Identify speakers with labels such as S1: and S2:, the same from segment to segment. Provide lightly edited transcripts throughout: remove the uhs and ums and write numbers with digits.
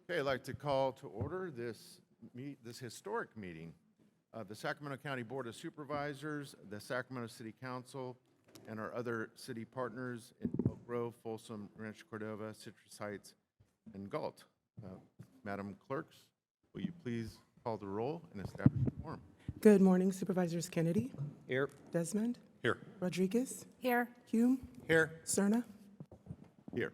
S1: Okay, I'd like to call to order this historic meeting of the Sacramento County Board of Supervisors, the Sacramento City Council, and our other city partners in Oak Grove, Folsom, Rancho Cordova, Citrus Heights, and Galt. Madam Clerks, will you please call the roll and establish the quorum?
S2: Good morning, Supervisors Kennedy,
S3: Here.
S2: Desmond,
S3: Here.
S2: Rodriguez,
S4: Here.
S2: Hume,
S3: Here.
S2: Cerna.
S1: Here.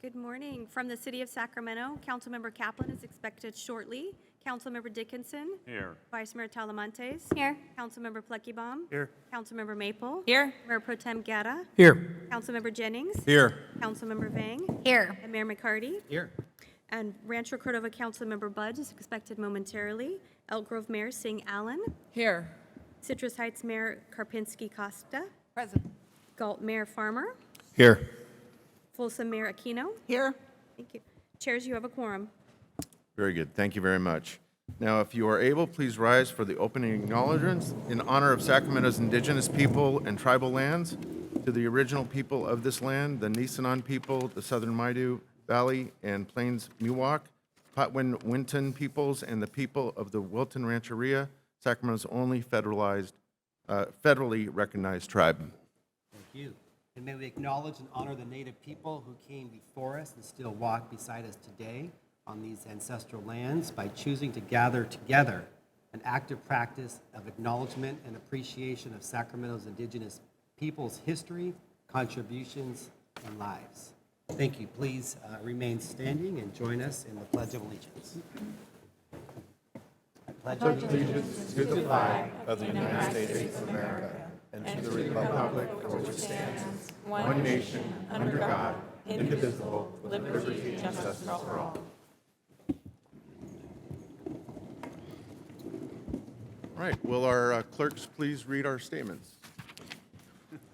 S4: Good morning. From the City of Sacramento, Councilmember Kaplan is expected shortly. Councilmember Dickinson.
S3: Here.
S4: Vice Mayor Talamantes.
S5: Here.
S4: Councilmember Pleckbaum.
S3: Here.
S4: Councilmember Maple.
S5: Here.
S4: Mayor Pro Tem Guerra.
S3: Here.
S4: Councilmember Jennings.
S3: Here.
S4: Councilmember Vang.
S5: Here.
S4: And Mayor McCarty.
S3: Here.
S4: And Rancho Cordova Councilmember Budd is expected momentarily. Elk Grove Mayor Singh Allen.
S5: Here.
S4: Citrus Heights Mayor Karpinski Costa.
S5: Present.
S4: Galt Mayor Farmer.
S3: Here.
S4: Folsom Mayor Aquino.
S5: Here.
S4: Thank you. Chairs, you have a quorum.
S1: Very good. Thank you very much. Now, if you are able, please rise for the opening acknowledgments in honor of Sacramento's indigenous people and tribal lands. To the original people of this land, the Nisenan people, the Southern Maidu Valley and Plains Miwok, Patwin Winton peoples, and the people of the Wilton Rancheria, Sacramento's only federally recognized tribe.
S6: Thank you. And may we acknowledge and honor the Native people who came before us and still walk beside us today on these ancestral lands by choosing to gather together, an active practice of acknowledgement and appreciation of Sacramento's indigenous people's history, contributions, and lives. Thank you. Please remain standing and join us in the Pledge of Allegiance. I pledge allegiance
S1: To the flag of the United States of America and to the republic for which it stands, one nation, under God, indivisible, with liberty and justice for all. All right, will our clerks please read our statements?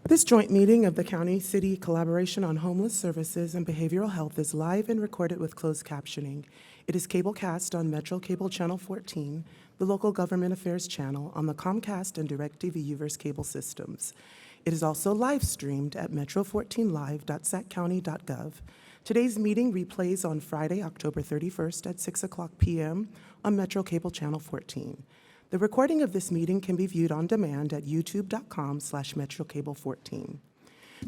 S2: This joint meeting of the County-City Collaboration on Homeless Services and Behavioral Health is live and recorded with closed captioning. It is cablecast on Metro Cable Channel 14, the Local Government Affairs channel on the Comcast and DirecTV UVerse cable systems. It is also live streamed at metro14live.saccounty.gov. Today's meeting replays on Friday, October 31st at 6:00 p.m. on Metro Cable Channel 14. The recording of this meeting can be viewed on demand at youtube.com/metrocable14.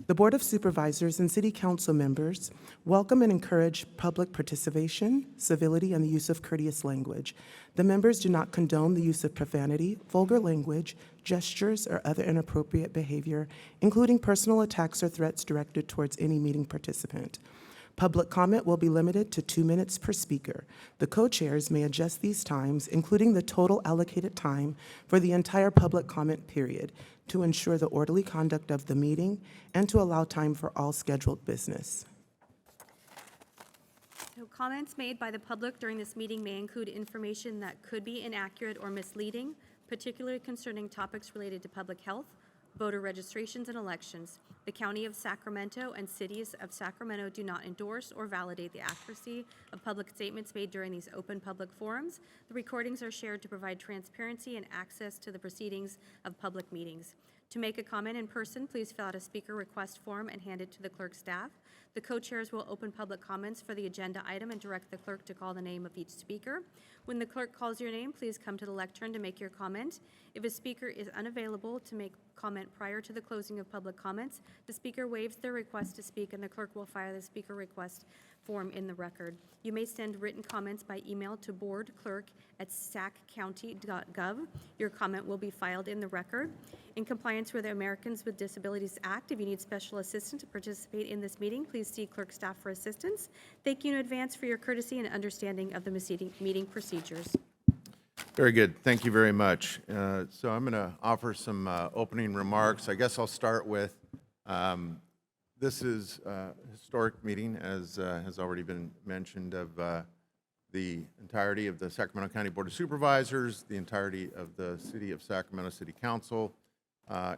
S2: The Board of Supervisors and City Council members welcome and encourage public participation, civility, and the use of courteous language. The members do not condone the use of profanity, vulgar language, gestures, or other inappropriate behavior, including personal attacks or threats directed towards any meeting participant. Public comment will be limited to 2 minutes per speaker. The co-chairs may adjust these times, including the total allocated time for the entire public comment period, to ensure the orderly conduct of the meeting and to allow time for all scheduled business.
S4: So comments made by the public during this meeting may include information that could be inaccurate or misleading, particularly concerning topics related to public health, voter registrations, and elections. The County of Sacramento and cities of Sacramento do not endorse or validate the accuracy of public statements made during these open public forums. The recordings are shared to provide transparency and access to the proceedings of public meetings. To make a comment in person, please fill out a speaker request form and hand it to the clerk's staff. The co-chairs will open public comments for the agenda item and direct the clerk to call the name of each speaker. When the clerk calls your name, please come to the lectern to make your comment. If a speaker is unavailable to make comment prior to the closing of public comments, the speaker waives their request to speak and the clerk will file the speaker request form in the record. You may send written comments by email to boardclerk@saccounty.gov. Your comment will be filed in the record. In compliance with the Americans with Disabilities Act, if you need special assistance to participate in this meeting, please see clerk staff for assistance. Thank you in advance for your courtesy and understanding of the meeting procedures.
S1: Very good. Thank you very much. So I'm going to offer some opening remarks. I guess I'll start with this is a historic meeting, as has already been mentioned, of the entirety of the Sacramento County Board of Supervisors, the entirety of the City of Sacramento City Council,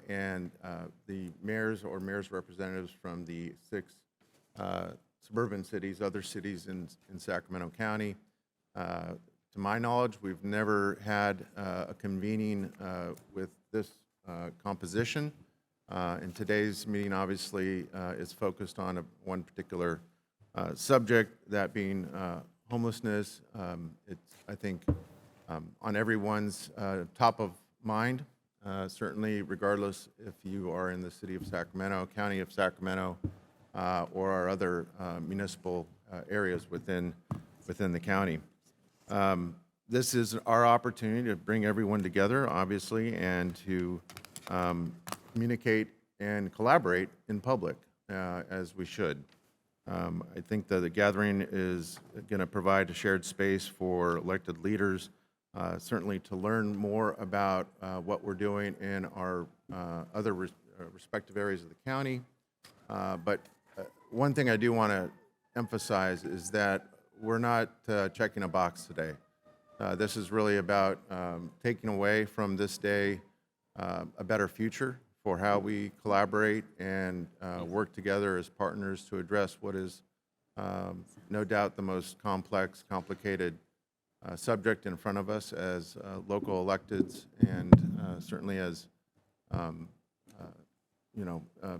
S1: and the mayors or mayor's representatives from the 6 suburban cities, other cities in Sacramento County. To my knowledge, we've never had a convening with this composition. And today's meeting obviously is focused on one particular subject, that being homelessness. It's, I think, on everyone's top of mind, certainly regardless if you are in the city of Sacramento, county of Sacramento, or our other municipal areas within the county. This is our opportunity to bring everyone together, obviously, and to communicate and collaborate in public, as we should. I think that the gathering is going to provide a shared space for elected leaders, certainly to learn more about what we're doing in our other respective areas of the county. But one thing I do want to emphasize is that we're not checking a box today. This is really about taking away from this day a better future for how we collaborate and work together as partners to address what is no doubt the most complex, complicated subject in front of us as local electeds and certainly as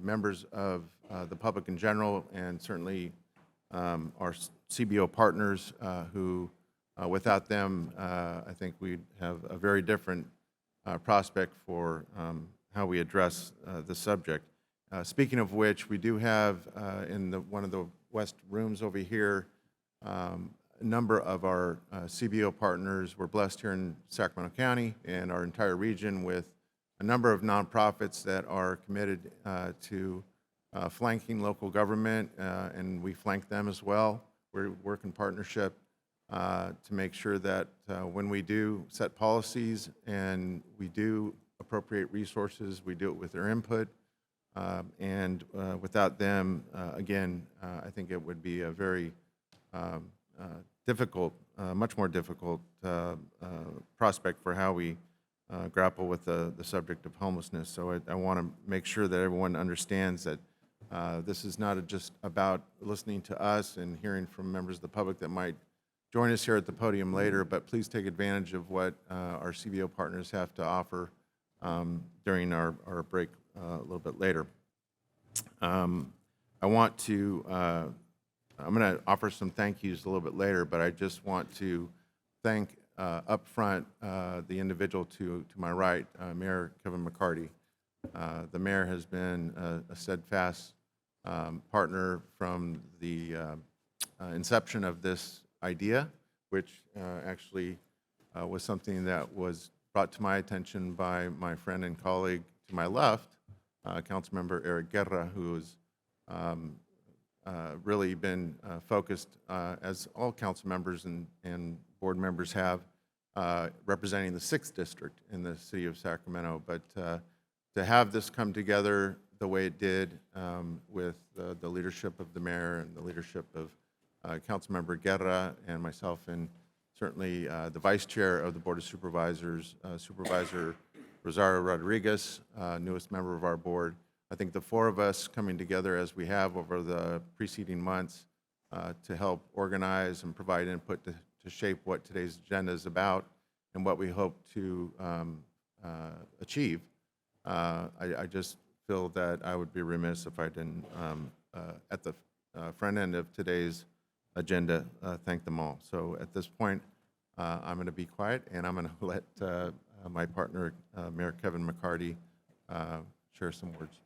S1: members of the public in general, and certainly our CBO partners who, without them, I think we'd have a very different prospect for how we address the subject. Speaking of which, we do have in one of the west rooms over here a number of our CBO partners. We're blessed here in Sacramento County and our entire region with a number of nonprofits that are committed to flanking local government, and we flank them as well. We work in partnership to make sure that when we do set policies and we do appropriate resources, we do it with their input. And without them, again, I think it would be a very difficult, much more difficult prospect for how we grapple with the subject of homelessness. So I want to make sure that everyone understands that this is not just about listening to us and hearing from members of the public that might join us here at the podium later, but please take advantage of what our CBO partners have to offer during our break a little bit later. I want to, I'm going to offer some thank yous a little bit later, but I just want to thank up front the individual to my right, Mayor Kevin McCarty. The mayor has been a steadfast partner from the inception of this idea, which actually was something that was brought to my attention by my friend and colleague to my left, Councilmember Eric Guerra, who has really been focused, as all council members and board members have, representing the 6th district in the city of Sacramento. But to have this come together the way it did with the leadership of the mayor and the leadership of Councilmember Guerra and myself, and certainly the vice chair of the Board of Supervisors, Supervisor Rosario Rodriguez, newest member of our board. I think the 4 of us coming together as we have over the preceding months to help organize and provide input to shape what today's agenda is about and what we hope to achieve. I just feel that I would be remiss if I didn't, at the front end of today's agenda, thank them all. So at this point, I'm going to be quiet, and I'm going to let my partner, Mayor Kevin McCarty, share some words.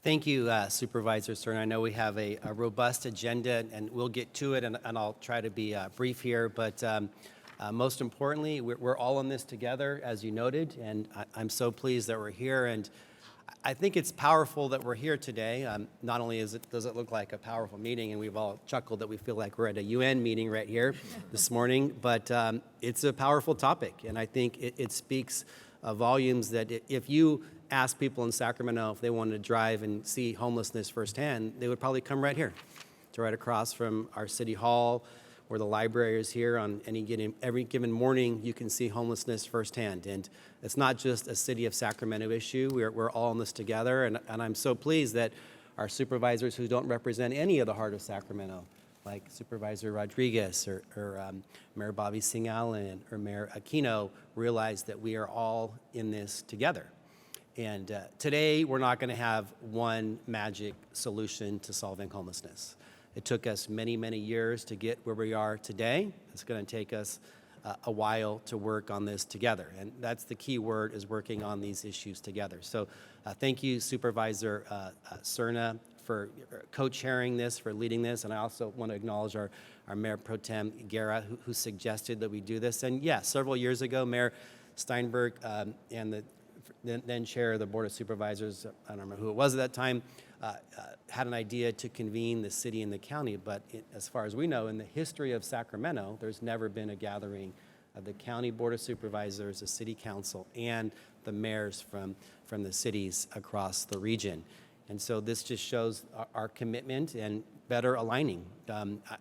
S6: Thank you, Supervisor Stern. I know we have a robust agenda, and we'll get to it, and I'll try to be brief here. But most importantly, we're all in this together, as you noted, and I'm so pleased that we're here. And I think it's powerful that we're here today. Not only does it look like a powerful meeting, and we've all chuckled that we feel like we're at a UN meeting right here this morning, but it's a powerful topic, and I think it speaks volumes that if you ask people in Sacramento if they wanted to drive and see homelessness firsthand, they would probably come right here. It's right across from our city hall, where the library is here. On every given morning, you can see homelessness firsthand. And it's not just a city of Sacramento issue. We're all in this together. And I'm so pleased that our supervisors who don't represent any of the heart of Sacramento, like Supervisor Rodriguez or Mayor Bobby Singh Allen or Mayor Aquino, realize that we are all in this together. And today, we're not going to have one magic solution to solving homelessness. It took us many, many years to get where we are today. It's going to take us a while to work on this together. And that's the key word, is working on these issues together. So thank you, Supervisor Cerna, for co-chairing this, for leading this. And I also want to acknowledge our Mayor Pro Tem Guerra, who suggested that we do this. And yes, several years ago, Mayor Steinberg and the then chair of the Board of Supervisors, I don't remember who it was at that time, had an idea to convene the city and the county. But as far as we know, in the history of Sacramento, there's never been a gathering of the County Board of Supervisors, the City Council, and the mayors from the cities across the region. And so this just shows our commitment and better aligning.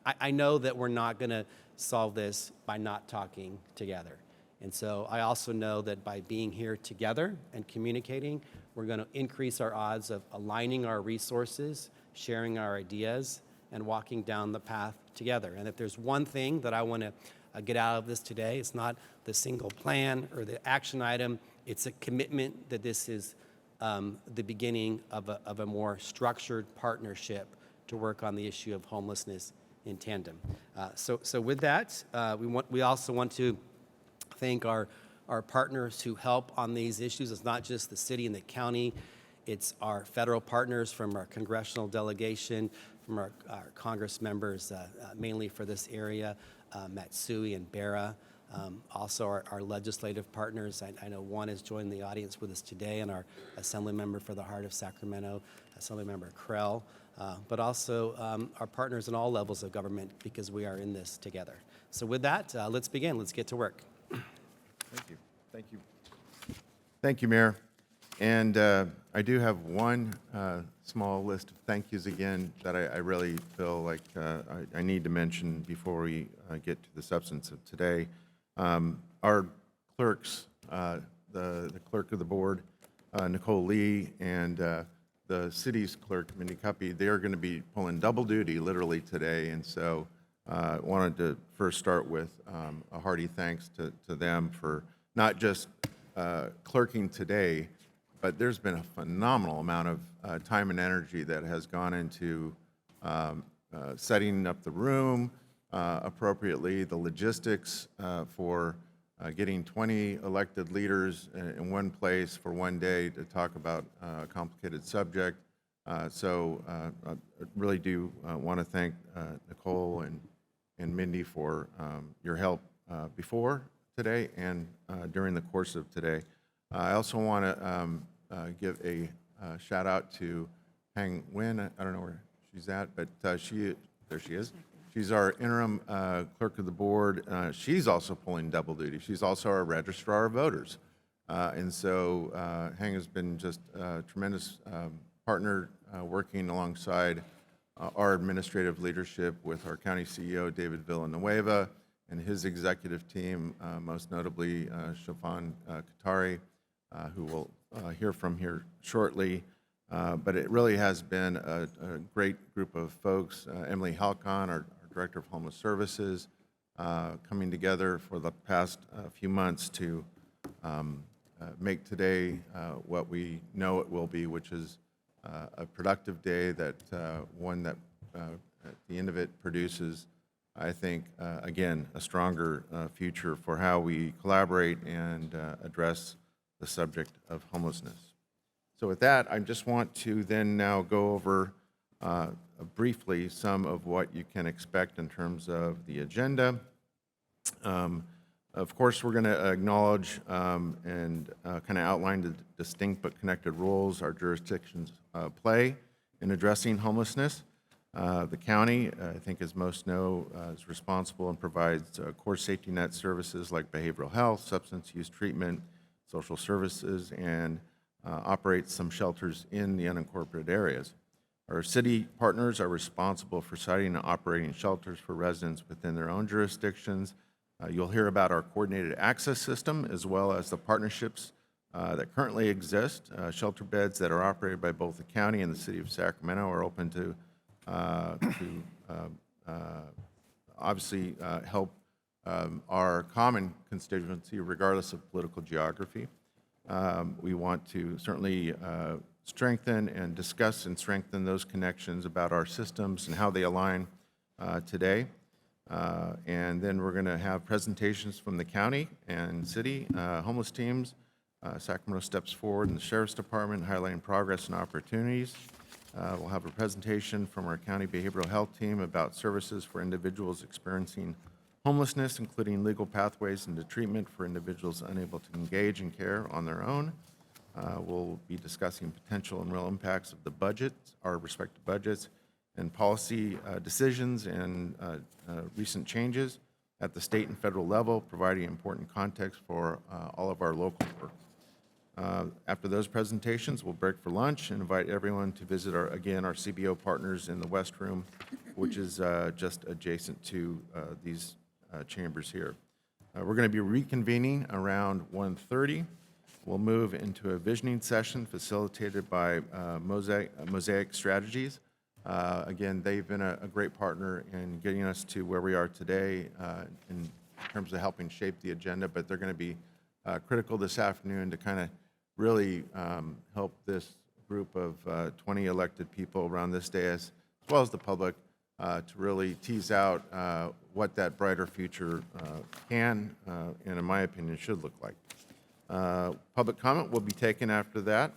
S6: I know that we're not going to solve this by not talking together. And so I also know that by being here together and communicating, we're going to increase our odds of aligning our resources, sharing our ideas, and walking down the path together. And if there's one thing that I want to get out of this today, it's not the single plan or the action item. It's a commitment that this is the beginning of a more structured partnership to work on the issue of homelessness in tandem. So with that, we also want to thank our partners who help on these issues. It's not just the city and the county, it's our federal partners from our congressional delegation, from our Congress members, mainly for this area, Matsui and Barra. Also our legislative partners. I know one has joined the audience with us today, and our Assembly Member for the Heart of Sacramento, Assembly Member Krell, but also our partners in all levels of government, because we are in this together. So with that, let's begin. Let's get to work.
S1: Thank you. Thank you. Thank you, Mayor. And I do have one small list of thank yous again that I really feel like I need to mention before we get to the substance of today. Our clerks, the clerk of the board, Nicole Lee, and the city's clerk, Mindy Cuppy, they are going to be pulling double duty literally today. And so I wanted to first start with a hearty thanks to them for not just clerking today, but there's been a phenomenal amount of time and energy that has gone into setting up the room appropriately, the logistics for getting 20 elected leaders in one place for one day to talk about a complicated subject. So I really do want to thank Nicole and Mindy for your help before today and during the course of today. I also want to give a shout out to Hang Nguyen. I don't know where she's at, but there she is. She's our interim clerk of the board. She's also pulling double duty. She's also our registrar of voters. And so Hang has been just a tremendous partner working alongside our administrative leadership with our county CEO, David Villanueva, and his executive team, most notably Shafan Qatari, who we'll hear from here shortly. But it really has been a great group of folks. Emily Halcon, our Director of Homeless Services, coming together for the past few months to make today what we know it will be, which is a productive day, that one that at the end of it produces, I think, again, a stronger future for how we collaborate and address the subject of homelessness. So with that, I just want to then now go over briefly some of what you can expect in terms of the agenda. Of course, we're going to acknowledge and kind of outline the distinct but connected roles our jurisdictions play in addressing homelessness. The county, I think as most know, is responsible and provides core safety net services like behavioral health, substance use treatment, social services, and operates some shelters in the unincorporated areas. Our city partners are responsible for siting and operating shelters for residents within their own jurisdictions. You'll hear about our coordinated access system, as well as the partnerships that currently exist. Shelter beds that are operated by both the county and the city of Sacramento are open to obviously help our common constituency, regardless of political geography. We want to certainly strengthen and discuss and strengthen those connections about our systems and how they align today. And then we're going to have presentations from the county and city homeless teams, Sacramento Steps Forward and the Sheriff's Department highlighting progress and opportunities. We'll have a presentation from our county behavioral health team about services for individuals experiencing homelessness, including legal pathways into treatment for individuals unable to engage in care on their own. We'll be discussing potential and real impacts of the budgets, our respective budgets, and policy decisions and recent changes at the state and federal level, providing important context for all of our local work. After those presentations, we'll break for lunch and invite everyone to visit our CBO partners in the West Room, which is just adjacent to these chambers here. We're going to be reconvening around 1:30. We'll move into a visioning session facilitated by Mosaic Strategies. Again, they've been a great partner in getting us to where we are today in terms of helping shape the agenda, but they're going to be critical this afternoon to kind of really help this group of 20 elected people around this day, as well as the public, to really tease out what that brighter future can, and in my opinion, should look like. Public comment will be taken after that,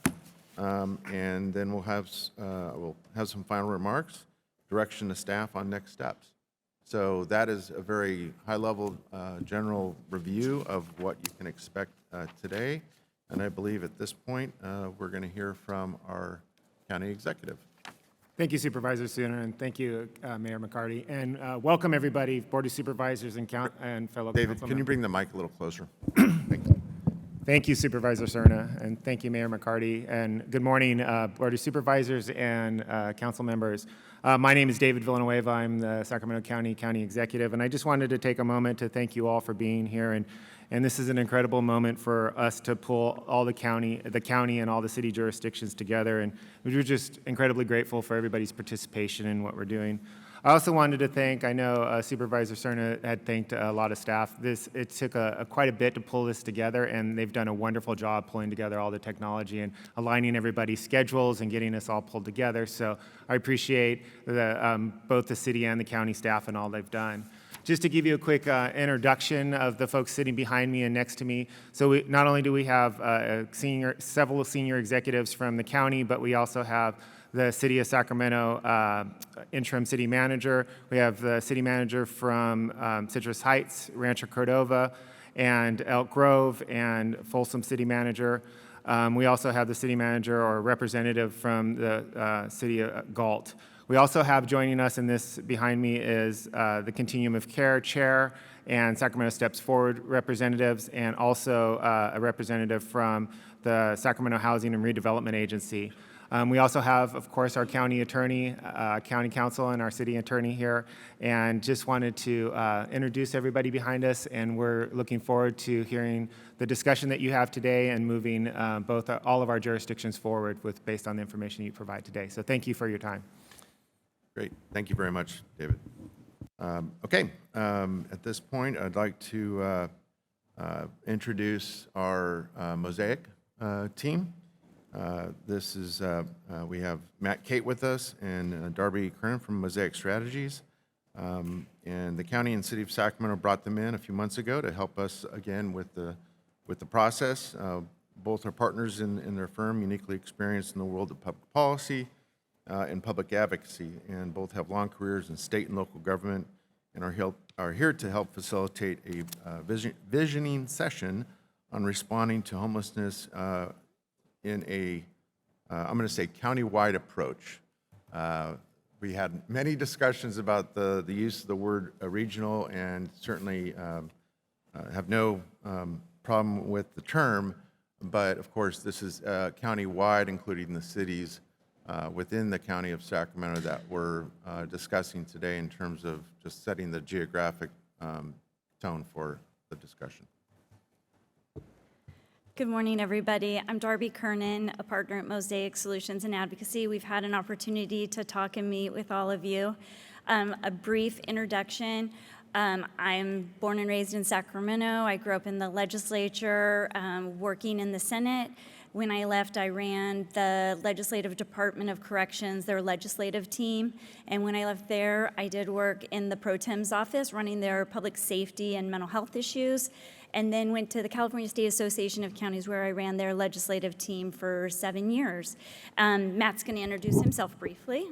S1: and then we'll have some final remarks, direction to staff on next steps. So that is a very high-level general review of what you can expect today, and I believe at this point we're going to hear from our county executive.
S3: Thank you, Supervisor Sooner, and thank you, Mayor McCarty. And welcome, everybody, Board of Supervisors and fellow
S1: David,
S3: council
S1: can you
S3: members.
S1: bring the mic a little closer? Thank you.
S3: Thank you, Supervisor Cerna, and thank you, Mayor McCarty. And good morning, Board of Supervisors and council members. My name is David Villanueva. I'm the Sacramento County Executive, and I just wanted to take a moment to thank you all for being here. And this is an incredible moment for us to pull all the county and all the city jurisdictions together. And we're just incredibly grateful for everybody's participation in what we're doing. I also wanted to thank, I know Supervisor Cerna had thanked a lot of staff. It took quite a bit to pull this together, and they've done a wonderful job pulling together all the technology and aligning everybody's schedules and getting us all pulled together. So I appreciate both the city and the county staff and all they've done. Just to give you a quick introduction of the folks sitting behind me and next to me. So not only do we have several senior executives from the county, but we also have the City of Sacramento interim city manager. We have the city manager from Citrus Heights, Rancho Cordova, and Elk Grove, and Folsom city manager. We also have the city manager or representative from the city of Galt. We also have joining us in this behind me is the Continuum of Care chair and Sacramento Steps Forward representatives, and also a representative from the Sacramento Housing and Redevelopment Agency. We also have, of course, our county attorney, county council, and our city attorney here, and just wanted to introduce everybody behind us, and we're looking forward to hearing the discussion that you have today and moving all of our jurisdictions forward based on the information you provide today. So thank you for your time.
S1: Great. Thank you very much, David. At this point, I'd like to introduce our Mosaic team. We have Matt Kate with us and Darby Kern from Mosaic Strategies. And the county and city of Sacramento brought them in a few months ago to help us again with the process. Both are partners in their firm, uniquely experienced in the world of public policy and public advocacy, and both have long careers in state and local government and are here to help facilitate a visioning session on responding to homelessness in a, I'm going to say, county-wide approach. We had many discussions about the use of the word regional, and certainly have no problem with the term, but of course this is county-wide, including the cities within the county of Sacramento that we're discussing today in terms of just setting the geographic tone for the discussion.
S5: Good morning, everybody. I'm Darby Kernan, a partner at Mosaic Solutions and Advocacy. We've had an opportunity to talk and meet with all of you. A brief introduction. I'm born and raised in Sacramento. I grew up in the legislature, working in the Senate. When I left, I ran the Legislative Department of Corrections, their legislative team. And when I left there, I did work in the Pro Tem's office, running their public safety and mental health issues. And then went to the California State Association of Counties, where I ran their legislative team for 7 years. Matt's going to introduce himself briefly.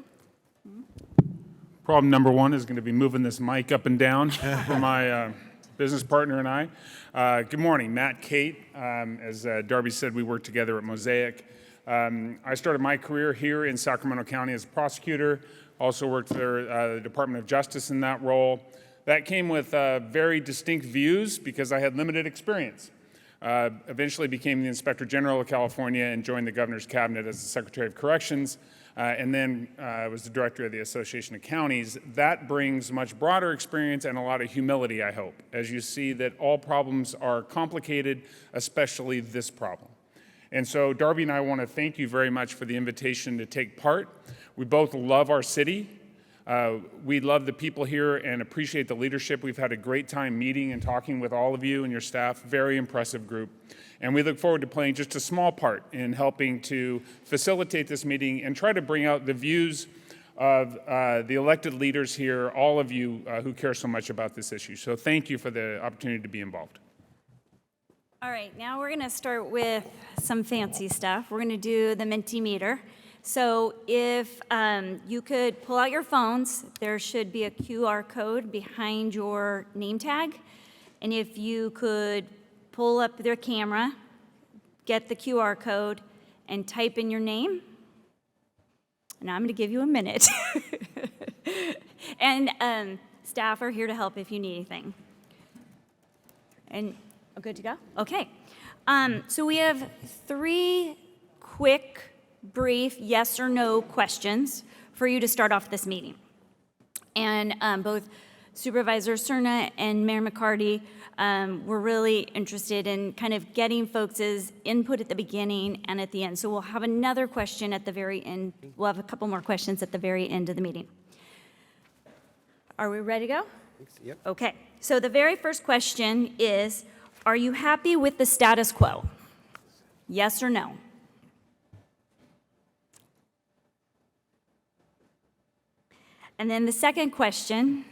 S7: Problem number one is going to be moving this mic up and down for my business partner and I. Good morning, Matt Kate. As Darby said, we work together at Mosaic. I started my career here in Sacramento County as a prosecutor, also worked for the Department of Justice in that role. That came with very distinct views because I had limited experience. Eventually became the Inspector General of California and joined the Governor's Cabinet as the Secretary of Corrections, and then was the Director of the Association of Counties. That brings much broader experience and a lot of humility, I hope, as you see that all problems are complicated, especially this problem. And so Darby and I want to thank you very much for the invitation to take part. We both love our city. We love the people here and appreciate the leadership. We've had a great time meeting and talking with all of you and your staff. Very impressive group. And we look forward to playing just a small part in helping to facilitate this meeting and try to bring out the views of the elected leaders here, all of you who care so much about this issue. So thank you for the opportunity to be involved.
S5: All right, now we're going to start with some fancy stuff. We're going to do the Mentimeter. So if you could pull out your phones, there should be a QR code behind your name tag. And if you could pull up their camera, get the QR code, and type in your name. And I'm going to give you a minute. And staff are here to help if you need anything. And good to go? Okay. So we have 3 quick, brief yes or no questions for you to start off this meeting. And both Supervisor Cerna and Mayor McCarty were really interested in kind of getting folks' input at the beginning and at the end. So we'll have another question at the very end. We'll have a couple more questions at the very end of the meeting. Are we ready to go?
S6: Yep.
S5: Okay. So the very first question is, are you happy with the status quo? Yes or no? And then the second question,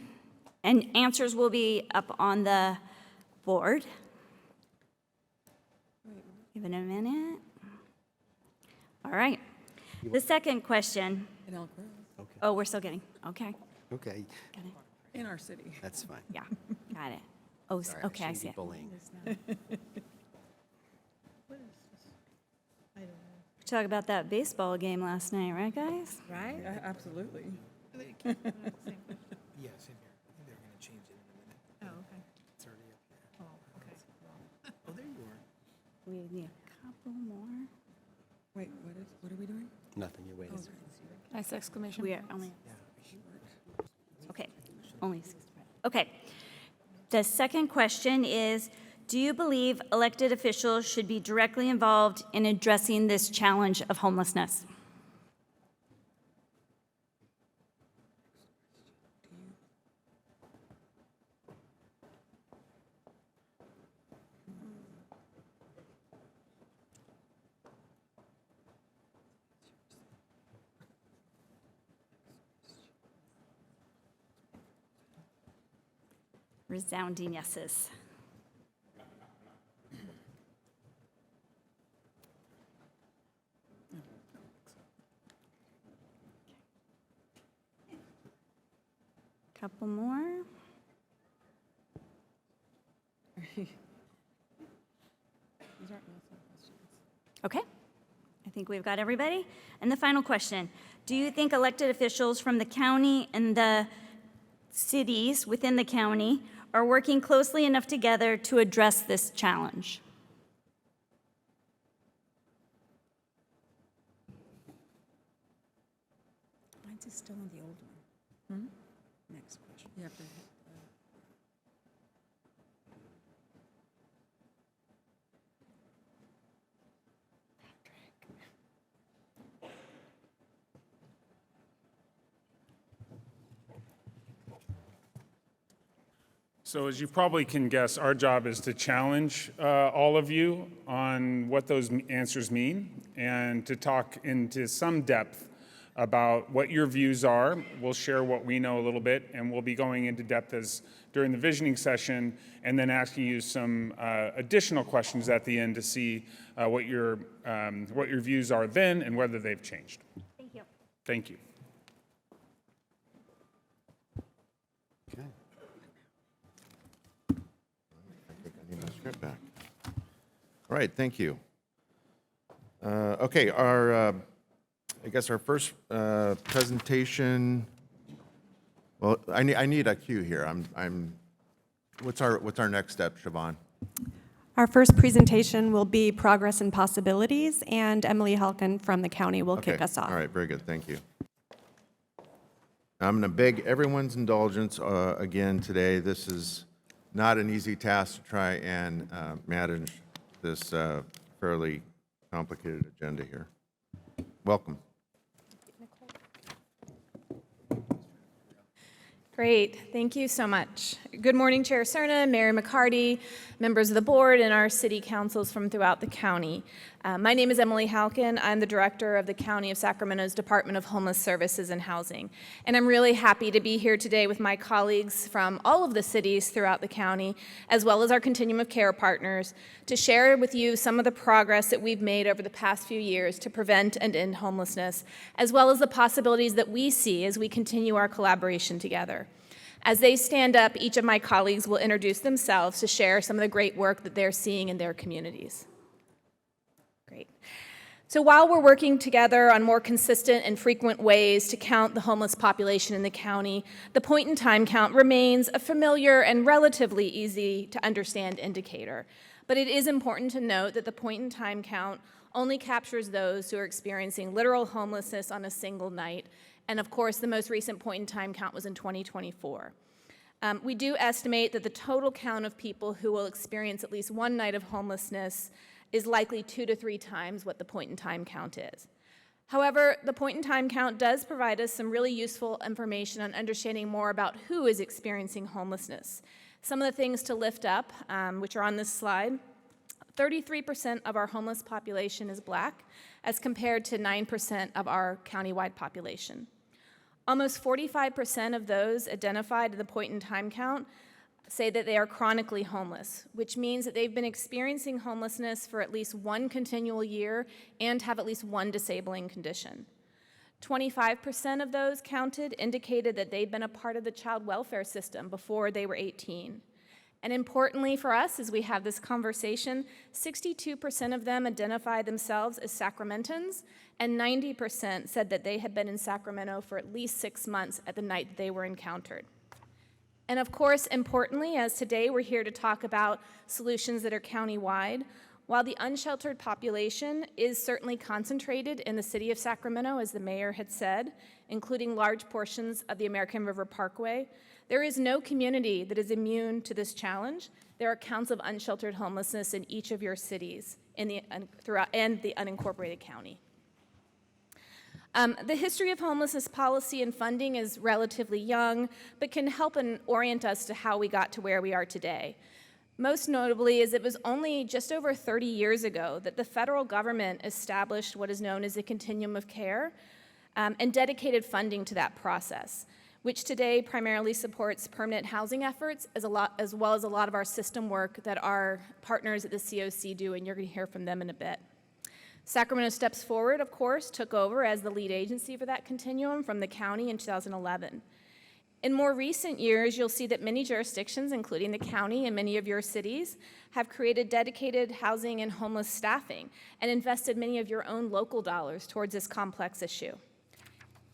S5: and answers will be up on the board. Give it a minute. All right. The second question.
S8: In Elk Grove,
S5: Oh, we're still getting, okay.
S6: Okay,
S5: Got it.
S8: in our city.
S6: that's fine.
S5: Yeah, got it. Oh,
S6: Sorry,
S5: okay, I
S6: shouldn't
S5: see
S6: be
S5: it.
S6: bullying.
S5: We talked about that baseball game last night, right, guys?
S8: Right? Absolutely.
S9: Yeah, same here. I think they're going to change it in a minute.
S8: Oh, okay.
S9: It's already up there.
S8: Oh, okay.
S9: Oh, there you are.
S5: We need a couple more.
S8: Wait, what are we doing?
S6: Nothing, you're waiting.
S10: Nice exclamation.
S5: We are only, okay, only 65. Okay. The second question is, do you believe elected officials should be directly involved in addressing this challenge of homelessness? Resounding yeses. Couple more. Okay, I think we've got everybody. And the final question, do you think elected officials from the county and the cities within the county are working closely enough together to address this challenge?
S8: Mine's is still on the old one. Next question. You have to hit,
S7: So as you probably can guess, our job is to challenge all of you on what those answers mean and to talk into some depth about what your views are. We'll share what we know a little bit, and we'll be going into depth as during the visioning session, and then asking you some additional questions at the end to see what your views are then and whether they've changed.
S5: Thank you.
S7: Thank you.
S6: Okay.
S1: I need my script back. All right, thank you. Okay, I guess our first presentation. Well, I need a cue here. What's our next step, Siobhan?
S10: Our first presentation will be Progress and Possibilities, and Emily Halkin from the county will kick
S1: Okay,
S10: us off.
S1: all right, very good, thank you. I'm going to beg everyone's indulgence again today. This is not an easy task to try and manage this fairly complicated agenda here. Welcome.
S11: Great, thank you so much. Good morning, Chair Cerna, Mayor McCarty, members of the board, and our city councils from throughout the county. My name is Emily Halkin. I'm the director of the County of Sacramento's Department of Homeless Services and Housing. And I'm really happy to be here today with my colleagues from all of the cities throughout the county, as well as our Continuum of Care partners, to share with you some of the progress that we've made over the past few years to prevent and end homelessness, as well as the possibilities that we see as we continue our collaboration together. As they stand up, each of my colleagues will introduce themselves to share some of the great work that they're seeing in their communities. Great. So while we're working together on more consistent and frequent ways to count the homeless population in the county, the point-in-time count remains a familiar and relatively easy to understand indicator. But it is important to note that the point-in-time count only captures those who are experiencing literal homelessness on a single night. And of course, the most recent point-in-time count was in 2024. We do estimate that the total count of people who will experience at least one night of homelessness is likely 2 to 3 times what the point-in-time count is. However, the point-in-time count does provide us some really useful information on understanding more about who is experiencing homelessness. Some of the things to lift up, which are on this slide: 33% of our homeless population is Black, as compared to 9% of our countywide population. Almost 45% of those identified in the point-in-time count say that they are chronically homeless, which means that they've been experiencing homelessness for at least one continual year and have at least one disabling condition. 25% of those counted indicated that they'd been a part of the child welfare system before they were 18. And importantly for us, as we have this conversation, 62% of them identify themselves as Sacramentans, and 90% said that they had been in Sacramento for at least 6 months at the night that they were encountered. And of course, importantly, as today we're here to talk about solutions that are countywide, while the unsheltered population is certainly concentrated in the city of Sacramento, as the mayor had said, including large portions of the American River Parkway, there is no community that is immune to this challenge. There are counts of unsheltered homelessness in each of your cities and the unincorporated county. The history of homelessness policy and funding is relatively young, but can help and orient us to how we got to where we are today. Most notably is it was only just over 30 years ago that the federal government established what is known as the Continuum of Care and dedicated funding to that process, which today primarily supports permanent housing efforts as well as a lot of our system work that our partners at the COC do, and you're going to hear from them in a bit. Sacramento Steps Forward, of course, took over as the lead agency for that continuum from the county in 2011. In more recent years, you'll see that many jurisdictions, including the county and many of your cities, have created dedicated housing and homeless staffing and invested many of your own local dollars towards this complex issue.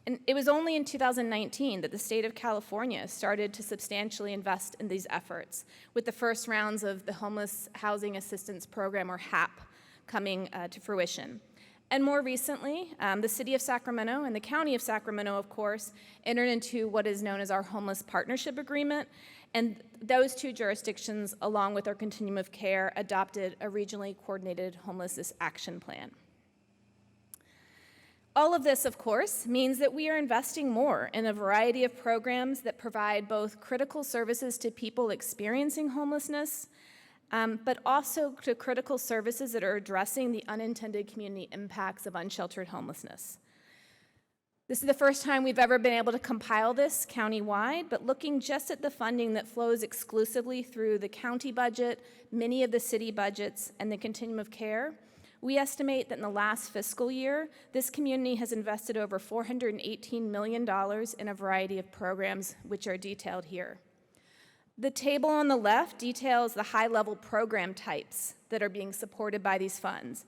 S11: And it was only in 2019 that the state of California started to substantially invest in these efforts, with the first rounds of the Homeless Housing Assistance Program, or HAP, coming to fruition. And more recently, the city of Sacramento and the county of Sacramento, of course, entered into what is known as our Homeless Partnership Agreement, and those two jurisdictions, along with our Continuum of Care, adopted a regionally coordinated homelessness action plan. All of this, of course, means that we are investing more in a variety of programs that provide both critical services to people experiencing homelessness, but also to critical services that are addressing the unintended community impacts of unsheltered homelessness. This is the first time we've ever been able to compile this county-wide, but looking just at the funding that flows exclusively through the county budget, many of the city budgets, and the continuum of care, we estimate that in the last fiscal year, this community has invested over $418 million in a variety of programs, which are detailed here. The table on the left details the high-level program types that are being supported by these funds.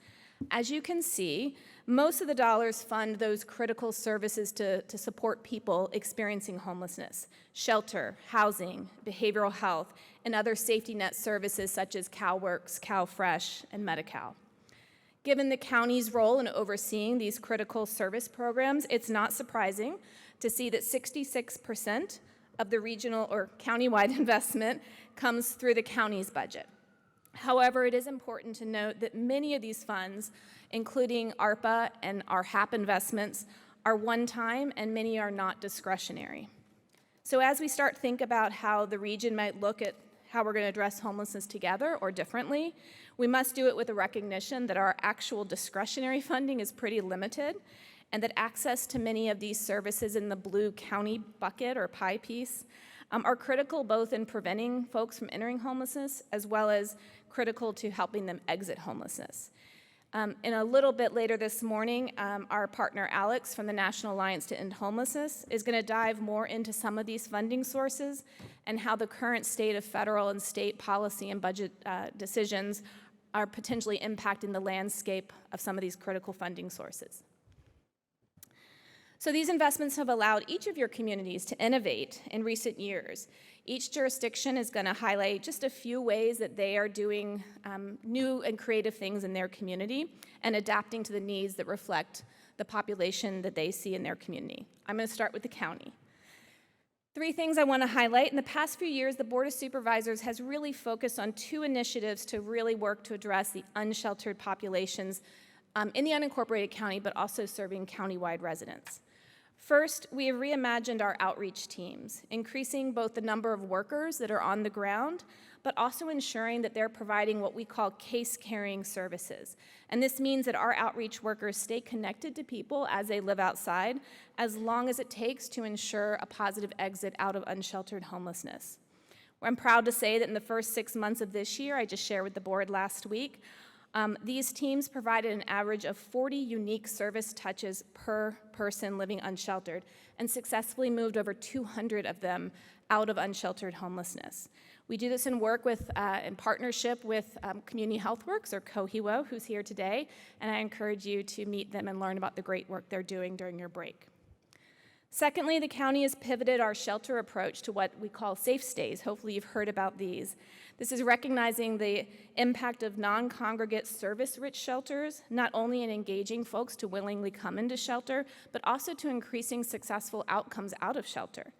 S11: As you can see, most of the dollars fund those critical services to support people experiencing homelessness: shelter, housing, behavioral health, and other safety net services such as CalWORKS, CalFresh, and Medi-Cal. Given the county's role in overseeing these critical service programs, it's not surprising to see that 66% of the regional or countywide investment comes through the county's budget. However, it is important to note that many of these funds, including ARPA and our HAP investments, are one-time and many are not discretionary. So as we start to think about how the region might look at how we're going to address homelessness together or differently, we must do it with a recognition that our actual discretionary funding is pretty limited and that access to many of these services in the blue county bucket or pie piece are critical both in preventing folks from entering homelessness as well as critical to helping them exit homelessness. In a little bit later this morning, our partner Alex from the National Alliance to End Homelessness is going to dive more into some of these funding sources and how the current state of federal and state policy and budget decisions are potentially impacting the landscape of some of these critical funding sources. So these investments have allowed each of your communities to innovate in recent years. Each jurisdiction is going to highlight just a few ways that they are doing new and creative things in their community and adapting to the needs that reflect the population that they see in their community. I'm going to start with the county. 3 things I want to highlight. In the past few years, the Board of Supervisors has really focused on 2 initiatives to really work to address the unsheltered populations in the unincorporated county, but also serving countywide residents. First, we have reimagined our outreach teams, increasing both the number of workers that are on the ground, but also ensuring that they're providing what we call case-carrying services. And this means that our outreach workers stay connected to people as they live outside, as long as it takes to ensure a positive exit out of unsheltered homelessness. I'm proud to say that in the first 6 months of this year, I just shared with the board last week, these teams provided an average of 40 unique service touches per person living unsheltered and successfully moved over 200 of them out of unsheltered homelessness. We do this in partnership with Community Health Works, or COHIWO, who's here today, and I encourage you to meet them and learn about the great work they're doing during your break. Secondly, the county has pivoted our shelter approach to what we call safe stays. Hopefully you've heard about these. This is recognizing the impact of non-congregate service-rich shelters, not only in engaging folks to willingly come into shelter, but also to increasing successful outcomes out of shelter.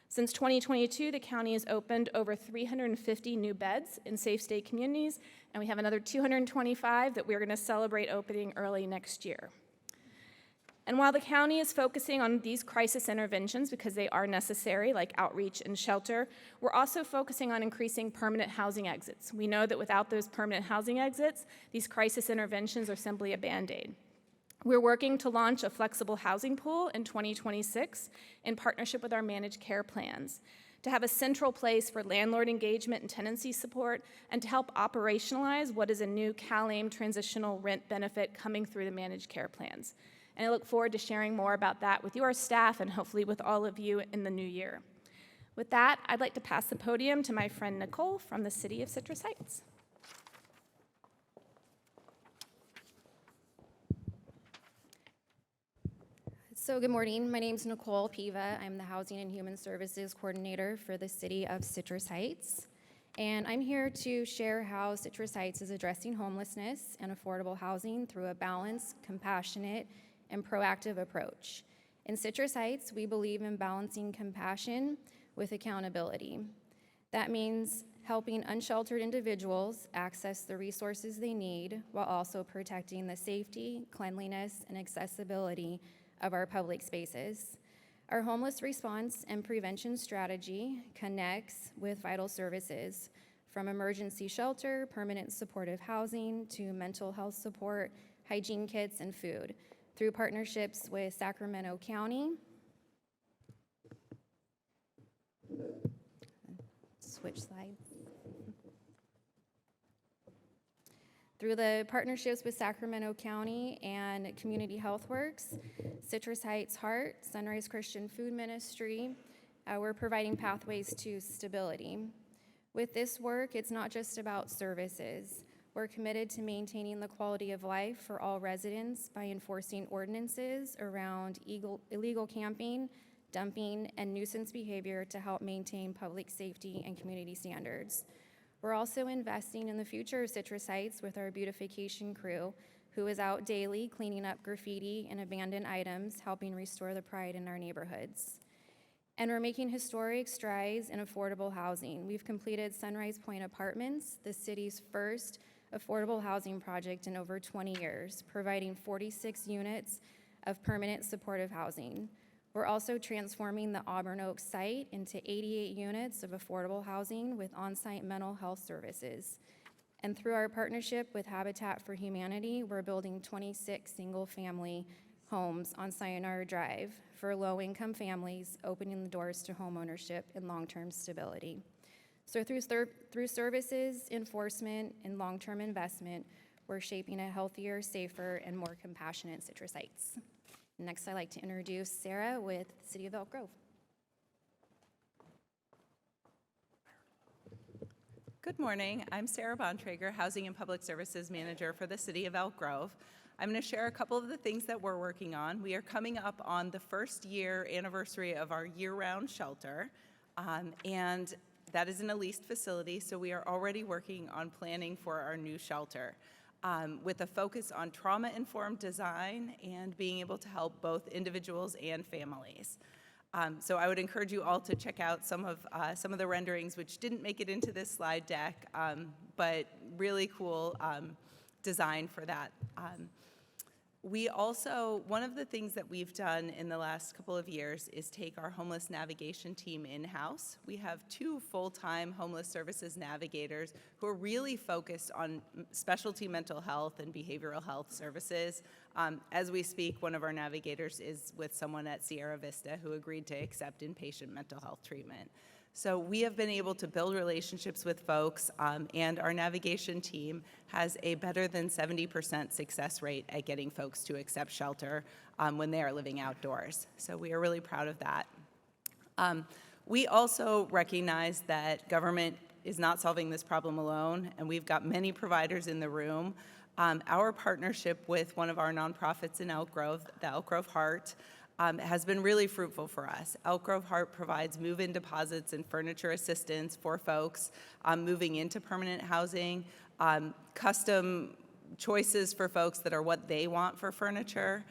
S11: Since 2022, the county has opened over 350 new beds in safe stay communities, and we have another 225 that we're going to celebrate opening early next year. And while the county is focusing on these crisis interventions because they are necessary, like outreach and shelter, we're also focusing on increasing permanent housing exits. We know that without those permanent housing exits, these crisis interventions are simply a Band-Aid. We're working to launch a flexible housing pool in 2026 in partnership with our managed care plans, to have a central place for landlord engagement and tenancy support, and to help operationalize what is a new CalAIM transitional rent benefit coming through the managed care plans. And I look forward to sharing more about that with your staff and hopefully with all of you in the new year. With that, I'd like to pass the podium to my friend Nicole from the City of Citrus Heights.
S12: So good morning. My name is Nicole Piva. I'm the Housing and Human Services Coordinator for the City of Citrus Heights. And I'm here to share how Citrus Heights is addressing homelessness and affordable housing through a balanced, compassionate, and proactive approach. In Citrus Heights, we believe in balancing compassion with accountability. That means helping unsheltered individuals access the resources they need while also protecting the safety, cleanliness, and accessibility of our public spaces. Our homeless response and prevention strategy connects with vital services, from emergency shelter, permanent supportive housing, to mental health support, hygiene kits, and food, through partnerships with Sacramento County. Switch slides. Through the partnerships with Sacramento County and Community Health Works, Citrus Heights Heart, Sunrise Christian Food Ministry, we're providing pathways to stability. With this work, it's not just about services. We're committed to maintaining the quality of life for all residents by enforcing ordinances around illegal camping, dumping, and nuisance behavior to help maintain public safety and community standards. We're also investing in the future of Citrus Heights with our beautification crew, who is out daily cleaning up graffiti and abandoned items, helping restore the pride in our neighborhoods. And we're making historic strides in affordable housing. We've completed Sunrise Point Apartments, the city's first affordable housing project in over 20 years, providing 46 units of permanent supportive housing. We're also transforming the Auburn Oaks site into 88 units of affordable housing with on-site mental health services. And through our partnership with Habitat for Humanity, we're building 26 single-family homes on Sayonara Drive for low-income families, opening the doors to homeownership and long-term stability. So through services, enforcement, and long-term investment, we're shaping a healthier, safer, and more compassionate Citrus Heights. Next, I'd like to introduce Sarah with the City of Elk Grove.
S13: Good morning. I'm Sarah Bontrager, Housing and Public Services Manager for the City of Elk Grove. I'm going to share a couple of the things that we're working on. We are coming up on the first year anniversary of our year-round shelter, and that is in a leased facility, so we are already working on planning for our new shelter. With a focus on trauma-informed design and being able to help both individuals and families. So I would encourage you all to check out some of the renderings, which didn't make it into this slide deck, but really cool design for that. We also, one of the things that we've done in the last couple of years is take our homeless navigation team in-house. We have 2 full-time homeless services navigators who are really focused on specialty mental health and behavioral health services. As we speak, one of our navigators is with someone at Sierra Vista who agreed to accept inpatient mental health treatment. So we have been able to build relationships with folks, and our navigation team has a better than 70% success rate at getting folks to accept shelter when they are living outdoors. So we are really proud of that. We also recognize that government is not solving this problem alone, and we've got many providers in the room. Our partnership with one of our nonprofits in Elk Grove, the Elk Grove Heart, has been really fruitful for us. Elk Grove Heart provides move-in deposits and furniture assistance for folks moving into permanent housing, custom choices for folks that are what they want for furniture.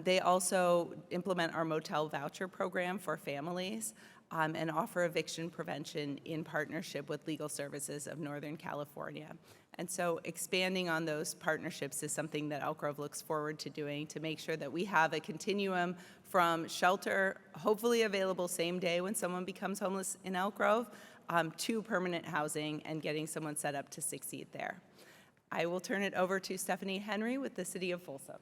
S13: They also implement our motel voucher program for families and offer eviction prevention in partnership with Legal Services of Northern California. And so expanding on those partnerships is something that Elk Grove looks forward to doing to make sure that we have a continuum from shelter, hopefully available same day when someone becomes homeless in Elk Grove, to permanent housing and getting someone set up to succeed there. I will turn it over to Stephanie Henry with the City of Folsom.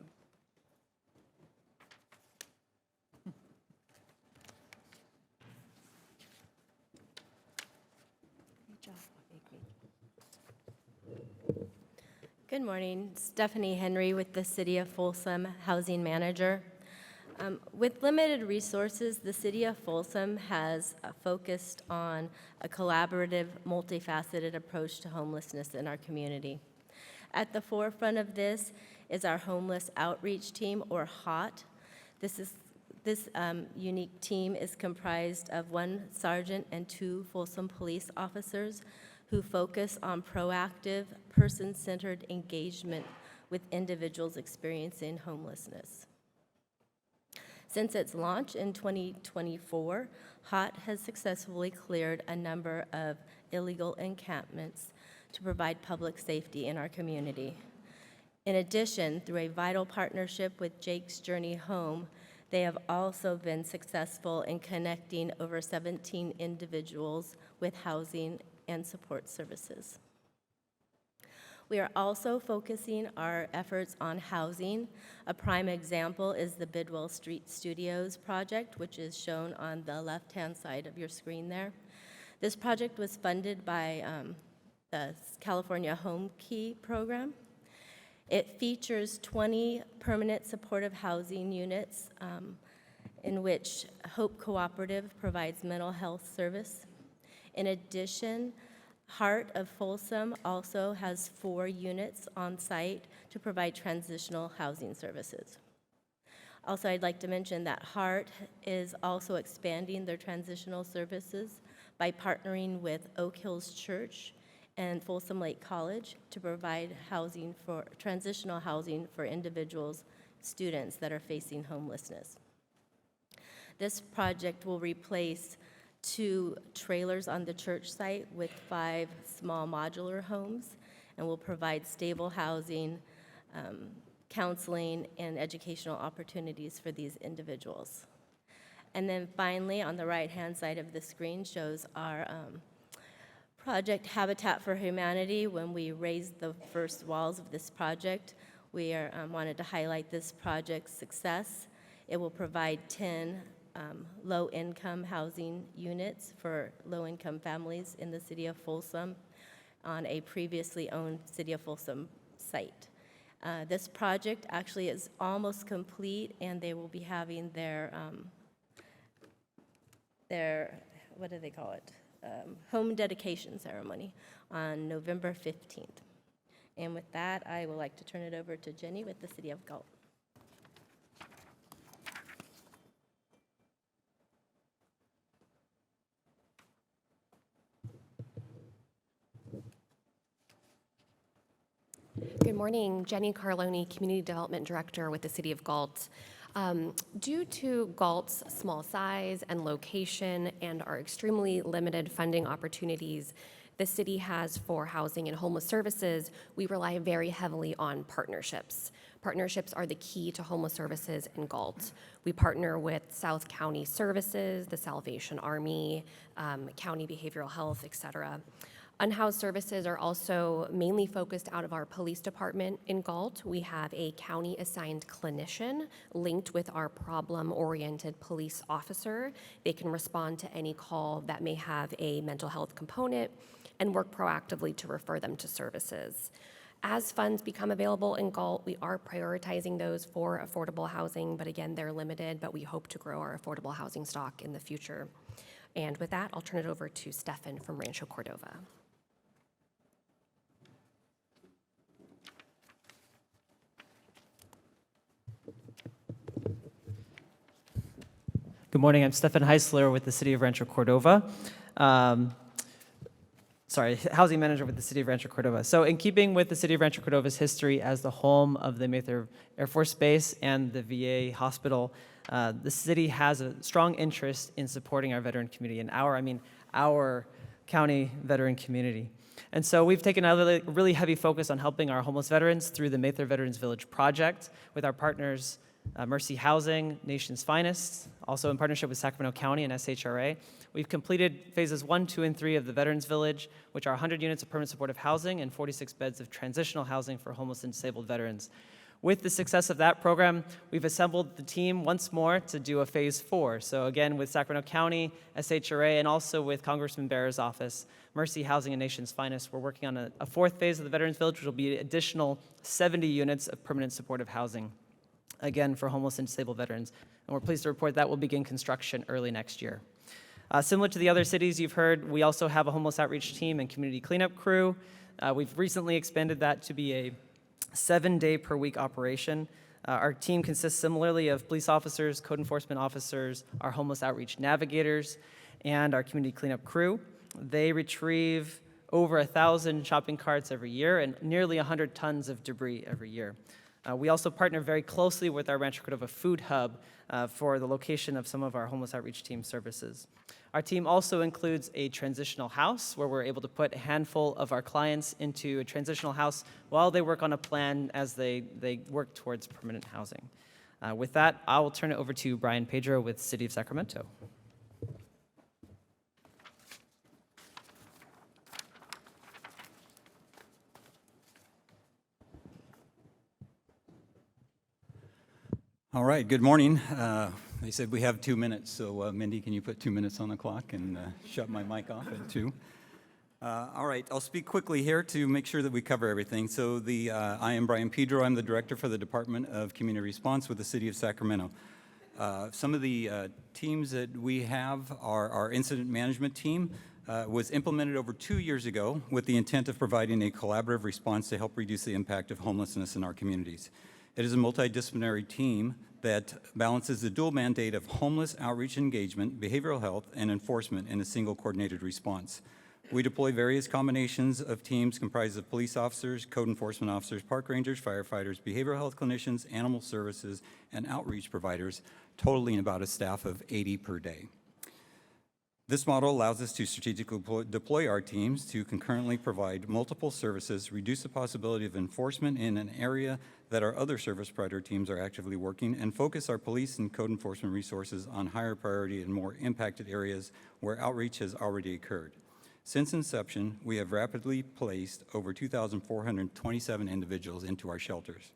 S14: Good morning. Stephanie Henry with the City of Folsom Housing Manager. With limited resources, the City of Folsom has focused on a collaborative, multifaceted approach to homelessness in our community. At the forefront of this is our Homeless Outreach Team, or HOT. This unique team is comprised of 1 sergeant and 2 Folsom police officers who focus on proactive, person-centered engagement with individuals experiencing homelessness. Since its launch in 2024, HOT has successfully cleared a number of illegal encampments to provide public safety in our community. In addition, through a vital partnership with Jake's Journey Home, They have also been successful in connecting over 17 individuals with housing and support services. We are also focusing our efforts on housing. A prime example is the Bidwell Street Studios project, which is shown on the left-hand side of your screen there. This project was funded by the California Home Key program. It features 20 permanent supportive housing units in which Hope Cooperative provides mental health service. In addition, Heart of Folsom also has 4 units on site to provide transitional housing services. Also, I'd like to mention that Heart is also expanding their transitional services by partnering with Oak Hills Church and Folsom Lake College to provide transitional housing for individuals, students that are facing homelessness. This project will replace 2 trailers on the church site with 5 small modular homes and will provide stable housing, counseling, and educational opportunities for these individuals. And then finally, on the right-hand side of the screen shows our project Habitat for Humanity. When we raised the first walls of this project, we wanted to highlight this project's success. It will provide 10 low-income housing units for low-income families in the city of Folsom on a previously owned City of Folsom site. This project actually is almost complete, and they will be having their what do they call it? Home dedication ceremony on November 15th. And with that, I would like to turn it over to Jenny with the City of Galt.
S15: Good morning, Jenny Carloni, Community Development Director with the City of Galt. Due to Galt's small size and location and our extremely limited funding opportunities the city has for housing and homeless services, we rely very heavily on partnerships. Partnerships are the key to homeless services in Galt. We partner with South County Services, the Salvation Army, County Behavioral Health, et cetera. Unhoused services are also mainly focused out of our police department in Galt. We have a county-assigned clinician linked with our problem-oriented police officer. They can respond to any call that may have a mental health component and work proactively to refer them to services. As funds become available in Galt, we are prioritizing those for affordable housing, but again, they're limited, but we hope to grow our affordable housing stock in the future. And with that, I'll turn it over to Stefan from Rancho Cordova.
S16: Good morning, I'm Stefan Heisler with the City of Rancho Cordova. Housing Manager with the City of Rancho Cordova. So in keeping with the City of Rancho Cordova's history as the home of the Mather Air Force Base and the VA hospital, the city has a strong interest in supporting our veteran community, and our county veteran community. And so we've taken a really heavy focus on helping our homeless veterans through the Mather Veterans Village project with our partners Mercy Housing, Nation's Finest, also in partnership with Sacramento County and SHRA. We've completed phases 1, 2, and 3 of the Veterans Village, which are 100 units of permanent supportive housing and 46 beds of transitional housing for homeless and disabled veterans. With the success of that program, we've assembled the team once more to do a phase 4. So again, with Sacramento County, SHRA, and also with Congressman Bera's office, Mercy Housing and Nation's Finest, we're working on a 4th phase of the Veterans Village, which will be an additional 70 units of permanent supportive housing, again, for homeless and disabled veterans. And we're pleased to report that will begin construction early next year. Similar to the other cities you've heard, we also have a homeless outreach team and community cleanup crew. We've recently expanded that to be a 7-day-per-week operation. Our team consists similarly of police officers, code enforcement officers, our homeless outreach navigators, and our community cleanup crew. They retrieve over 1,000 shopping carts every year and nearly 100 tons of debris every year. We also partner very closely with our Rancho Cordova Food Hub for the location of some of our homeless outreach team services. Our team also includes a transitional house where we're able to put a handful of our clients into a transitional house while they work on a plan as they work towards permanent housing. With that, I will turn it over to Brian Pedro with City of Sacramento.
S17: All right, good morning. They said we have 2 minutes, so Mindy, can you put 2 minutes on the clock and shut my mic off at 2? All right, I'll speak quickly here to make sure that we cover everything. So I am Brian Pedro. I'm the director for the Department of Community Response with the City of Sacramento. Some of the teams that we have are our incident management team. Was implemented over 2 years ago with the intent of providing a collaborative response to help reduce the impact of homelessness in our communities. It is a multidisciplinary team that balances the dual mandate of homeless outreach engagement, behavioral health, and enforcement in a single coordinated response. We deploy various combinations of teams comprised of police officers, code enforcement officers, park rangers, firefighters, behavioral health clinicians, animal services, and outreach providers, totaling about a staff of 80 per day. This model allows us to strategically deploy our teams to concurrently provide multiple services, reduce the possibility of enforcement in an area that our other service provider teams are actively working, and focus our police and code enforcement resources on higher priority and more impacted areas where outreach has already occurred. Since inception, we have rapidly placed over 2,427 individuals into our shelters.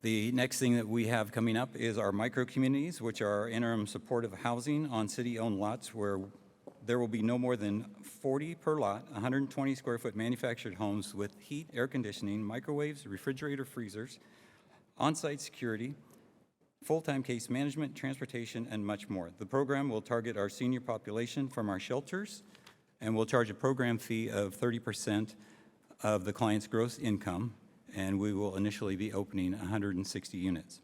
S17: The next thing that we have coming up is our micro-communities, which are our interim supportive housing on city-owned lots where there will be no more than 40 per lot, 120 square foot manufactured homes with heat, air conditioning, microwaves, refrigerator, freezers, on-site security, full-time case management, transportation, and much more. The program will target our senior population from our shelters and will charge a program fee of 30% of the client's gross income, and we will initially be opening 160 units.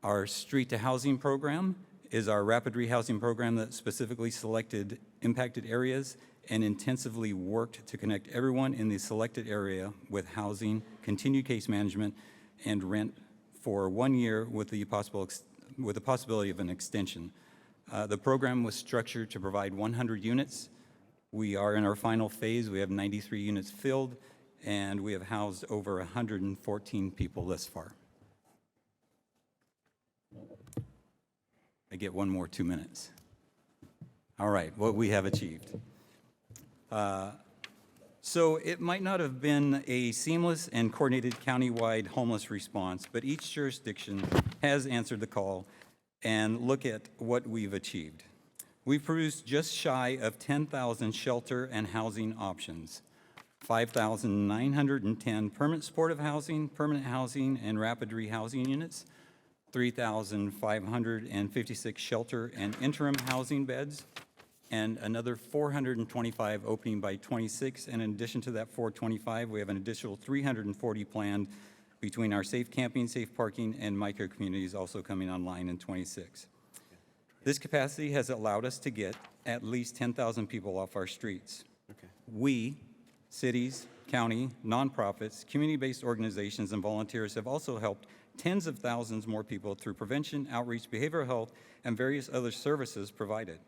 S17: Our Street to Housing program is our rapid rehousing program that specifically selected impacted areas and intensively worked to connect everyone in the selected area with housing, continued case management, and rent for 1 year with the possibility of an extension. The program was structured to provide 100 units. We are in our final phase. We have 93 units filled, and we have housed over 114 people thus far. I get one more 2 minutes. All right, what we have achieved. So it might not have been a seamless and coordinated countywide homeless response, but each jurisdiction has answered the call, and look at what we've achieved. We've produced just shy of 10,000 shelter and housing options, 5,910 permanent supportive housing, permanent housing, and rapid rehousing units, 3,556 shelter and interim housing beds, and another 425 opening by 26. And in addition to that 425, we have an additional 340 planned between our safe camping, safe parking, and micro communities also coming online in 26. This capacity has allowed us to get at least 10,000 people off our streets. We, cities, county, nonprofits, community-based organizations, and volunteers have also helped tens of thousands more people through prevention, outreach, behavioral health, and various other services provided.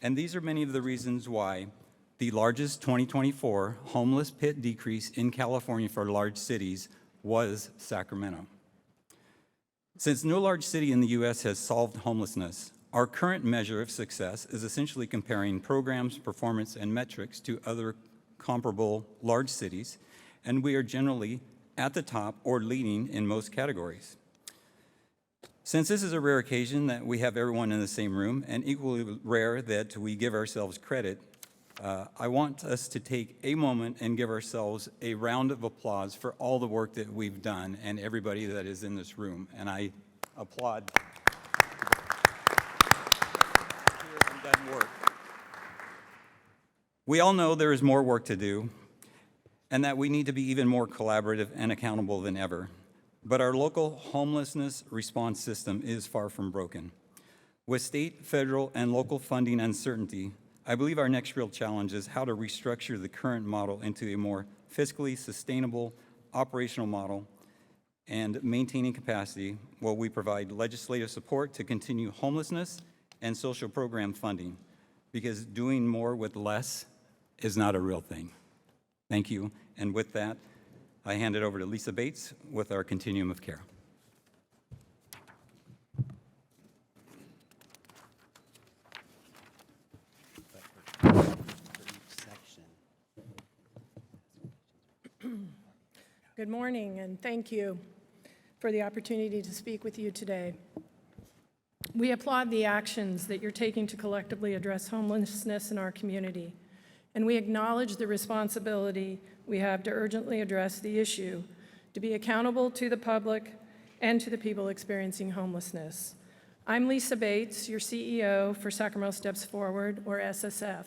S17: And these are many of the reasons why the largest 2024 homeless pit decrease in California for large cities was Sacramento. Since no large city in the U.S. has solved homelessness, our current measure of success is essentially comparing programs, performance, and metrics to other comparable large cities, and we are generally at the top or leading in most categories. Since this is a rare occasion that we have everyone in the same room, and equally rare that we give ourselves credit, I want us to take a moment and give ourselves a round of applause for all the work that we've done and everybody that is in this room, and I applaud done work. We all know there is more work to do and that we need to be even more collaborative and accountable than ever. But our local homelessness response system is far from broken. With state, federal, and local funding uncertainty, I believe our next real challenge is how to restructure the current model into a more fiscally sustainable operational model and maintaining capacity while we provide legislative support to continue homelessness and social program funding, because doing more with less is not a real thing. Thank you. And with that, I hand it over to Lisa Bates with our Continuum of Care.
S18: Good morning, and thank you for the opportunity to speak with you today. We applaud the actions that you're taking to collectively address homelessness in our community, and we acknowledge the responsibility we have to urgently address the issue, to be accountable to the public and to the people experiencing homelessness. I'm Lisa Bates, your CEO for Sacramento Steps Forward, or SSF.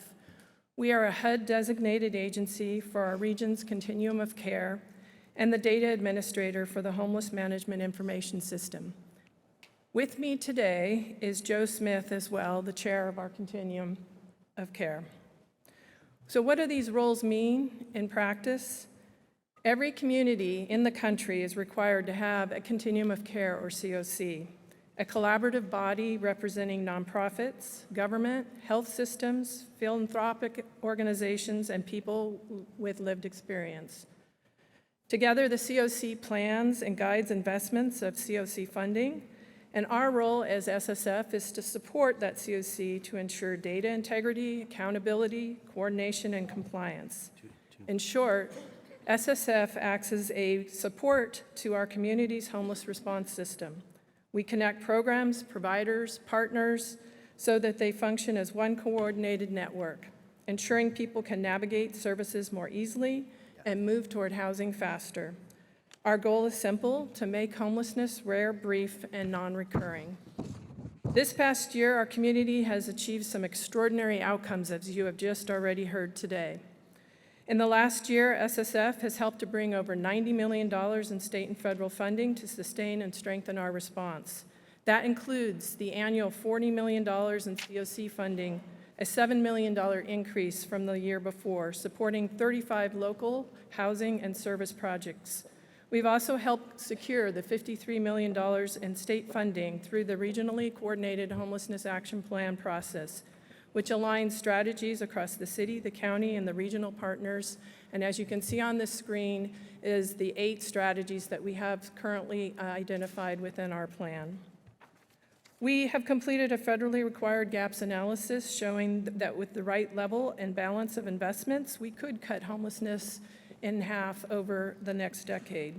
S18: We are a HUD-designated agency for our region's continuum of care and the data administrator for the Homeless Management Information System. With me today is Joe Smith as well, the chair of our continuum of care. So what do these roles mean in practice? Every community in the country is required to have a continuum of care, or COC, a collaborative body representing nonprofits, government, health systems, philanthropic organizations, and people with lived experience. Together, the COC plans and guides investments of COC funding, and our role as SSF is to support that COC to ensure data integrity, accountability, coordination, and compliance. In short, SSF acts as a support to our community's homeless response system. We connect programs, providers, partners, so that they function as one coordinated network, ensuring people can navigate services more easily and move toward housing faster. Our goal is simple: to make homelessness rare, brief, and non-recurring. This past year, our community has achieved some extraordinary outcomes, as you have just already heard today. In the last year, SSF has helped to bring over $90 million in state and federal funding to sustain and strengthen our response. That includes the annual $40 million in COC funding, a $7 million increase from the year before, supporting 35 local housing and service projects. We've also helped secure the $53 million in state funding through the Regionally Coordinated Homelessness Action Plan process, which aligns strategies across the city, the county, and the regional partners. And as you can see on this screen is the 8 strategies that we have currently identified within our plan. We have completed a federally required gaps analysis showing that with the right level and balance of investments, we could cut homelessness in half over the next decade.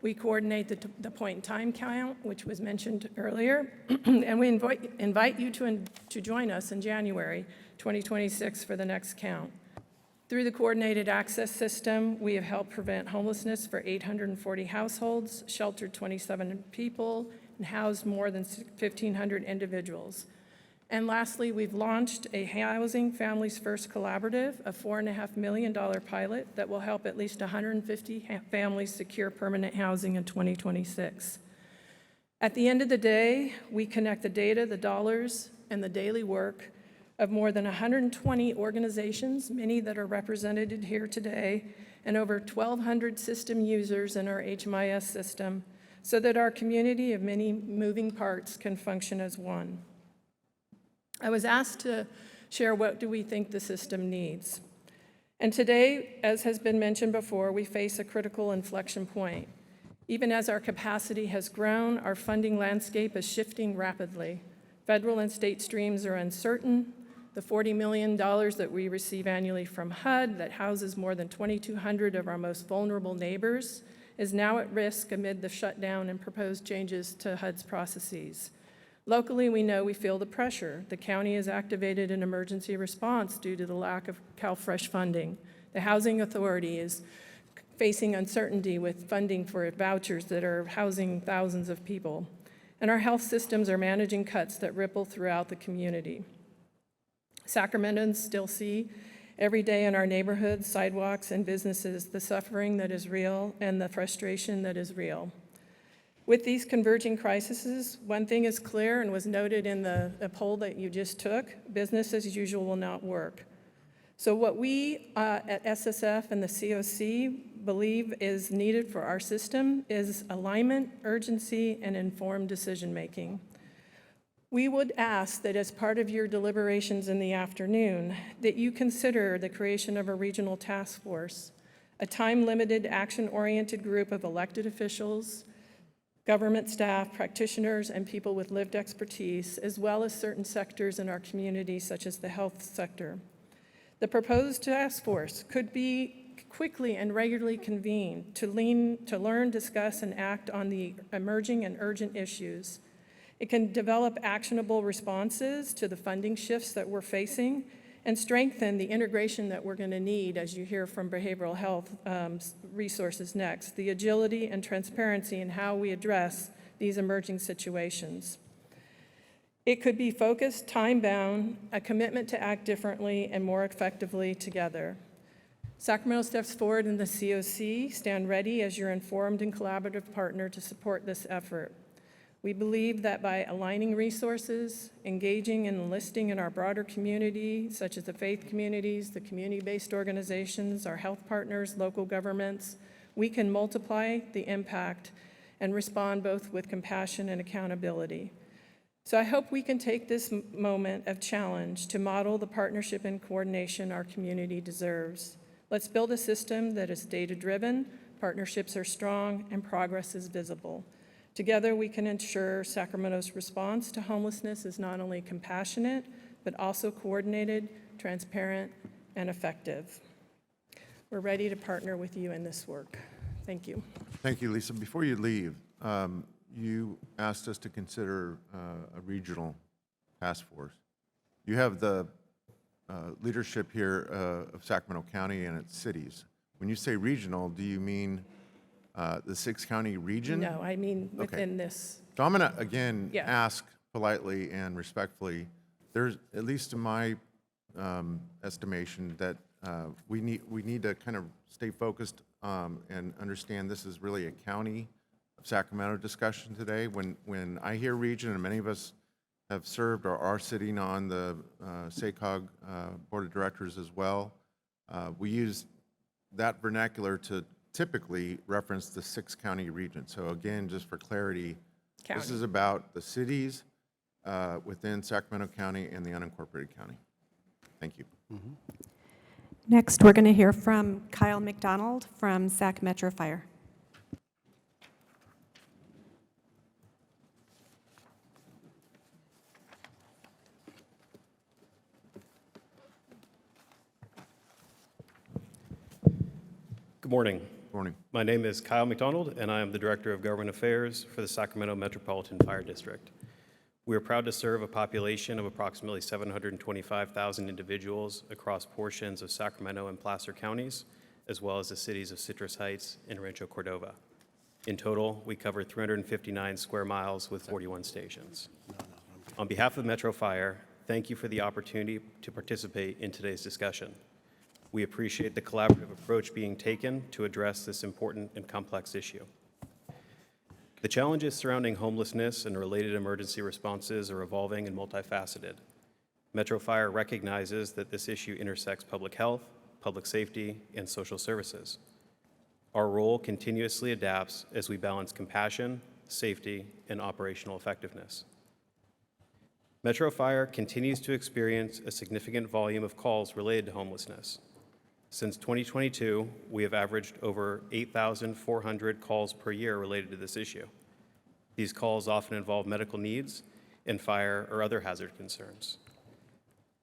S18: We coordinate the point-in-time count, which was mentioned earlier, and we invite you to join us in January 2026 for the next count. Through the Coordinated Access System, we have helped prevent homelessness for 840 households, sheltered 27 people, and housed more than 1,500 individuals. And lastly, we've launched a Housing Families First Collaborative, a $4.5 million pilot that will help at least 150 families secure permanent housing in 2026. At the end of the day, we connect the data, the dollars, and the daily work of more than 120 organizations, many that are represented here today, and over 1,200 system users in our HMIS system, so that our community of many moving parts can function as one. I was asked to share what do we think the system needs. And today, as has been mentioned before, we face a critical inflection point. Even as our capacity has grown, our funding landscape is shifting rapidly. Federal and state streams are uncertain. The $40 million that we receive annually from HUD that houses more than 2,200 of our most vulnerable neighbors is now at risk amid the shutdown and proposed changes to HUD's processes. Locally, we know we feel the pressure. The county has activated an emergency response due to the lack of CalFresh funding. The Housing Authority is facing uncertainty with funding for vouchers that are housing thousands of people. And our health systems are managing cuts that ripple throughout the community. Sacramentans still see every day in our neighborhoods, sidewalks, and businesses the suffering that is real and the frustration that is real. With these converging crises, one thing is clear and was noted in the poll that you just took: business as usual will not work. So what we at SSF and the COC believe is needed for our system is alignment, urgency, and informed decision-making. We would ask that as part of your deliberations in the afternoon, that you consider the creation of a regional task force, a time-limited, action-oriented group of elected officials, government staff, practitioners, and people with lived expertise, as well as certain sectors in our community, such as the health sector. The proposed task force could be quickly and regularly convene to learn, discuss, and act on the emerging and urgent issues. It can develop actionable responses to the funding shifts that we're facing and strengthen the integration that we're going to need, as you hear from behavioral health resources next, the agility and transparency in how we address these emerging situations. It could be focused, time-bound, a commitment to act differently and more effectively together. Sacramento steps forward in the COC, stand ready as your informed and collaborative partner to support this effort. We believe that by aligning resources, engaging and enlisting in our broader community, such as the faith communities, the community-based organizations, our health partners, local governments, we can multiply the impact and respond both with compassion and accountability. So I hope we can take this moment of challenge to model the partnership and coordination our community deserves. Let's build a system that is data-driven, partnerships are strong, and progress is visible. Together, we can ensure Sacramento's response to homelessness is not only compassionate, but also coordinated, transparent, and effective. We're ready to partner with you in this work. Thank you.
S1: Thank you, Lisa. Before you leave, you asked us to consider a regional task force. You have the leadership here of Sacramento County and its cities. When you say regional, do you mean the six-county region?
S18: No, I mean within this.
S1: So I'm going to, again,
S18: Yeah.
S1: ask politely and respectfully, there's, at least in my estimation, that we need to kind of stay focused and understand this is really a county of Sacramento discussion today. When I hear region, and many of us have served or are sitting on the SACOG Board of Directors as well, we use that vernacular to typically reference the six-county region. So again, just for clarity, this is about the cities within Sacramento County and the unincorporated county. Thank you.
S10: Next, we're going to hear from Kyle McDonald from Sac Metro Fire.
S19: Good morning.
S1: Good morning.
S19: My name is Kyle McDonald, and I am the Director of Government Affairs for the Sacramento Metropolitan Fire District. We are proud to serve a population of approximately 725,000 individuals across portions of Sacramento and Placer counties, as well as the cities of Citrus Heights and Rancho Cordova. In total, we cover 359 square miles with 41 stations. On behalf of Metro Fire, thank you for the opportunity to participate in today's discussion. We appreciate the collaborative approach being taken to address this important and complex issue. The challenges surrounding homelessness and related emergency responses are evolving and multifaceted. Metro Fire recognizes that this issue intersects public health, public safety, and social services. Our role continuously adapts as we balance compassion, safety, and operational effectiveness. Metro Fire continues to experience a significant volume of calls related to homelessness. Since 2022, we have averaged over 8,400 calls per year related to this issue. These calls often involve medical needs and fire or other hazard concerns.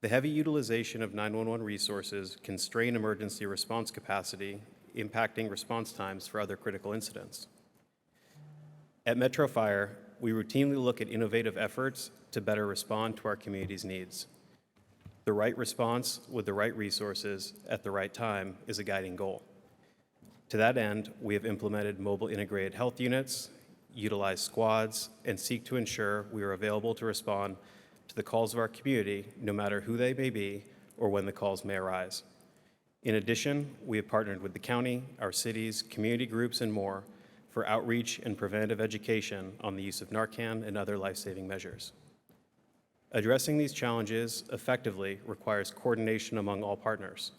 S19: The heavy utilization of 911 resources can strain emergency response capacity, impacting response times for other critical incidents. At Metro Fire, we routinely look at innovative efforts to better respond to our community's needs. The right response with the right resources at the right time is a guiding goal. To that end, we have implemented mobile integrated health units, utilized squads, and seek to ensure we are available to respond to the calls of our community, no matter who they may be or when the calls may arise. In addition, we have partnered with the county, our cities, community groups, and more for outreach and preventative education on the use of Narcan and other life-saving measures. Addressing these challenges effectively requires coordination among all partners: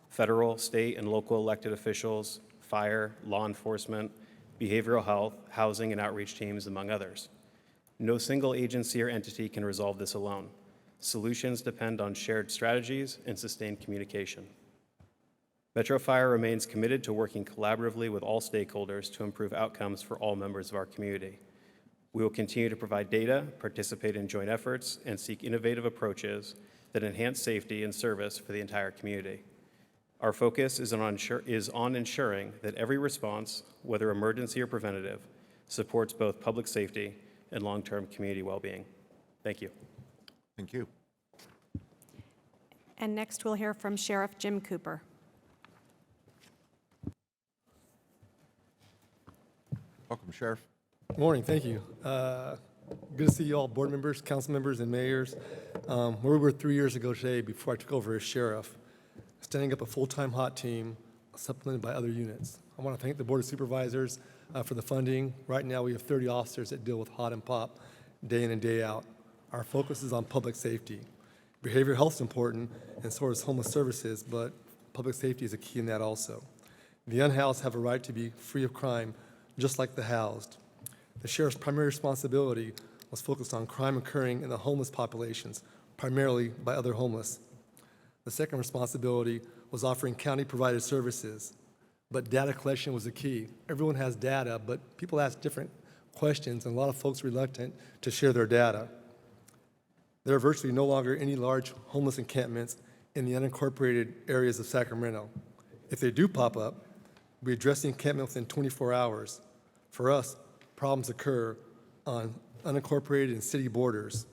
S19: federal, state, and local elected officials, fire, law enforcement, behavioral health, housing, and outreach teams, among others. No single agency or entity can resolve this alone. Solutions depend on shared strategies and sustained communication. Metro Fire remains committed to working collaboratively with all stakeholders to improve outcomes for all members of our community. We will continue to provide data, participate in joint efforts, and seek innovative approaches that enhance safety and service for the entire community. Our focus is on ensuring that every response, whether emergency or preventative, supports both public safety and long-term community well-being. Thank you.
S1: Thank you.
S10: And next, we'll hear from Sheriff Jim Cooper.
S1: Welcome, Sheriff.
S20: Morning, thank you. Good to see you all, board members, council members, and mayors. Where we were 3 years ago today, before I took over as sheriff, standing up a full-time hot team supplemented by other units. I want to thank the Board of Supervisors for the funding. Right now, we have 30 officers that deal with hot and pop day in and day out. Our focus is on public safety. Behavioral health is important, and so is homeless services, but public safety is a key in that also. The unhoused have a right to be free of crime, just like the housed. The sheriff's primary responsibility was focused on crime occurring in the homeless populations, primarily by other homeless. The second responsibility was offering county-provided services, but data collection was the key. Everyone has data, but people ask different questions, and a lot of folks are reluctant to share their data. There are virtually no longer any large homeless encampments in the unincorporated areas of Sacramento. If they do pop up, we address the encampment within 24 hours. For us, problems occur on unincorporated and city borders.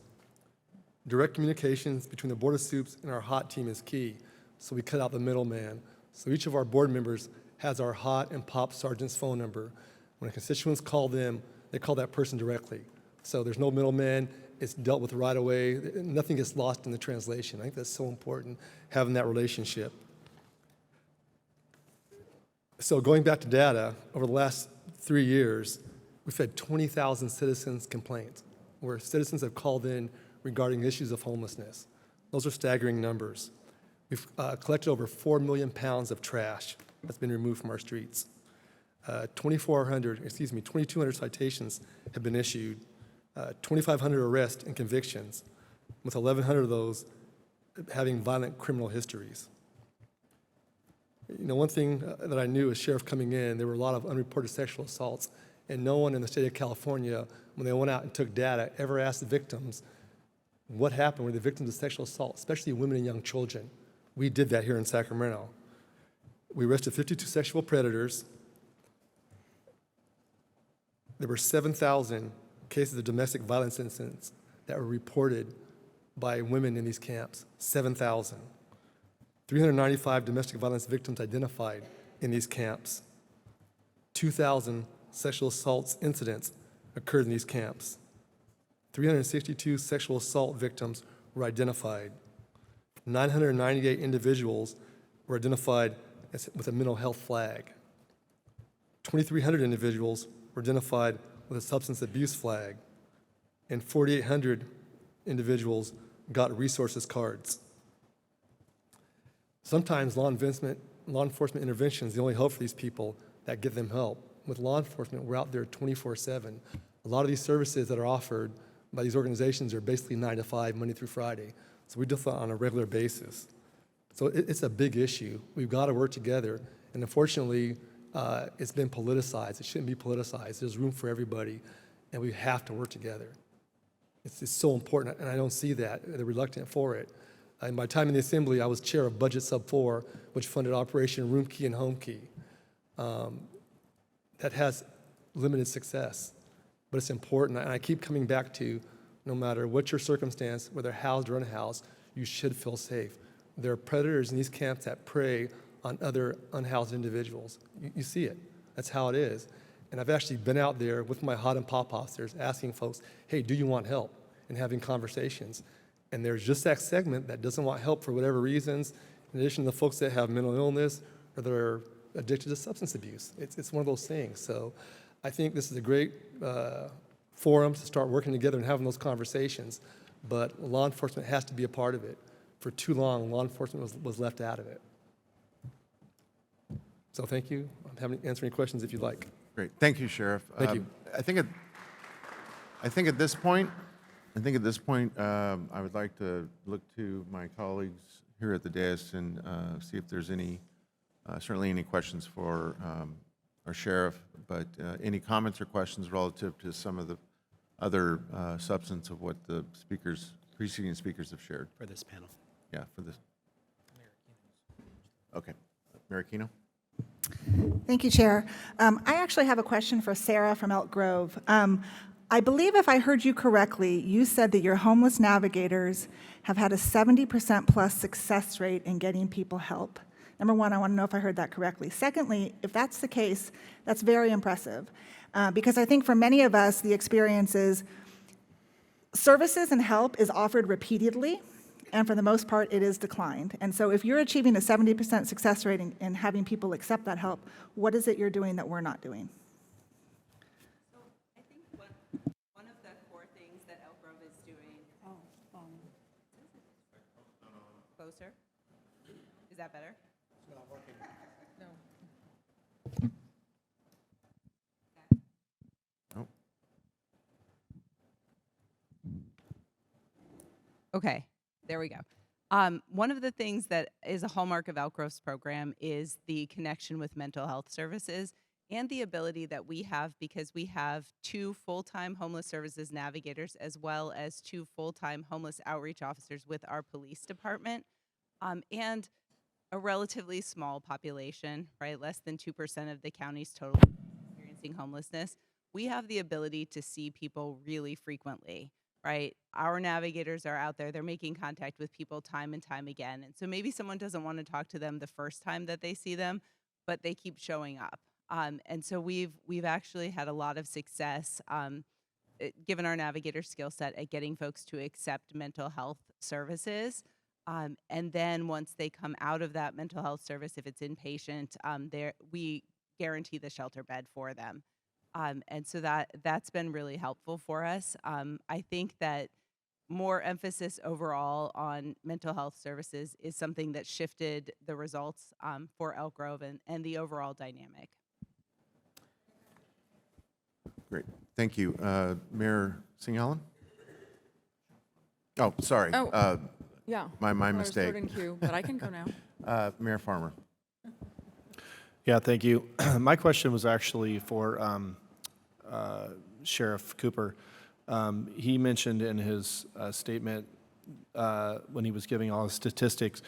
S20: Direct communications between the Board of Supes and our HOT team is key, so we cut out the middleman. So each of our board members has our HOT and POP sergeant's phone number. When constituents call them, they call that person directly. So there's no middleman, it's dealt with right away, nothing gets lost in the translation. I think that's so important, having that relationship. So going back to data, over the last 3 years, we've had 20,000 citizens complaints, where citizens have called in regarding issues of homelessness. Those are staggering numbers. We've collected over 4 million pounds of trash that's been removed from our streets. 2,200 citations have been issued, 2,500 arrests and convictions, with 1,100 of those having violent criminal histories. You know, one thing that I knew as sheriff coming in, there were a lot of unreported sexual assaults, and no one in the state of California, when they went out and took data, ever asked the victims what happened when the victims of sexual assault, especially women and young children. We did that here in Sacramento. We arrested 52 sexual predators. There were 7,000 cases of domestic violence incidents that were reported by women in these camps, 7,000. 395 domestic violence victims identified in these camps. 2,000 sexual assault incidents occurred in these camps. 362 sexual assault victims were identified. 998 individuals were identified with a mental health flag. 2,300 individuals were identified with a substance abuse flag. And 4,800 individuals got resources cards. Sometimes law enforcement intervention is the only hope for these people that give them help. With law enforcement, we're out there 24/7. A lot of these services that are offered by these organizations are basically 9 to 5, Monday through Friday. So we do that on a regular basis. So it's a big issue. We've got to work together. And unfortunately, it's been politicized. It shouldn't be politicized. There's room for everybody, and we have to work together. It's so important, and I don't see that. They're reluctant for it. In my time in the Assembly, I was chair of Budget Sub 4, which funded Operation Room Key and Home Key. That has limited success, but it's important. And I keep coming back to, no matter what your circumstance, whether housed or unhoused, you should feel safe. There are predators in these camps that prey on other unhoused individuals. You see it. That's how it is. And I've actually been out there with my hot and pop officers asking folks, hey, do you want help? And having conversations. And there's just that segment that doesn't want help for whatever reasons, in addition to the folks that have mental illness or that are addicted to substance abuse. It's one of those things. So I think this is a great forum to start working together and having those conversations, but law enforcement has to be a part of it. For too long, law enforcement was left out of it. So thank you. I'm happy to answer any questions if you'd like.
S1: Great. Thank you, Sheriff.
S20: Thank you.
S1: I think at this point, I would like to look to my colleagues here at the dais and see if there's certainly any questions for our sheriff, but any comments or questions relative to some of the other substance of what the preceding speakers have shared.
S6: For this panel.
S1: Yeah, for this. Okay. Mayor Aquino?
S21: Thank you, Chair. I actually have a question for Sarah from Elk Grove. I believe if I heard you correctly, you said that your homeless navigators have had a 70% plus success rate in getting people help. Number one, I want to know if I heard that correctly. Secondly, if that's the case, that's very impressive. Because I think for many of us, the experience is services and help is offered repeatedly, and for the most part, it is declined. And so if you're achieving a 70% success rate in having people accept that help, what is it you're doing that we're not doing?
S13: So I think one of the core things that Elk Grove is doing. Closer? Is that better? It's not working. No. Okay, there we go. One of the things that is a hallmark of Elk Grove's program is the connection with mental health services and the ability that we have, because we have 2 full-time homeless services navigators as well as 2 full-time homeless outreach officers with our police department, and a relatively small population, right? Less than 2% of the county's total experiencing homelessness. We have the ability to see people really frequently. Right? Our navigators are out there, they're making contact with people time and time again. And so maybe someone doesn't want to talk to them the first time that they see them, but they keep showing up. And so we've actually had a lot of success, given our navigator skill set, at getting folks to accept mental health services. And then once they come out of that mental health service, if it's inpatient, we guarantee the shelter bed for them. And so that's been really helpful for us. I think that more emphasis overall on mental health services is something that shifted the results for Elk Grove and the overall dynamic.
S1: Great, thank you. Mayor Singh-Allen? Oh, sorry.
S8: Yeah.
S1: My
S8: I was
S1: mistake.
S8: third in queue, but I can go now.
S1: Mayor Farmer?
S22: Yeah, thank you. My question was actually for Sheriff Cooper. He mentioned in his statement when he was giving all his statistics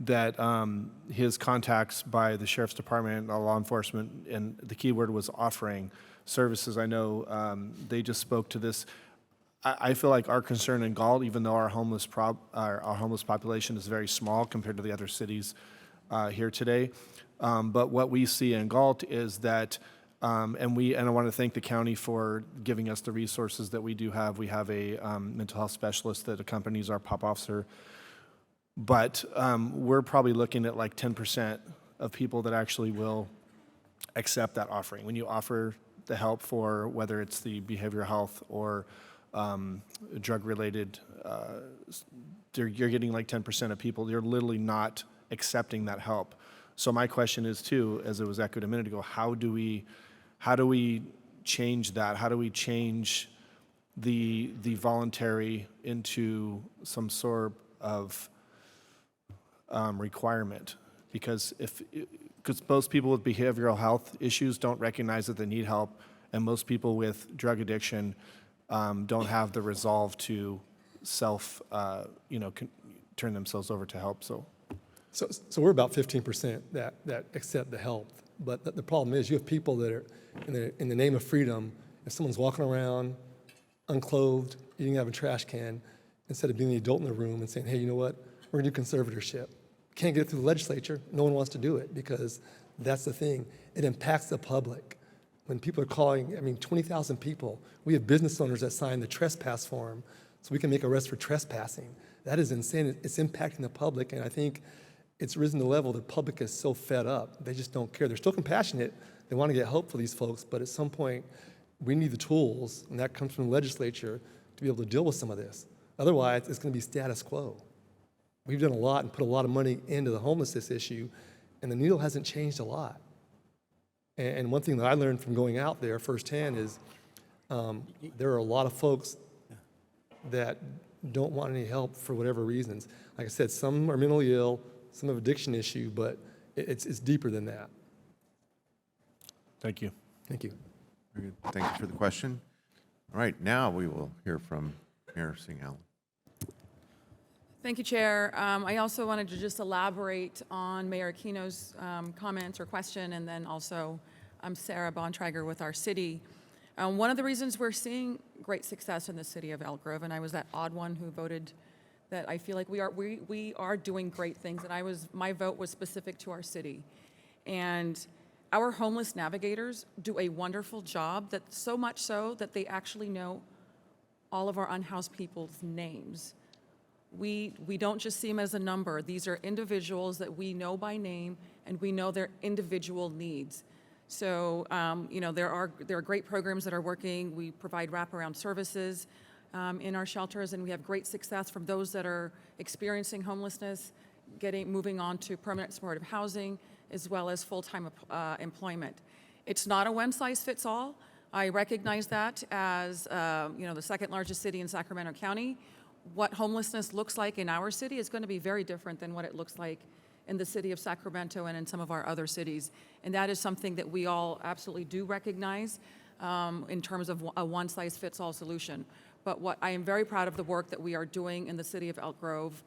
S22: that his contacts by the Sheriff's Department, law enforcement, and the key word was offering services. I know they just spoke to this. I feel like our concern in Galt, even though our homeless population is very small compared to the other cities here today, but what we see in Galt is that, and I want to thank the county for giving us the resources that we do have. We have a mental health specialist that accompanies our POP officer, but we're probably looking at like 10% of people that actually will accept that offering. When you offer the help for whether it's the behavioral health or drug-related, you're getting like 10% of people. You're literally not accepting that help. So my question is too, as it was echoed a minute ago, how do we change that? How do we change the voluntary into some sort of requirement? Because most people with behavioral health issues don't recognize that they need help, and most people with drug addiction don't have the resolve to turn themselves over to help.
S20: So we're about 15% that accept the help. But the problem is you have people that are, in the name of freedom, if someone's walking around unclothed, eating out of a trash can, instead of being the adult in the room and saying, hey, you know what, we're going to do conservatorship. Can't get it through the legislature. No one wants to do it because that's the thing. It impacts the public. When people are calling, 20,000 people, we have business owners that sign the trespass form so we can make arrests for trespassing. That is insane. It's impacting the public, and I think it's risen to the level the public is so fed up, they just don't care. They're still compassionate. They want to get help for these folks, but at some point, we need the tools, and that comes from the legislature, to be able to deal with some of this. Otherwise, it's going to be status quo. We've done a lot and put a lot of money into the homelessness issue, and the needle hasn't changed a lot. And one thing that I learned from going out there firsthand is there are a lot of folks that don't want any help for whatever reasons. Like I said, some are mentally ill, some have addiction issue, but it's deeper than that.
S22: Thank you.
S20: Thank you.
S1: Very good. Thank you for the question. All right, now we will hear from Mayor Singh-Allen.
S8: Thank you, Chair. I also wanted to just elaborate on Mayor Aquino's comments or question, and then also I'm Sarah Bontrager with our city. One of the reasons we're seeing great success in the city of Elk Grove, and I was that odd one who voted that I feel like we are doing great things, and my vote was specific to our city. And our homeless navigators do a wonderful job, that so much so that they actually know all of our unhoused people's names. We don't just see them as a number. These are individuals that we know by name, and we know their individual needs. So, you know, there are great programs that are working. We provide wraparound services in our shelters, and we have great success from those that are experiencing homelessness, moving on to permanent supportive housing, as well as full-time employment. It's not a one-size-fits-all. I recognize that as, you know, the second largest city in Sacramento County. What homelessness looks like in our city is going to be very different than what it looks like in the city of Sacramento and in some of our other cities. And that is something that we all absolutely do recognize in terms of a one-size-fits-all solution. But what I am very proud of the work that we are doing in the city of Elk Grove,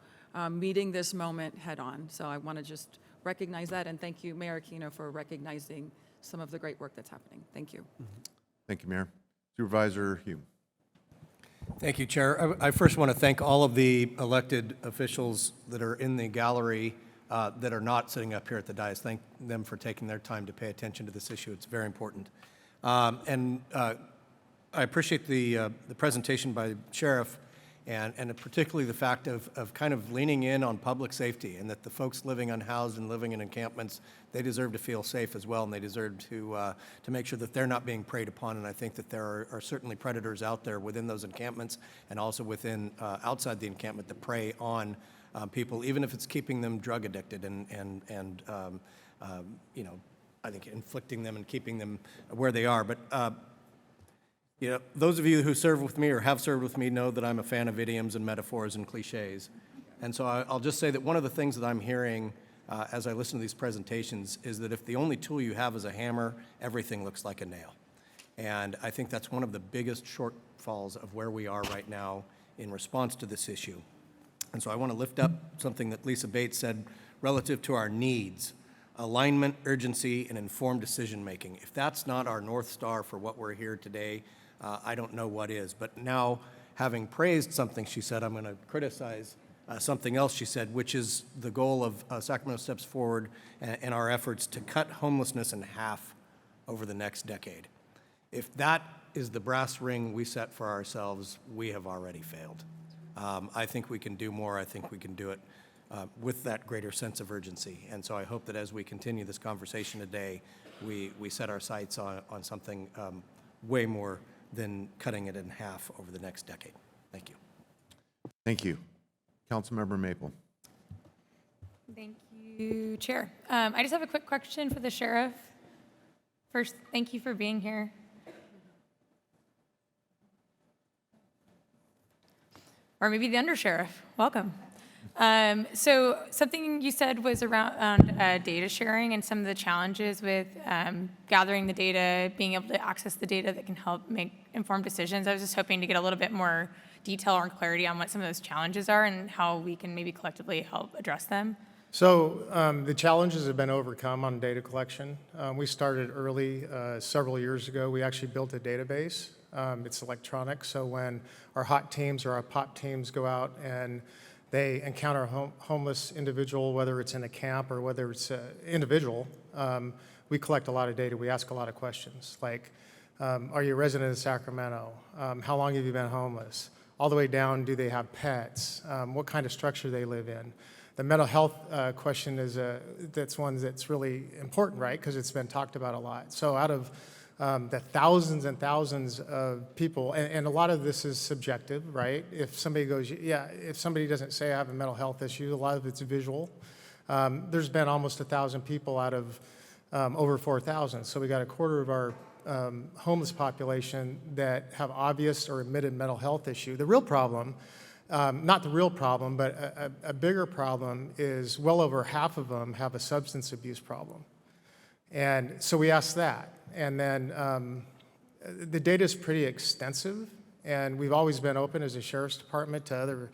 S8: meeting this moment head-on. So I want to just recognize that, and thank you, Mayor Aquino, for recognizing some of the great work that's happening. Thank you.
S1: Thank you, Mayor. Supervisor Hume.
S2: Thank you, Chair. I first want to thank all of the elected officials that are in the gallery that are not sitting up here at the dais. Thank them for taking their time to pay attention to this issue. It's very important. I appreciate the presentation by the Sheriff, and particularly the fact of kind of leaning in on public safety, and that the folks living unhoused and living in encampments, they deserve to feel safe as well, and they deserve to make sure that they're not being preyed upon. And I think that there are certainly predators out there within those encampments, and also within outside the encampment, that prey on people, even if it's keeping them drug addicted and you know, I think inflicting them and keeping them where they are. But you know, those of you who serve with me or have served with me know that I'm a fan of idioms and metaphors and cliches. And so I'll just say that one of the things that I'm hearing as I listen to these presentations is that if the only tool you have is a hammer, everything looks like a nail. And I think that's one of the biggest shortfalls of where we are right now in response to this issue. And so I want to lift up something that Lisa Bates said relative to our needs: alignment, urgency, and informed decision-making. If that's not our North Star for what we're here today, I don't know what is. But now, having praised something she said, I'm going to criticize something else she said, which is the goal of Sacramento Steps Forward and our efforts to cut homelessness in half over the next decade. If that is the brass ring we set for ourselves, we have already failed. I think we can do more. I think we can do it with that greater sense of urgency. And so I hope that as we continue this conversation today, we set our sights on something way more than cutting it in half over the next decade. Thank you.
S1: Thank you. Councilmember Maple.
S4: Thank you, Chair. I just have a quick question for the Sheriff. First, thank you for being here. Or maybe the Undersheriff. Welcome. So something you said was around data sharing and some of the challenges with gathering the data, being able to access the data that can help make informed decisions. I was just hoping to get a little bit more detail or clarity on what some of those challenges are and how we can maybe collectively help address them.
S3: So the challenges have been overcome on data collection. We started early several years ago. We actually built a database. It's electronic, so when our HOT teams or our POP teams go out and they encounter a homeless individual, whether it's in a camp or whether it's an individual, we collect a lot of data. We ask a lot of questions, like, are you a resident of Sacramento? How long have you been homeless? All the way down, do they have pets? What kind of structure they live in? The mental health question is that's one that's really important, right? Because it's been talked about a lot. So out of the thousands and thousands of people, and a lot of this is subjective, right? If somebody goes, yeah, if somebody doesn't say I have a mental health issue, a lot of it's visual. There's been almost 1,000 people out of over 4,000. So we got a quarter of our homeless population that have obvious or admitted mental health issue. The real problem, not the real problem, but a bigger problem is well over half of them have a substance abuse problem. And so we asked that. And then the data is pretty extensive, and we've always been open as a sheriff's department to other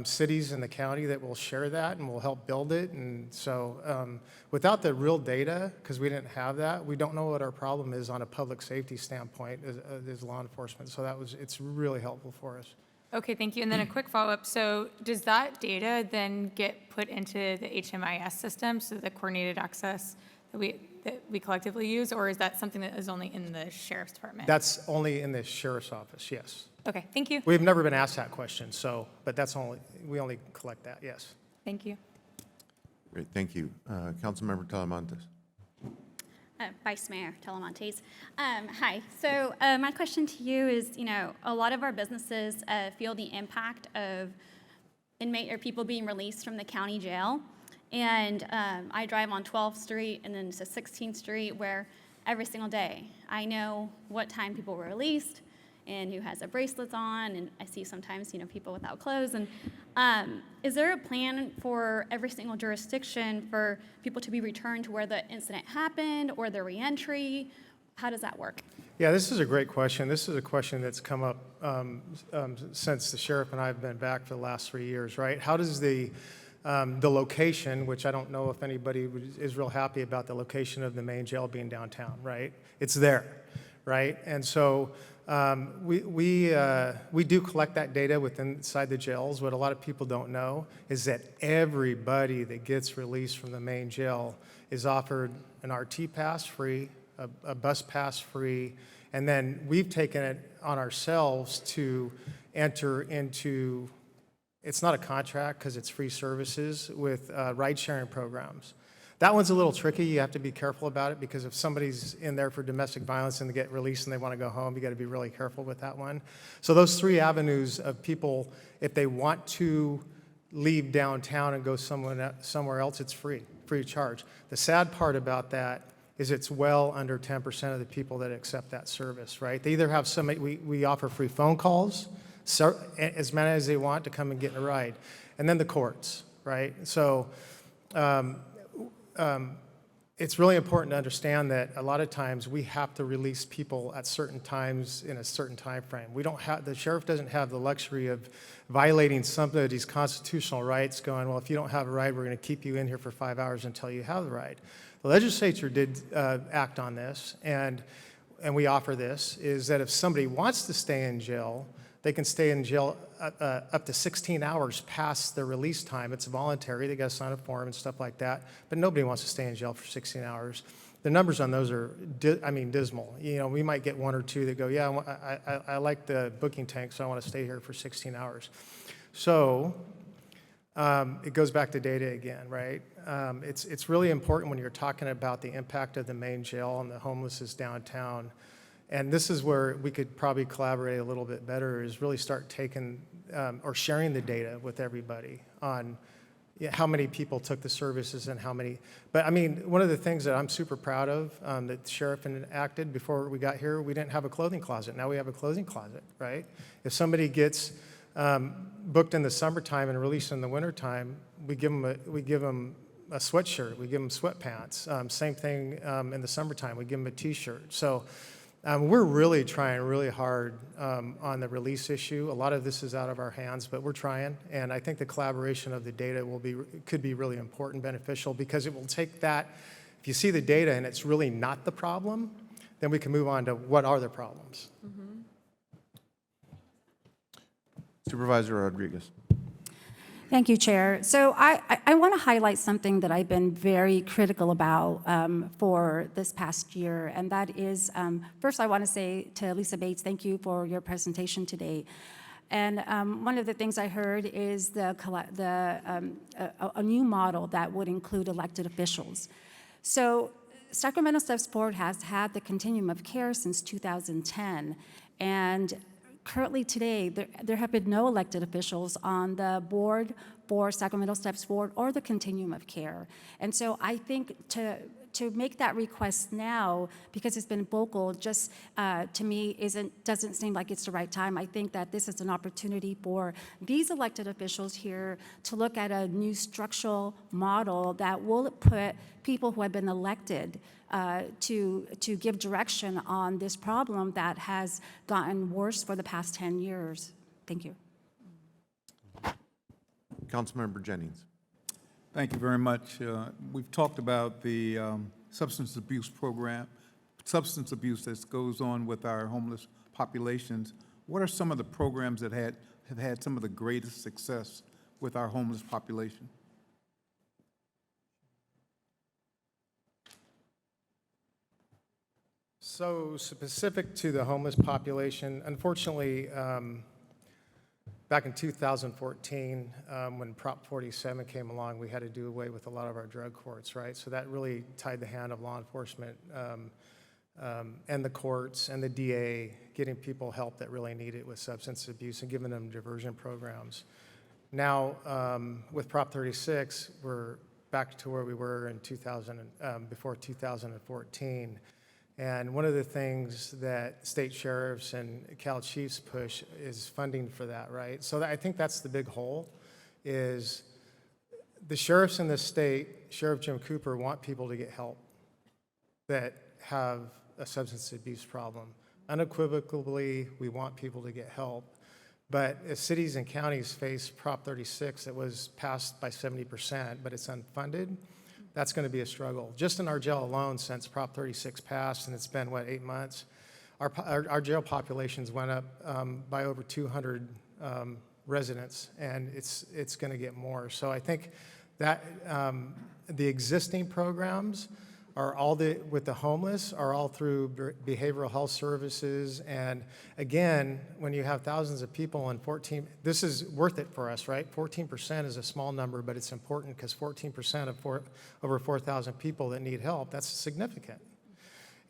S3: cities in the county that will share that and will help build it. And so without the real data, because we didn't have that, we don't know what our problem is on a public safety standpoint as law enforcement. So it's really helpful for us.
S4: Okay, thank you. And then a quick follow-up. So does that data then get put into the HMIS system, so the coordinated access that we collectively use, or is that something that is only in the sheriff's department?
S3: That's only in the sheriff's office, yes.
S4: Okay, thank you.
S3: We've never been asked that question, but we only collect that, yes.
S4: Thank you.
S1: Great, thank you. Councilmember Talamantes.
S5: Vice Mayor Talamantes. Hi. So my question to you is, a lot of our businesses feel the impact of inmate or people being released from the county jail. And I drive on 12th Street and then to 16th Street, where every single day I know what time people were released and who has their bracelets on, and I see sometimes, people without clothes. And is there a plan for every single jurisdiction for people to be returned to where the incident happened or the reentry? How does that work?
S3: Yeah, this is a great question. This is a question that's come up since the sheriff and I have been back for the last 3 years, right? How does the location, which I don't know if anybody is real happy about the location of the main jail being downtown, right? It's there, right? And so we do collect that data inside the jails. What a lot of people don't know is that everybody that gets released from the main jail is offered an RT pass free, a bus pass free, and then we've taken it on ourselves to enter into, it's not a contract because it's free services, with ride-sharing programs. That one's a little tricky. You have to be careful about it, because if somebody's in there for domestic violence and they get released and they want to go home, you got to be really careful with that one. So those 3 avenues of people, if they want to leave downtown and go somewhere else, it's free of charge. The sad part about that is it's well under 10% of the people that accept that service, right? They either have somebody, we offer free phone calls, so, as many as they want to come and get in a ride, and then the courts, right? So it's really important to understand that a lot of times we have to release people at certain times in a certain time frame. The sheriff doesn't have the luxury of violating somebody's constitutional rights, going, well, if you don't have a ride, we're going to keep you in here for 5 hours until you have the ride. The legislature did act on this, and we offer this, is that if somebody wants to stay in jail, they can stay in jail up to 16 hours past their release time. It's voluntary. They got to sign a form and stuff like that. But nobody wants to stay in jail for 16 hours. The numbers on those are, dismal. We might get 1 or 2 that go, yeah, I like the booking tank, so I want to stay here for 16 hours. So it goes back to data again, right? It's really important when you're talking about the impact of the main jail and the homelessness downtown. And this is where we could probably collaborate a little bit better, is really start taking or sharing the data with everybody on how many people took the services and how many. But one of the things that I'm super proud of that the sheriff enacted before we got here, we didn't have a clothing closet. Now we have a clothing closet, right? If somebody gets booked in the summertime and released in the wintertime, we give them a sweatshirt, we give them sweatpants. Same thing in the summertime, we give them a t-shirt. So we're really trying really hard on the release issue. A lot of this is out of our hands, but we're trying. And I think the collaboration of the data could be really important, beneficial, because it will take that. If you see the data and it's really not the problem, then we can move on to what are the problems.
S8: Mm-hmm.
S1: Supervisor Rodriguez.
S9: Thank you, Chair. So I want to highlight something that I've been very critical about for this past year, and that is, first I want to say to Lisa Bates, thank you for your presentation today. And one of the things I heard is a new model that would include elected officials. So Sacramento Steps Forward has had the continuum of care since 2010, and currently today, there have been no elected officials on the board for Sacramento Steps Forward or the continuum of care. And so I think to make that request now, because it's been vocal, just to me doesn't seem like it's the right time. I think that this is an opportunity for these elected officials here to look at a new structural model that will put people who have been elected to give direction on this problem that has gotten worse for the past 10 years. Thank you.
S1: Councilmember Jennings.
S7: Thank you very much. We've talked about the substance abuse program, substance abuse that goes on with our homeless populations. What are some of the programs that have had some of the greatest success with our homeless population?
S3: So specific to the homeless population, unfortunately, back in 2014, when Prop 47 came along, we had to do away with a lot of our drug courts, right? So that really tied the hand of law enforcement and the courts and the DA getting people help that really need it with substance abuse and giving them diversion programs. Now, with Prop 36, we're back to where we were in before 2014. And one of the things that state sheriffs and Cal Chiefs push is funding for that, right? So I think that's the big hole, is the sheriffs in this state, Sheriff Jim Cooper, want people to get help that have a substance abuse problem. Unequivocally, we want people to get help. But as cities and counties face Prop 36 that was passed by 70%, but it's unfunded, that's going to be a struggle. Just in our jail alone, since Prop 36 passed, and it's been, what, 8 months, our jail populations went up by over 200 residents, and it's going to get more. So I think that the existing programs are all with the homeless are all through behavioral health services. And again, when you have thousands of people and 14, this is worth it for us, right? 14% is a small number, but it's important because 14% of over 4,000 people that need help, that's significant.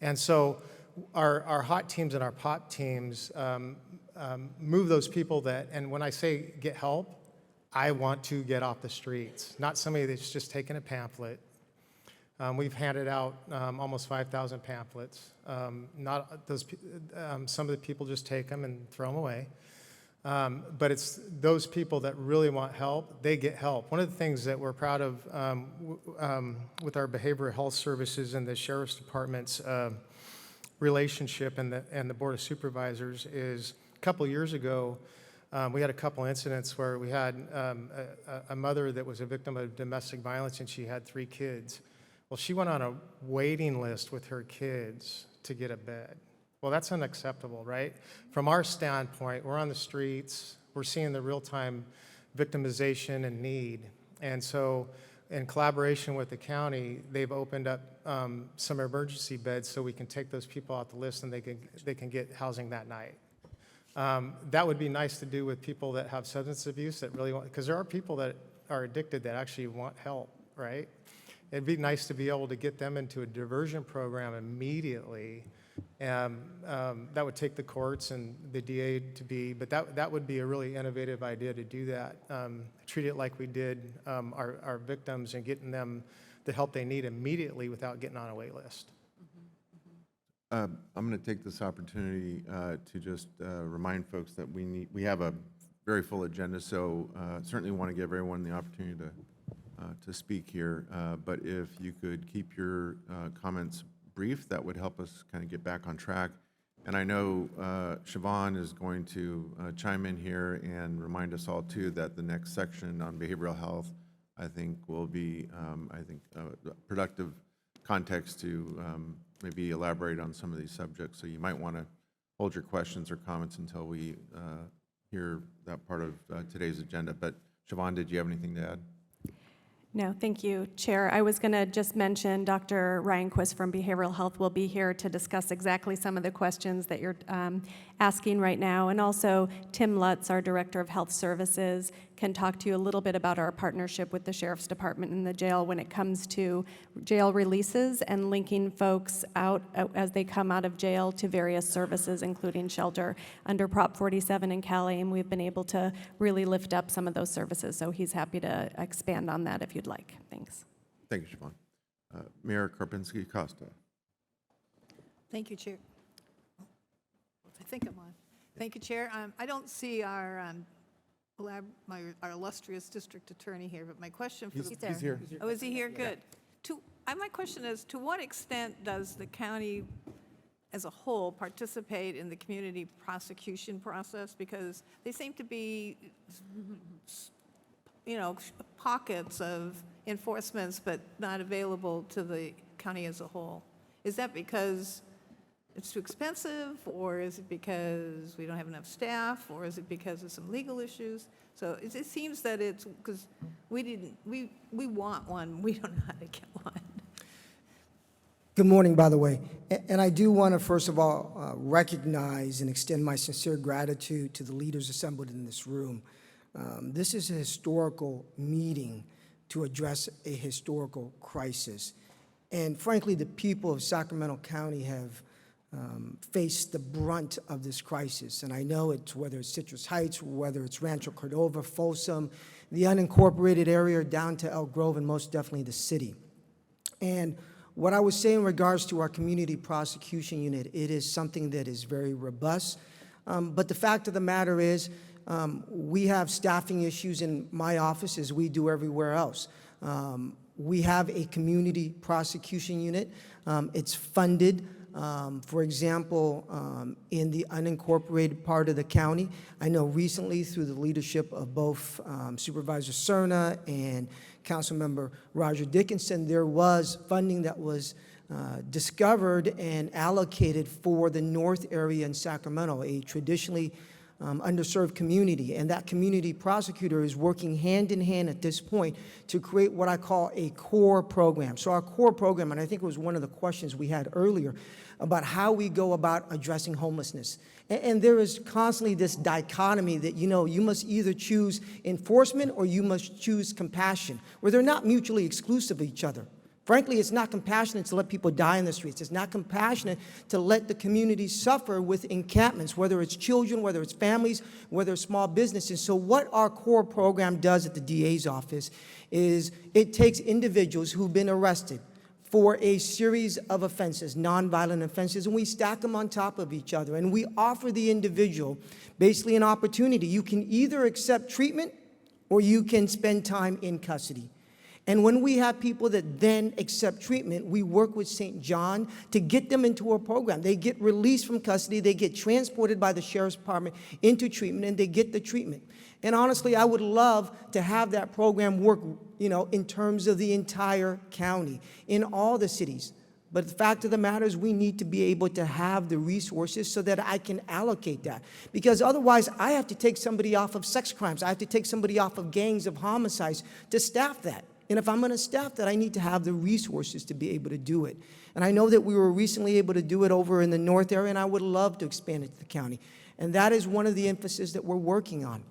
S3: And so our hot teams and our POP teams move those people that, and when I say get help, I want to get off the streets, not somebody that's just taking a pamphlet. We've handed out almost 5,000 pamphlets. Not those. Some of the people just take them and throw them away. But it's those people that really want help. They get help. One of the things that we're proud of with our behavioral health services and the sheriff's department's relationship and the board of supervisors is a couple years ago. We had a couple incidents where we had a mother that was a victim of domestic violence, and she had 3 kids. Well, she went on a waiting list with her kids to get a bed. Well, that's unacceptable, right? From our standpoint, we're on the streets, we're seeing the real-time victimization and need. And so in collaboration with the county, they've opened up some emergency beds so we can take those people off the list and they can get housing that night. That would be nice to do with people that have substance abuse that really want, because there are people that are addicted that actually want help, right? It'd be nice to be able to get them into a diversion program immediately. That would take the courts and the DA to be, but that would be a really innovative idea to do that. Treat it like we did our victims and getting them the help they need immediately without getting on a wait list.
S1: I'm going to take this opportunity to just remind folks that we have a very full agenda, so certainly want to give everyone the opportunity to speak here. But if you could keep your comments brief, that would help us kind of get back on track. And I know Siobhan is going to chime in here and remind us all too that the next section on behavioral health, I think, will be productive context to maybe elaborate on some of these subjects. So you might want to hold your questions or comments until we hear that part of today's agenda. But Siobhan, did you have anything to add?
S10: No, thank you, Chair. I was going to just mention Dr. Ryan Quist from Behavioral Health will be here to discuss exactly some of the questions that you're asking right now. And also, Tim Lutz, our Director of Health Services, can talk to you a little bit about our partnership with the Sheriff's Department and the jail when it comes to jail releases and linking folks out as they come out of jail to various services, including shelter. Under Prop 47 in Cal-AIM, we've been able to really lift up some of those services. So he's happy to expand on that if you'd like. Thanks.
S1: Thank you, Siobhan. Mayor Karpinski-Costa.
S11: Thank you, Chair. I think I'm on. Thank you, Chair. I don't see our illustrious district attorney here, but my question for
S1: He's here.
S11: Oh, is he here? Good. My question is, to what extent does the county as a whole participate in the community prosecution process? Because they seem to be pockets of enforcements, but not available to the county as a whole? Is that because it's too expensive, or is it because we don't have enough staff, or is it because of some legal issues? So it seems that it's because we want one, we don't know how to get one.
S12: Good morning, by the way. And I do want to, first of all, recognize and extend my sincere gratitude to the leaders assembled in this room. This is a historical meeting to address a historical crisis. And frankly, the people of Sacramento County have faced the brunt of this crisis. And I know it's whether it's Citrus Heights, whether it's Rancho Cordova, Folsom, the unincorporated area down to Elk Grove, and most definitely the city. And what I would say in regards to our community prosecution unit, it is something that is very robust. But the fact of the matter is, we have staffing issues in my office as we do everywhere else. We have a community prosecution unit. It's funded. For example, in the unincorporated part of the county, I know recently through the leadership of both Supervisor Cerna and Councilmember Roger Dickinson, there was funding that was discovered and allocated for the north area in Sacramento, a traditionally underserved community. And that community prosecutor is working hand in hand at this point to create what I call a core program. So our core program, and I think it was one of the questions we had earlier about how we go about addressing homelessness. And there is constantly this dichotomy that, you must either choose enforcement or you must choose compassion, where they're not mutually exclusive of each other. Frankly, it's not compassionate to let people die in the streets. It's not compassionate to let the community suffer with encampments, whether it's children, whether it's families, whether it's small businesses. So what our core program does at the DA's office is it takes individuals who've been arrested for a series of offenses, nonviolent offenses, and we stack them on top of each other. And we offer the individual basically an opportunity. You can either accept treatment or you can spend time in custody. And when we have people that then accept treatment, we work with St. John to get them into a program. They get released from custody, they get transported by the Sheriff's Department into treatment, and they get the treatment. And honestly, I would love to have that program work, in terms of the entire county, in all the cities. But the fact of the matter is we need to be able to have the resources so that I can allocate that. Because otherwise, I have to take somebody off of sex crimes. I have to take somebody off of gangs of homicides to staff that. And if I'm going to staff that, I need to have the resources to be able to do it. And I know that we were recently able to do it over in the north area, and I would love to expand it to the county. And that is one of the emphasis that we're working on.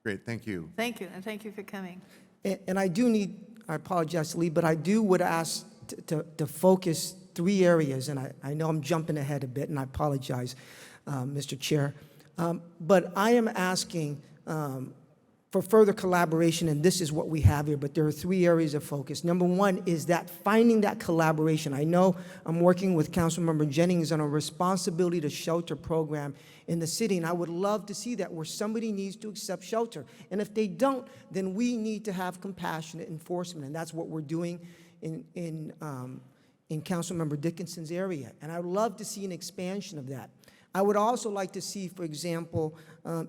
S1: Great, thank you.
S11: Thank you, and thank you for coming.
S12: And I do need, I apologize to Lee, but I would ask to focus 3 areas, and I know I'm jumping ahead a bit, and I apologize, Mr. Chair. But I am asking for further collaboration, and this is what we have here, but there are 3 areas of focus. Number 1 is that finding that collaboration. I know I'm working with Councilmember Jennings on a responsibility to shelter program in the city, and I would love to see that where somebody needs to accept shelter. And if they don't, then we need to have compassionate enforcement, and that's what we're doing in Councilmember Dickinson's area. And I would love to see an expansion of that. I would also like to see, for example,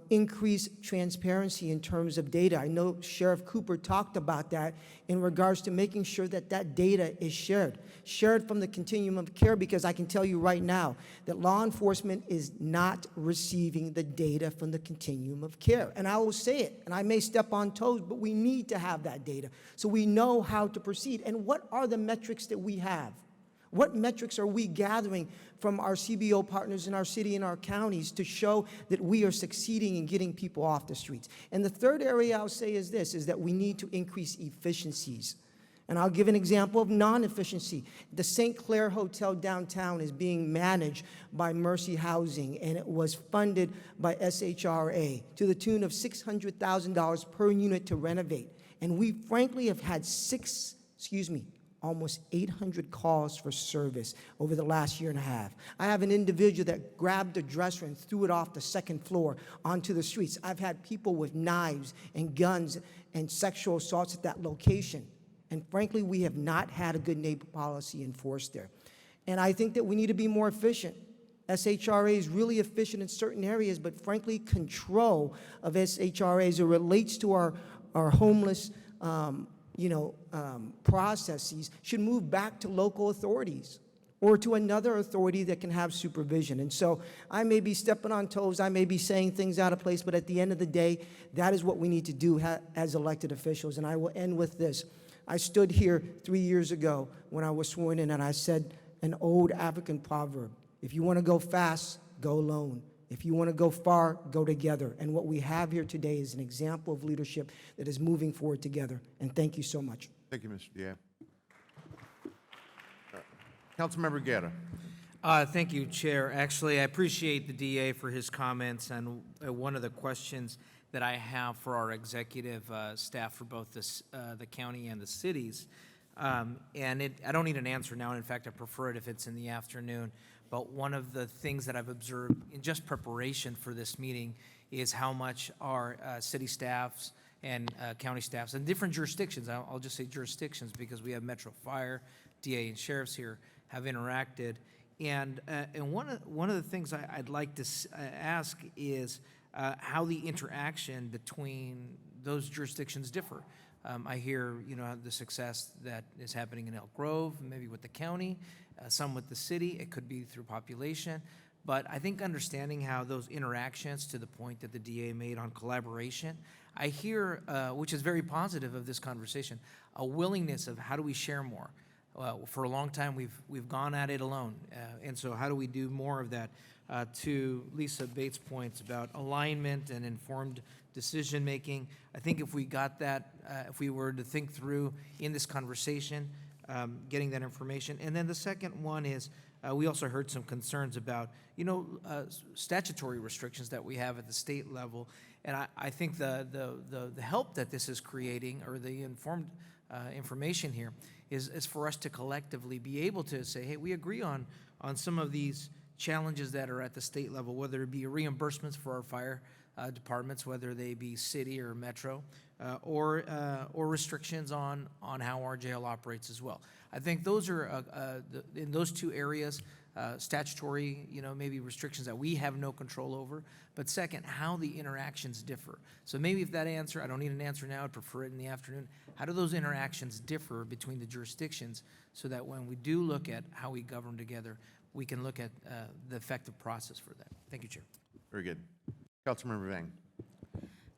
S12: increased transparency in terms of data. I know Sheriff Cooper talked about that in regards to making sure that that data is shared from the continuum of care, because I can tell you right now that law enforcement is not receiving the data from the continuum of care. And I will say it, and I may step on toes, but we need to have that data so we know how to proceed. And what are the metrics that we have? What metrics are we gathering from our CBO partners in our city and our counties to show that we are succeeding in getting people off the streets? And the third area I'll say is this, is that we need to increase efficiencies. And I'll give an example of non-efficiency. The St. Clair Hotel downtown is being managed by Mercy Housing, and it was funded by SHRA to the tune of $600,000 per unit to renovate. And we frankly have had almost 800 calls for service over the last year and a half. I have an individual that grabbed a dresser and threw it off the 2nd floor onto the streets. I've had people with knives and guns and sexual assaults at that location. And frankly, we have not had a good neighbor policy enforced there. And I think that we need to be more efficient. SHRA is really efficient in certain areas, but frankly, control of SHRA as it relates to our homeless, processes should move back to local authorities or to another authority that can have supervision. And so I may be stepping on toes, I may be saying things out of place, but at the end of the day, that is what we need to do as elected officials. And I will end with this. I stood here 3 years ago when I was sworn in, and I said an old African proverb: if you want to go fast, go alone. If you want to go far, go together. And what we have here today is an example of leadership that is moving forward together. And thank you so much.
S1: Thank you, Mr. Diaz. Councilmember Guerra.
S14: Thank you, Chair. Actually, I appreciate the DA for his comments, and one of the questions that I have for our executive staff for both the county and the cities, I don't need an answer now. In fact, I prefer it if it's in the afternoon. But one of the things that I've observed in just preparation for this meeting is how much our city staffs and county staffs and different jurisdictions, I'll just say jurisdictions because we have Metro Fire, DA, and sheriffs here, have interacted. And one of the things I'd like to ask is how the interaction between those jurisdictions differ. I hear, the success that is happening in Elk Grove, maybe with the county, some with the city. It could be through population. But I think understanding how those interactions, to the point that the DA made on collaboration, I hear, which is very positive of this conversation, a willingness of how do we share more. For a long time, we've gone at it alone. And so how do we do more of that? To Lisa Bates' points about alignment and informed decision-making, I think if we got that, if we were to think through in this conversation, getting that information. And then the second one is, we also heard some concerns about, statutory restrictions that we have at the state level. And I think the help that this is creating, or the informed information here, is for us to collectively be able to say, hey, we agree on some of these challenges that are at the state level, whether it be reimbursements for our fire departments, whether they be city or metro, or restrictions on how our jail operates as well. I think those are, in those two areas, statutory, maybe restrictions that we have no control over, but second, how the interactions differ. So maybe if that answer, I don't need an answer now, I'd prefer it in the afternoon. How do those interactions differ between the jurisdictions so that when we do look at how we govern together, we can look at the effective process for that? Thank you, Chair.
S1: Very good. Councilmember Vang.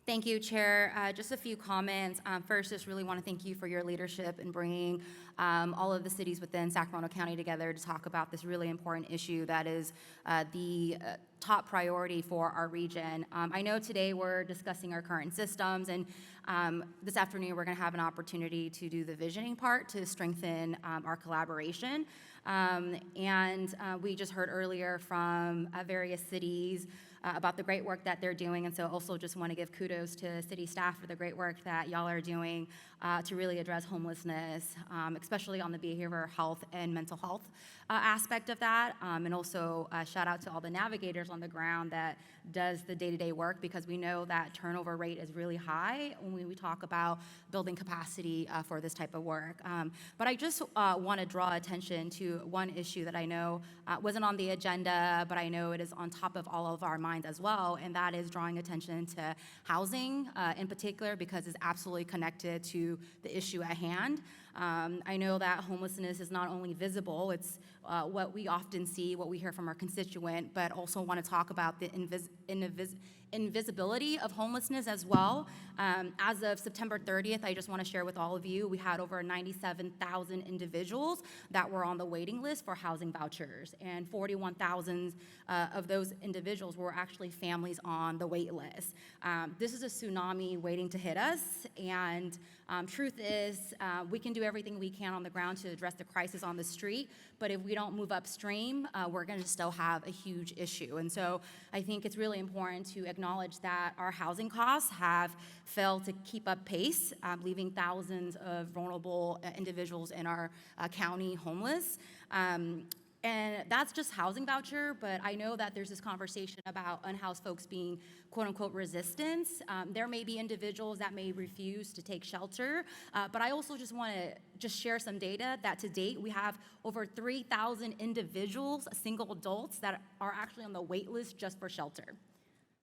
S15: Thank you, Chair. Just a few comments. First, just really want to thank you for your leadership in bringing all of the cities within Sacramento County together to talk about this really important issue that is the top priority for our region. I know today we're discussing our current systems, and this afternoon we're going to have an opportunity to do the visioning part to strengthen our collaboration. And we just heard earlier from various cities about the great work that they're doing. And so also just want to give kudos to city staff for the great work that y'all are doing to really address homelessness, especially on the behavioral health and mental health aspect of that. And also shout out to all the navigators on the ground that does the day-to-day work, because we know that turnover rate is really high when we talk about building capacity for this type of work. But I just want to draw attention to one issue that I know wasn't on the agenda, but I know it is on top of all of our minds as well, and that is drawing attention to housing in particular, because it's absolutely connected to the issue at hand. I know that homelessness is not only visible, it's what we often see, what we hear from our constituent, but also want to talk about the invisibility of homelessness as well. As of September 30th, I just want to share with all of you, we had over 97,000 individuals that were on the waiting list for housing vouchers, and 41,000 of those individuals were actually families on the wait list. This is a tsunami waiting to hit us, and truth is, we can do everything we can on the ground to address the crisis on the street, but if we don't move upstream, we're going to still have a huge issue. And so I think it's really important to acknowledge that our housing costs have failed to keep up pace, leaving thousands of vulnerable individuals in our county homeless. And that's just housing voucher, but I know that there's this conversation about unhoused folks being quote unquote resistance. There may be individuals that may refuse to take shelter, but I also just want to share some data that to date we have over 3,000 individuals, single adults, that are actually on the wait list just for shelter.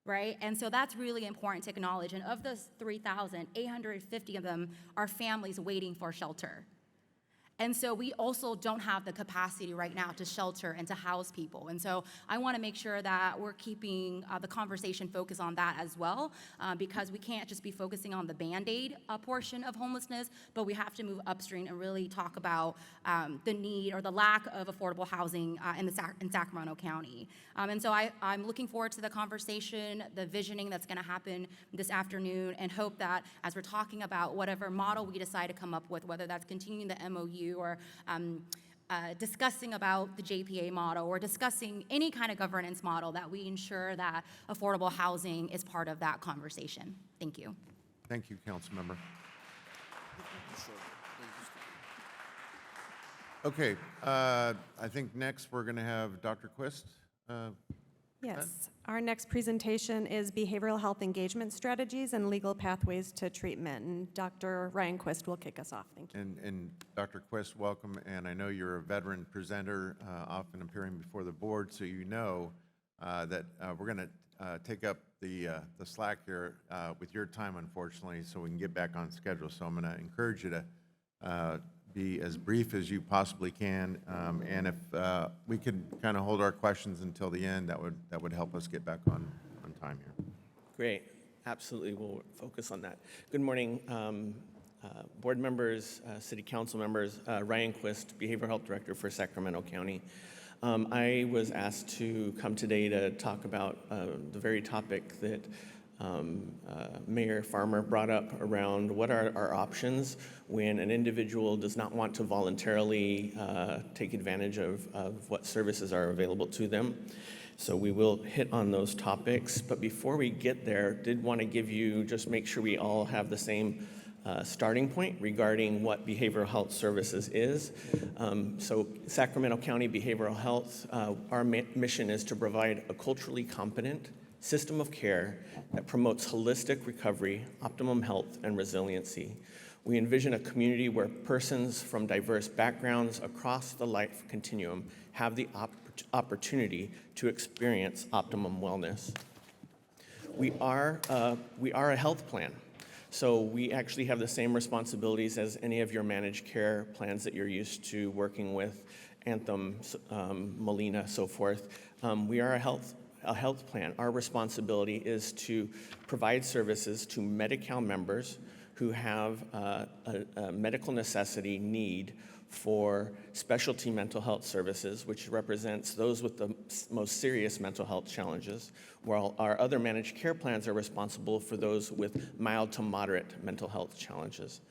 S15: Right? And so that's really important to acknowledge. And of those 3,000, 850 of them are families waiting for shelter. And so we also don't have the capacity right now to shelter and to house people. And so I want to make sure that we're keeping the conversation focused on that as well, because we can't just be focusing on the Band-Aid portion of homelessness, but we have to move upstream and really talk about the need or the lack of affordable housing in Sacramento County. And so I'm looking forward to the conversation, the visioning that's going to happen this afternoon, and hope that as we're talking about whatever model we decide to come up with, whether that's continuing the MOU or discussing about the JPA model or discussing any kind of governance model, that we ensure that affordable housing is part of that conversation. Thank you.
S1: Thank you, Councilmember. Okay, I think next we're going to have Dr. Quist.
S10: Yes, our next presentation is Behavioral Health Engagement Strategies and Legal Pathways to Treatment, and Dr. Ryan Quist will kick us off. Thank you.
S1: And Dr. Quist, welcome, and I know you're a veteran presenter, often appearing before the board, so you know that we're going to take up the slack here with your time, unfortunately, so we can get back on schedule. So I'm going to encourage you to be as brief as you possibly can, and if we could kind of hold our questions until the end, that would help us get back on time here.
S16: Great, absolutely, we'll focus on that. Good morning, board members, city council members. Ryan Quist, Behavioral Health Director for Sacramento County. I was asked to come today to talk about the very topic that Mayor Farmer brought up around what are our options when an individual does not want to voluntarily take advantage of what services are available to them. So we will hit on those topics, but before we get there, did want to give you, just make sure we all have the same starting point regarding what behavioral health services is. So Sacramento County Behavioral Health, our mission is to provide a culturally competent system of care that promotes holistic recovery, optimum health, and resiliency. We envision a community where persons from diverse backgrounds across the life continuum have the opportunity to experience optimum wellness. We are a health plan, so we actually have the same responsibilities as any of your managed care plans that you're used to working with, Anthem, Molina, so forth. We are a health plan. Our responsibility is to provide services to Medi-Cal members who have a medical necessity need for specialty mental health services, which represents those with the most serious mental health challenges, while our other managed care plans are responsible for those with mild to moderate mental health challenges.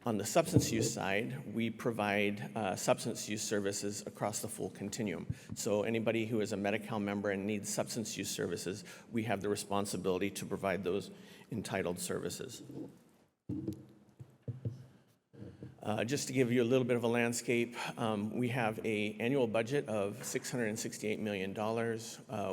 S16: On the substance use side, we provide substance use services across the full continuum. So anybody who is a Medi-Cal member and needs substance use services, we have the responsibility to provide those entitled services. Just to give you a little bit of a landscape, we have an annual budget of $668 million.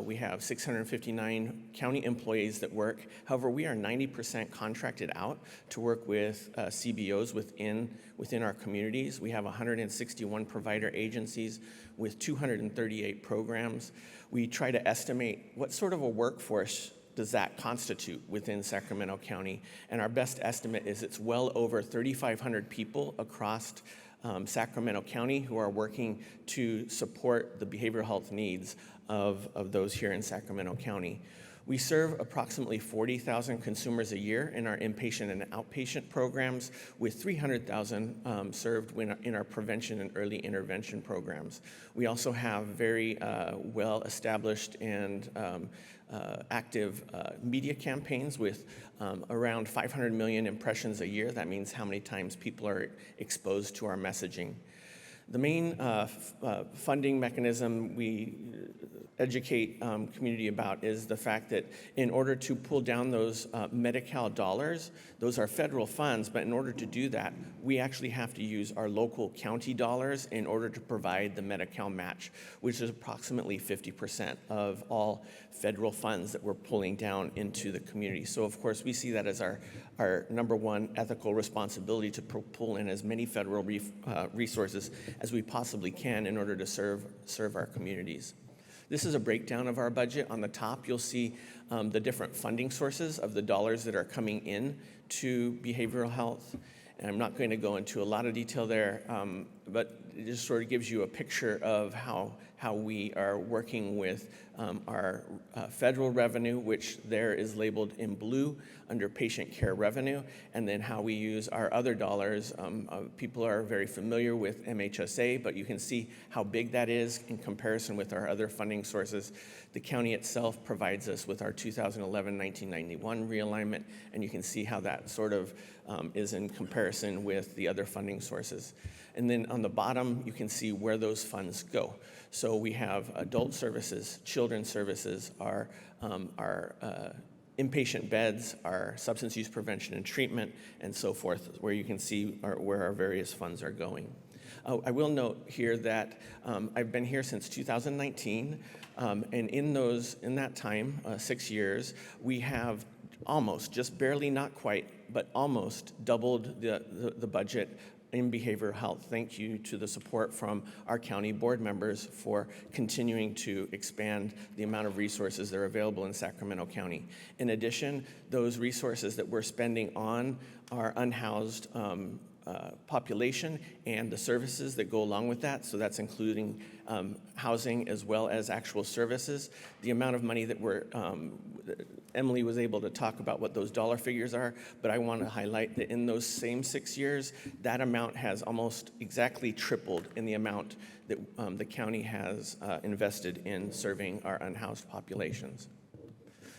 S16: We have 659 county employees that work. However, we are 90% contracted out to work with CBOs within our communities. We have 161 provider agencies with 238 programs. We try to estimate what sort of a workforce does that constitute within Sacramento County? And our best estimate is it's well over 3,500 people across Sacramento County who are working to support the behavioral health needs of those here in Sacramento County. We serve approximately 40,000 consumers a year in our inpatient and outpatient programs, with 300,000 served in our prevention and early intervention programs. We also have very well-established and active media campaigns with around 500 million impressions a year. That means how many times people are exposed to our messaging. The main funding mechanism we educate community about is the fact that in order to pull down those Medi-Cal dollars, those are federal funds, but in order to do that, we actually have to use our local county dollars in order to provide the Medi-Cal match, which is approximately 50% of all federal funds that we're pulling down into the community. So of course, we see that as our number one ethical responsibility to pull in as many federal resources as we possibly can in order to serve our communities. This is a breakdown of our budget. On the top, you'll see the different funding sources of the dollars that are coming in to behavioral health. And I'm not going to go into a lot of detail there, but it just sort of gives you a picture of how we are working with our federal revenue, which there is labeled in blue under patient care revenue, and then how we use our other dollars. People are very familiar with MHSA, but you can see how big that is in comparison with our other funding sources. The county itself provides us with our 2011-1991 realignment, and you can see how that sort of is in comparison with the other funding sources. And then on the bottom, you can see where those funds go. So we have adult services, children's services, our inpatient beds, our substance use prevention and treatment, and so forth, where you can see where our various funds are going. I will note here that I've been here since 2019, and in that time, 6 years, we have almost, just barely, not quite, but almost doubled the budget in behavioral health. Thank you to the support from our county board members for continuing to expand the amount of resources that are available in Sacramento County. In addition, those resources that we're spending on our unhoused population and the services that go along with that, so that's including housing as well as actual services. The amount of money that Emily was able to talk about what those dollar figures are, but I want to highlight that in those same 6 years, that amount has almost exactly tripled in the amount that the county has invested in serving our unhoused populations.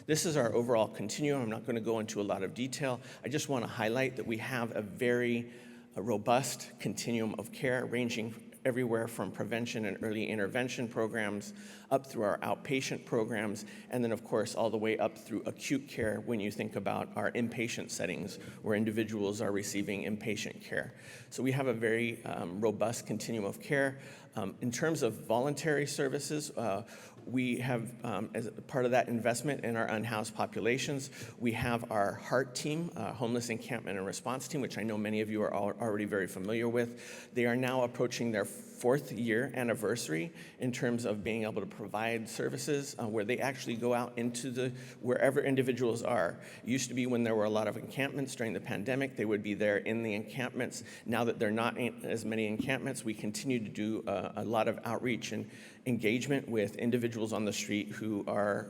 S16: This is our overall continuum. I'm not going to go into a lot of detail. I just want to highlight that we have a very robust continuum of care ranging everywhere from prevention and early intervention programs up through our outpatient programs, and then of course all the way up through acute care when you think about our inpatient settings where individuals are receiving inpatient care. So we have a very robust continuum of care. In terms of voluntary services, we have, as part of that investment in our unhoused populations, we have our HEART team, Homeless Encampment and Response Team, which I know many of you are already very familiar with. They are now approaching their 4th year anniversary in terms of being able to provide services where they actually go out into wherever individuals are. It used to be when there were a lot of encampments during the pandemic, they would be there in the encampments. Now that there are not as many encampments, we continue to do a lot of outreach and engagement with individuals on the street who are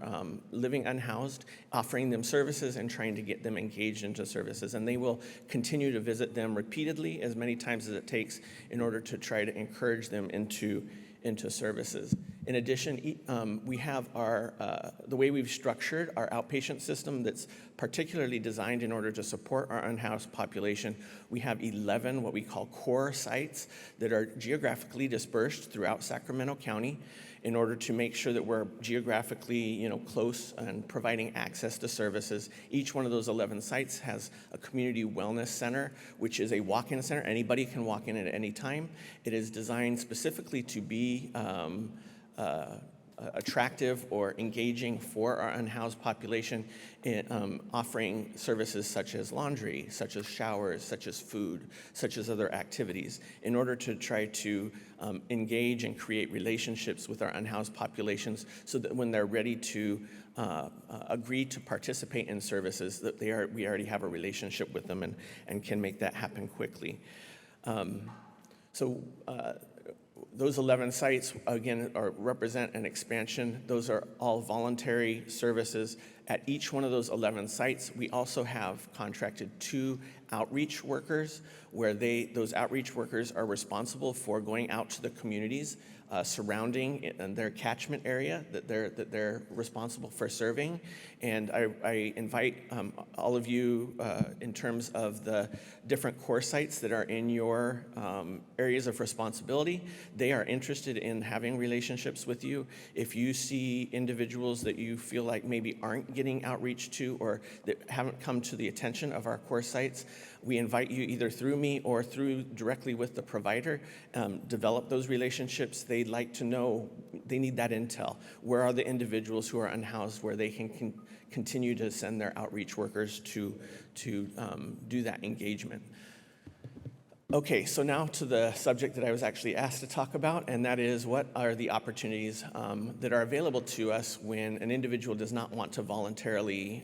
S16: living unhoused, offering them services and trying to get them engaged into services. And they will continue to visit them repeatedly, as many times as it takes, in order to try to encourage them into services. In addition, we have the way we've structured our outpatient system that's particularly designed in order to support our unhoused population. We have 11 what we call core sites that are geographically dispersed throughout Sacramento County in order to make sure that we're geographically close and providing access to services. Each one of those 11 sites has a community wellness center, which is a walk-in center. Anybody can walk in at any time. It is designed specifically to be attractive or engaging for our unhoused population, offering services such as laundry, such as showers, such as food, such as other activities, in order to try to engage and create relationships with our unhoused populations so that when they're ready to agree to participate in services, that we already have a relationship with them and can make that happen quickly. Those 11 sites, again, represent an expansion. Those are all voluntary services at each one of those 11 sites, we also have contracted 2 outreach workers where those outreach workers are responsible for going out to the communities surrounding in their catchment area that they're responsible for serving. And I invite all of you in terms of the different core sites that are in your areas of responsibility. They are interested in having relationships with you. If you see individuals that you feel like maybe aren't getting outreach to or that haven't come to the attention of our core sites, we invite you either through me or through directly with the provider, develop those relationships. They'd like to know, they need that intel. Where are the individuals who are unhoused where they can continue to send their outreach workers to do that engagement? Okay, so now to the subject that I was actually asked to talk about, and that is what are the opportunities that are available to us when an individual does not want to voluntarily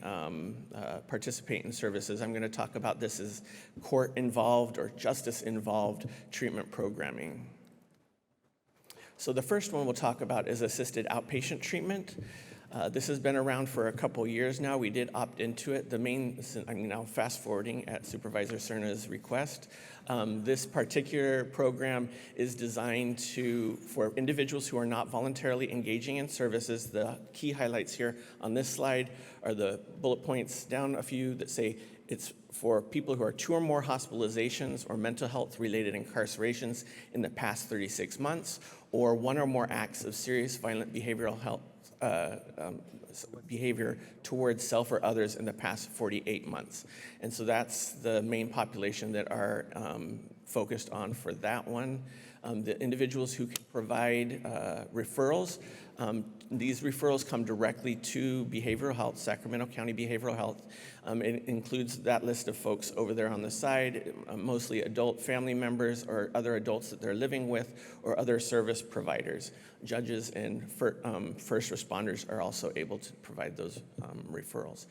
S16: participate in services. I'm going to talk about this as court-involved or justice-involved treatment programming. So the first one we'll talk about is assisted outpatient treatment. This has been around for a couple years now. We did opt into it. I'm now fast forwarding at Supervisor Cerna's request. This particular program is designed for individuals who are not voluntarily engaging in services. The key highlights here on this slide are the bullet points down a few that say it's for people who are 2 or more hospitalizations or mental health related incarcerations in the past 36 months, or 1 or more acts of serious violent behavioral health behavior towards self or others in the past 48 months. And so that's the main population that are focused on for that one. The individuals who can provide referrals, these referrals come directly to behavioral health, Sacramento County Behavioral Health. It includes that list of folks over there on the side, mostly adult family members or other adults that they're living with or other service providers. Judges and first responders are also able to provide those referrals.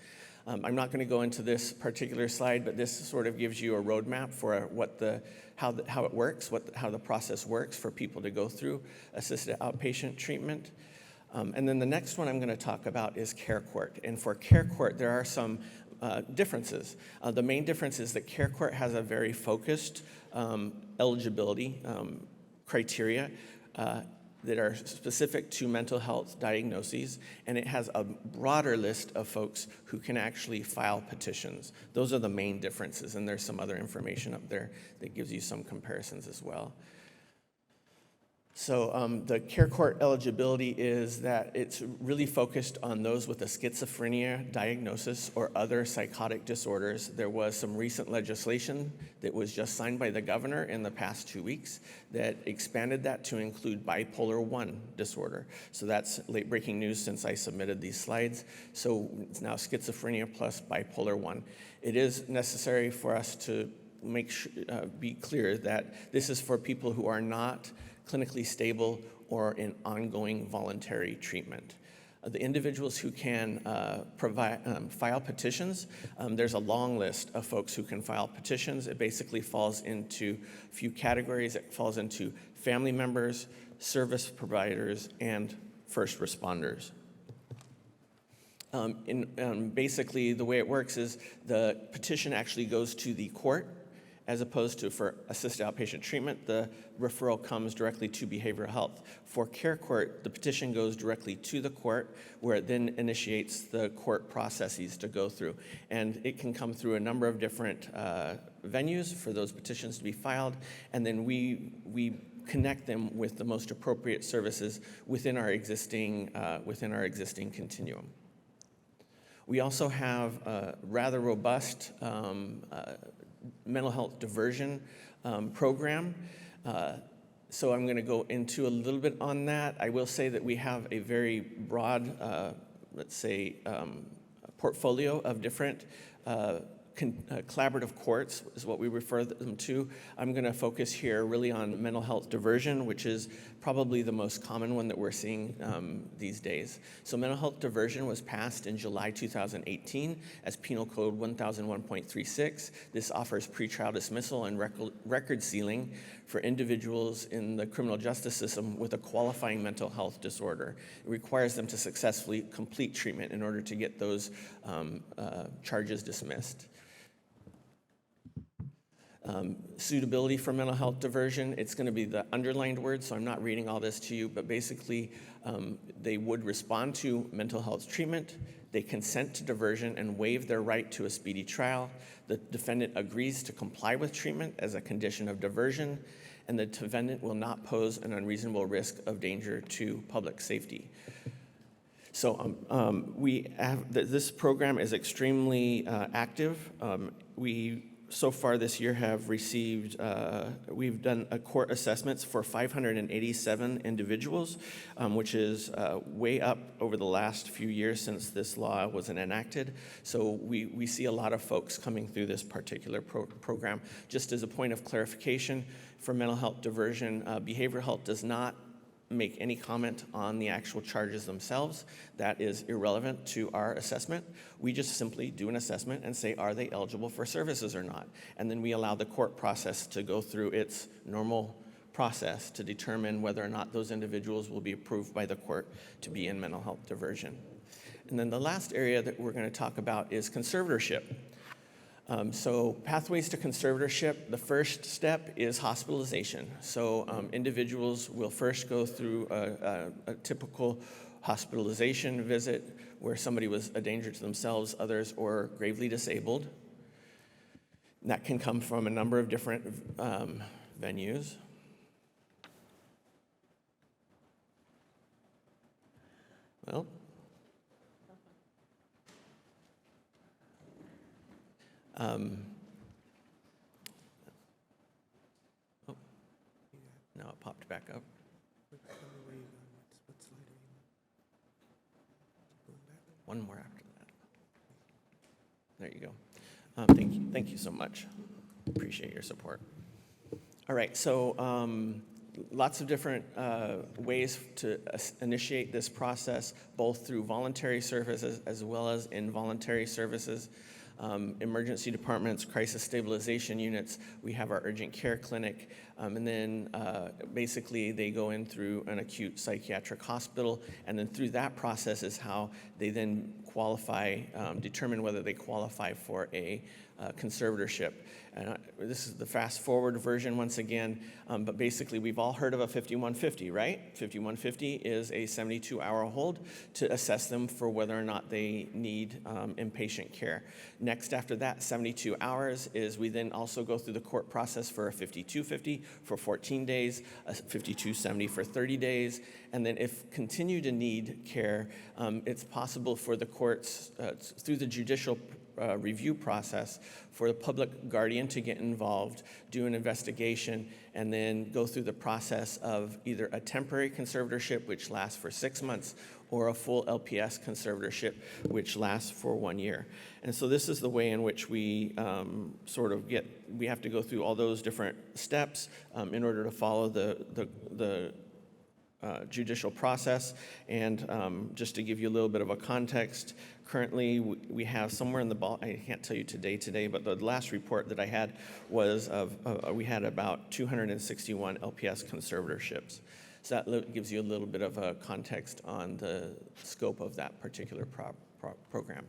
S16: I'm not going to go into this particular slide, but this sort of gives you a roadmap for how it works, how the process works for people to go through assisted outpatient treatment. And then the next one I'm going to talk about is Care Court. And for Care Court, there are some differences. The main difference is that Care Court has a very focused eligibility criteria that are specific to mental health diagnoses, and it has a broader list of folks who can actually file petitions. Those are the main differences, and there's some other information up there that gives you some comparisons as well. So the Care Court eligibility is that it's really focused on those with a schizophrenia diagnosis or other psychotic disorders. There was some recent legislation that was just signed by the governor in the past 2 weeks that expanded that to include bipolar I disorder. So that's late breaking news since I submitted these slides. So it's now schizophrenia plus bipolar I. It is necessary for us to be clear that this is for people who are not clinically stable or in ongoing voluntary treatment. The individuals who can file petitions, there's a long list of folks who can file petitions. It basically falls into a few categories. It falls into family members, service providers, and first responders. Basically, the way it works is the petition actually goes to the court, as opposed to for assisted outpatient treatment, the referral comes directly to behavioral health. For Care Court, the petition goes directly to the court, where it then initiates the court processes to go through. And it can come through a number of different venues for those petitions to be filed, and then we connect them with the most appropriate services within our existing continuum. We also have a rather robust mental health diversion program. So I'm going to go into a little bit on that. I will say that we have a very broad, portfolio of different collaborative courts is what we refer them to. I'm going to focus here really on mental health diversion, which is probably the most common one that we're seeing these days. So mental health diversion was passed in July 2018 as Penal Code 1001.36. This offers pretrial dismissal and record sealing for individuals in the criminal justice system with a qualifying mental health disorder. It requires them to successfully complete treatment in order to get those charges dismissed. Suitability for mental health diversion, it's going to be the underlined word, so I'm not reading all this to you, but basically they would respond to mental health treatment, they consent to diversion and waive their right to a speedy trial. The defendant agrees to comply with treatment as a condition of diversion, and the defendant will not pose an unreasonable risk of danger to public safety. So this program is extremely active. We so far this year have received, we've done court assessments for 587 individuals, which is way up over the last few years since this law was enacted. So we see a lot of folks coming through this particular program. Just as a point of clarification, for mental health diversion, behavioral health does not make any comment on the actual charges themselves. That is irrelevant to our assessment. We just simply do an assessment and say, are they eligible for services or not? And then we allow the court process to go through its normal process to determine whether or not those individuals will be approved by the court to be in mental health diversion. And then the last area that we're going to talk about is conservatorship. So pathways to conservatorship, the first step is hospitalization. So individuals will first go through a typical hospitalization visit where somebody was a danger to themselves, others, or gravely disabled. And that can come from a number of different venues. Well, now it popped back up. One more after that. There you go. Thank you so much. Appreciate your support. All right, so lots of different ways to initiate this process, both through voluntary services as well as involuntary services. Emergency departments, crisis stabilization units, we have our urgent care clinic, and then basically they go in through an acute psychiatric hospital, and then through that process is how they then qualify, determine whether they qualify for a conservatorship. This is the fast forward version once again, but basically we've all heard of a 5150, right? 5150 is a 72-hour hold to assess them for whether or not they need inpatient care. Next after that, 72 hours, is we then also go through the court process for a 5250 for 14 days, a 5270 for 30 days, and then if continue to need care, it's possible for the courts, through the judicial review process, for the public guardian to get involved, do an investigation, and then go through the process of either a temporary conservatorship, which lasts for 6 months, or a full LPS conservatorship, which lasts for 1 year. And so this is the way in which we we have to go through all those different steps in order to follow the judicial process. And just to give you a little bit of a context, currently we have somewhere in the ball, I can't tell you today, but the last report that I had was we had about 261 LPS conservatorships. So that gives you a little bit of a context on the scope of that particular program.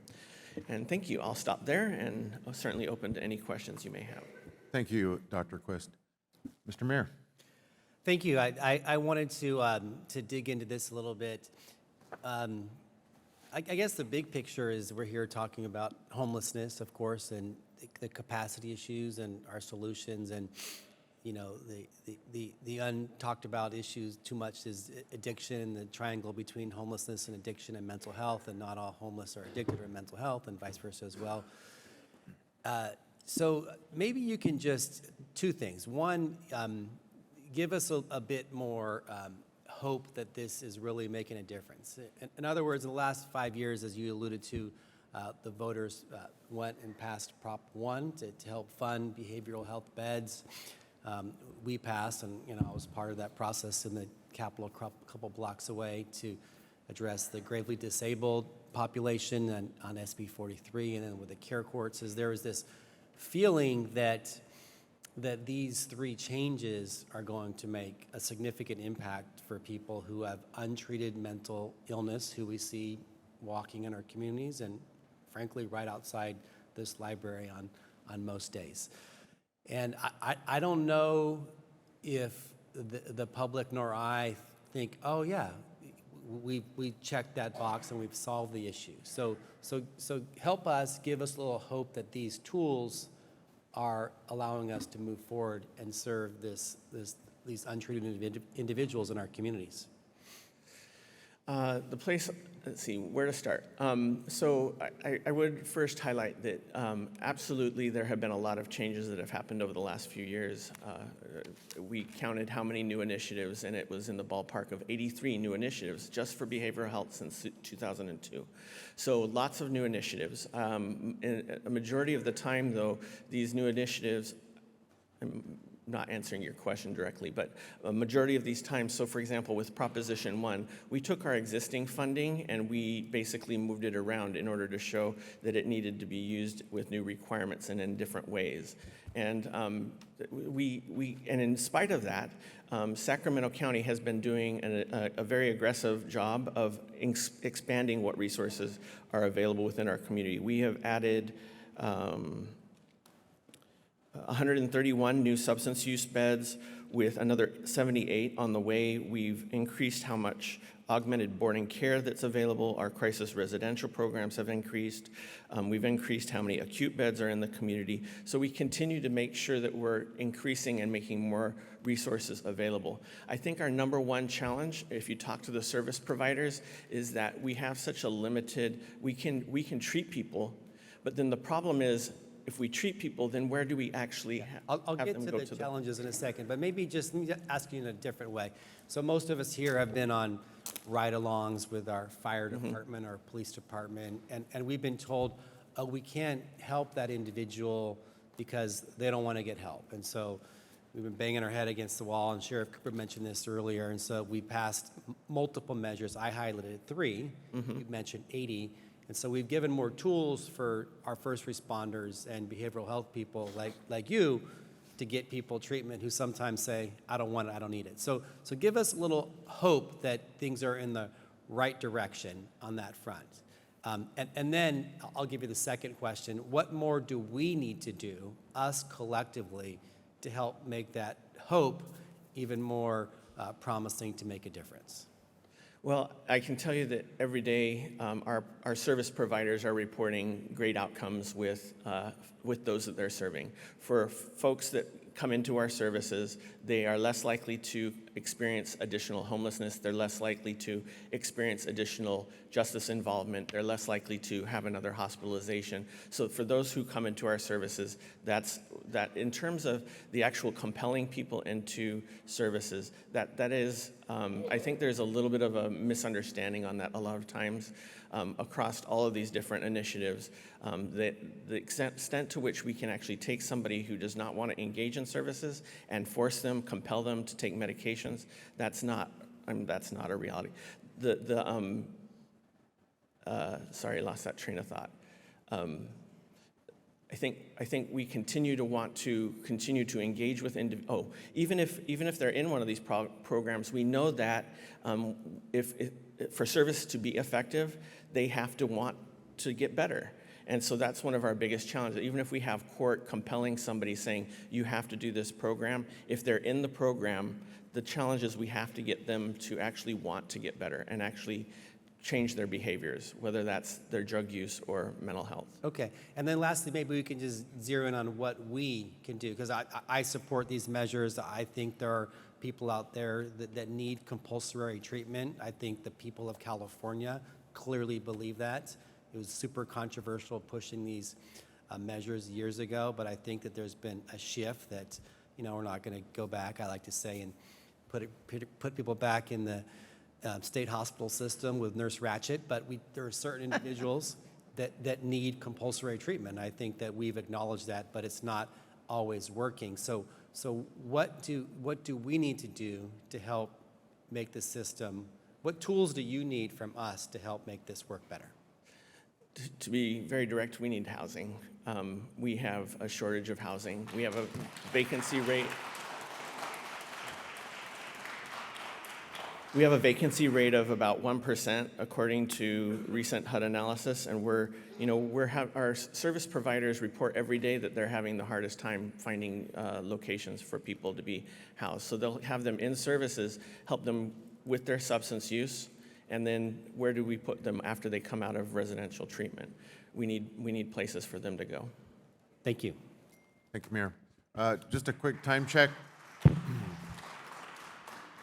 S16: And thank you. I'll stop there, and I'm certainly open to any questions you may have.
S1: Thank you, Dr. Quist. Mr. Mayor.
S17: Thank you. I wanted to dig into this a little bit. I guess the big picture is we're here talking about homelessness, of course, and the capacity issues and our solutions, and you know the untalked about issues too much is addiction and the triangle between homelessness and addiction and mental health, and not all homeless are addicted or mental health, and vice versa as well. So maybe you can just two things. One, give us a bit more hope that this is really making a difference. In other words, in the last 5 years, as you alluded to, The voters went and passed Prop 1 to help fund behavioral health beds. We passed, and I was part of that process in the Capitol a couple blocks away to address the gravely disabled population and on SB 43, and then with the care courts, there was this feeling that these three changes are going to make a significant impact for people who have untreated mental illness, who we see walking in our communities and frankly right outside this library on most days. And I don't know if the public nor I think, oh yeah, we checked that box and we've solved the issue. So help us, give us a little hope that these tools are allowing us to move forward and serve these untreated individuals in our communities.
S16: Let's see, where to start. So I would first highlight that absolutely there have been a lot of changes that have happened over the last few years. We counted how many new initiatives, and it was in the ballpark of 83 new initiatives just for behavioral health since 2002. So lots of new initiatives. And a majority of the time, though, these new initiatives, not answering your question directly, but a majority of these times, so for example, with Proposition 1, we took our existing funding and we basically moved it around in order to show that it needed to be used with new requirements and in different ways. And and in spite of that, Sacramento County has been doing a very aggressive job of expanding what resources are available within our community. We have added 131 new substance use beds, with another 78 on the way. We've increased how much augmented boarding care that's available. Our crisis residential programs have increased. We've increased how many acute beds are in the community. So we continue to make sure that we're increasing and making more resources available. I think our number one challenge, if you talk to the service providers, is that we have such a limited, we can treat people, but then the problem is, if we treat people, then where do we actually
S17: I'll
S16: have
S17: get
S16: them
S17: to
S16: go
S17: the challenges in a second, but maybe just ask you in a different way. So most of us here have been on ride-alongs with our fire department, our police department, and we've been told, oh, we can't help that individual because they don't want to get help. And so we've been banging our head against the wall, and Sheriff Cooper mentioned this earlier, and so we passed multiple measures. I highlighted 3. You mentioned 80. And so we've given more tools for our first responders and behavioral health people like you to get people treatment who sometimes say, I don't want it, I don't need it. So give us a little hope that things are in the right direction on that front. And then I'll give you the second question. What more do we need to do, us collectively, to help make that hope even more promising to make a difference?
S16: Well, I can tell you that every day our service providers are reporting great outcomes with those that they're serving. For folks that come into our services, they are less likely to experience additional homelessness. They're less likely to experience additional justice involvement. They're less likely to have another hospitalization. So for those who come into our services, that in terms of the actual compelling people into services, that is, I think there's a little bit of a misunderstanding on that a lot of times across all of these different initiatives. The extent to which we can actually take somebody who does not want to engage in services and force them, compel them to take medications, that's not a reality. Sorry, I lost that train of thought. I think we continue to want to continue to engage with even if they're in one of these programs, we know that if for service to be effective, they have to want to get better. And so that's one of our biggest challenges. Even if we have court compelling somebody saying, you have to do this program, if they're in the program, the challenge is we have to get them to actually want to get better and actually change their behaviors, whether that's their drug use or mental health.
S17: Okay, and then lastly, maybe we can just zero in on what we can do, because I support these measures. I think there are people out there that need compulsory treatment. I think the people of California clearly believe that. It was super controversial pushing these measures years ago, but I think that there's been a shift that, we're not going to go back, I like to say, and put people back in the state hospital system with Nurse Ratched, but there are certain individuals that need compulsory treatment. I think that we've acknowledged that, but it's not always working. So what do we need to do to help make the system? What tools do you need from us to help make this work better?
S16: To be very direct, we need housing. We have a shortage of housing. We have a vacancy rate. We have a vacancy rate of about 1%, according to recent HUD analysis, and our service providers report every day that they're having the hardest time finding locations for people to be housed. So they'll have them in services, help them with their substance use, and then where do we put them after they come out of residential treatment? We need places for them to go.
S17: Thank you.
S1: Thank you, Mayor. Just a quick time check.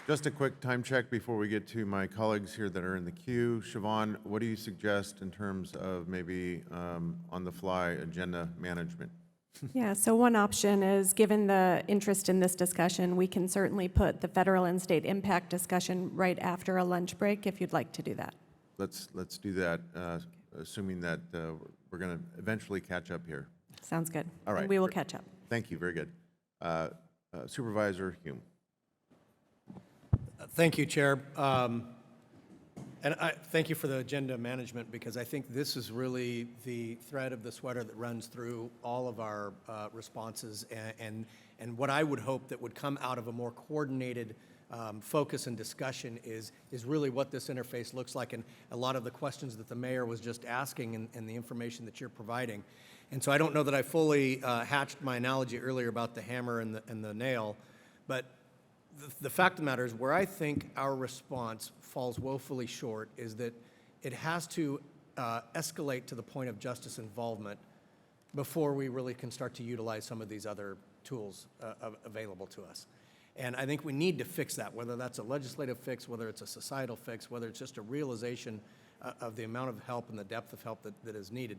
S1: Just a quick time check before we get to my colleagues here that are in the queue. Siobhan, what do you suggest in terms of maybe on-the-fly agenda management?
S10: Yeah, so one option is, given the interest in this discussion, we can certainly put the federal and state impact discussion right after a lunch break, if you'd like to do that.
S1: Let's do that, assuming that we're going to eventually catch up here.
S10: Sounds good.
S1: All right.
S10: And we will catch up.
S1: Thank you, very good. Supervisor Hume.
S2: Thank you, Chair. And I thank you for the agenda management, because I think this is really the thread of the sweater that runs through all of our responses, and what I would hope that would come out of a more coordinated focus and discussion is really what this interface looks like, and a lot of the questions that the mayor was just asking and the information that you're providing. And so I don't know that I fully hatched my analogy earlier about the hammer and the nail, but the fact of the matter is, where I think our response falls woefully short is that it has to escalate to the point of justice involvement before we really can start to utilize some of these other tools available to us. And I think we need to fix that, whether that's a legislative fix, whether it's a societal fix, whether it's just a realization of the amount of help and the depth of help that is needed.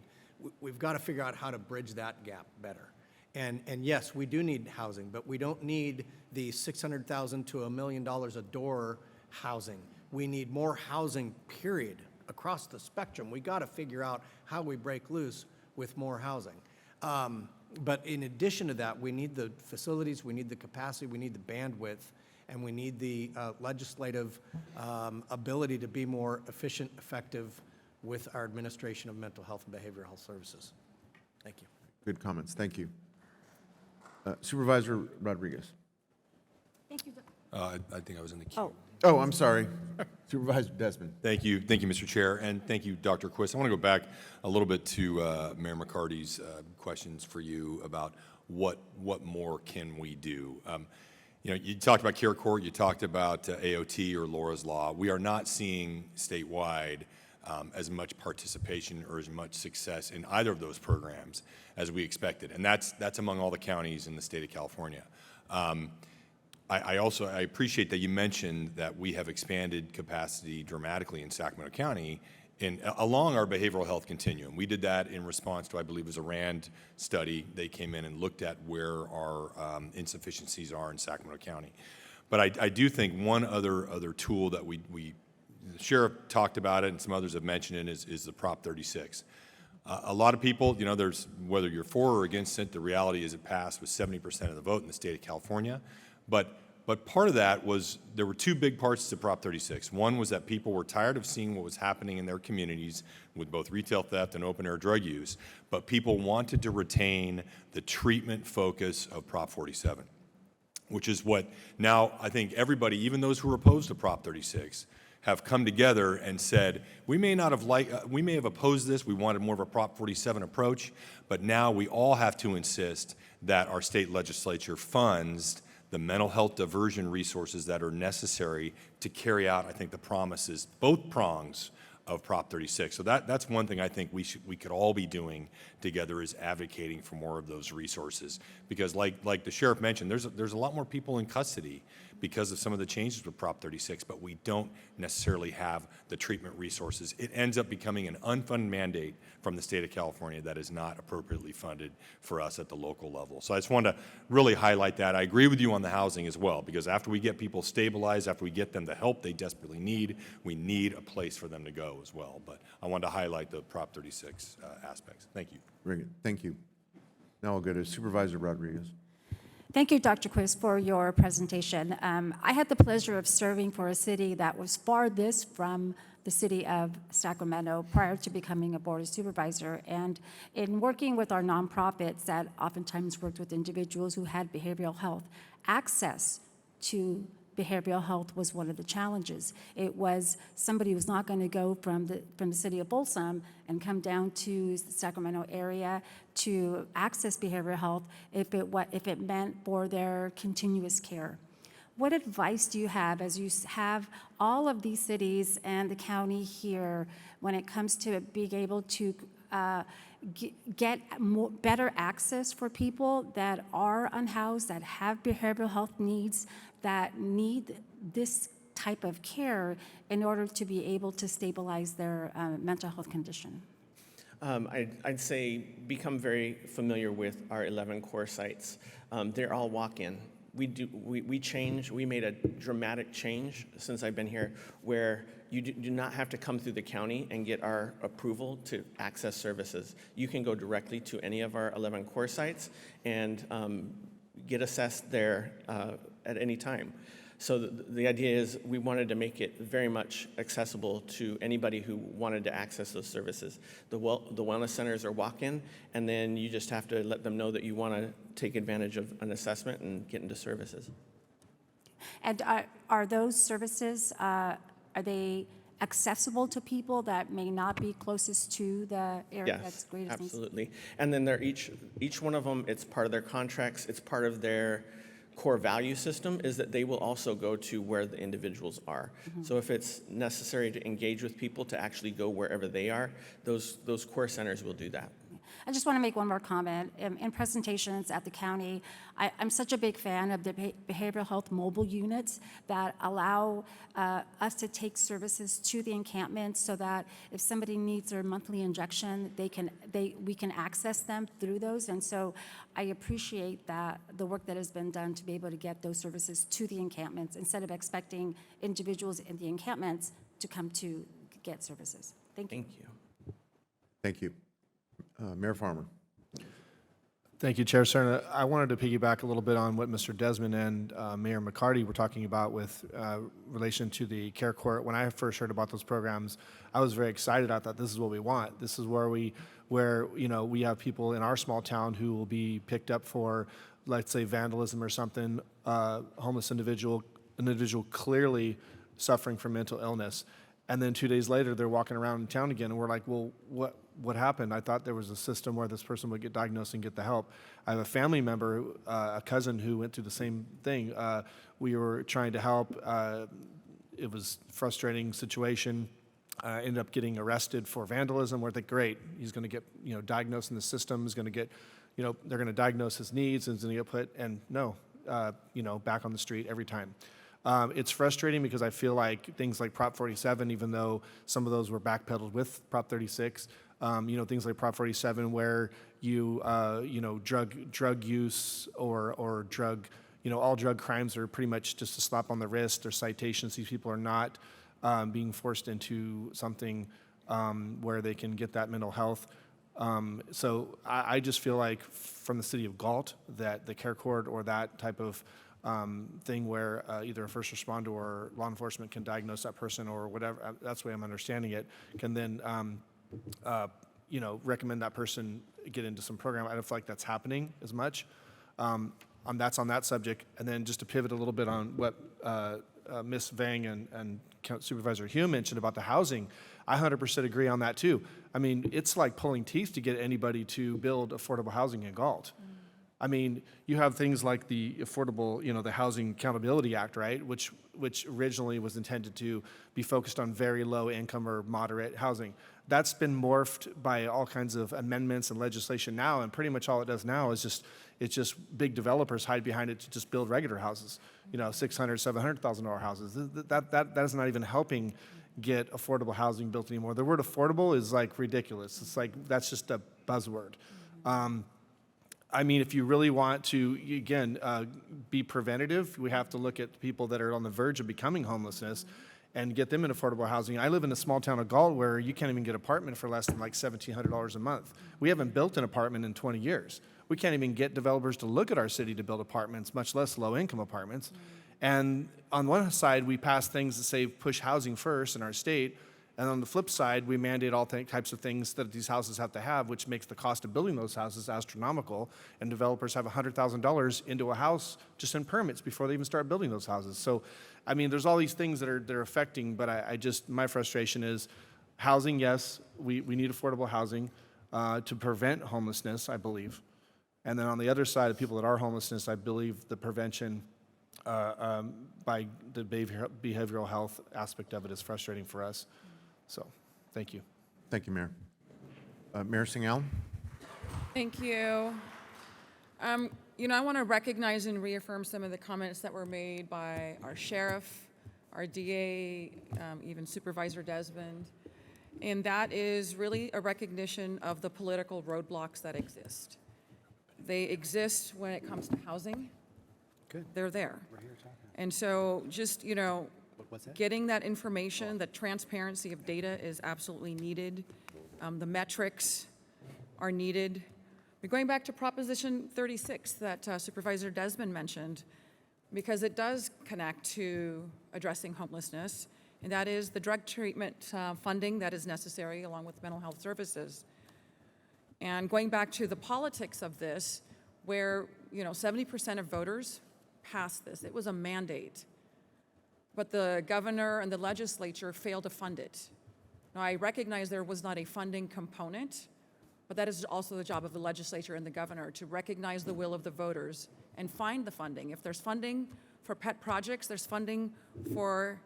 S2: We've got to figure out how to bridge that gap better. And yes, we do need housing, but we don't need the $600,000 to $1 million a door housing. We need more housing, period, across the spectrum. We got to figure out how we break loose with more housing. But in addition to that, we need the facilities, we need the capacity, we need the bandwidth, and we need the legislative ability to be more efficient, effective with our administration of mental health and behavioral health services. Thank you.
S1: Good comments. Thank you. Supervisor Rodriguez.
S9: Thank you.
S18: I think I was in the queue.
S1: Oh, I'm sorry. Supervisor Desmond.
S18: Thank you, Mr. Chair, and thank you, Dr. Quist. I want to go back a little bit to Mayor McCarty's questions for you about what more can we do. You talked about Care Court, you talked about AOT or Laura's Law. We are not seeing statewide as much participation or as much success in either of those programs as we expected, and that's among all the counties in the state of California. I appreciate that you mentioned that we have expanded capacity dramatically in Sacramento County along our behavioral health continuum. We did that in response to, I believe it was a RAND study. They came in and looked at where our insufficiencies are in Sacramento County. But I do think one other tool that the sheriff talked about it and some others have mentioned it is the Prop 36. A lot of people, there's, whether you're for or against it, the reality is it passed with 70% of the vote in the state of California. But part of that was there were two big parts to Prop 36. One was that people were tired of seeing what was happening in their communities with both retail theft and open-air drug use, but people wanted to retain the treatment focus of Prop 47, which is what now I think everybody, even those who are opposed to Prop 36, have come together and said, we may have opposed this, we wanted more of a Prop 47 approach, but now we all have to insist that our state legislature funds the mental health diversion resources that are necessary to carry out, I think, the promises, both prongs of Prop 36. So that's one thing I think we could all be doing together, is advocating for more of those resources. Because like the sheriff mentioned, there's a lot more people in custody because of some of the changes with Prop 36, but we don't necessarily have the treatment resources. It ends up becoming an unfunded mandate from the state of California that is not appropriately funded for us at the local level. So I just wanted to really highlight that. I agree with you on the housing as well, because after we get people stabilized, after we get them the help they desperately need, we need a place for them to go as well. But I wanted to highlight the Prop 36 aspects. Thank you.
S1: Very good. Thank you. Now we'll go to Supervisor Rodriguez.
S9: Thank you, Dr. Quiz, for your presentation. I had the pleasure of serving for a city that was farthest from the city of Sacramento prior to becoming a board of supervisor. And in working with our nonprofits that oftentimes worked with individuals who had behavioral health, access to behavioral health was one of the challenges. It was somebody who's not going to go from the city of Folsom and come down to the Sacramento area to access behavioral health if it meant for their continuous care. What advice do you have as you have all of these cities and the county here when it comes to being able to get better access for people that are unhoused, that have behavioral health needs, that need this type of care in order to be able to stabilize their mental health condition?
S16: I'd say become very familiar with our 11 core sites. They're all walk-in. We made a dramatic change since I've been here where you do not have to come through the county and get our approval to access services. You can go directly to any of our 11 core sites and get assessed there at any time. So the idea is we wanted to make it very much accessible to anybody who wanted to access those services. The wellness centers are walk-in, and then you just have to let them know that you want to take advantage of an assessment and get into services.
S9: And are those services, are they accessible to people that may not be closest to the area that's
S16: Yes,
S9: greatest needs?
S16: absolutely. And then they're each one of them, it's part of their contracts, it's part of their core value system is that they will also go to where the individuals are. So if it's necessary to engage with people to actually go wherever they are, those core centers will do that.
S9: I just want to make one more comment. In presentations at the county, I'm such a big fan of the behavioral health mobile units that allow us to take services to the encampments so that if somebody needs their monthly injection, we can access them through those. And so I appreciate the work that has been done to be able to get those services to the encampments instead of expecting individuals in the encampments to come to get services. Thank you.
S16: Thank you.
S1: Thank you. Mayor Farmer.
S22: Thank you, Chair Cerna. I wanted to piggyback a little bit on what Mr. Desmond and Mayor McCarty were talking about with relation to the Care Court. When I first heard about those programs, I was very excited. I thought this is what we want. This is where we have people in our small town who will be picked up for, let's say, vandalism or something, homeless individual clearly suffering from mental illness. And then 2 days later, they're walking around in town again, and we're like, well, what happened? I thought there was a system where this person would get diagnosed and get the help. I have a family member, a cousin who went through the same thing. We were trying to help. It was a frustrating situation. Ended up getting arrested for vandalism. We're like, great, he's going to get diagnosed in the system. He's going to get, they're going to diagnose his needs, and he's going to get put, and no, back on the street every time. It's frustrating because I feel like things like Prop 47, even though some of those were backpedaled with Prop 36, things like Prop 47 where drug use or drug, all drug crimes are pretty much just a slap on the wrist or citations. These people are not being forced into something where they can get that mental health. So I just feel like from the city of Galt that the Care Court or that type of thing where either a first responder or law enforcement can diagnose that person or whatever, that's the way I'm understanding it, can then, recommend that person get into some program. I don't feel like that's happening as much. That's on that subject. And then just to pivot a little bit on what Ms. Vang and Supervisor Hume mentioned about the housing, I 100% agree on that too. I mean, it's like pulling teeth to get anybody to build affordable housing in Galt. I mean, you have things like the affordable, the Housing Accountability Act, right? Which originally was intended to be focused on very low income or moderate housing. That's been morphed by all kinds of amendments and legislation now, and pretty much all it does now is it's just big developers hide behind it to just build regular houses, $600,000, $700,000 houses. That is not even helping get affordable housing built anymore. The word affordable is like ridiculous. It's like, that's just a buzzword. I mean, if you really want to, again, be preventative, we have to look at people that are on the verge of becoming homelessness and get them in affordable housing. I live in a small town of Galt where you can't even get an apartment for less than like $1,700 a month. We haven't built an apartment in 20 years. We can't even get developers to look at our city to build apartments, much less low-income apartments. And on one side, we pass things that say push housing first in our state, and on the flip side, we mandate all types of things that these houses have to have, which makes the cost of building those houses astronomical, and developers have $100,000 into a house just in permits before they even start building those houses. So, I mean, there's all these things that are affecting, but my frustration is housing, yes, we need affordable housing to prevent homelessness, I believe. And then on the other side of people that are homelessness, I believe the prevention by the behavioral health aspect of it is frustrating for us. So, thank you.
S1: Thank you, Mayor. Mayor Singh-Allen?
S8: Thank you. I want to recognize and reaffirm some of the comments that were made by our sheriff, our DA, even Supervisor Desmond, and that is really a recognition of the political roadblocks that exist. They exist when it comes to housing.
S17: Good.
S8: They're there.
S17: We're here talking.
S8: And so just,
S17: What's that?
S8: getting that information, the transparency of data is absolutely needed. The metrics are needed. But going back to Proposition 36 that Supervisor Desmond mentioned, because it does connect to addressing homelessness, and that is the drug treatment funding that is necessary along with mental health services. And going back to the politics of this, where 70% of voters passed this, it was a mandate, but the governor and the legislature failed to fund it. Now, I recognize there was not a funding component, but that is also the job of the legislature and the governor to recognize the will of the voters and find the funding. If there's funding for pet projects, there's funding for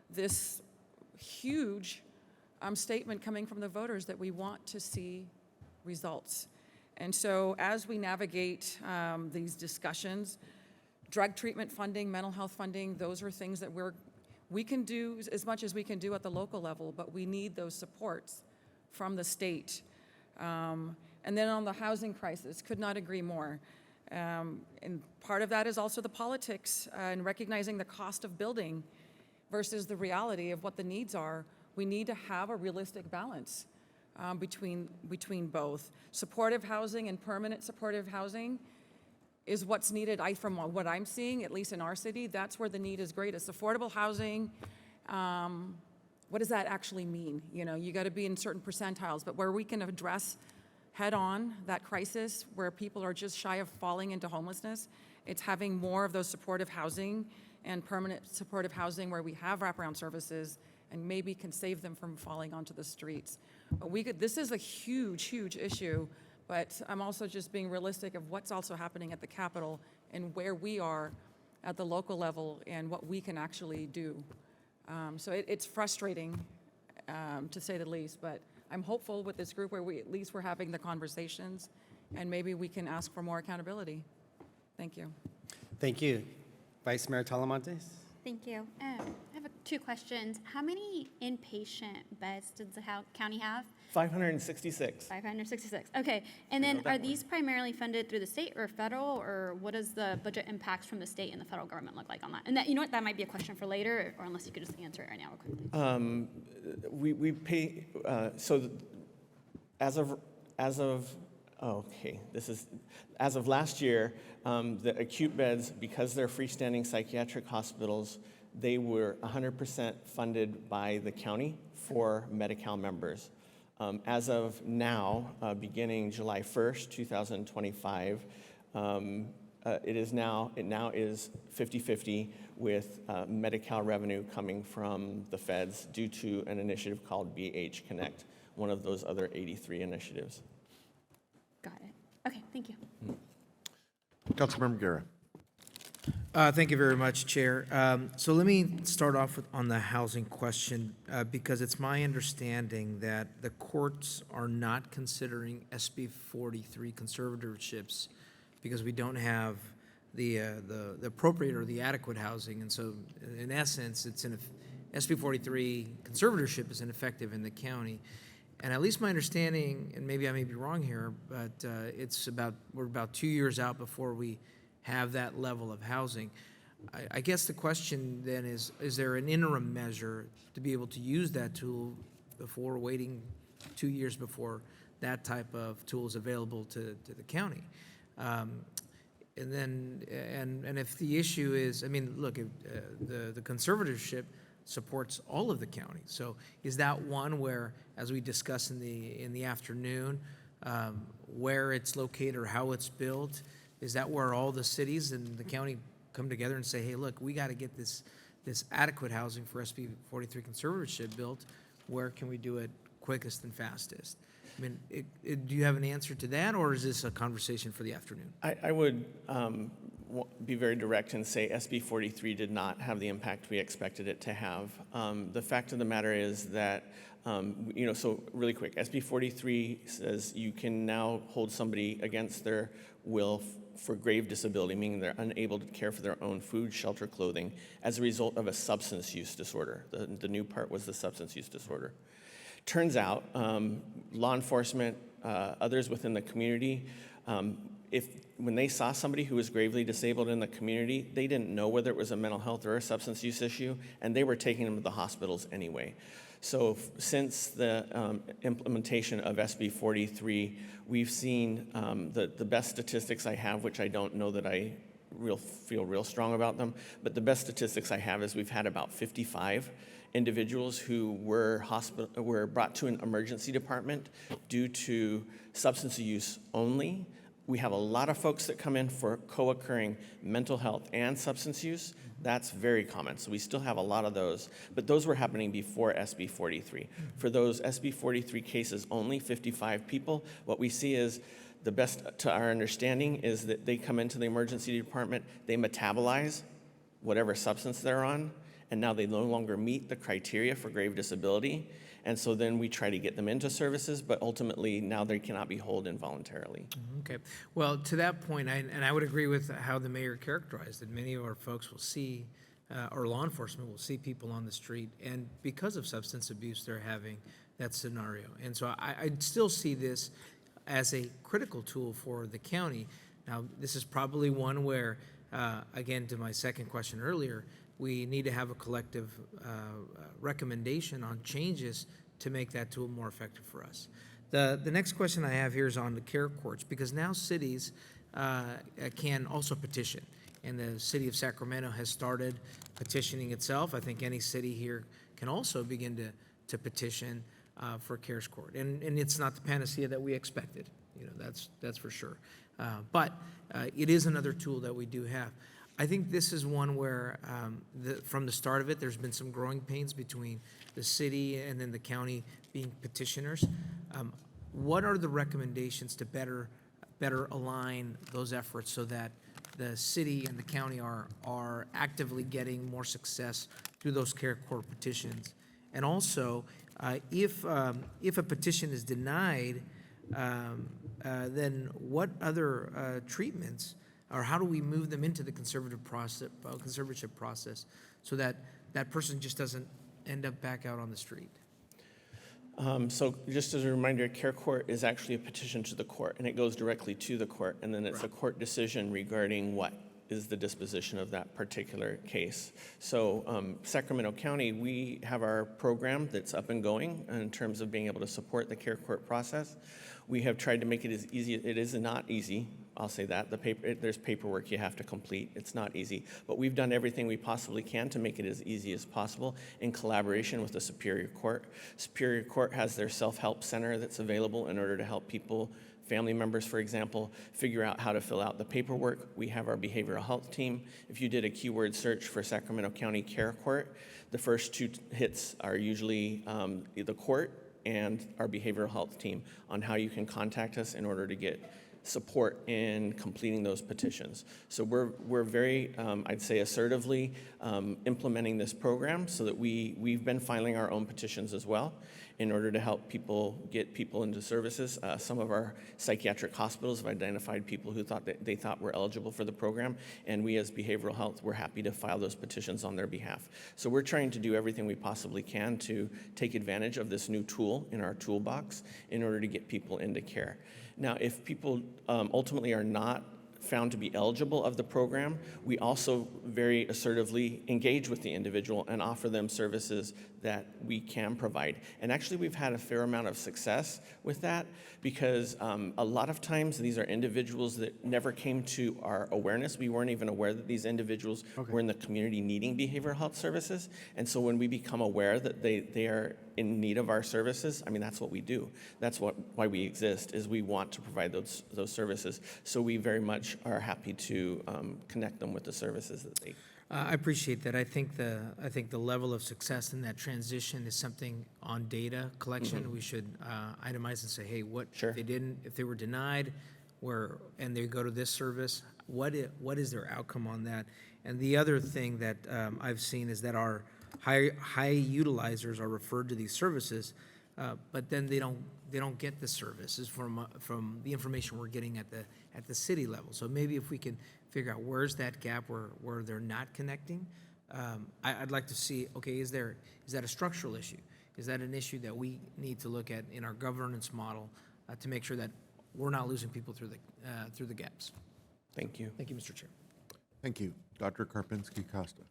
S8: this huge statement coming from the voters that we want to see results. And so as we navigate these discussions, drug treatment funding, mental health funding, those are things that we can do as much as we can do at the local level, but we need those supports from the state. And then on the housing crisis, could not agree more. And part of that is also the politics and recognizing the cost of building versus the reality of what the needs are. We need to have a realistic balance between both. Supportive housing and permanent supportive housing is what's needed. From what I'm seeing, at least in our city, that's where the need is greatest. Affordable housing, what does that actually mean? You got to be in certain percentiles, but where we can address head-on that crisis, where people are just shy of falling into homelessness, it's having more of those supportive housing and permanent supportive housing where we have wraparound services and maybe can save them from falling onto the streets. This is a huge, huge issue, but I'm also just being realistic of what's also happening at the Capitol and where we are at the local level and what we can actually do. So it's frustrating, to say the least, but I'm hopeful with this group where at least we're having the conversations and maybe we can ask for more accountability. Thank you.
S17: Thank you. Vice Mayor Talamantes?
S5: Thank you. I have two questions. How many inpatient beds does the county have?
S16: 566.
S5: 566. Okay. And then are these primarily funded through the state or federal, or what does the budget impacts from the state and the federal government look like on that? And that, that might be a question for later, or unless you could just answer it right now quickly.
S16: We pay, as of last year, the acute beds, because they're freestanding psychiatric hospitals, they were 100% funded by the county for Medi-Cal members. As of now, beginning July 1st, 2025, it now is 50-50 with Medi-Cal revenue coming from the feds due to an initiative called BH Connect, one of those other 83 initiatives.
S5: Got it. Okay, thank you.
S1: Councilmember Guerra.
S14: Thank you very much, Chair. So let me start off on the housing question, because it's my understanding that the courts are not considering SB 43 conservatorships because we don't have the appropriate or the adequate housing. And so in essence, SB 43 conservatorship is ineffective in the county. And at least my understanding, and maybe I may be wrong here, but we're about 2 years out before we have that level of housing. I guess the question then is there an interim measure to be able to use that tool before waiting 2 years before that type of tool is available to the county? And if the issue is, I mean, look, the conservatorship supports all of the county. So is that one where, as we discussed in the afternoon, where it's located or how it's built, is that where all the cities and the county come together and say, hey, look, we got to get this adequate housing for SB 43 conservatorship built? Where can we do it quickest and fastest? I mean, do you have an answer to that, or is this a conversation for the afternoon?
S16: I would be very direct and say SB 43 did not have the impact we expected it to have. The fact of the matter is that, so really quick, SB 43 says you can now hold somebody against their will for grave disability, meaning they're unable to care for their own food, shelter, clothing, as a result of a substance use disorder. The new part was the substance use disorder. Turns out, law enforcement, others within the community, when they saw somebody who was gravely disabled in the community, they didn't know whether it was a mental health or a substance use issue, and they were taking them to the hospitals anyway. So since the implementation of SB 43, we've seen the best statistics I have, which I don't know that I feel real strong about them, but the best statistics I have is we've had about 55 individuals who were brought to an emergency department due to substance use only. We have a lot of folks that come in for co-occurring mental health and substance use. That's very common. So we still have a lot of those, but those were happening before SB 43. For those SB 43 cases, only 55 people, what we see is the best to our understanding is that they come into the emergency department, they metabolize whatever substance they're on, and now they no longer meet the criteria for grave disability. And so then we try to get them into services, but ultimately now they cannot be held involuntarily.
S14: Okay. Well, to that point, I would agree with how the mayor characterized it. Many of our folks will see, or law enforcement will see people on the street, and because of substance abuse, they're having that scenario. And so I still see this as a critical tool for the county. Now, this is probably one where, again, to my second question earlier, we need to have a collective recommendation on changes to make that tool more effective for us. The next question I have here is on the care courts, because now cities can also petition, and the city of Sacramento has started petitioning itself. I think any city here can also begin to petition for CARES Court, and it's not the panacea that we expected. That's for sure. But it is another tool that we do have. I think this is one where, from the start of it, there's been some growing pains between the city and then the county being petitioners. What are the recommendations to better align those efforts so that the city and the county are actively getting more success through those care court petitions? And also, if a petition is denied, then what other treatments, or how do we move them into the conservatorship process so that that person just doesn't end up back out on the street?
S16: So just as a reminder, care court is actually a petition to the court, and it goes directly to the court, and then it's a court decision regarding what is the disposition of that particular case. So Sacramento County, we have our program that's up and going in terms of being able to support the care court process. We have tried to make it as easy. It is not easy, I'll say that. There's paperwork you have to complete. It's not easy. But we've done everything we possibly can to make it as easy as possible in collaboration with the Superior Court. Superior Court has their self-help center that's available in order to help people, family members, for example, figure out how to fill out the paperwork. We have our behavioral health team. If you did a keyword search for Sacramento County Care Court, the first two hits are usually the court and our behavioral health team on how you can contact us in order to get support in completing those petitions. So we're very, I'd say assertively implementing this program so that we've been filing our own petitions as well in order to help people get people into services. Some of our psychiatric hospitals have identified people who they thought were eligible for the program, and we as behavioral health, we're happy to file those petitions on their behalf. So we're trying to do everything we possibly can to take advantage of this new tool in our toolbox in order to get people into care. Now, if people ultimately are not found to be eligible of the program, we also very assertively engage with the individual and offer them services that we can provide. And actually, we've had a fair amount of success with that because a lot of times these are individuals that never came to our awareness. We weren't even aware that these individuals were in the community needing behavioral health services. And so when we become aware that they are in need of our services, I mean, that's what we do. That's why we exist, is we want to provide those services. So we very much are happy to connect them with the services that they.
S14: I appreciate that. I think the level of success in that transition is something on data collection. We should itemize and say, hey, if they were denied, and they go to this service, what is their outcome on that? And the other thing that I've seen is that our high utilizers are referred to these services, but then they don't get the services from the information we're getting at the city level. So maybe if we can figure out where's that gap where they're not connecting, I'd like to see, okay, is that a structural issue? Is that an issue that we need to look at in our governance model to make sure that we're not losing people through the gaps?
S16: Thank you.
S14: Thank you, Mr. Chair.
S1: Thank you. Dr. Karpinski-Costa.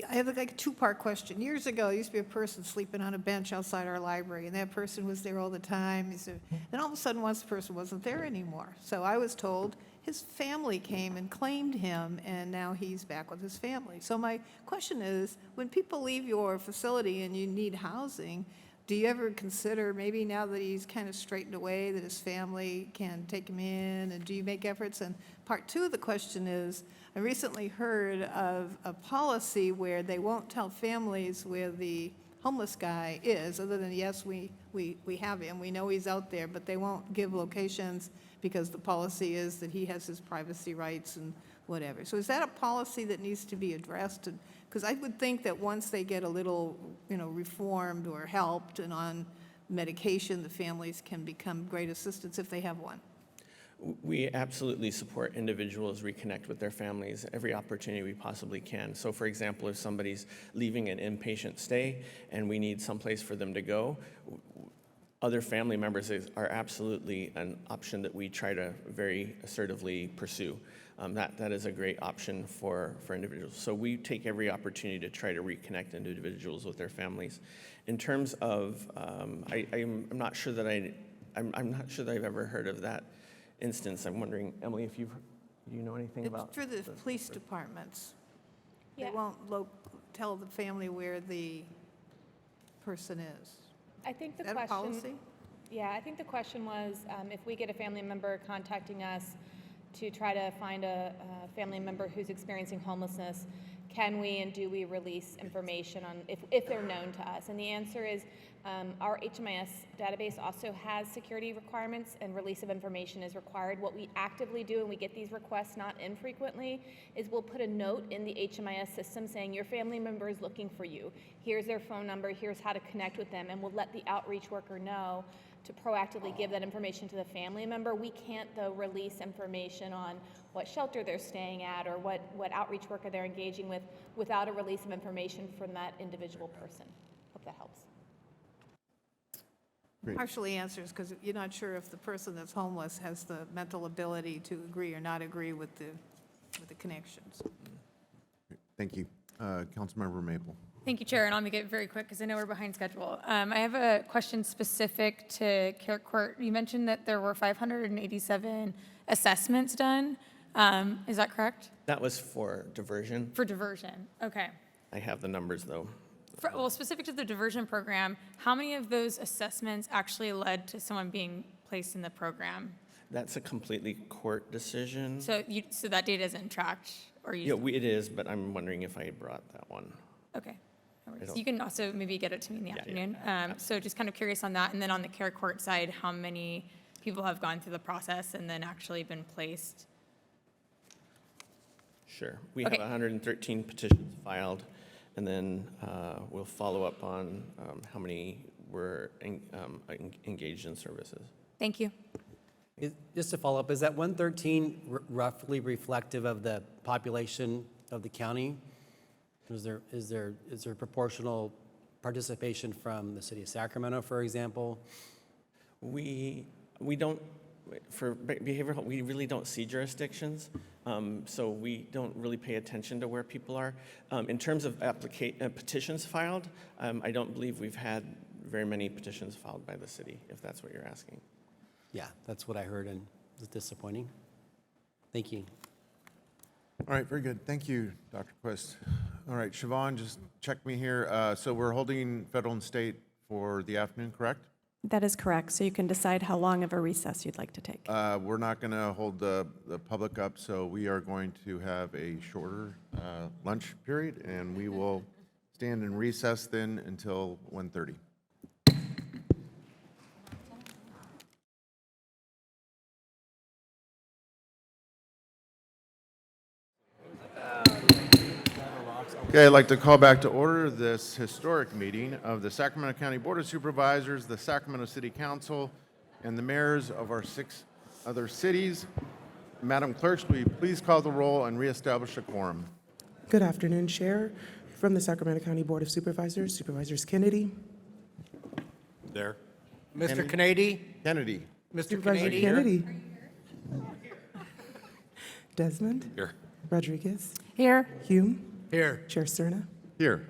S11: I have like a two-part question. Years ago, there used to be a person sleeping on a bench outside our library, and that person was there all the time. Then all of a sudden, once the person wasn't there anymore. So I was told his family came and claimed him, and now he's back with his family. So my question is, when people leave your facility and you need housing, do you ever consider maybe now that he's kind of straightened away that his family can take him in, and do you make efforts? And part two of the question is, I recently heard of a policy where they won't tell families where the homeless guy is, other than, yes, we have him, we know he's out there, but they won't give locations because the policy is that he has his privacy rights and whatever. So is that a policy that needs to be addressed? Because I would think that once they get a little, reformed or helped and on medication, the families can become great assistants if they have one.
S16: We absolutely support individuals reconnect with their families every opportunity we possibly can. So for example, if somebody's leaving an inpatient stay and we need someplace for them to go, other family members are absolutely an option that we try to very assertively pursue. That is a great option for individuals. So we take every opportunity to try to reconnect individuals with their families. In terms of, I'm not sure that I've ever heard of that instance. I'm wondering, Emily, if you know anything about?
S11: It's for the police departments.
S4: Yeah.
S11: They won't tell the family where the person is.
S4: I think the
S11: Is that a
S4: question.
S11: policy?
S4: Yeah, I think the question was if we get a family member contacting us to try to find a family member who's experiencing homelessness, can we and do we release information on if they're known to us? And the answer is our HMIS database also has security requirements and release of information is required. What we actively do, and we get these requests not infrequently, is we'll put a note in the HMIS system saying your family member is looking for you. Here's their phone number, here's how to connect with them, and we'll let the outreach worker know to proactively give that information to the family member. We can't, though, release information on what shelter they're staying at or what outreach worker they're engaging with without a release of information from that individual person. Hope that helps.
S1: Great.
S11: Partially answers because you're not sure if the person that's homeless has the mental ability to agree or not agree with the connections.
S1: Thank you. Councilmember Maple.
S4: Thank you, Chair, and I'll make it very quick because I know we're behind schedule. I have a question specific to Care Court. You mentioned that there were 587 assessments done. Is that correct?
S16: That was for diversion.
S4: For diversion, okay.
S16: I have the numbers though.
S4: Well, specific to the diversion program, how many of those assessments actually led to someone being placed in the program?
S16: That's a completely court decision.
S4: So that data isn't tracked, or you?
S16: Yeah, it is, but I'm wondering if I brought that one.
S4: Okay. No worries. You can also maybe get it to me in the afternoon.
S16: Yeah.
S4: So just kind of curious on that. And then on the Care Court side, how many people have gone through the process and then actually been placed?
S16: Sure. We
S4: Okay.
S16: have 113 petitions filed, and then we'll follow up on how many were engaged in services.
S4: Thank you.
S17: Just to follow up, is that 113 roughly reflective of the population of the county? Is there proportional participation from the city of Sacramento, for example?
S16: We don't, for behavioral health, we really don't see jurisdictions, so we don't really pay attention to where people are. In terms of petitions filed, I don't believe we've had very many petitions filed by the city, if that's what you're asking.
S17: Yeah, that's what I heard, and it was disappointing. Thank you.
S1: All right, very good. Thank you, Dr. Quist. All right, Siobhan, just check me here. So we're holding federal and state for the afternoon, correct?
S10: That is correct. So you can decide how long of a recess you'd like to take.
S1: We're not going to hold the public up, so we are going to have a shorter lunch period, and we will stand in recess then until 1:30. Okay, I'd like to call back to order this historic meeting of the Sacramento County Board of Supervisors, the Sacramento City Council, and the mayors of our 6 other cities. Madam Clerk, will you please call the roll and reestablish a quorum?
S6: Good afternoon, Chair. From the Sacramento County Board of Supervisors, Supervisors Kennedy.
S18: There.
S2: Mr. Kennedy?
S1: Kennedy.
S2: Mr.
S6: Supervisor Kennedy. Desmond.
S18: Here.
S6: Rodriguez.
S10: Here.
S6: Hume.
S2: Here.
S6: Chair Cerna.
S1: Here.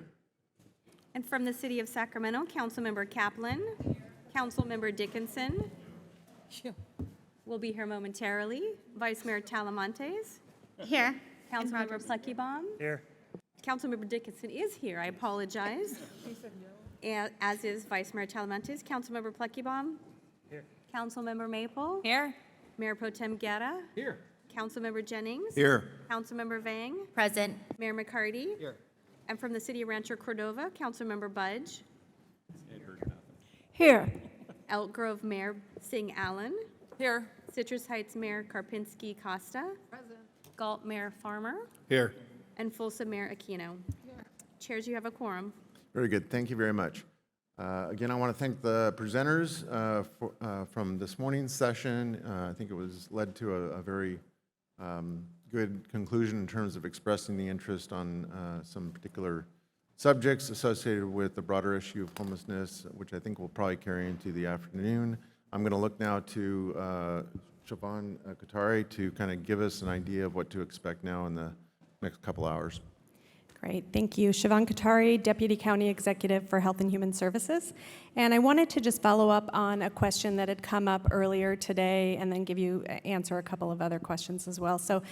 S19: And from the City of Sacramento, Councilmember Kaplan, Councilmember Dickinson. Will be here momentarily. Vice Mayor Talamontes.
S5: Here.
S19: Councilmember Pluckybaum.
S2: Here.
S19: Councilmember Dickinson is here, I apologize. As is Vice Mayor Talamontes. Councilmember Pluckybaum.
S2: Here.
S19: Councilmember Maple.
S4: Here.
S19: Mayor Pro Tem Guerra.
S2: Here.
S19: Councilmember Jennings.
S1: Here.
S19: Councilmember Vang.
S15: Present.
S19: Mayor McCarty.
S2: Here.
S19: And from the City of Rancho Cordova, Councilmember Budge.
S10: Here.
S19: Elk Grove Mayor Singh Allen.
S8: Here.
S19: Citrus Heights Mayor Karpinski Costa. Present. Galt Mayor Farmer.
S22: Here.
S19: And Folsom Mayor Aquino. Chairs, you have a quorum.
S1: Very good. Thank you very much. Again, I want to thank the presenters from this morning's session. I think it was led to a very good conclusion in terms of expressing the interest on some particular subjects associated with the broader issue of homelessness, which I think will probably carry into the afternoon. I'm going to look now to Siobhan Katari to kind of give us an idea of what to expect now in the next couple hours.
S10: Great, thank you. Siobhan Katari, Deputy County Executive for Health and Human Services. And I wanted to just follow up on a question that had come up earlier today and then answer a couple of other questions as well. So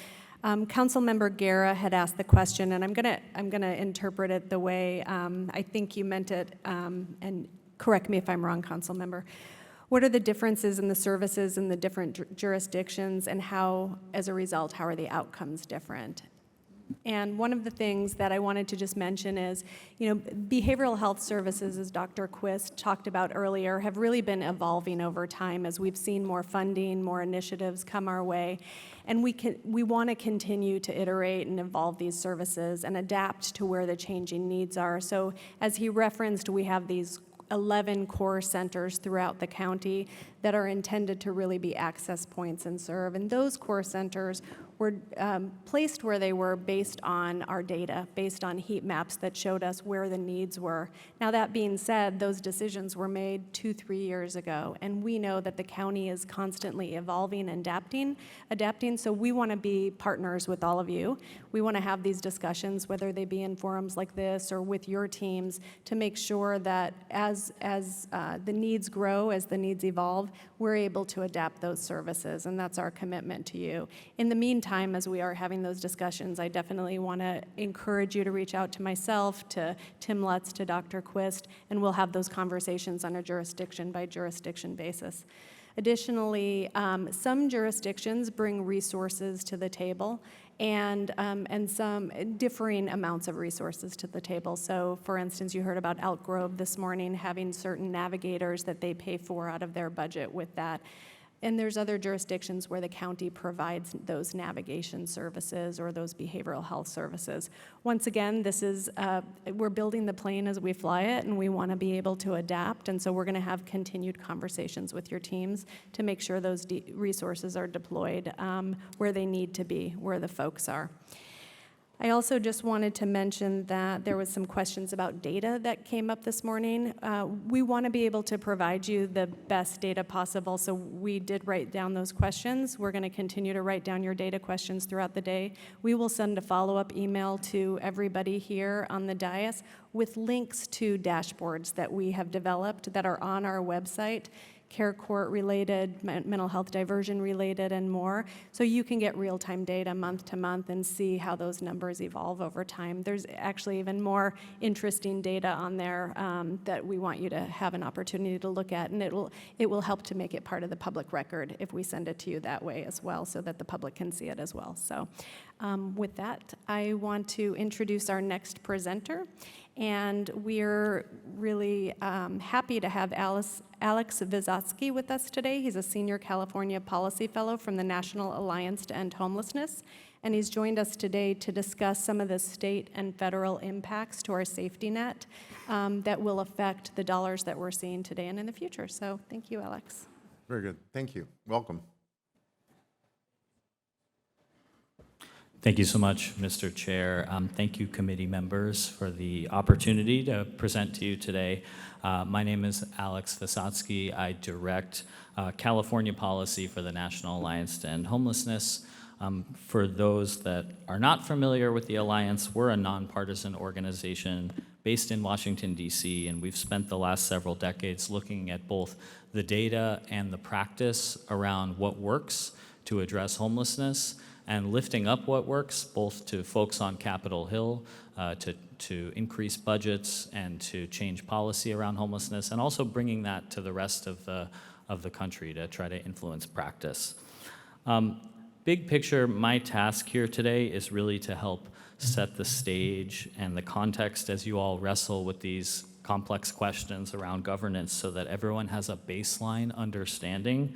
S10: Councilmember Guerra had asked the question, and I'm gonna interpret it the way I think you meant it, and correct me if I'm wrong, Councilmember. What are the differences in the services in the different jurisdictions, and how, as a result, how are the outcomes different? And one of the things that I wanted to just mention is, behavioral health services, as Dr. Quist talked about earlier, have really been evolving over time as we've seen more funding, more initiatives come our way. And we want to continue to iterate and evolve these services and adapt to where the changing needs are. So as he referenced, we have these 11 core centers throughout the county that are intended to really be access points and serve. And those core centers were placed where they were based on our data, based on heat maps that showed us where the needs were. Now, that being said, those decisions were made 2-3 years ago, and we know that the county is constantly evolving and adapting, so we want to be partners with all of you. We want to have these discussions, whether they be in forums like this or with your teams, to make sure that as the needs grow, as the needs evolve, we're able to adapt those services, and that's our commitment to you. In the meantime, as we are having those discussions, I definitely want to encourage you to reach out to myself, to Tim Lutz, to Dr. Quist, and we'll have those conversations on a jurisdiction by jurisdiction basis. Additionally, some jurisdictions bring resources to the table, and some differing amounts of resources to the table. So, for instance, you heard about Elk Grove this morning having certain navigators that they pay for out of their budget with that. And there's other jurisdictions where the county provides those navigation services or those behavioral health services. Once again, this is, we're building the plane as we fly it, and we want to be able to adapt. And so we're going to have continued conversations with your teams to make sure those resources are deployed where they need to be, where the folks are. I also just wanted to mention that there was some questions about data that came up this morning. We want to be able to provide you the best data possible, so we did write down those questions. We're going to continue to write down your data questions throughout the day. We will send a follow-up email to everybody here on the dais with links to dashboards that we have developed that are on our website, care court related, mental health diversion related, and more. So you can get real-time data month to month and see how those numbers evolve over time. There's actually even more interesting data on there that we want you to have an opportunity to look at, and it will help to make it part of the public record if we send it to you that way as well, so that the public can see it as well. So with that, I want to introduce our next presenter. And we're really happy to have Alex Vysotsky with us today. He's a Senior California Policy Fellow from the National Alliance to End Homelessness. And he's joined us today to discuss some of the state and federal impacts to our safety net that will affect the dollars that we're seeing today and in the future. So thank you, Alex.
S1: Very good. Thank you. Welcome.
S13: Thank you so much, Mr. Chair. Thank you, committee members, for the opportunity to present to you today. My name is Alex Vysotsky. I direct California policy for the National Alliance to End Homelessness. For those that are not familiar with the Alliance, we're a nonpartisan organization based in Washington, D.C., and we've spent the last several decades looking at both the data and the practice around what works to address homelessness, and lifting up what works, both to folks on Capitol Hill, to increase budgets and to change policy around homelessness, and also bringing that to the rest of the country to try to influence practice. Big picture, my task here today is really to help set the stage and the context as you all wrestle with these complex questions around governance so that everyone has a baseline understanding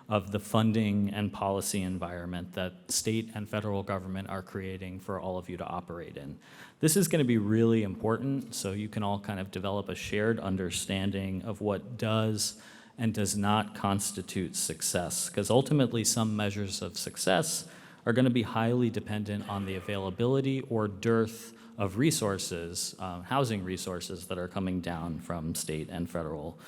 S13: of the funding and policy environment that state and federal government are creating for all of you to operate in. This is going to be really important so you can all kind of develop a shared understanding of what does and does not constitute success, because ultimately some measures of success are going to be highly dependent on the availability or dearth of resources, housing resources that are coming down from state and federal.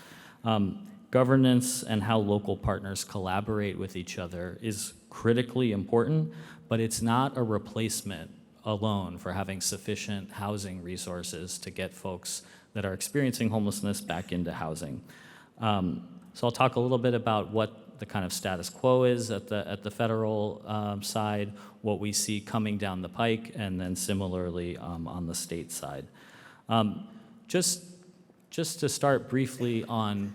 S13: Governance and how local partners collaborate with each other is critically important, but it's not a replacement alone for having sufficient housing resources to get folks that are experiencing homelessness back into housing. So I'll talk a little bit about what the kind of status quo is at the federal side, what we see coming down the pike, and then similarly on the state side. Just to start briefly on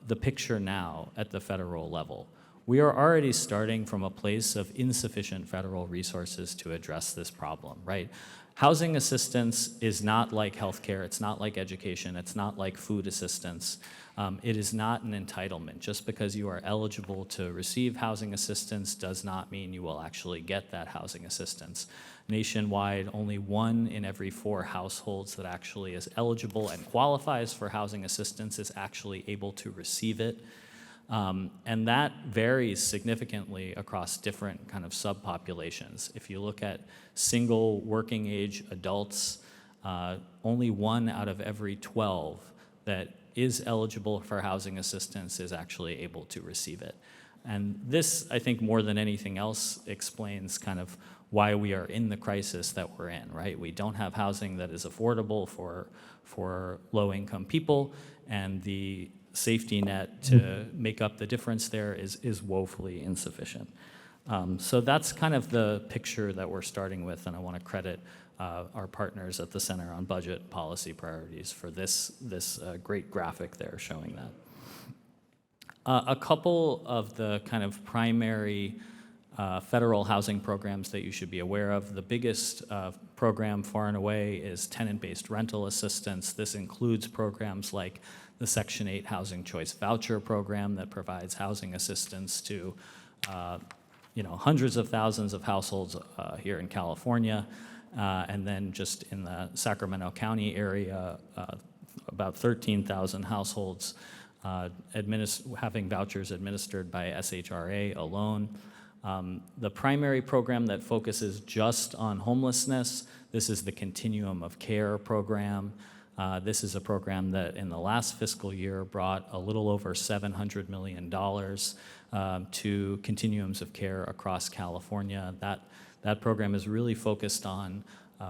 S13: the picture now at the federal level. We are already starting from a place of insufficient federal resources to address this problem, right? Housing assistance is not like healthcare, it's not like education, it's not like food assistance. It is not an entitlement. Just because you are eligible to receive housing assistance does not mean you will actually get that housing assistance. Nationwide, only 1 in every 4 households that actually is eligible and qualifies for housing assistance is actually able to receive it. And that varies significantly across different kind of subpopulations. If you look at single working age adults, only 1 out of every 12 that is eligible for housing assistance is actually able to receive it. And this, I think, more than anything else, explains kind of why we are in the crisis that we're in, right? We don't have housing that is affordable for low-income people, and the safety net to make up the difference there is woefully insufficient. So that's kind of the picture that we're starting with, and I want to credit our partners at the Center on Budget Policy Priorities for this great graphic there showing that. A couple of the kind of primary federal housing programs that you should be aware of. The biggest program far and away is tenant-based rental assistance. This includes programs like the Section 8 Housing Choice Voucher Program that provides housing assistance to hundreds of thousands of households here in California. And then just in the Sacramento County area, about 13,000 households having vouchers administered by SHRA alone. The primary program that focuses just on homelessness, this is the Continuum of Care program. This is a program that in the last fiscal year brought a little over $700 million to continuums of care across California. That program is really focused on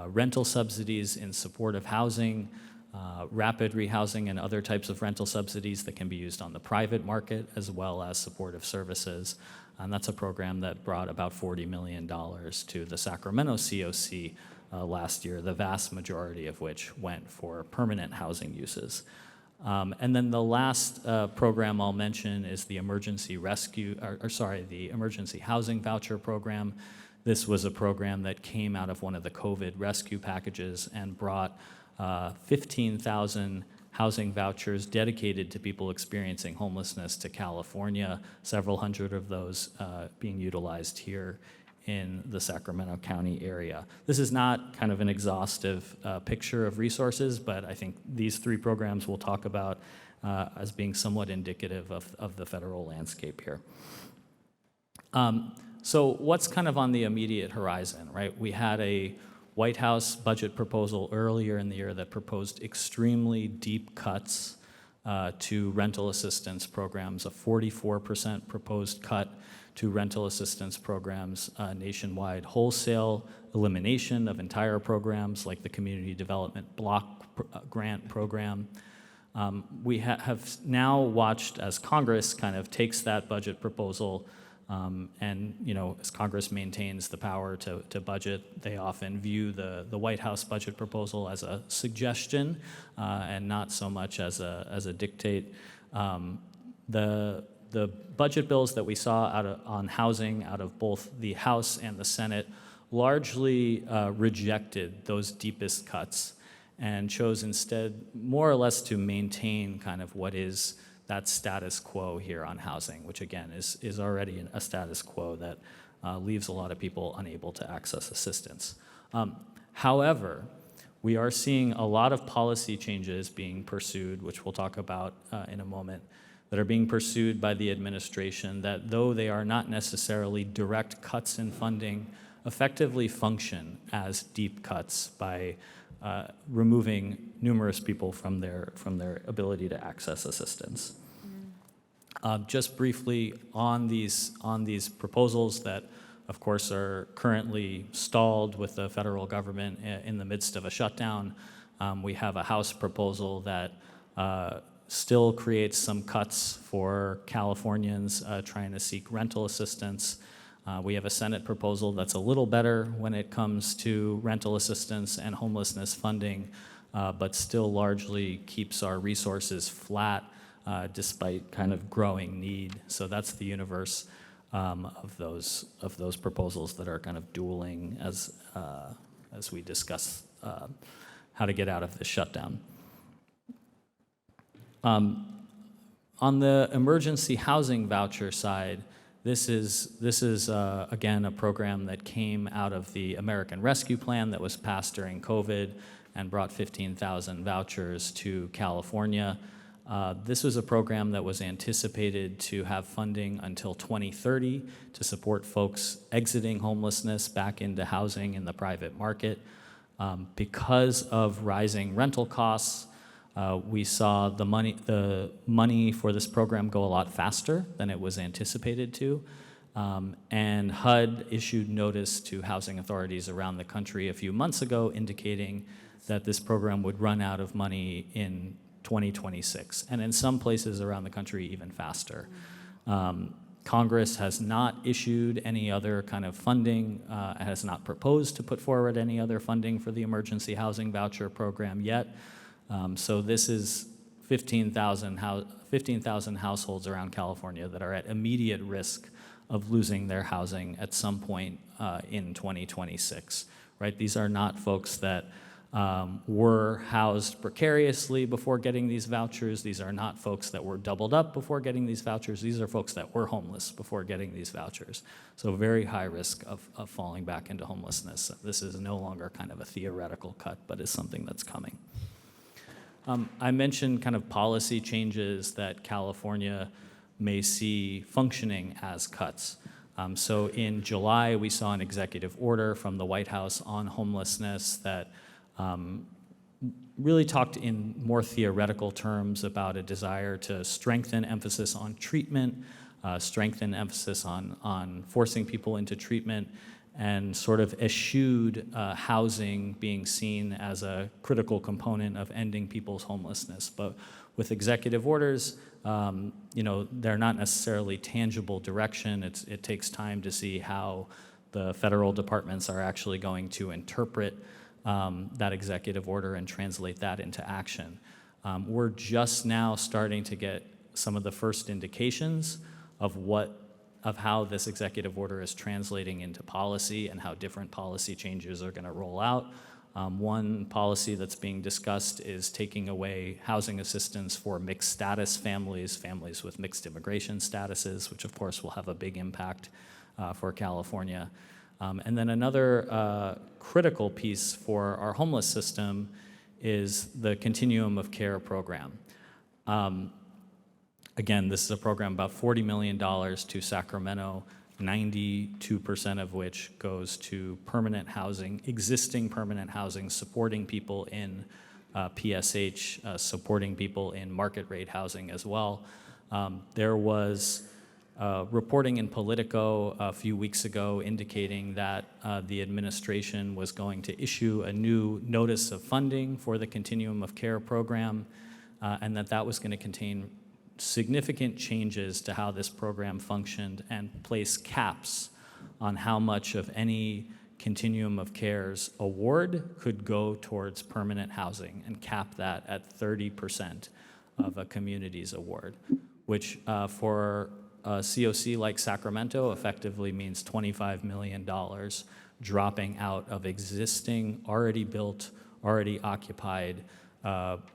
S13: rental subsidies in support of housing, rapid rehousing and other types of rental subsidies that can be used on the private market, as well as supportive services. And that's a program that brought about $40 million to the Sacramento COC last year, the vast majority of which went for permanent housing uses. And then the last program I'll mention is the Emergency Housing Voucher Program. This was a program that came out of one of the COVID rescue packages and brought 15,000 housing vouchers dedicated to people experiencing homelessness to California, several hundred of those being utilized here in the Sacramento County area. This is not kind of an exhaustive picture of resources, but I think these three programs we'll talk about as being somewhat indicative of the federal landscape here. So what's kind of on the immediate horizon, right? We had a White House budget proposal earlier in the year that proposed extremely deep cuts to rental assistance programs, a 44% proposed cut to rental assistance programs nationwide, wholesale elimination of entire programs like the Community Development Block Grant Program. We have now watched as Congress kind of takes that budget proposal and, as Congress maintains the power to budget, they often view the White House budget proposal as a suggestion and not so much as a dictate. The budget bills that we saw on housing out of both the House and the Senate largely rejected those deepest cuts and chose instead more or less to maintain kind of what is that status quo here on housing, which again is already a status quo that leaves a lot of people unable to access assistance. However, we are seeing a lot of policy changes being pursued, which we'll talk about in a moment, that are being pursued by the administration that, though they are not necessarily direct cuts in funding, effectively function as deep cuts by removing numerous people from their ability to access assistance. Just briefly on these proposals that, of course, are currently stalled with the federal government in the midst of a shutdown, we have a House proposal that still creates some cuts for Californians trying to seek rental assistance. We have a Senate proposal that's a little better when it comes to rental assistance and homelessness funding, but still largely keeps our resources flat despite kind of growing need. So that's the universe of those proposals that are kind of dueling as we discuss how to get out of this shutdown. On the emergency housing voucher side, this is again a program that came out of the American Rescue Plan that was passed during COVID and brought 15,000 vouchers to California. This was a program that was anticipated to have funding until 2030 to support folks exiting homelessness back into housing in the private market. Because of rising rental costs, we saw the money for this program go a lot faster than it was anticipated to. And HUD issued notice to housing authorities around the country a few months ago indicating that this program would run out of money in 2026, and in some places around the country even faster. Congress has not issued any other kind of funding, has not proposed to put forward any other funding for the emergency housing voucher program yet. So this is 15,000 households around California that are at immediate risk of losing their housing at some point in 2026, right? These are not folks that were housed precariously before getting these vouchers. These are not folks that were doubled up before getting these vouchers. These are folks that were homeless before getting these vouchers. So very high risk of falling back into homelessness. This is no longer kind of a theoretical cut, but is something that's coming. I mentioned kind of policy changes that California may see functioning as cuts. So in July, we saw an executive order from the White House on homelessness that really talked in more theoretical terms about a desire to strengthen emphasis on treatment, strengthen emphasis on forcing people into treatment, and sort of eschewed housing being seen as a critical component of ending people's homelessness. But with executive orders, they're not necessarily tangible direction. It takes time to see how the federal departments are actually going to interpret that executive order and translate that into action. We're just now starting to get some of the first indications of how this executive order is translating into policy and how different policy changes are going to roll out. One policy that's being discussed is taking away housing assistance for mixed status families, families with mixed immigration statuses, which of course will have a big impact for California. And then another critical piece for our homeless system is the Continuum of Care program. Again, this is a program about $40 million to Sacramento, 92% of which goes to permanent housing, existing permanent housing, supporting people in PSH, supporting people in market rate housing as well. There was reporting in Politico a few weeks ago indicating that the administration was going to issue a new notice of funding for the Continuum of Care program, and that was going to contain significant changes to how this program functioned and place caps on how much of any Continuum of Care's award could go towards permanent housing, and cap that at 30% of a community's award, which for a COC like Sacramento effectively means $25 million dropping out of existing, already built, already occupied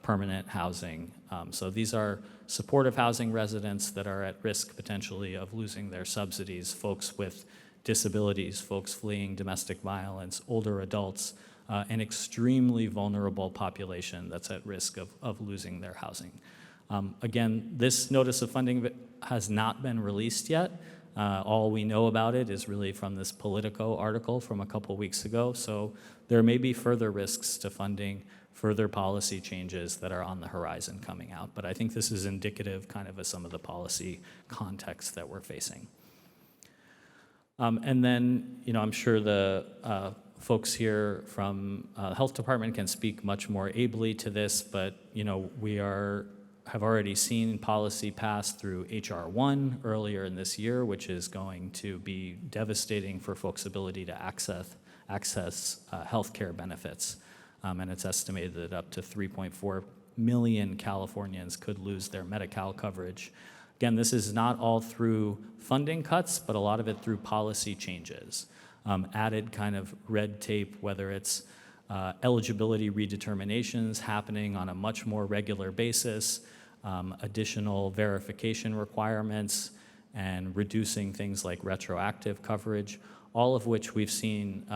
S13: permanent housing. So these are supportive housing residents that are at risk potentially of losing their subsidies, folks with disabilities, folks fleeing domestic violence, older adults, an extremely vulnerable population that's at risk of losing their housing. Again, this notice of funding has not been released yet. All we know about it is really from this Politico article from a couple weeks ago. So there may be further risks to funding, further policy changes that are on the horizon coming out. But I think this is indicative kind of some of the policy context that we're facing. And then, I'm sure the folks here from the health department can speak much more ably to this, but, we have already seen policy pass through H.R. 1 earlier in this year, which is going to be devastating for folks' ability to access health care benefits. And it's estimated that up to 3.4 million Californians could lose their Medi-Cal coverage. Again, this is not all through funding cuts, but a lot of it through policy changes. Added kind of red tape, whether it's eligibility redeterminations happening on a much more regular basis, additional verification requirements, and reducing things like retroactive coverage, all of which we've seen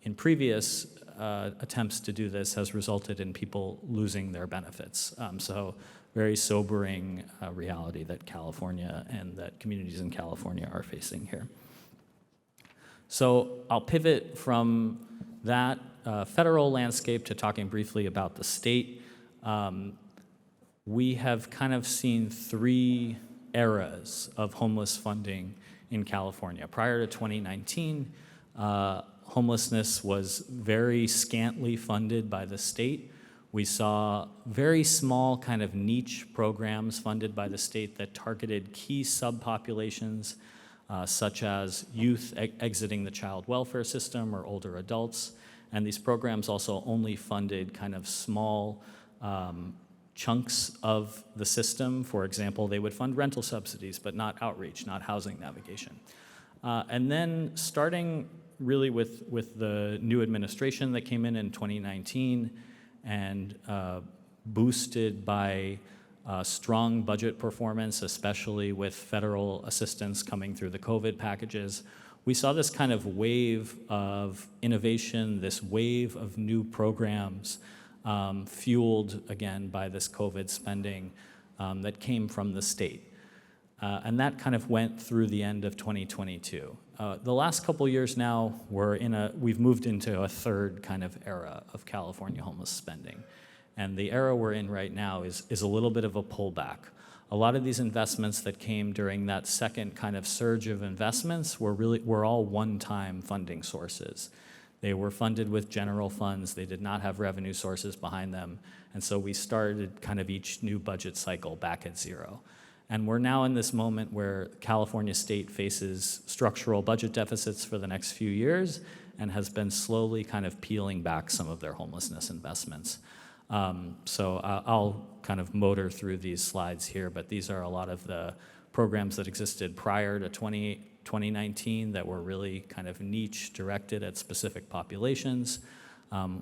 S13: in previous attempts to do this has resulted in people losing their benefits. So very sobering reality that California and that communities in California are facing here. So I'll pivot from that federal landscape to talking briefly about the state. We have kind of seen three eras of homeless funding in California. Prior to 2019, homelessness was very scantily funded by the state. We saw very small kind of niche programs funded by the state that targeted key subpopulations, such as youth exiting the child welfare system or older adults. And these programs also only funded kind of small chunks of the system. For example, they would fund rental subsidies, but not outreach, not housing navigation. And then starting really with the new administration that came in 2019 and boosted by strong budget performance, especially with federal assistance coming through the COVID packages. We saw this kind of wave of innovation, this wave of new programs fueled, again, by this COVID spending that came from the state. And that kind of went through the end of 2022. The last couple years now, we've moved into a third kind of era of California homeless spending. And the era we're in right now is a little bit of a pullback. A lot of these investments that came during that second kind of surge of investments were all one-time funding sources. They were funded with general funds. They did not have revenue sources behind them. And so we started kind of each new budget cycle back at zero. And we're now in this moment where California State faces structural budget deficits for the next few years and has been slowly kind of peeling back some of their homelessness investments. So I'll kind of motor through these slides here, but these are a lot of the programs that existed prior to 2019 that were really kind of niche directed at specific populations.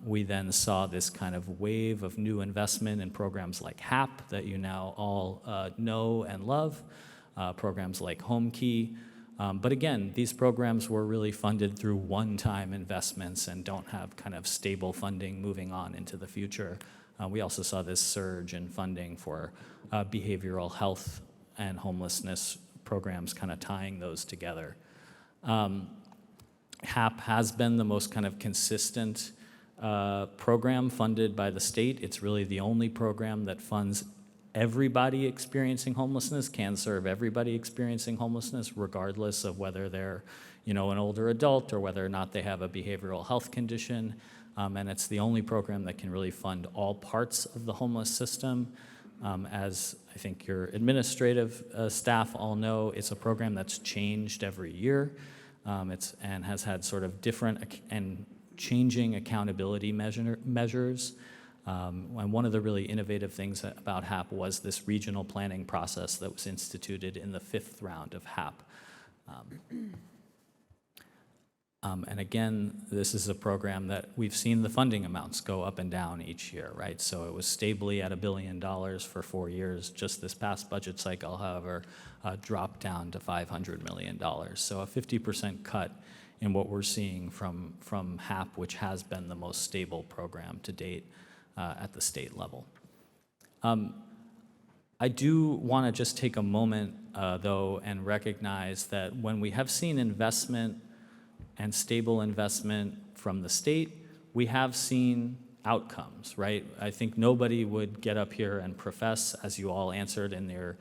S13: We then saw this kind of wave of new investment in programs like HAP that you now all know and love, programs like Home Key. But again, these programs were really funded through one-time investments and don't have kind of stable funding moving on into the future. We also saw this surge in funding for behavioral health and homelessness programs, kind of tying those together. HAP has been the most kind of consistent program funded by the state. It's really the only program that funds everybody experiencing homelessness, can serve everybody experiencing homelessness, regardless of whether they're, an older adult or whether or not they have a behavioral health condition. And it's the only program that can really fund all parts of the homeless system. As I think your administrative staff all know, it's a program that's changed every year. And has had sort of different and changing accountability measures. And one of the really innovative things about HAP was this regional planning process that was instituted in the 5th round of HAP. And again, this is a program that we've seen the funding amounts go up and down each year, right? So it was stably at $1 billion for 4 years. Just this past budget cycle, however, dropped down to $500 million. So a 50% cut in what we're seeing from HAP, which has been the most stable program to date at the state level. I do want to just take a moment, though, and recognize that when we have seen investment and stable investment from the state, we have seen outcomes, right? I think nobody would get up here and profess, as you all answered in your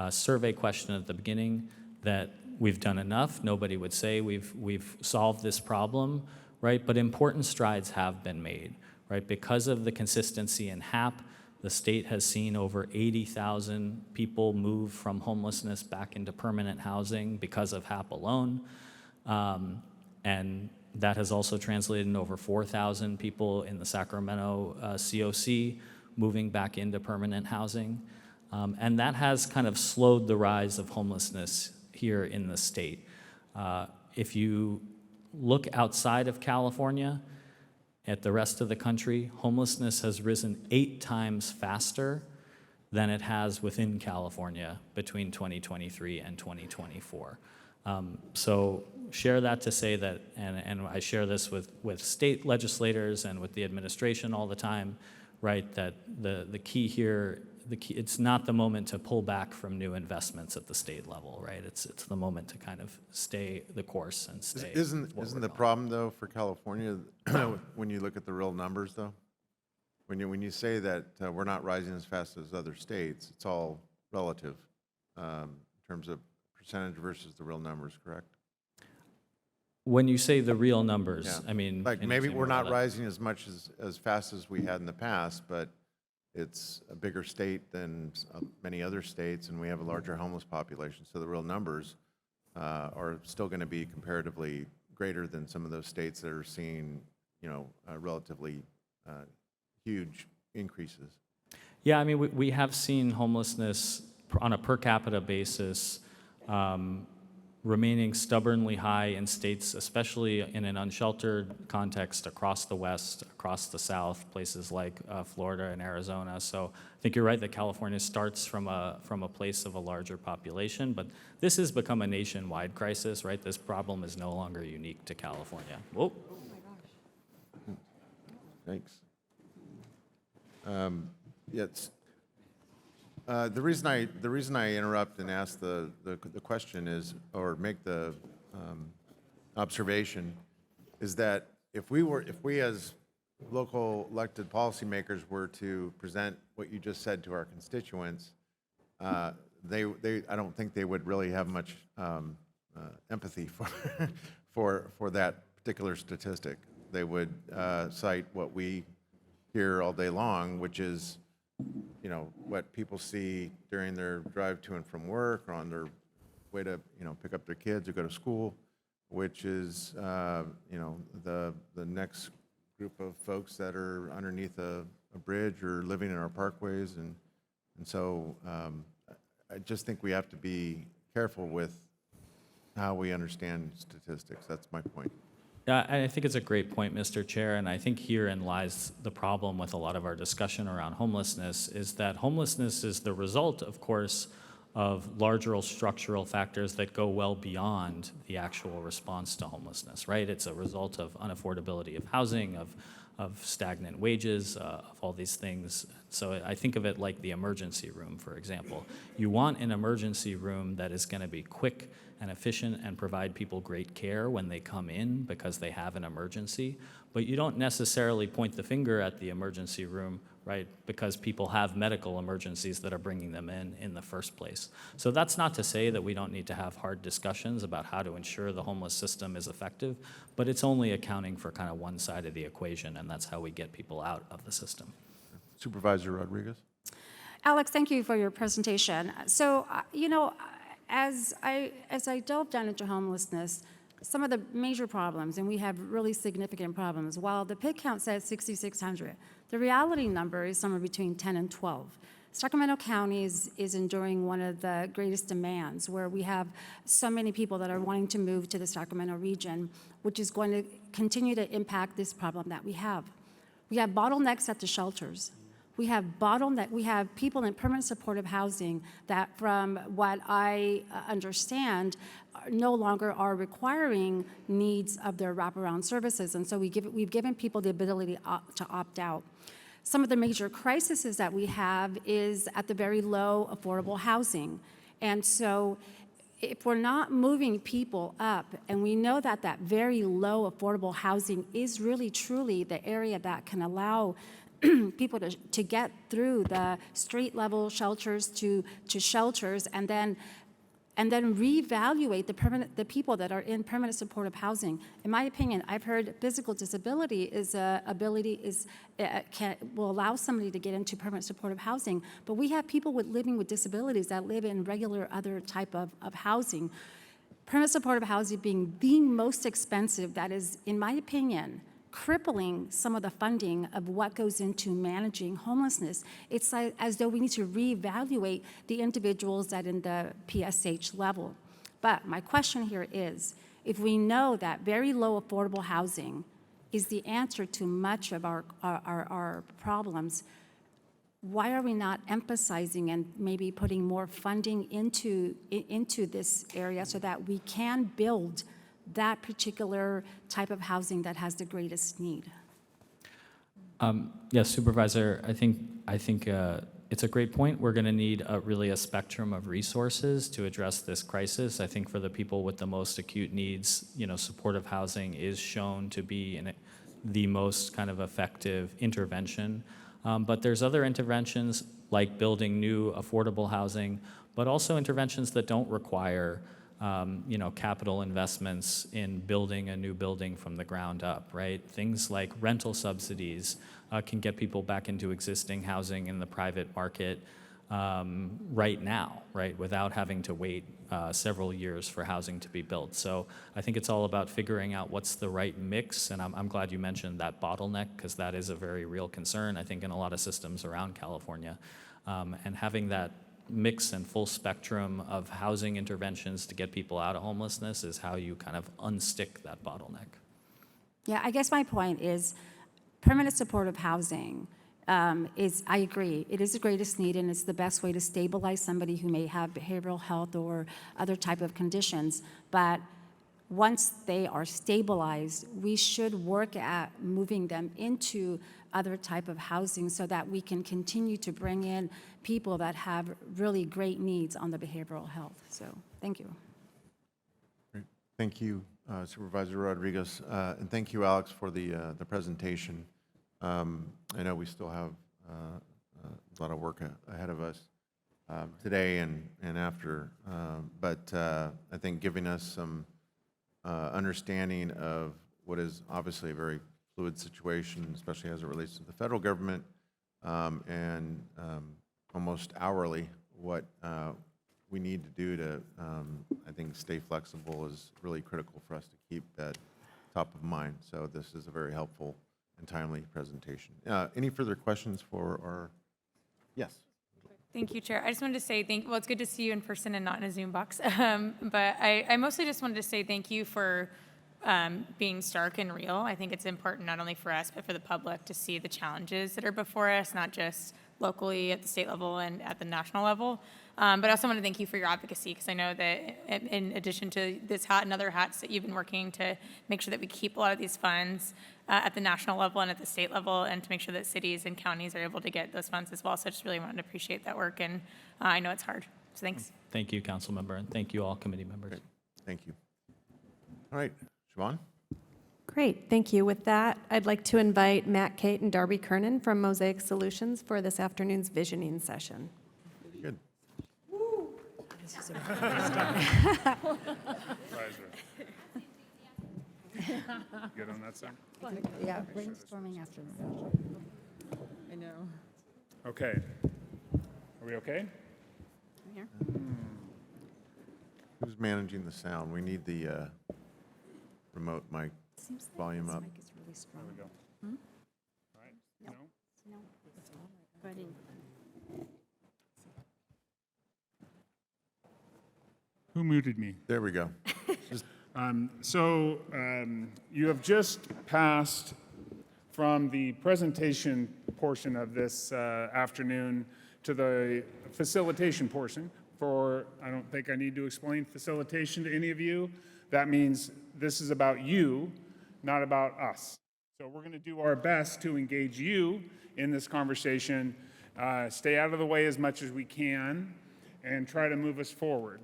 S13: survey question at the beginning, that we've done enough. Nobody would say we've solved this problem, right? But important strides have been made, right? Because of the consistency in HAP, the state has seen over 80,000 people move from homelessness back into permanent housing because of HAP alone. And that has also translated in over 4,000 people in the Sacramento COC moving back into permanent housing. And that has kind of slowed the rise of homelessness here in the state. If you look outside of California, at the rest of the country, homelessness has risen 8 times faster than it has within California between 2023 and 2024. So share that to say that, and I share this with state legislators and with the administration all the time, right, that the key here, it's not the moment to pull back from new investments at the state level, right? It's the moment to kind of stay the course and stay.
S1: Isn't the problem, though, for California, when you look at the real numbers, though? When you say that we're not rising as fast as other states, it's all relative in terms of percentage versus the real numbers, correct?
S13: When you say the real numbers,
S1: Yeah.
S13: I mean,
S1: Like
S13: can you
S1: maybe
S13: say
S1: we're
S13: more about
S1: not
S13: that?
S1: rising as much as fast as we had in the past, but it's a bigger state than many other states, and we have a larger homeless population. So the real numbers are still going to be comparatively greater than some of those states that are seeing, relatively huge increases.
S13: Yeah, I mean, we have seen homelessness on a per capita basis remaining stubbornly high in states, especially in an unsheltered context across the West, across the South, places like Florida and Arizona. So I think you're right that California starts from a place of a larger population, but this has become a nationwide crisis, right? This problem is no longer unique to California. Whoa.
S1: Thanks. Yes. The reason I interrupt and ask the question is, or make the observation, is that if we as local elected policymakers were to present what you just said to our constituents, I don't think they would really have much empathy for that particular statistic. They would cite what we hear all day long, which is, you know, what people see during their drive to and from work, or on their way to, you know, pick up their kids or go to school, which is, you know, the next group of folks that are underneath a bridge or living in our parkways, and so I just think we have to be careful with how we understand statistics. That's my point.
S13: Yeah, I think it's a great point, Mr. Chair, and I think herein lies the problem with a lot of our discussion around homelessness, is that homelessness is the result, of course, of larger structural factors that go well beyond the actual response to homelessness, right? It's a result of unaffordability of housing, of stagnant wages, of all these things. So I think of it like the emergency room, for example. You want an emergency room that is going to be quick and efficient and provide people great care when they come in because they have an emergency, but you don't necessarily point the finger at the emergency room, right, because people have medical emergencies that are bringing them in the first place. So that's not to say that we don't need to have hard discussions about how to ensure the homeless system is effective, but it's only accounting for kind of one side of the equation, and that's how we get people out of the system.
S1: Supervisor Rodriguez.
S9: Alex, thank you for your presentation. So, you know, as I delve down into homelessness, some of the major problems, and we have really significant problems, while the PIC count says 6,600, the reality number is somewhere between 10 and 12. Sacramento County is enduring one of the greatest demands, where we have so many people that are wanting to move to the Sacramento region, which is going to continue to impact this problem that we have. We have bottlenecks at the shelters. We have people in permanent supportive housing that, from what I understand, no longer are requiring needs of their wraparound services, and so we've given people the ability to opt out. Some of the major crises that we have is at the very low affordable housing, and so if we're not moving people up, and we know that that very low affordable housing is really truly the area that can allow people to get through the street level shelters to shelters, and then reevaluate the people that are in permanent supportive housing. In my opinion, I've heard physical disability will allow somebody to get into permanent supportive housing, but we have people living with disabilities that live in regular other type of housing. Permanent supportive housing being the most expensive, that is, in my opinion, crippling some of the funding of what goes into managing homelessness. It's like, as though we need to reevaluate the individuals that in the PSH level. But my question here is, if we know that very low affordable housing is the answer to much of our problems, why are we not emphasizing and maybe putting more funding into this area so that we can build that particular type of housing that has the greatest need?
S13: Yes, Supervisor, I think it's a great point. We're going to need really a spectrum of resources to address this crisis. I think for the people with the most acute needs, you know, supportive housing is shown to be the most kind of effective intervention. But there's other interventions like building new affordable housing, but also interventions that don't require you know, capital investments in building a new building from the ground up, right? Things like rental subsidies can get people back into existing housing in the private market right now, right, without having to wait several years for housing to be built. So I think it's all about figuring out what's the right mix, and I'm glad you mentioned that bottleneck, because that is a very real concern, I think, in a lot of systems around California. And having that mix and full spectrum of housing interventions to get people out of homelessness is how you kind of unstick that bottleneck.
S9: Yeah, I guess my point is permanent supportive housing I agree, it is the greatest need and it's the best way to stabilize somebody who may have behavioral health or other type of conditions. But once they are stabilized, we should work at moving them into other type of housing so that we can continue to bring in people that have really great needs on the behavioral health. So, thank you.
S1: Great. Thank you, Supervisor Rodriguez, and thank you, Alex, for the presentation. I know we still have a lot of work ahead of us today and after, but I think giving us some understanding of what is obviously a very fluid situation, especially as it relates to the federal government, and almost hourly what we need to do to, I think, stay flexible is really critical for us to keep that top of mind. So this is a very helpful and timely presentation. Any further questions for our, yes?
S4: Thank you, Chair. I just wanted to say well, it's good to see you in person and not in a Zoom box. But I mostly just wanted to say thank you for being stark and real. I think it's important not only for us, but for the public to see the challenges that are before us, not just locally at the state level and at the national level. But I also want to thank you for your advocacy, because I know that in addition to this hat and other hats that you've been working to make sure that we keep a lot of these funds at the national level and at the state level, and to make sure that cities and counties are able to get those funds as well. So I just really wanted to appreciate that work, and I know it's hard. So thanks.
S13: Thank you, council member, and thank you all committee members.
S1: Great. Thank you. All right, Siobhan?
S10: Great, thank you. With that, I'd like to invite Matt Kate and Darby Kernan from Mosaic Solutions for this afternoon's visioning session.
S1: Good.
S20: Good on that side?
S9: Yeah, brainstorming after this.
S8: I know.
S20: Okay. Are we okay?
S8: Here.
S1: Who's managing the sound? We need the remote mic volume up.
S9: Is really strong.
S20: There we go.
S8: Hmm?
S20: All right. No?
S9: No, it's all right. Go ahead.
S20: Who muted me?
S1: There we go.
S20: You have just passed from the presentation portion of this afternoon to the facilitation portion. I don't think I need to explain facilitation to any of you. That means this is about you, not about us. So we're going to do our best to engage you in this conversation, stay out of the way as much as we can, and try to move us forward.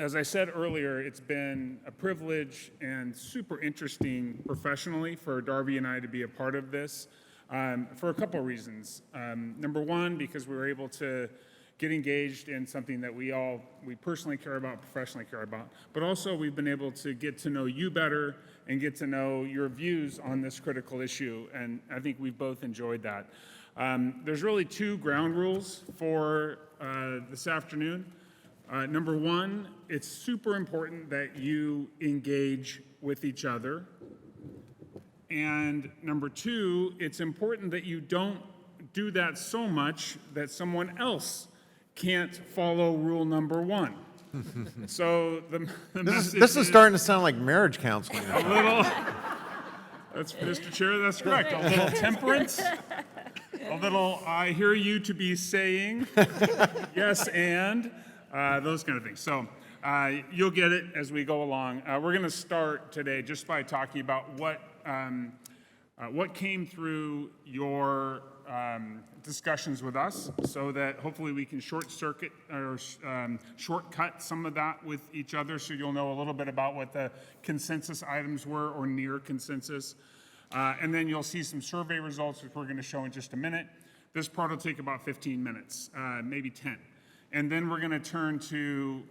S20: As I said earlier, it's been a privilege and super interesting professionally for Darby and I to be a part of this for a couple of reasons. Number one, because we were able to get engaged in something that we personally care about, professionally care about, but also we've been able to get to know you better and get to know your views on this critical issue, and I think we've both enjoyed that. There's really two ground rules for this afternoon. Number one, it's super important that you engage with each other. And number two, it's important that you don't do that so much that someone else can't follow rule number one. So
S1: this is starting to sound like marriage counseling.
S20: A little, that's, Mr. Chair, that's correct. A little temperance, a little I hear you to be saying, yes, and those kind of things. So you'll get it as we go along. We're going to start today just by talking about what came through your discussions with us, so that hopefully we can shortcut some of that with each other, so you'll know a little bit about what the consensus items were or near consensus. And then you'll see some survey results, which we're going to show in just a minute. This part will take about 15 minutes, maybe 10. And then we're going to turn to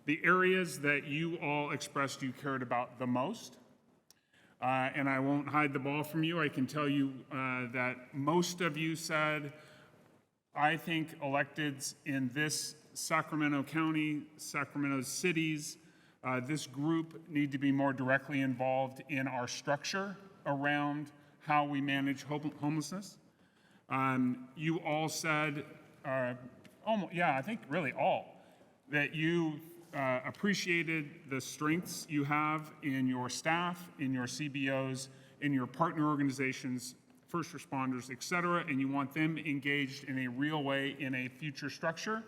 S20: the areas that you all expressed you cared about the most. And I won't hide the ball from you. I can tell you that most of you said, I think electeds in this Sacramento County, Sacramento cities, this group need to be more directly involved in our structure around how we manage homelessness. You all said, almost, yeah, I think really all, that you appreciated the strengths you have in your staff, in your CBOs, in your partner organizations, first responders, et cetera, and you want them engaged in a real way in a future structure.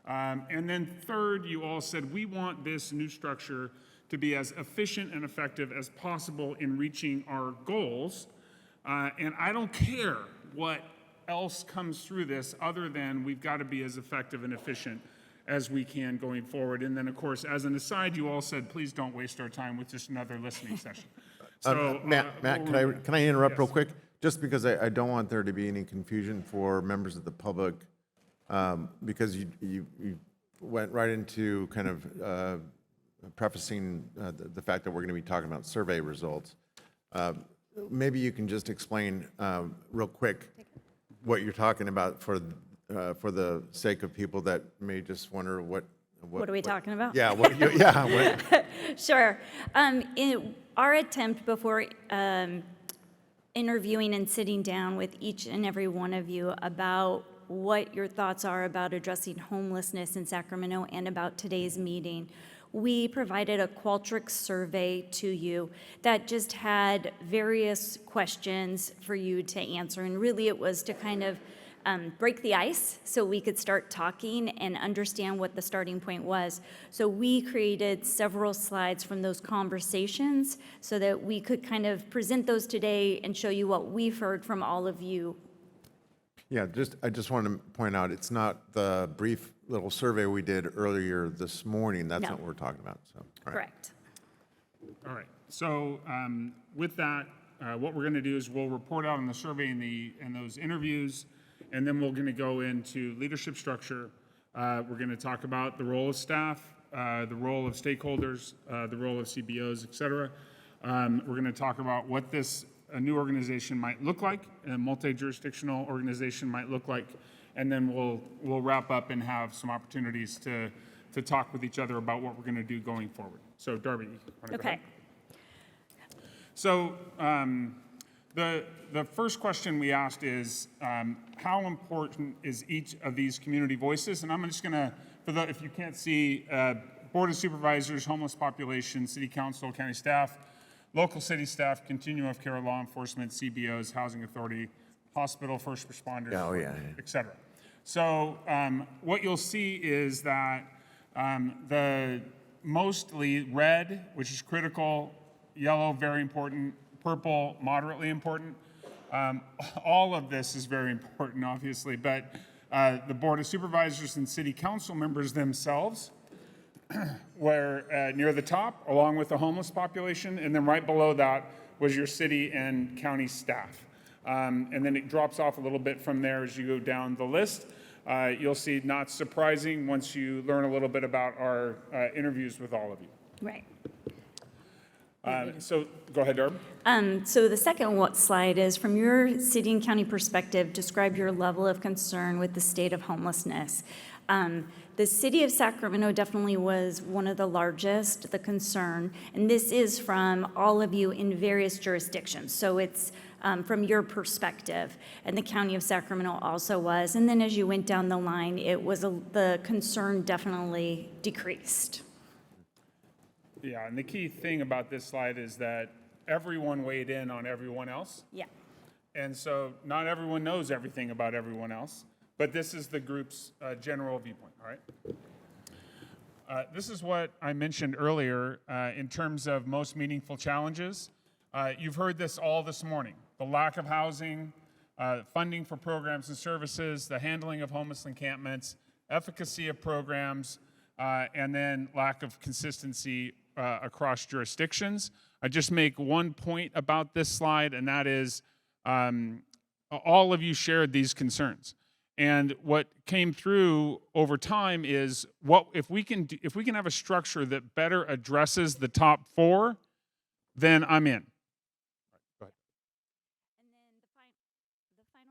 S20: And then third, you all said, we want this new structure to be as efficient and effective as possible in reaching our goals. And I don't care what else comes through this other than we've got to be as effective and efficient as we can going forward. And then, of course, as an aside, you all said, please don't waste our time with just another listening session. So,
S1: Matt, can I interrupt real quick? Just because I don't want there to be any confusion for members of the public, because you went right into kind of prefacing the fact that we're going to be talking about survey results. Maybe you can just explain real quick what you're talking about for the sake of people that may just wonder what
S7: are we talking about?
S1: Yeah, what.
S7: Sure. In our attempt before interviewing and sitting down with each and every one of you about what your thoughts are about addressing homelessness in Sacramento and about today's meeting, we provided a Qualtrics survey to you that just had various questions for you to answer. And really it was to kind of break the ice so we could start talking and understand what the starting point was. So we created several slides from those conversations so that we could kind of present those today and show you what we've heard from all of you.
S1: Yeah, I just want to point out, it's not the brief little survey we did earlier this morning. That's
S7: No.
S1: not what we're talking about. So, all right.
S7: Correct.
S20: all right. So with that, what we're going to do is we'll report out on the survey and those interviews, and then we're going to go into leadership structure. We're going to talk about the role of staff, the role of stakeholders, the role of CBOs, et cetera. We're going to talk about what a new organization might look like, a multi-jurisdictional organization might look like, and then we'll wrap up and have some opportunities to talk with each other about what we're going to do going forward. So Darby, you want to go
S7: Okay.
S20: ahead? So the first question we asked is, how important is each of these community voices? And I'm just going to, if you can't see, Board of Supervisors, homeless population, City Council, county staff, local city staff, continuum of care, law enforcement, CBOs, housing authority, hospital, first responders, et cetera. So what you'll see is that the mostly red, which is critical, yellow, very important, purple, moderately important. All of this is very important, obviously, but the Board of Supervisors and City Council members themselves were near the top, along with the homeless population, and then right below that was your city and county staff. And then it drops off a little bit from there as you go down the list. You'll see, not surprising, once you learn a little bit about our interviews with all of you.
S7: Right.
S20: So go ahead, Darb.
S7: So the second slide is, from your city and county perspective, describe your level of concern with the state of homelessness. The city of Sacramento definitely was one of the largest, the concern, and this is from all of you in various jurisdictions. So it's from your perspective, and the county of Sacramento also was. And then as you went down the line, it was the concern definitely decreased.
S20: Yeah, and the key thing about this slide is that everyone weighed in on everyone else.
S7: Yeah.
S20: And so not everyone knows everything about everyone else, but this is the group's general viewpoint, all right? This is what I mentioned earlier in terms of most meaningful challenges. You've heard this all this morning: the lack of housing, funding for programs and services, the handling of homeless encampments, efficacy of programs, and then lack of consistency across jurisdictions. I just make one point about this slide, and that is all of you shared these concerns. And what came through over time is, what if we can have a structure that better addresses the top four, then I'm in. Go ahead.
S7: And then the final, okay,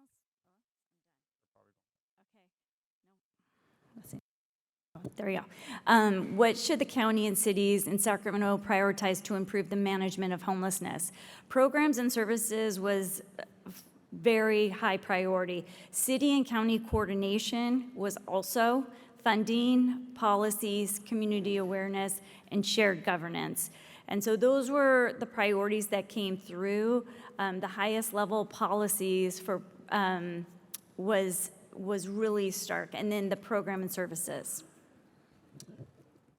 S7: no, there we go. What should the county and cities in Sacramento prioritize to improve the management of homelessness? Programs and services was very high priority. City and county coordination was also funding, policies, community awareness, and shared governance. And so those were the priorities that came through. The highest level policies for was really stark, and then the program and services.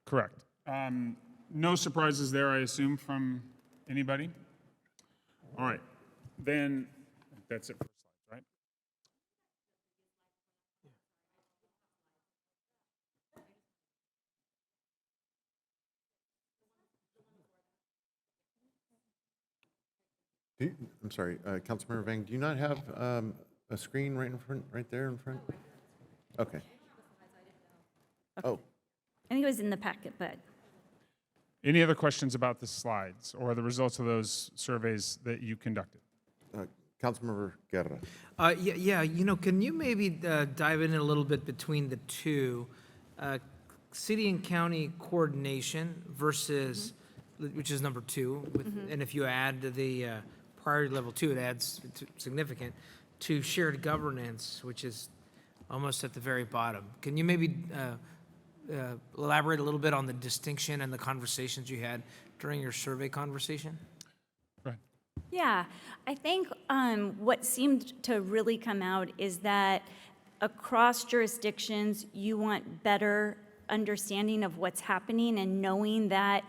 S20: Correct. No surprises there, I assume, from anybody? All right, then that's it for slides, right?
S1: I'm sorry, Councilmember Vang, do you not have a screen right in front, right there in front? Okay. Oh,
S7: I think it was in the packet, but
S20: Any other questions about the slides or the results of those surveys that you conducted?
S1: Councilmember Guerra.
S14: Yeah, can you maybe dive in a little bit between the two? City and county coordination versus, which is number 2, and if you add the priority level 2, it adds significant, to shared governance, which is almost at the very bottom. Can you maybe elaborate a little bit on the distinction and the conversations you had during your survey conversation?
S7: yeah, I think what seemed to really come out is that across jurisdictions, you want better understanding of what's happening and knowing that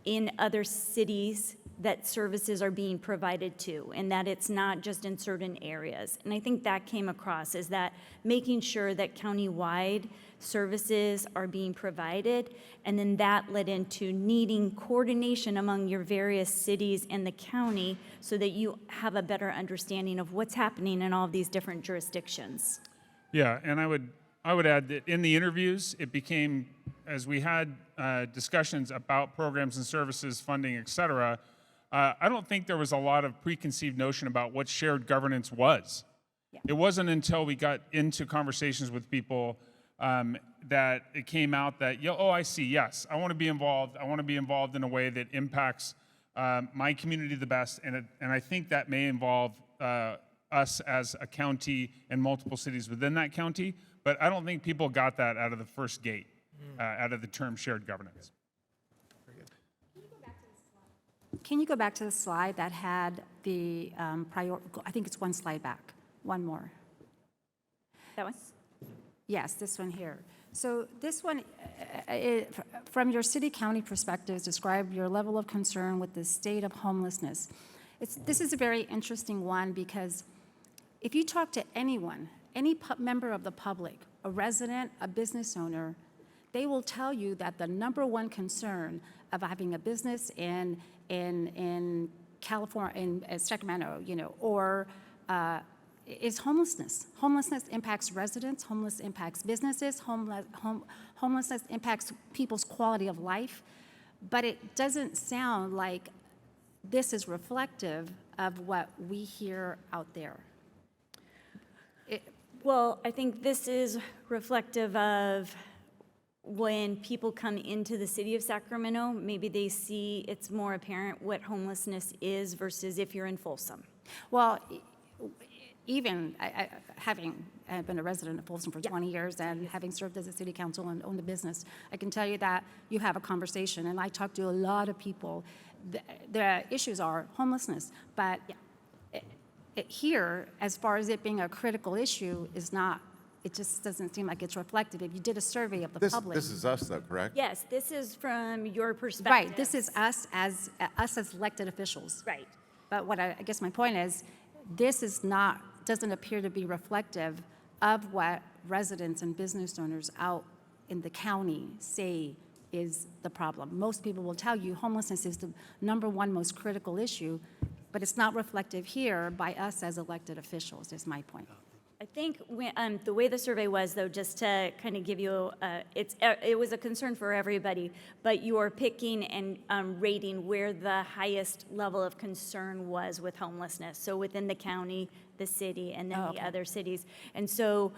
S7: in other cities that services are being provided to, and that it's not just in certain areas. And I think that came across, is that making sure that countywide services are being provided, and then that led into needing coordination among your various cities and the county so that you have a better understanding of what's happening in all of these different jurisdictions.
S20: Yeah, and I would add that in the interviews, it became, as we had discussions about programs and services, funding, et cetera, I don't think there was a lot of preconceived notion about what shared governance was.
S7: Yeah.
S20: It wasn't until we got into conversations with people that it came out that, oh, I see, yes, I want to be involved. I want to be involved in a way that impacts my community the best, and I think that may involve us as a county and multiple cities within that county, but I don't think people got that out of the first gate, out of the term shared governance.
S9: Can you go back to the slide that had the I think it's one slide back, one more.
S7: That one?
S9: Yes, this one here. So this one, from your city-county perspectives, describe your level of concern with the state of homelessness. This is a very interesting one because if you talk to anyone, any member of the public, a resident, a business owner, they will tell you that the number one concern of having a business in California, in Sacramento, or is homelessness. Homelessness impacts residents, homelessness impacts businesses, homelessness impacts people's quality of life, but it doesn't sound like this is reflective of what we hear out there.
S7: Well, I think this is reflective of when people come into the city of Sacramento, maybe they see it's more apparent what homelessness is versus if you're in Folsom.
S9: Well, even having been a resident of Folsom for 20 years and having served as a city council and owned a business, I can tell you that you have a conversation, and I talk to a lot of people. The issues are homelessness, but here, as far as it being a critical issue, is not. It just doesn't seem like it's reflective. If you did a survey of the public.
S1: This is us, though, correct?
S7: Yes, this is from your perspective.
S9: Right, this is us as elected officials.
S7: Right.
S9: But what I guess my point is, this is doesn't appear to be reflective of what residents and business owners out in the county say is the problem. Most people will tell you homelessness is the number one most critical issue, but it's not reflective here by us as elected officials, is my point.
S7: I think the way the survey was, though, just to kind of give you, it was a concern for everybody, but you are picking and rating where the highest level of concern was with homelessness. So within the county, the city, and then the other cities. And so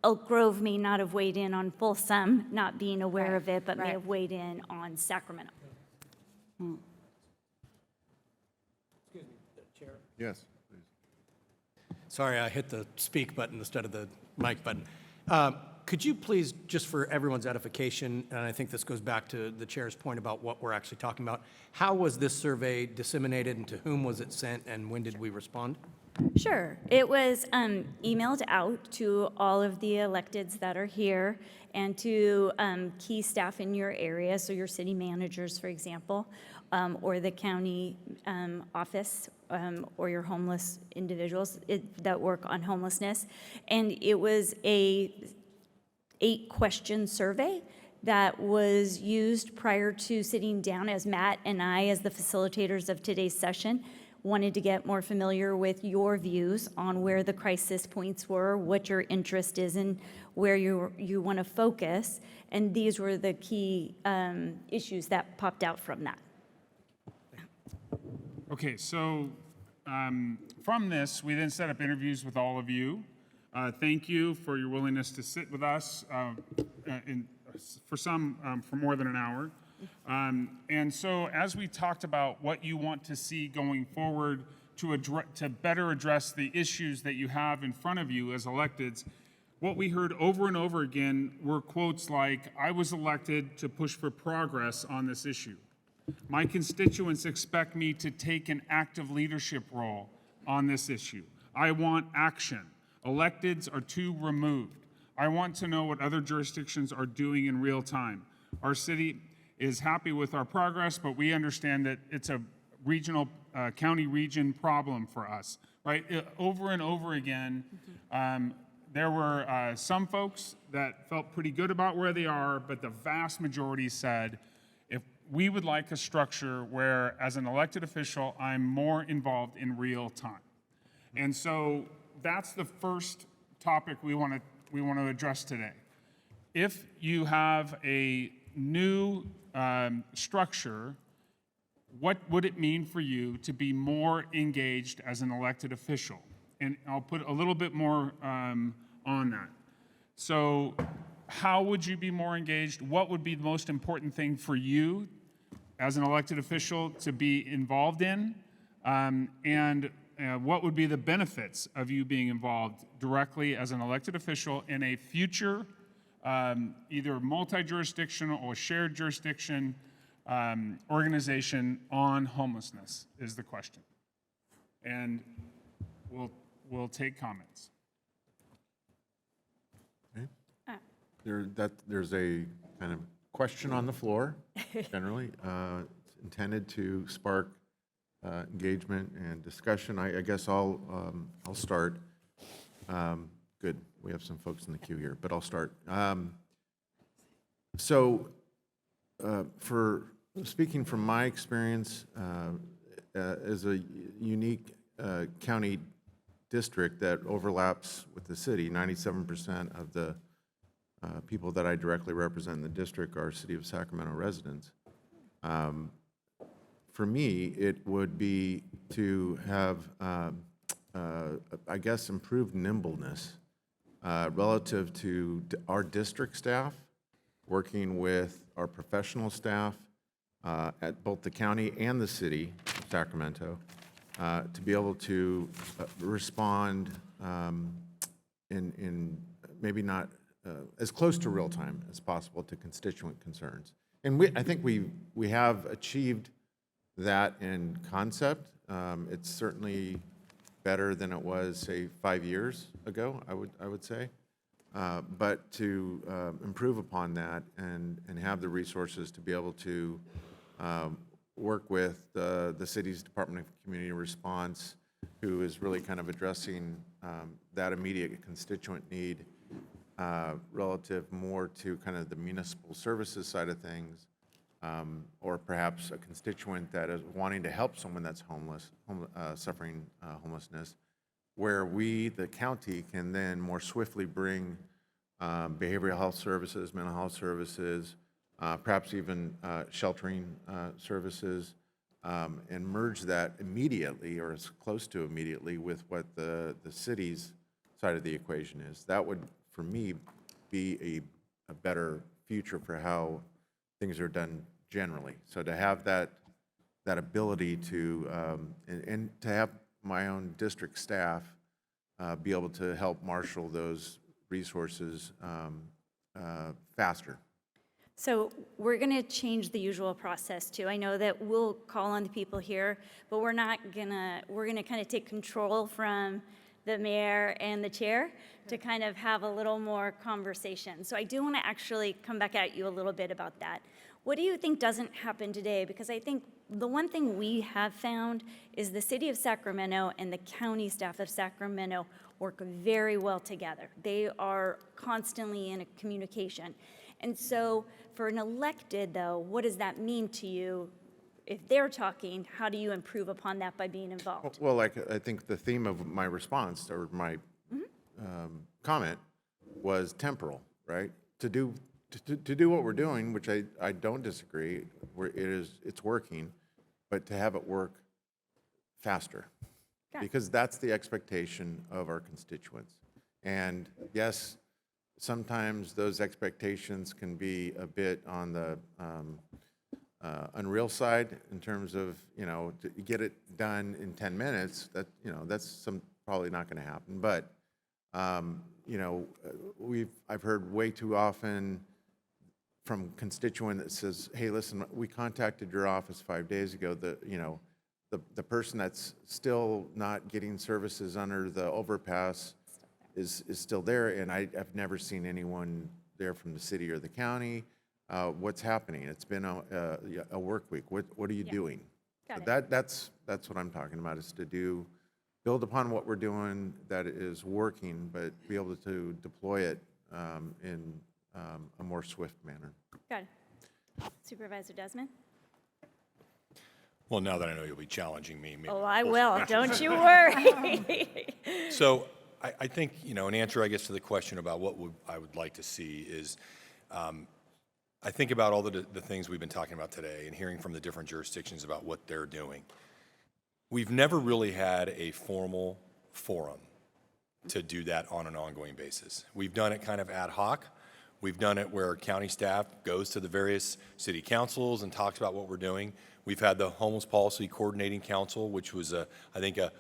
S7: Elk Grove may not have weighed in on Folsom, not being aware of it, but may have weighed in on Sacramento.
S1: Yes, please.
S2: Sorry, I hit the speak button instead of the mic button. Could you please, just for everyone's edification, and I think this goes back to the chair's point about what we're actually talking about, how was this survey disseminated and to whom was it sent and when did we respond?
S7: Sure. It was emailed out to all of the electeds that are here and to key staff in your area, so your city managers, for example, or the county office, or your homeless individuals that work on homelessness. And it was a 8-question survey that was used prior to sitting down, as Matt and I, as the facilitators of today's session, wanted to get more familiar with your views on where the crisis points were, what your interest is, and where you want to focus. And these were the key issues that popped out from that.
S20: Okay, so from this, we then set up interviews with all of you. Thank you for your willingness to sit with us for some for more than an hour. And so as we talked about what you want to see going forward to better address the issues that you have in front of you as electeds, what we heard over and over again were quotes like, "I was elected to push for progress on this issue. My constituents expect me to take an active leadership role on this issue. I want action. Electeds are too removed. I want to know what other jurisdictions are doing in real time. Our city is happy with our progress, but we understand that it's a regional, county region problem for us," right? Over and over again, there were some folks that felt pretty good about where they are, but the vast majority said, if we would like a structure where, as an elected official, I'm more involved in real time. And so that's the first topic we want to address today. If you have a new structure, what would it mean for you to be more engaged as an elected official? And I'll put a little bit more on that. So how would you be more engaged? What would be the most important thing for you as an elected official to be involved in? And what would be the benefits of you being involved directly as an elected official in a future either multi-jurisdictional or shared jurisdiction organization on homelessness is the question. And we'll take comments.
S1: Okay. There's a kind of question on the floor, generally. It's intended to spark engagement and discussion. I guess I'll start. Good, we have some folks in the queue here, but I'll start. For speaking from my experience as a unique county district that overlaps with the city, 97% of the people that I directly represent in the district are City of Sacramento residents. For me, it would be to have, I guess, improved nimbleness relative to our district staff, working with our professional staff at both the county and the city of Sacramento, to be able to respond in maybe not as close to real time as possible to constituent concerns. And I think we have achieved that in concept. It's certainly better than it was, say, 5 years ago, I would say. But to improve upon that and have the resources to be able to work with the city's Department of Community Response, who is really kind of addressing that immediate constituent need relative more to kind of the municipal services side of things, or perhaps a constituent that is wanting to help someone that's suffering homelessness, where we, the county, can then more swiftly bring behavioral health services, mental health services, perhaps even sheltering services, and merge that immediately or as close to immediately with what the city's side of the equation is. That would, for me, be a better future for how things are done generally. So to have that ability to, and to have my own district staff be able to help marshal those resources faster.
S7: So we're going to change the usual process too. I know that we'll call on the people here, but we're going to kind of take control from the mayor and the chair to kind of have a little more conversation. So I do want to actually come back at you a little bit about that. What do you think doesn't happen today? Because I think the one thing we have found is the city of Sacramento and the county staff of Sacramento work very well together. They are constantly in a communication. And so for an elected, though, what does that mean to you? If they're talking, how do you improve upon that by being involved?
S1: Well, like, I think the theme of my response or my comment was temporal, right? To do what we're doing, which I don't disagree, it's working, but to have it work faster. Because that's the expectation of our constituents. And yes, sometimes those expectations can be a bit on the unreal side in terms of, to get it done in 10 minutes, that's probably not going to happen. But, I've heard way too often from constituent that says, hey, listen, we contacted your office 5 days ago, the person that's still not getting services under the overpass is still there, and I've never seen anyone there from the city or the county. What's happening? It's been a work week. What are you doing? That's what I'm talking about, is to build upon what we're doing that is working, but be able to deploy it in a more swift manner.
S7: Got it. Supervisor Desmond?
S18: Well, now that I know you'll be challenging me. maybe
S7: Oh, I
S18: we'll-
S7: will. Don't you worry.
S18: So I think, an answer, I guess, to the question about what I would like to see is, I think about all the things we've been talking about today and hearing from the different jurisdictions about what they're doing. We've never really had a formal forum to do that on an ongoing basis. We've done it kind of ad hoc. We've done it where county staff goes to the various city councils and talks about what we're doing. We've had the Homeless Policy Coordinating Council, which was I think a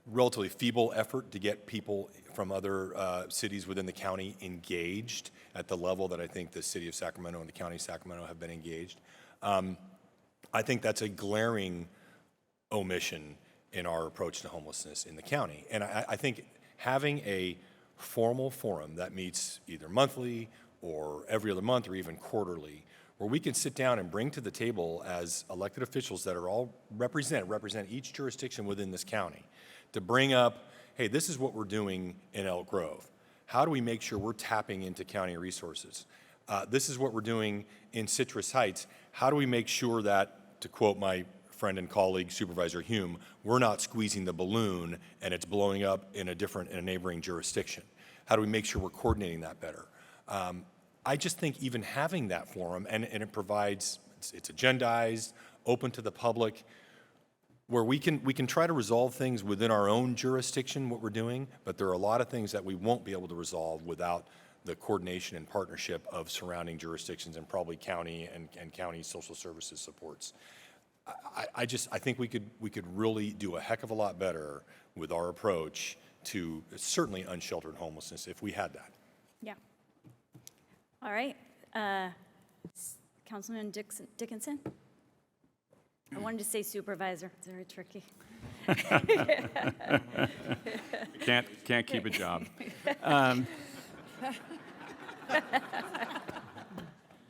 S18: relatively feeble effort to get people from other cities within the county engaged at the level that I think the city of Sacramento and the county of Sacramento have been engaged. I think that's a glaring omission in our approach to homelessness in the county. And I think having a formal forum that meets either monthly or every other month or even quarterly, where we can sit down and bring to the table as elected officials that are all represent each jurisdiction within this county, to bring up, hey, this is what we're doing in Elk Grove. How do we make sure we're tapping into county resources? This is what we're doing in Citrus Heights. How do we make sure that, to quote my friend and colleague Supervisor Hume, we're not squeezing the balloon and it's blowing up in a neighboring jurisdiction? How do we make sure we're coordinating that better? I just think even having that forum, and it provides, it's agendized, open to the public, where we can try to resolve things within our own jurisdiction, what we're doing, but there are a lot of things that we won't be able to resolve without the coordination and partnership of surrounding jurisdictions and probably county and county social services supports. I think we could really do a heck of a lot better with our approach to certainly unsheltered homelessness if we had that.
S7: Yeah. All right. Councilman Dickinson? I wanted to say supervisor. It's very tricky.
S3: Can't keep a job.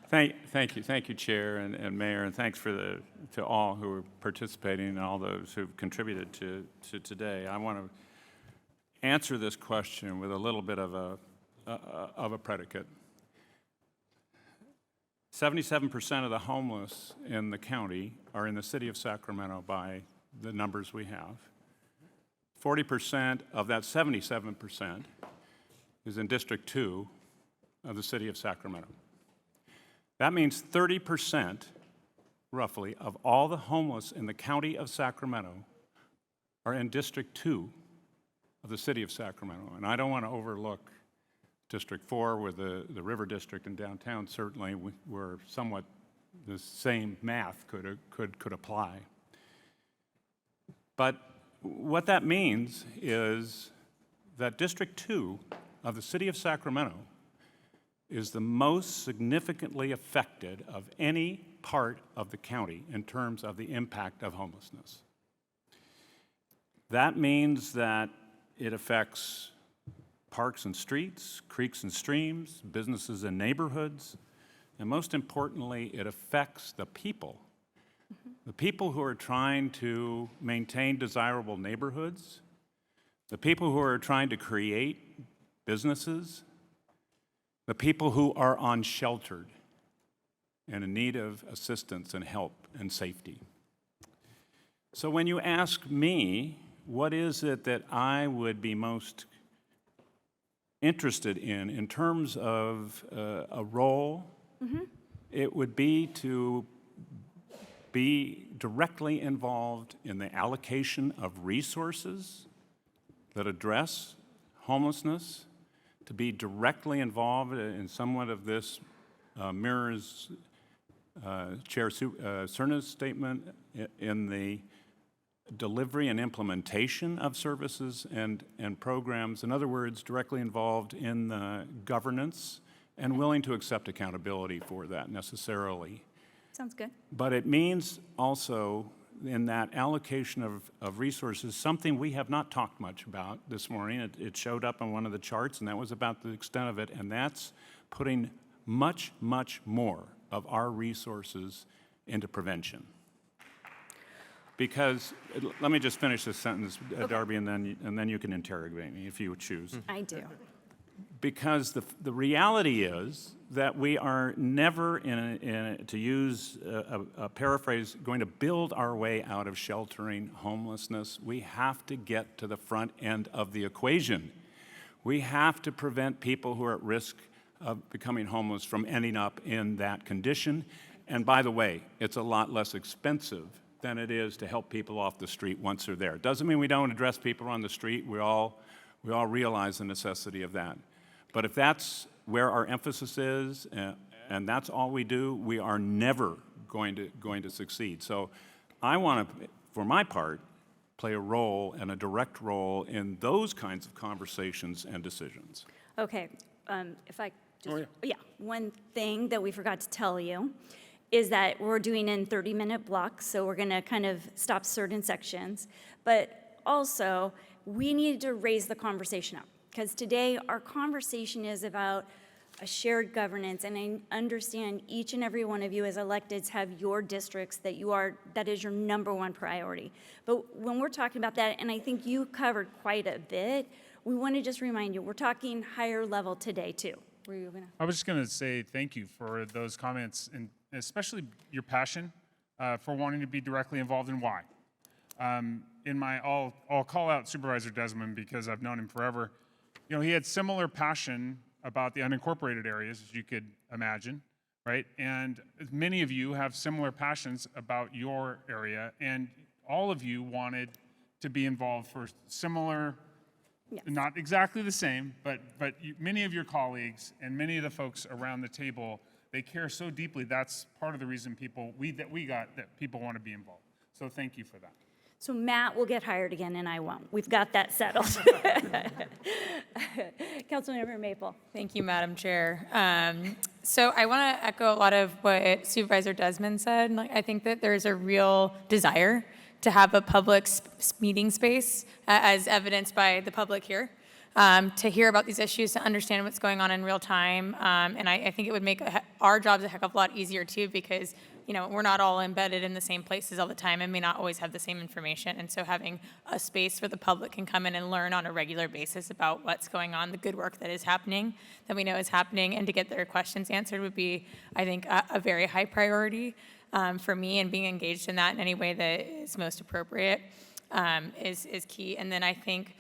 S3: Thank you, Chair and Mayor, and thanks to all who are participating and all those who've contributed to today. I want to answer this question with a little bit of a predicate. 77% of the homeless in the county are in the city of Sacramento by the numbers we have. 40% of that 77% is in District 2 of the city of Sacramento. That means 30%, roughly, of all the homeless in the county of Sacramento are in District 2 of the city of Sacramento. And I don't want to overlook District 4, where the River District and downtown certainly where somewhat the same math could apply. But what that means is that District 2 of the city of Sacramento is the most significantly affected of any part of the county in terms of the impact of homelessness. That means that it affects parks and streets, creeks and streams, businesses and neighborhoods, and most importantly, it affects the people. The people who are trying to maintain desirable neighborhoods, the people who are trying to create businesses, the people who are unsheltered and in need of assistance and help and safety. So when you ask me, what is it that I would be most interested in terms of a role, it would be to be directly involved in the allocation of resources that address homelessness, to be directly involved in somewhat of this mirrors Chair Cerna's statement in the delivery and implementation of services and programs. In other words, directly involved in the governance and willing to accept accountability for that necessarily.
S5: Sounds good.
S3: But it means also in that allocation of resources, something we have not talked much about this morning. It showed up on one of the charts, and that was about the extent of it, and that's putting much, much more of our resources into prevention. Because, let me just finish this sentence, Darby, and then you can interrogate me if you choose.
S7: I do.
S3: Because the reality is that we are never, to use a paraphrase, going to build our way out of sheltering homelessness. We have to get to the front end of the equation. We have to prevent people who are at risk of becoming homeless from ending up in that condition. And by the way, it's a lot less expensive than it is to help people off the street once they're there. It doesn't mean we don't address people on the street. We all realize the necessity of that. But if that's where our emphasis is, and that's all we do, we are never going to succeed. So I want to, for my part, play a role and a direct role in those kinds of conversations and decisions.
S7: Okay, if I just, one thing that we forgot to tell you is that we're doing in 30-minute blocks, so we're gonna kind of stop certain sections. But also, we need to raise the conversation up, because today our conversation is about a shared governance, and I understand each and every one of you as electeds have your districts that is your #1 priority. But when we're talking about that, and I think you covered quite a bit, we want to just remind you, we're talking higher level today too. Were you gonna?
S20: I was just going to say thank you for those comments, and especially your passion for wanting to be directly involved in why. I'll call out Supervisor Desmond because I've known him forever. You know, he had similar passion about the unincorporated areas, as you could imagine, right? And many of you have similar passions about your area, and all of you wanted to be involved for similar, not exactly the same, but many of your colleagues and many of the folks around the table, they care so deeply. That's part of the reason people want to be involved. So thank you for that.
S7: So Matt will get hired again and I won't. We've got that settled. Councilmember Maple.
S4: Thank you, Madam Chair. So I want to echo a lot of what Supervisor Desmond said. Like, I think that there's a real desire to have a public meeting space, as evidenced by the public here, to hear about these issues, to understand what's going on in real time. And I think it would make our jobs a heck of a lot easier too, because we're not all embedded in the same places all the time and may not always have the same information. And so having a space where the public can come in and learn on a regular basis about what's going on, the good work that is happening, that we know is happening, and to get their questions answered would be, I think, a very high priority for me, and being engaged in that in any way that is most appropriate is key. And then I think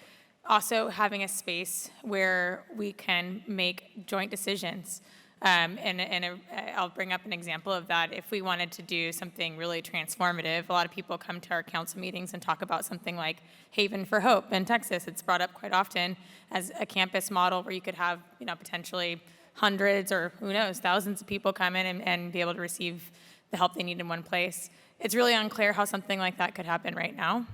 S4: also having a space where we can make joint decisions. I'll bring up an example of that. If we wanted to do something really transformative, a lot of people come to our council meetings and talk about something like Haven for Hope in Texas. It's brought up quite often as a campus model where you could have, potentially hundreds or who knows, thousands of people come in and be able to receive the help they need in one place. It's really unclear how something like that could happen right now.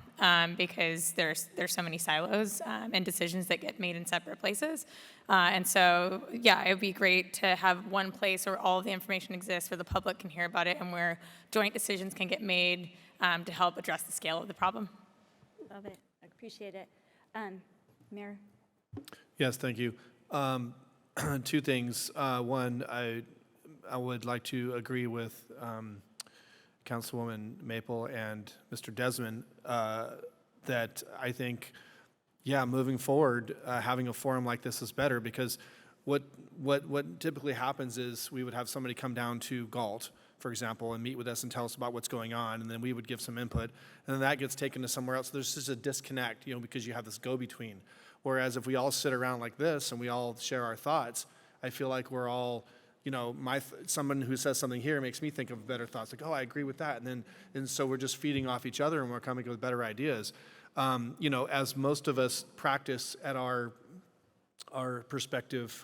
S4: because there's so many silos and decisions that get made in separate places. And so, yeah, it would be great to have one place where all of the information exists, where the public can hear about it, and where joint decisions can get made to help address the scale of the problem.
S7: Love it. I appreciate it. Mayor?
S22: Yes, thank you. Two things. One, I would like to agree with Councilwoman Maple and Mr. Desmond that I think, yeah, moving forward, having a forum like this is better, because what typically happens is we would have somebody come down to Galt, for example, and meet with us and tell us about what's going on, and then we would give some input, and then that gets taken to somewhere else. There's just a disconnect, because you have this go-between. Whereas if we all sit around like this and we all share our thoughts, I feel like we're all, someone who says something here makes me think of better thoughts, like, oh, I agree with that, and so we're just feeding off each other and we're coming up with better ideas. As most of us practice at our perspective,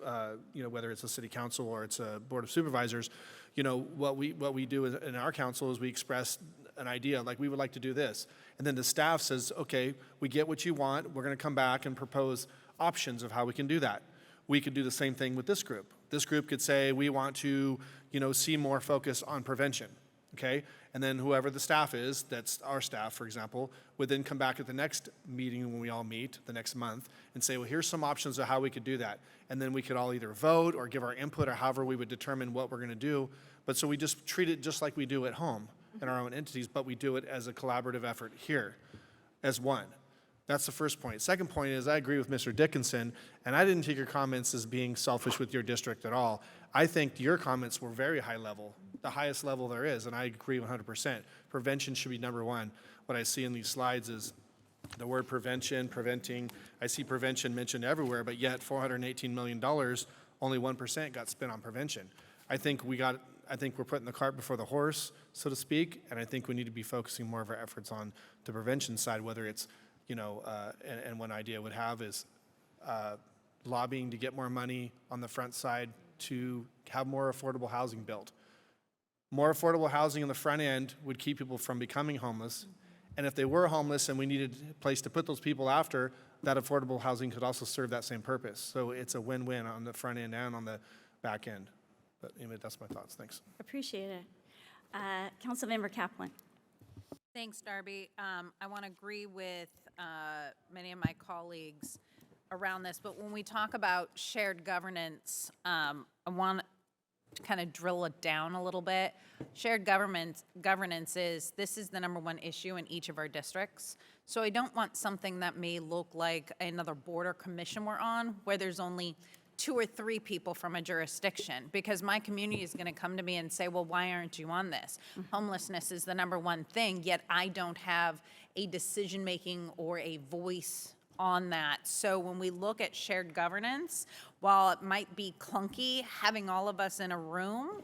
S22: whether it's a city council or it's a board of supervisors, what we do in our council is we express an idea, like we would like to do this. And then the staff says, okay, we get what you want. We're going to come back and propose options of how we can do that. We could do the same thing with this group. This group could say, we want to, see more focus on prevention, okay? And then whoever the staff is, that's our staff, for example, would then come back at the next meeting when we all meet the next month and say, well, here's some options of how we could do that. And then we could all either vote or give our input or however we would determine what we're going to do. But so we just treat it just like we do at home in our own entities, but we do it as a collaborative effort here as one. That's the first point. Second point is I agree with Mr. Dickinson, and I didn't take your comments as being selfish with your district at all. I think your comments were very high level, the highest level there is, and I agree 100%. Prevention should be number one. What I see in these slides is the word prevention, preventing. I see prevention mentioned everywhere, but yet $418 million, only 1% got spent on prevention. I think we're putting the cart before the horse, so to speak, and I think we need to be focusing more of our efforts on the prevention side, whether it's, and one idea I would have is lobbying to get more money on the front side to have more affordable housing built. More affordable housing on the front end would keep people from becoming homeless, and if they were homeless and we needed a place to put those people after, that affordable housing could also serve that same purpose. So it's a win-win on the front end and on the back end. But anyway, that's my thoughts. Thanks.
S7: Appreciate it. Councilmember Kaplan.
S12: Thanks, Darby. I want to agree with many of my colleagues around this, but when we talk about shared governance, I want to kind of drill it down a little bit. Shared governance is, this is the number one issue in each of our districts. So I don't want something that may look like another board or commission we're on, where there's only 2 or 3 people from a jurisdiction, because my community is going to come to me and say, well, why aren't you on this? Homelessness is the number one thing, yet I don't have a decision-making or a voice on that. So when we look at shared governance, while it might be clunky having all of us in a room,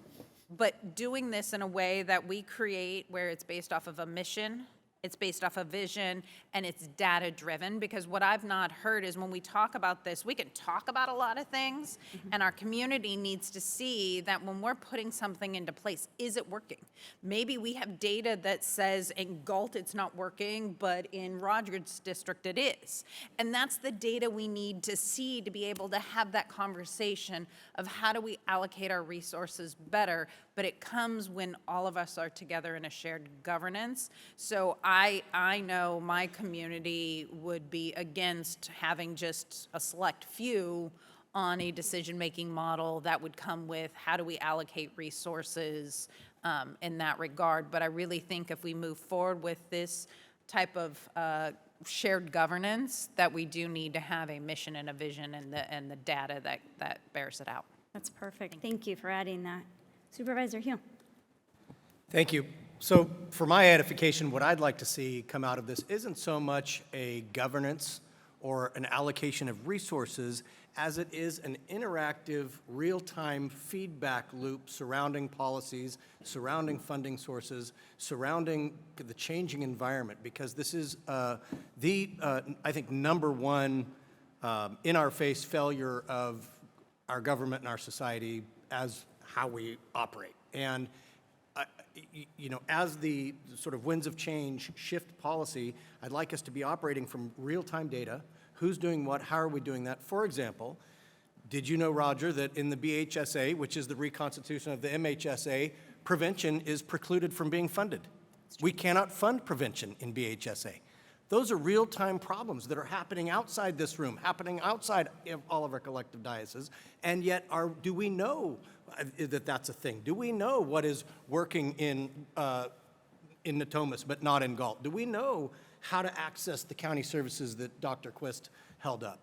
S12: but doing this in a way that we create where it's based off of a mission, it's based off of vision, and it's data-driven, because what I've not heard is when we talk about this, we can talk about a lot of things, and our community needs to see that when we're putting something into place, is it working? Maybe we have data that says in Galt it's not working, but in Rogers District it is. And that's the data we need to see to be able to have that conversation of how do we allocate our resources better, but it comes when all of us are together in a shared governance. So I know my community would be against having just a select few on a decision-making model that would come with how do we allocate resources in that regard. But I really think if we move forward with this type of shared governance, that we do need to have a mission and a vision and the data that bears it out.
S7: That's perfect. Thank you for adding that. Supervisor Hume.
S2: Thank you. So for my edification, what I'd like to see come out of this isn't so much a governance or an allocation of resources as it is an interactive, real-time feedback loop surrounding policies, surrounding funding sources, surrounding the changing environment, because this is I think, number one in-our-face failure of our government and our society as how we operate. And as the sort of winds of change shift policy, I'd like us to be operating from real-time data. Who's doing what? How are we doing that? For example, did you know, Roger, that in the BHSA, which is the reconstitution of the MHSA, prevention is precluded from being funded? We cannot fund prevention in BHSA. Those are real-time problems that are happening outside this room, happening outside of all of our collective dioceses, and yet do we know that that's a thing? Do we know what is working in Natomas but not in Galt? Do we know how to access the county services that Dr. Quist held up?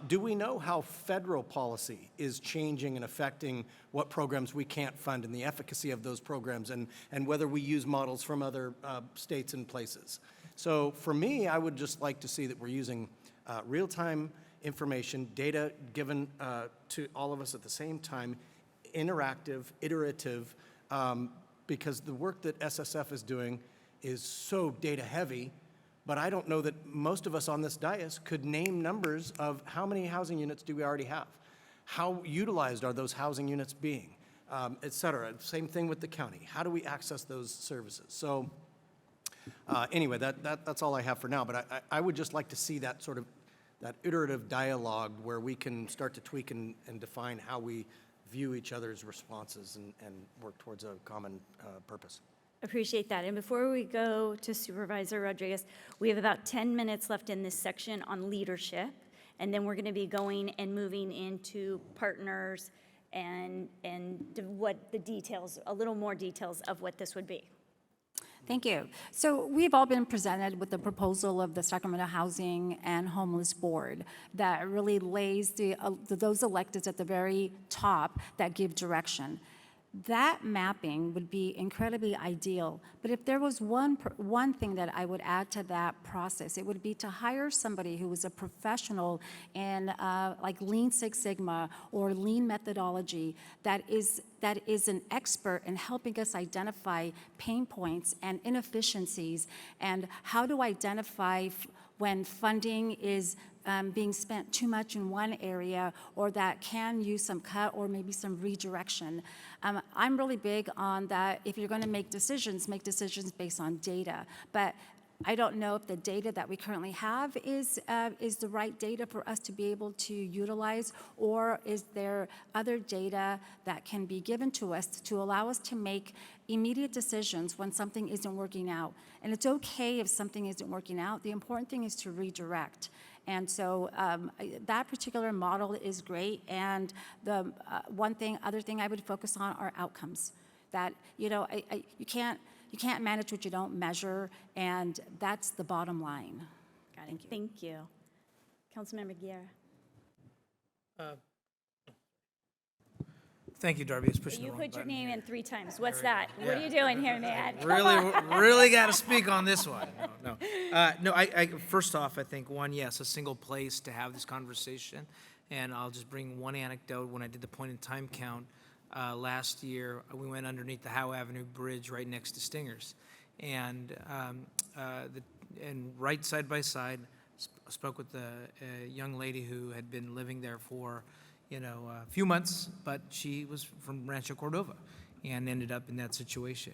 S2: Do we know how federal policy is changing and affecting what programs we can't fund and the efficacy of those programs, and whether we use models from other states and places? So for me, I would just like to see that we're using real-time information, data given to all of us at the same time, interactive, iterative, because the work that SSF is doing is so data-heavy, but I don't know that most of us on this dais could name numbers of how many housing units do we already have? How utilized are those housing units being, et cetera? Same thing with the county. How do we access those services? So anyway, that's all I have for now, but I would just like to see that sort of, that iterative dialogue where we can start to tweak and define how we view each other's responses and work towards a common purpose.
S7: Appreciate that. And before we go to Supervisor Rodriguez, we have about 10 minutes left in this section on leadership, and then we're going to be going and moving into partners and what the details, a little more details of what this would be.
S9: Thank you. So we've all been presented with the proposal of the Sacramento Housing and Homeless Board that really lays those electeds at the very top that give direction. That mapping would be incredibly ideal, but if there was one thing that I would add to that process, it would be to hire somebody who is a professional in like Lean Six Sigma or Lean methodology that is an expert in helping us identify pain points and inefficiencies and how to identify when funding is being spent too much in one area or that can use some cut or maybe some redirection. I'm really big on that. If you're going to make decisions based on data. But I don't know if the data that we currently have is the right data for us to be able to utilize, or is there other data that can be given to us to allow us to make immediate decisions when something isn't working out. And it's okay if something isn't working out. The important thing is to redirect. And so that particular model is great. And the other thing I would focus on are outcomes. That, you can't manage what you don't measure, and that's the bottom line.
S7: Got it. Thank you. Councilmember Guerra.
S14: Thank you, Darby. It's pushing the
S7: You
S14: wrong
S7: put your
S14: button
S7: name
S14: here.
S7: in 3 times. What's that? What are you doing here, man?
S14: Really got to speak on this one. No. I first off, I think yes, a single place to have this conversation, and I'll just bring one anecdote. When I did the point-in-time count last year, we went underneath the Howe Avenue Bridge right next to Stingers, and right side by side, spoke with a young lady who had been living there for a few months, but she was from Rancho Cordova and ended up in that situation.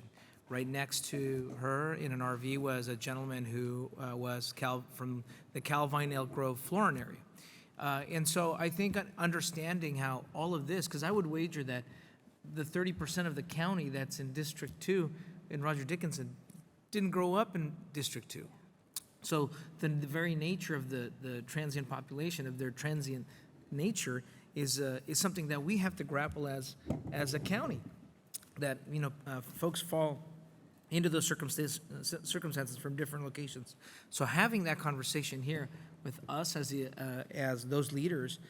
S14: Right next to her in an RV was a gentleman who was from the Calvine Elk Grove Florin area. And so I think understanding how all of this, because I would wager that the 30% of the county that's in District 2 in Roger Dickinson didn't grow up in District 2. So the very nature of the transient population, of their transient nature, is something that we have to grapple as a county. That folks fall into those circumstances from different locations. So having that conversation here with us as those leaders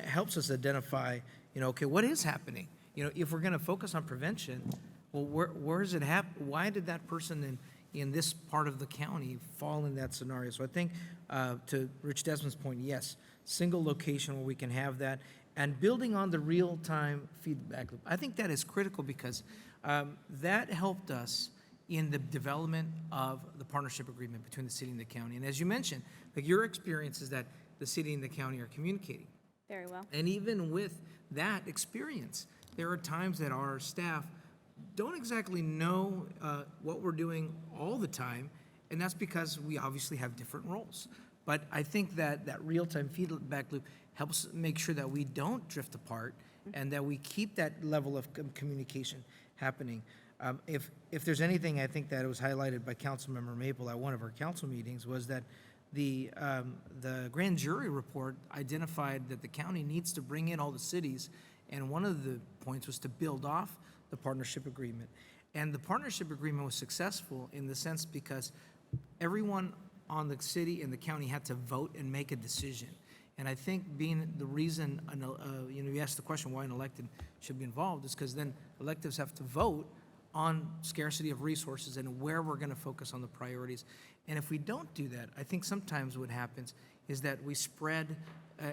S14: helps us identify, okay, what is happening? If we're going to focus on prevention, well, where does it happen? Why did that person in this part of the county fall in that scenario? So I think, to Rich Desmond's point, yes, single location where we can have that, and building on the real-time feedback loop. I think that is critical because that helped us in the development of the partnership agreement between the city and the county. And as you mentioned, your experience is that the city and the county are communicating.
S7: Very well.
S14: And even with that experience, there are times that our staff don't exactly know what we're doing all the time, and that's because we obviously have different roles. But I think that that real-time feedback loop helps make sure that we don't drift apart and that we keep that level of communication happening. If there's anything I think that was highlighted by Councilmember Maple at one of our council meetings was that the grand jury report identified that the county needs to bring in all the cities, and one of the points was to build off the partnership agreement. And the partnership agreement was successful in the sense because everyone on the city and the county had to vote and make a decision. And I think being the reason, you asked the question why an elected should be involved is because then electives have to vote on scarcity of resources and where we're going to focus on the priorities. And if we don't do that, I think sometimes what happens is that we spread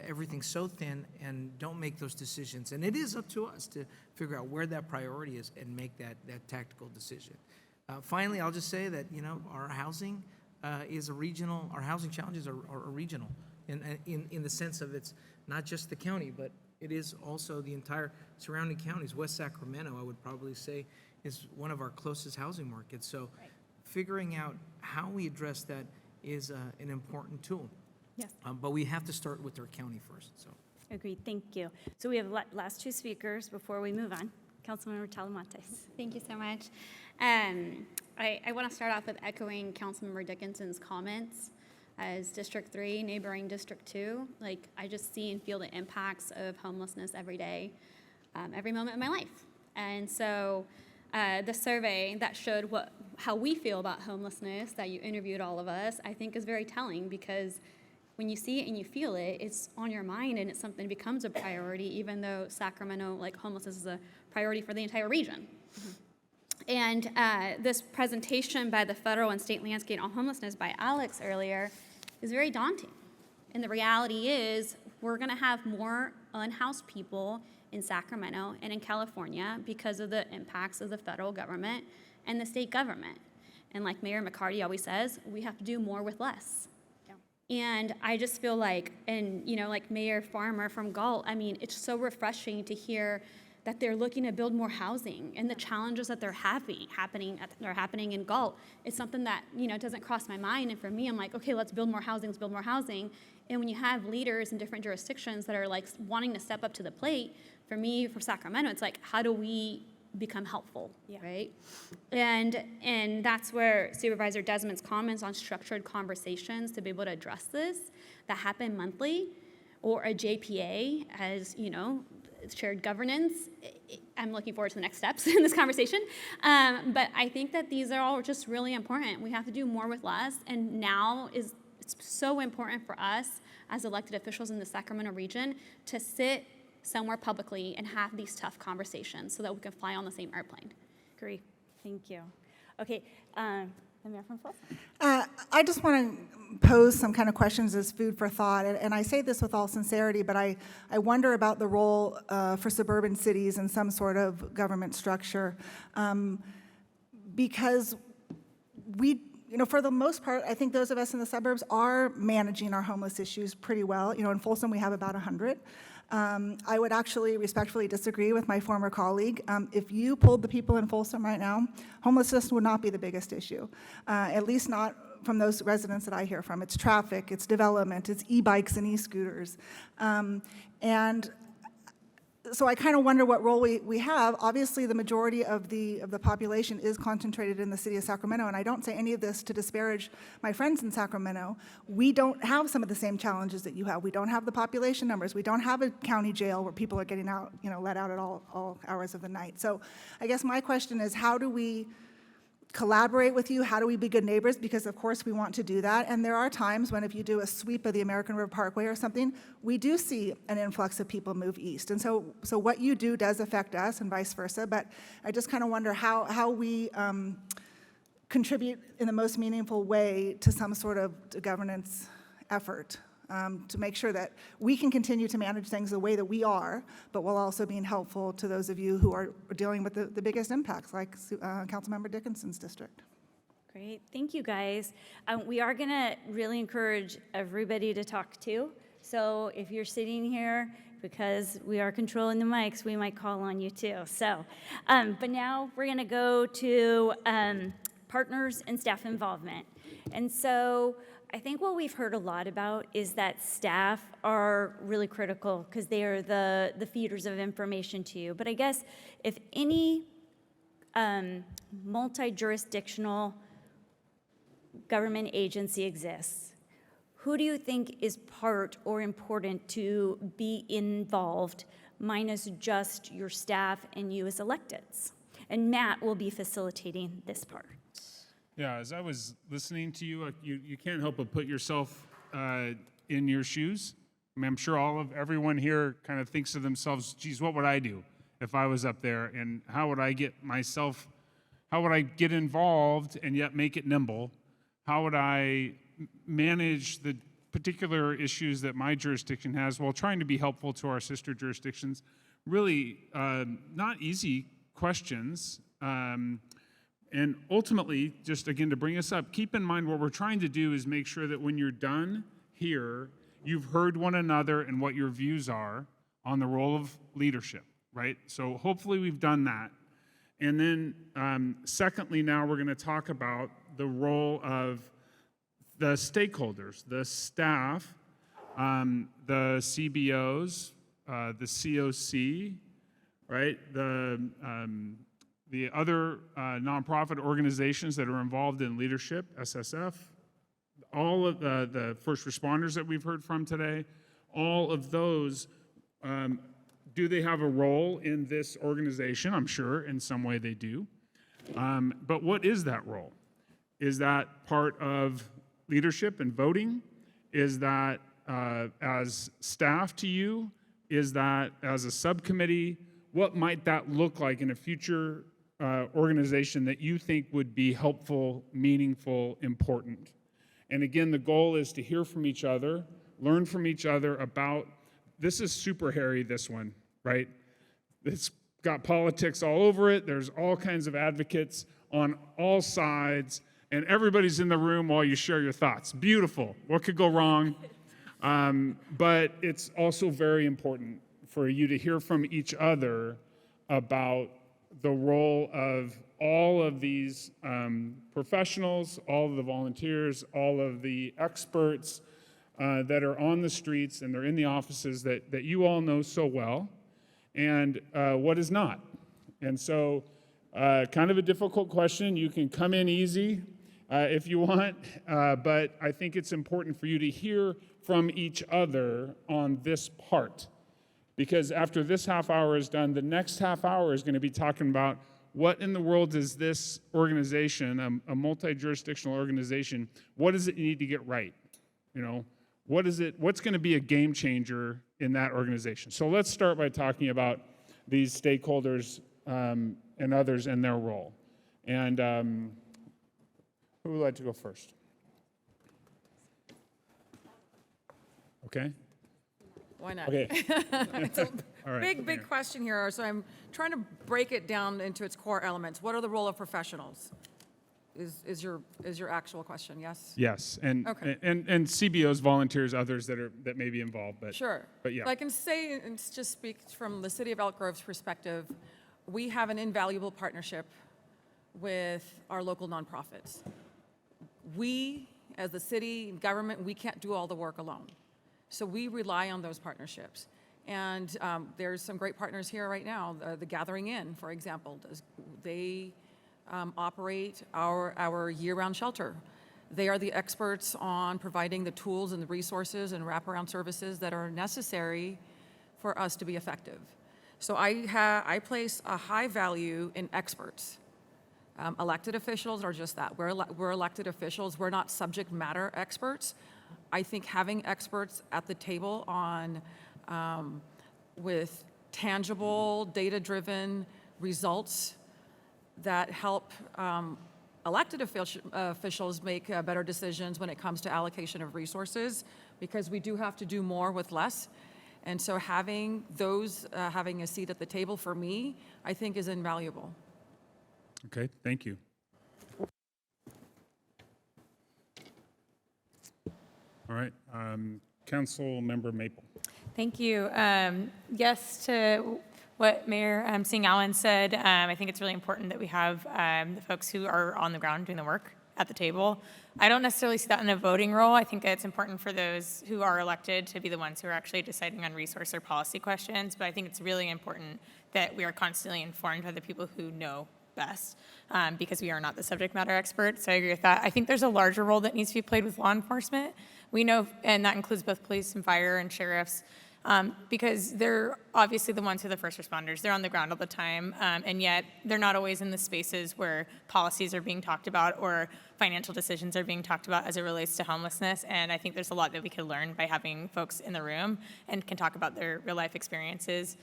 S14: everything so thin and don't make those decisions. And it is up to us to figure out where that priority is and make that tactical decision. Finally, I'll just say that, our housing is a regional, our housing challenges are regional in the sense of it's not just the county, but it is also the entire surrounding counties. West Sacramento, I would probably say, is one of our closest housing markets. So figuring out how we address that is an important tool.
S19: Yes.
S14: But we have to start with our county first. So.
S7: Agreed, thank you. So we have last two speakers before we move on. Councilmember Talamantes.
S5: Thank you so much. I want to start off with echoing Councilmember Dickinson's comments. As District 3, neighboring District 2, I just see and feel the impacts of homelessness every day, every moment of my life. And so the survey that showed how we feel about homelessness, that you interviewed all of us, I think is very telling, because when you see it and you feel it, it's on your mind and it's something that becomes a priority, even though Sacramento, homelessness is a priority for the entire region. And this presentation by the federal and state landscape on homelessness by Alex earlier is very daunting. And the reality is we're going to have more unhoused people in Sacramento and in California because of the impacts of the federal government and the state government. And like Mayor McCarty always says, we have to do more with less. And I just feel like Mayor Farmer from Galt, it's so refreshing to hear that they're looking to build more housing, and the challenges that they're happening in Galt. It's something that doesn't cross my mind, and for me, I'm like, okay, let's build more housing, And when you have leaders in different jurisdictions that are wanting to step up to the plate, for me, for Sacramento, it's how do we become helpful, right? And that's where Supervisor Desmond's comments on structured conversations to be able to address this that happen monthly, or a JPA as shared governance. I'm looking forward to the next steps in this conversation. But I think that these are all just really important. We have to do more with less, and now it's so important for us as elected officials in the Sacramento region to sit somewhere publicly and have these tough conversations so that we can fly on the same airplane.
S7: Agree, thank you. Okay, the Mayor from Folsom.
S11: I just want to pose some kind of questions as food for thought, and I say this with all sincerity, but I wonder about the role for suburban cities in some sort of government structure, because for the most part, I think those of us in the suburbs are managing our homeless issues pretty well. In Folsom, we have about 100. I would actually respectfully disagree with my former colleague. If you pulled the people in Folsom right now, homelessness would not be the biggest issue, at least not from those residents that I hear from. It's traffic, it's development, it's e-bikes and e-scooters. And so I kind of wonder what role we have. Obviously, the majority of the population is concentrated in the city of Sacramento, and I don't say any of this to disparage my friends in Sacramento. We don't have some of the same challenges that you have. We don't have the population numbers. We don't have a county jail where people are getting out, let out at all hours of the night. So I guess my question is, how do we collaborate with you? How do we be good neighbors? Because of course we want to do that. And there are times when if you do a sweep of the American River Parkway or something, we do see an influx of people move east. And so what you do does affect us and vice versa. But I just kind of wonder how we contribute in the most meaningful way to some sort of governance effort to make sure that we can continue to manage things the way that we are, but while also being helpful to those of you who are dealing with the biggest impacts, like Councilmember Dickinson's district.
S7: Great, thank you guys. We are gonna really encourage everybody to talk too. So if you're sitting here, because we are controlling the mics, we might call on you too. So, but now we're going to go to partners and staff involvement. And so I think what we've heard a lot about is that staff are really critical because they are the feeders of information to you. But I guess if any multi-jurisdictional government agency exists, who do you think is part or important to be involved, minus just your staff and you as electeds? And Matt will be facilitating this part.
S20: Yeah, as I was listening to you, you can't help but put yourself in your shoes. I mean, I'm sure everyone here kind of thinks to themselves, geez, what would I do if I was up there? And how would I get involved and yet make it nimble? How would I manage the particular issues that my jurisdiction has while trying to be helpful to our sister jurisdictions? Really not easy questions. And ultimately, just again to bring us up, keep in mind what we're trying to do is make sure that when you're done here, you've heard one another and what your views are on the role of leadership, right? So hopefully we've done that. And then secondly, now we're going to talk about the role of the stakeholders, the staff, the CBOs, the COC, right? The other nonprofit organizations that are involved in leadership, SSF, all of the first responders that we've heard from today, all of those, do they have a role in this organization? I'm sure in some way they do. But what is that role? Is that part of leadership and voting? Is that as staff to you? Is that as a subcommittee? What might that look like in a future organization that you think would be helpful, meaningful, important? And again, the goal is to hear from each other, learn from each other about, this is super hairy, this one, right? It's got politics all over it. There's all kinds of advocates on all sides, and everybody's in the room while you share your thoughts. Beautiful. What could go wrong? But it's also very important for you to hear from each other about the role of all of these professionals, all of the volunteers, all of the experts that are on the streets and they're in the offices that you all know so well, and what is not. And so kind of a difficult question. You can come in easy if you want, but I think it's important for you to hear from each other on this part. Because after this half hour is done, the next half hour is going to be talking about what in the world does this organization, a multi-jurisdictional organization, what does it need to get right? You know, what's going to be a game changer in that organization? So let's start by talking about these stakeholders and others and their role. And who would like to go first? Okay.
S8: Why not?
S20: Okay.
S8: It's a
S20: All right.
S8: big question here, so I'm trying to break it down into its core elements. What are the role of professionals? Is your actual question? Yes.
S20: Yes, and
S8: Okay.
S20: and CBOs, volunteers, others that may be involved, but
S8: Sure.
S20: But yeah.
S8: I can say, and just speak from the City of Elk Grove's perspective, we have an invaluable partnership with our local nonprofits. We, as the city government, we can't do all the work alone. So we rely on those partnerships. And there's some great partners here right now. The Gathering Inn, for example, they operate our year-round shelter. They are the experts on providing the tools and the resources and wraparound services that are necessary for us to be effective. So I place a high value in experts. Elected officials are just that. We're elected officials. We're not subject matter experts. I think having experts at the table on with tangible, data-driven results that help elected officials make better decisions when it comes to allocation of resources, because we do have to do more with less. And so having those, having a seat at the table for me, I think is invaluable.
S20: Okay, thank you. All right, Council Member Maple.
S4: Thank you. Yes, to what Mayor Singh Allen said, I think it's really important that we have the folks who are on the ground doing the work at the table. I don't necessarily see that in a voting role. I think it's important for those who are elected to be the ones who are actually deciding on resource or policy questions, but I think it's really important that we are constantly informed by the people who know best, because we are not the subject matter experts. So I agree with that. I think there's a larger role that needs to be played with law enforcement. We know, and that includes both police and fire and sheriffs, because they're obviously the ones who are the first responders. They're on the ground all the time, and yet they're not always in the spaces where policies are being talked about or financial decisions are being talked about as it relates to homelessness. And I think there's a lot that we can learn by having folks in the room and can talk about their real life experiences.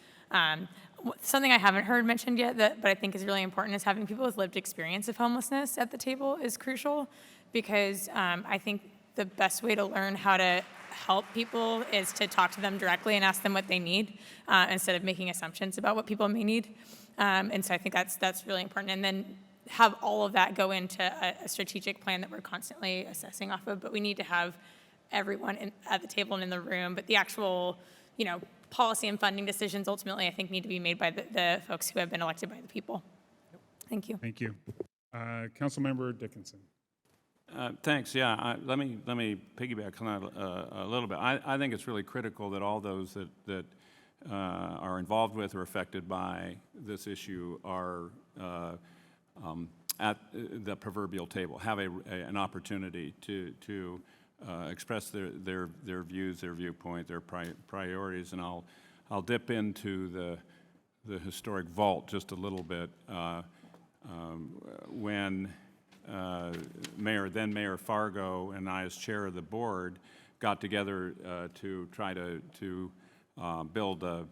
S4: Something I haven't heard mentioned yet, but I think is really important, is having people with lived experience of homelessness at the table is crucial, because I think the best way to learn how to help people is to talk to them directly and ask them what they need, instead of making assumptions about what people may need. And so I think that's really important. And then have all of that go into a strategic plan that we're constantly assessing off of. But we need to have everyone at the table and in the room. But the actual, policy and funding decisions ultimately, I think, need to be made by the folks who have been elected by the people. Thank you.
S20: Thank you. Councilmember Dickinson.
S3: Thanks. Yeah, let me piggyback on that a little bit. I think it's really critical that all those that are involved with or affected by this issue are at the proverbial table, have an opportunity to express their views, their viewpoint, their priorities, and I'll dip into the historic vault just a little bit. When then Mayor Fargo and I, as chair of the board, got together to try to build a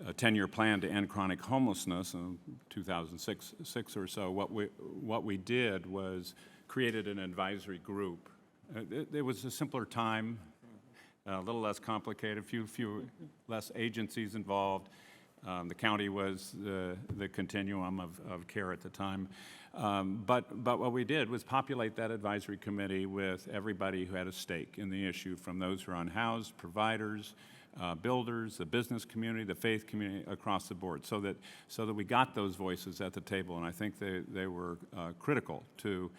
S3: 10-year plan to end chronic homelessness in 2006 or so. What we did was created an advisory group. It was a simpler time, a little less complicated, few less agencies involved. The county was the continuum of care at the time. But what we did was populate that advisory committee with everybody who had a stake in the issue, from those who are unhoused, providers, builders, the business community, the faith community, across the board, so that we got those voices at the table. And I think they were critical to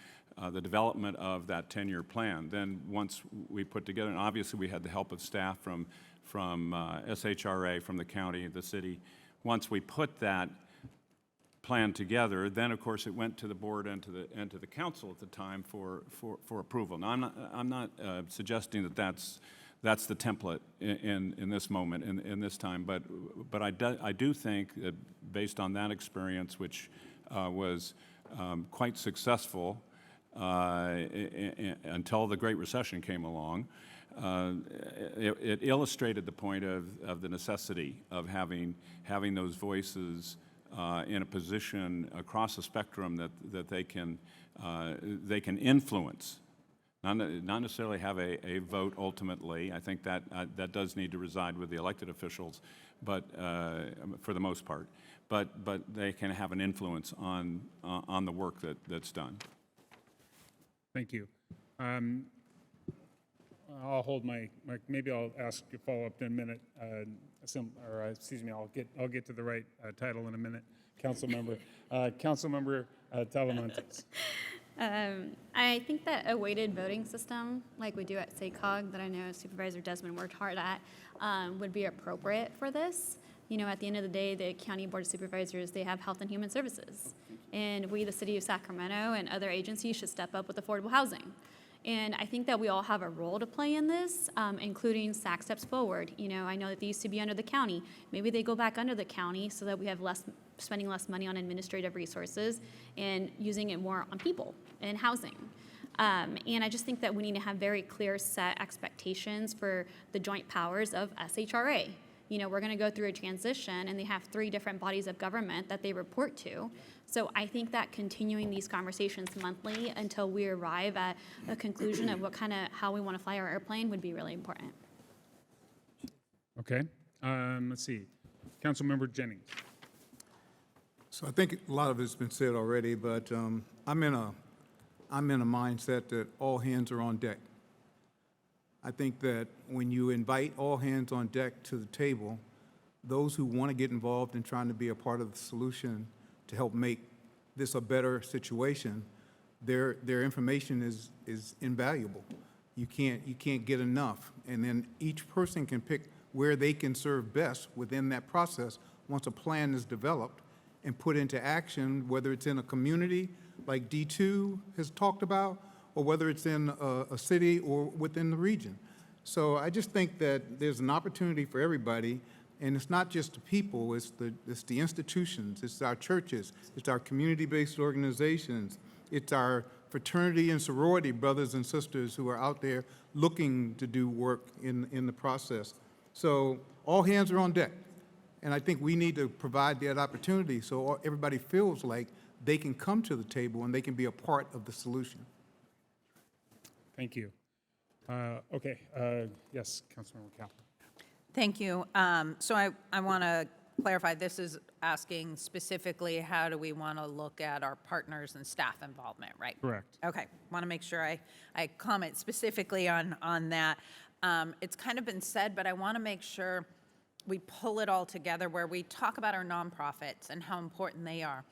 S3: the development of that 10-year plan. Then once we put together, and obviously we had the help of staff from SHRA, from the county, the city. Once we put that plan together, then of course it went to the board and to the council at the time for approval. Now I'm not suggesting that that's the template in this moment, in this time, but I do think that based on that experience, which was quite successful until the Great Recession came along, it illustrated the point of the necessity of having those voices in a position across the spectrum that they can influence, not necessarily have a vote ultimately. I think that does need to reside with the elected officials, but for the most part, but they can have an influence on the work that's done.
S20: Thank you. I'll hold maybe I'll ask a follow-up in a minute. I'll get to the right title in a minute. Councilmember Talamantes.
S5: I think that a weighted voting system, like we do at SACOG, that I know Supervisor Desmond worked hard at, would be appropriate for this. At the end of the day, the County Board of Supervisors, they have Health and Human Services. And we, the City of Sacramento, and other agencies should step up with affordable housing. And I think that we all have a role to play in this, including SAC Steps Forward. I know that they used to be under the county. Maybe they go back under the county so that we have spending less money on administrative resources and using it more on people and housing. And I just think that we need to have very clear set expectations for the joint powers of SHRA. We're going to go through a transition, and they have 3 different bodies of government that they report to. So I think that continuing these conversations monthly until we arrive at a conclusion of how we want to fly our airplane would be really important.
S20: Okay. Let's see. Councilmember Jennings.
S16: So I think a lot of it's been said already, but I'm in a mindset that all hands are on deck. I think that when you invite all hands on deck to the table, those who want to get involved in trying to be a part of the solution to help make this a better situation, their information is invaluable. You can't get enough. And then each person can pick where they can serve best within that process once a plan is developed and put into action, whether it's in a community like D2 has talked about, or whether it's in a city or within the region. So I just think that there's an opportunity for everybody, and it's not just the people, it's the institutions, it's our churches, it's our community-based organizations, it's our fraternity and sorority brothers and sisters who are out there looking to do work in the process. So all hands are on deck. And I think we need to provide that opportunity so everybody feels like they can come to the table and they can be a part of the solution.
S20: Thank you. Okay, yes, Councilmember Kaplan.
S12: Thank you. So I want to clarify, this is asking specifically, how do we want to look at our partners and staff involvement, right?
S20: Correct.
S12: Okay, want to make sure I comment specifically on that. It's kind of been said, but I want to make sure we pull it all together where we talk about our nonprofits and how important they are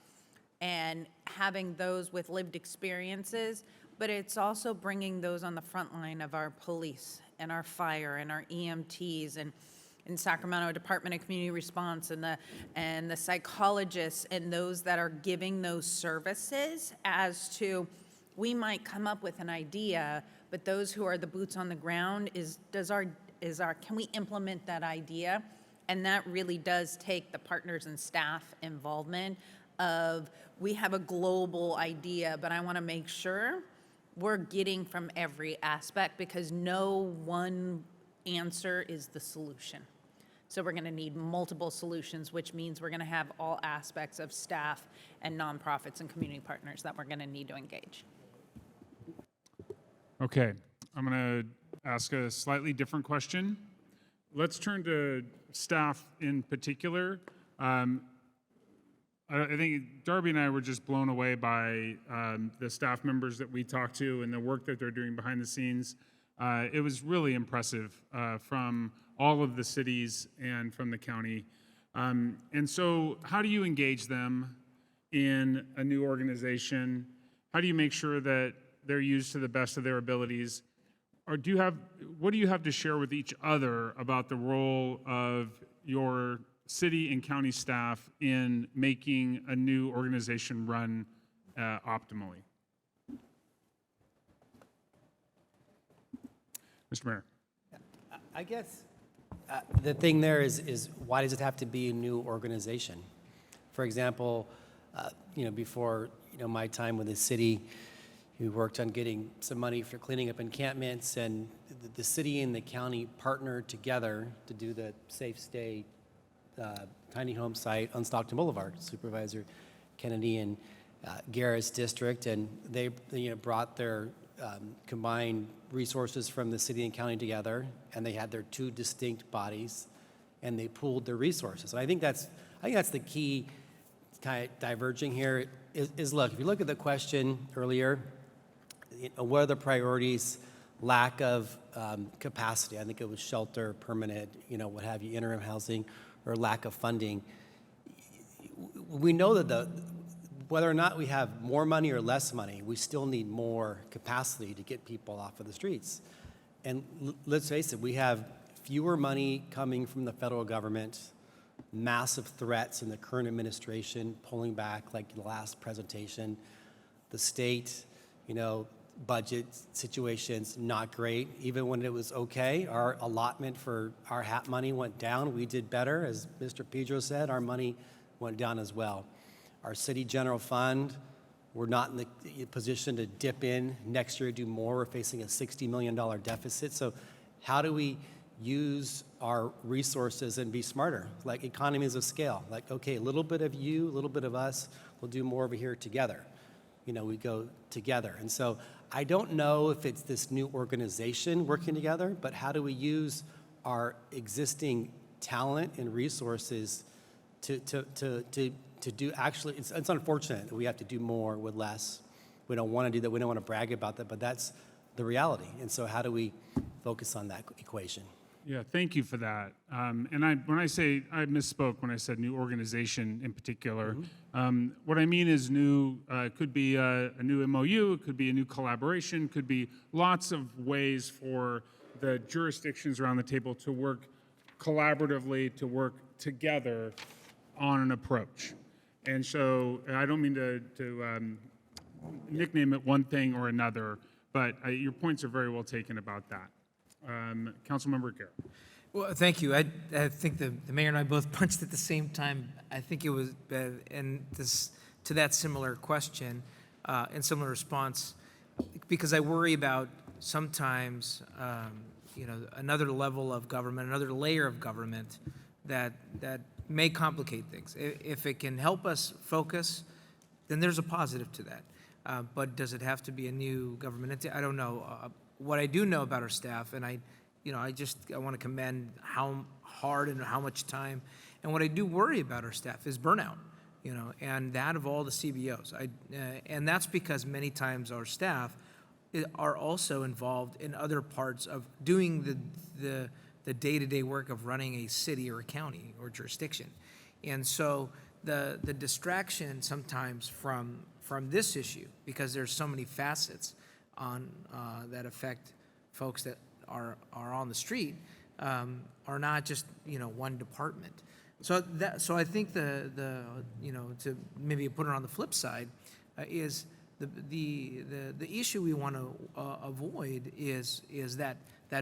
S12: and having those with lived experiences, but it's also bringing those on the front line of our police and our fire and our EMTs and in Sacramento Department of Community Response and the psychologists and those that are giving those services as to, we might come up with an idea, but those who are the boots on the ground can we implement that idea? And that really does take the partners and staff involvement of, we have a global idea, but I want to make sure we're getting from every aspect because no one answer is the solution. So we're going to need multiple solutions, which means we're going to have all aspects of staff and nonprofits and community partners that we're going to need to engage.
S20: Okay, I'm going to ask a slightly different question. Let's turn to staff in particular. I think Darby and I were just blown away by the staff members that we talked to and the work that they're doing behind the scenes. It was really impressive from all of the cities and from the county. And so how do you engage them in a new organization? How do you make sure that they're used to the best of their abilities? Or what do you have to share with each other about the role of your city and county staff in making a new organization run optimally? Mr. Mayor.
S17: I guess the thing there is why does it have to be a new organization? For example, before my time with the city, we worked on getting some money for cleaning up encampments, and the city and the county partnered together to do the Safe Stay tiny home site on Stockton Boulevard. Supervisor Kennedy and Garrett's district, and they brought their combined resources from the city and county together, and they had their two distinct bodies, and they pooled their resources. And I think that's the key kind of diverging here is look, if you look at the question earlier, what are the priorities? Lack of capacity. I think it was shelter, permanent, what have you, interim housing, or lack of funding. We know that whether or not we have more money or less money, we still need more capacity to get people off of the streets. And let's face it, we have fewer money coming from the federal government, massive threats in the current administration, pulling back like the last presentation. The state, budget situation's not great. Even when it was okay, our allotment for our HAP money went down. We did better. As Mr. Pedro said, our money went down as well. Our city general fund, we're not in the position to dip in next year, do more. We're facing a $60 million deficit. So how do we use our resources and be smarter? Like economies of scale. Like, okay, a little bit of you, a little bit of us, we'll do more over here together. We go together. And so I don't know if it's this new organization working together, but how do we use our existing talent and resources to do, actually, it's unfortunate that we have to do more with less. We don't want to do that. We don't want to brag about that, but that's the reality. And so how do we focus on that equation.
S20: Yeah, thank you for that. And when I say, I misspoke when I said new organization in particular. What I mean is new, could be a new MOU, it could be a new collaboration, could be lots of ways for the jurisdictions around the table to work collaboratively, to work together on an approach. And so I don't mean to nickname it one thing or another, but your points are very well taken about that. Councilmember Garrett.
S14: Well, thank you. I think the mayor and I both punched at the same time. I think it was, and this, to that similar question and similar response, because I worry about sometimes, another level of government, another layer of government that may complicate things. If it can help us focus, then there's a positive to that. But does it have to be a new government entity? I don't know. What I do know about our staff, and I want to commend how hard and how much time, and what I do worry about our staff is burnout, and that of all the CBOs. And that's because many times our staff are also involved in other parts of doing the day-to-day work of running a city or a county or jurisdiction. And so the distraction sometimes from this issue, because there's so many facets on that affect folks that are on the street, are not just one department. So I think the to maybe put it on the flip side is the issue we want to avoid is that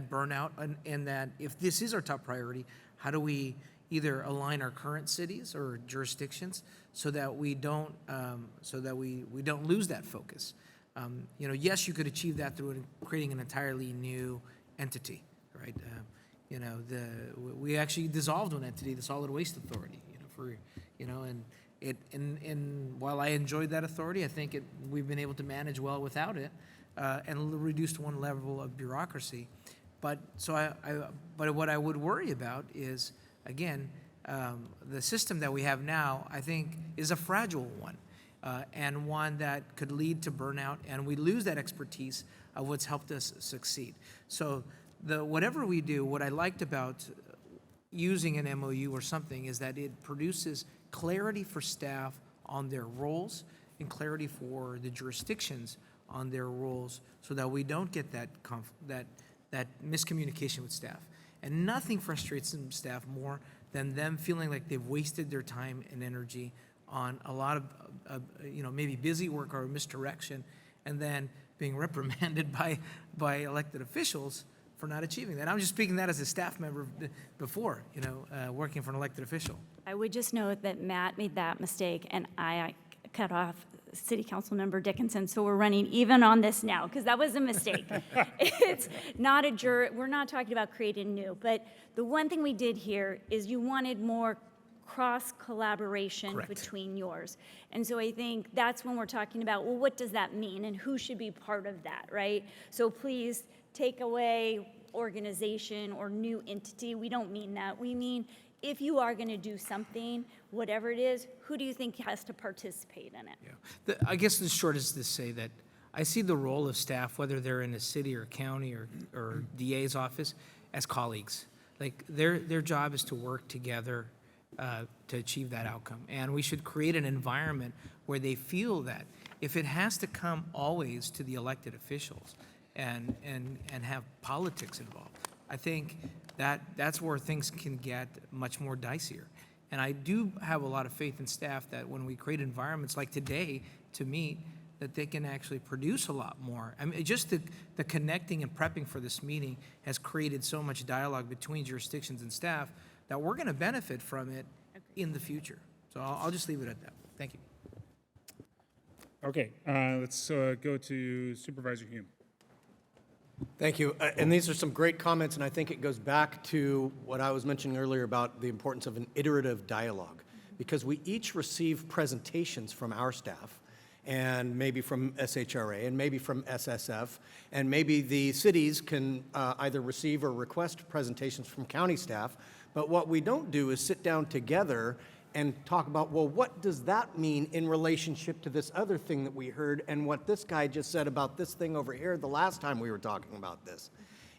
S14: burnout, and that if this is our top priority, how do we either align our current cities or jurisdictions so that we don't lose that focus. Yes, you could achieve that through creating an entirely new entity, right? We actually dissolved one entity, the Solid Waste Authority, and while I enjoyed that authority, I think we've been able to manage well without it, and reduced one level of bureaucracy. But what I would worry about is, again, the system that we have now, I think, is a fragile one. And one that could lead to burnout, and we lose that expertise of what's helped us succeed. So whatever we do, what I liked about using an MOU or something is that it produces clarity for staff on their roles and clarity for the jurisdictions on their roles, so that we don't get that miscommunication with staff. And nothing frustrates some staff more than them feeling like they've wasted their time and energy on a lot of maybe busy work or misdirection, and then being reprimanded by elected officials for not achieving that. I'm just speaking that as a staff member before, working for an elected official.
S7: I would just note that Matt made that mistake, and I cut off City Council Member Dickinson, so we're running even on this now, because that was a mistake. It's not we're not talking about creating new, but the one thing we did here is you wanted more cross-collaboration between yours. And so I think that's when we're talking about, well, what does that mean, and who should be part of that, right? So please take away organization or new entity. We don't mean that. We mean, if you are going to do something, whatever it is, who do you think has to participate in it?
S14: Yeah. I guess the short is to say that I see the role of staff, whether they're in a city or county or DA's office, as colleagues. Like their job is to work together to achieve that outcome. And we should create an environment where they feel that if it has to come always to the elected officials and have politics involved, I think that's where things can get much more dicier. And I do have a lot of faith in staff that when we create environments like today to meet, that they can actually produce a lot more. I mean, just the connecting and prepping for this meeting has created so much dialogue between jurisdictions and staff that we're going to benefit from it in the future. So I'll just leave it at that. Thank you.
S20: Okay, let's go to Supervisor Hume.
S2: Thank you. And these are some great comments, and I think it goes back to what I was mentioning earlier about the importance of an iterative dialogue, because we each receive presentations from our staff, and maybe from SHRA, and maybe from SSF, and maybe the cities can either receive or request presentations from county staff. But what we don't do is sit down together and talk about, well, what does that mean in relationship to this other thing that we heard, and what this guy just said about this thing over here the last time we were talking about this.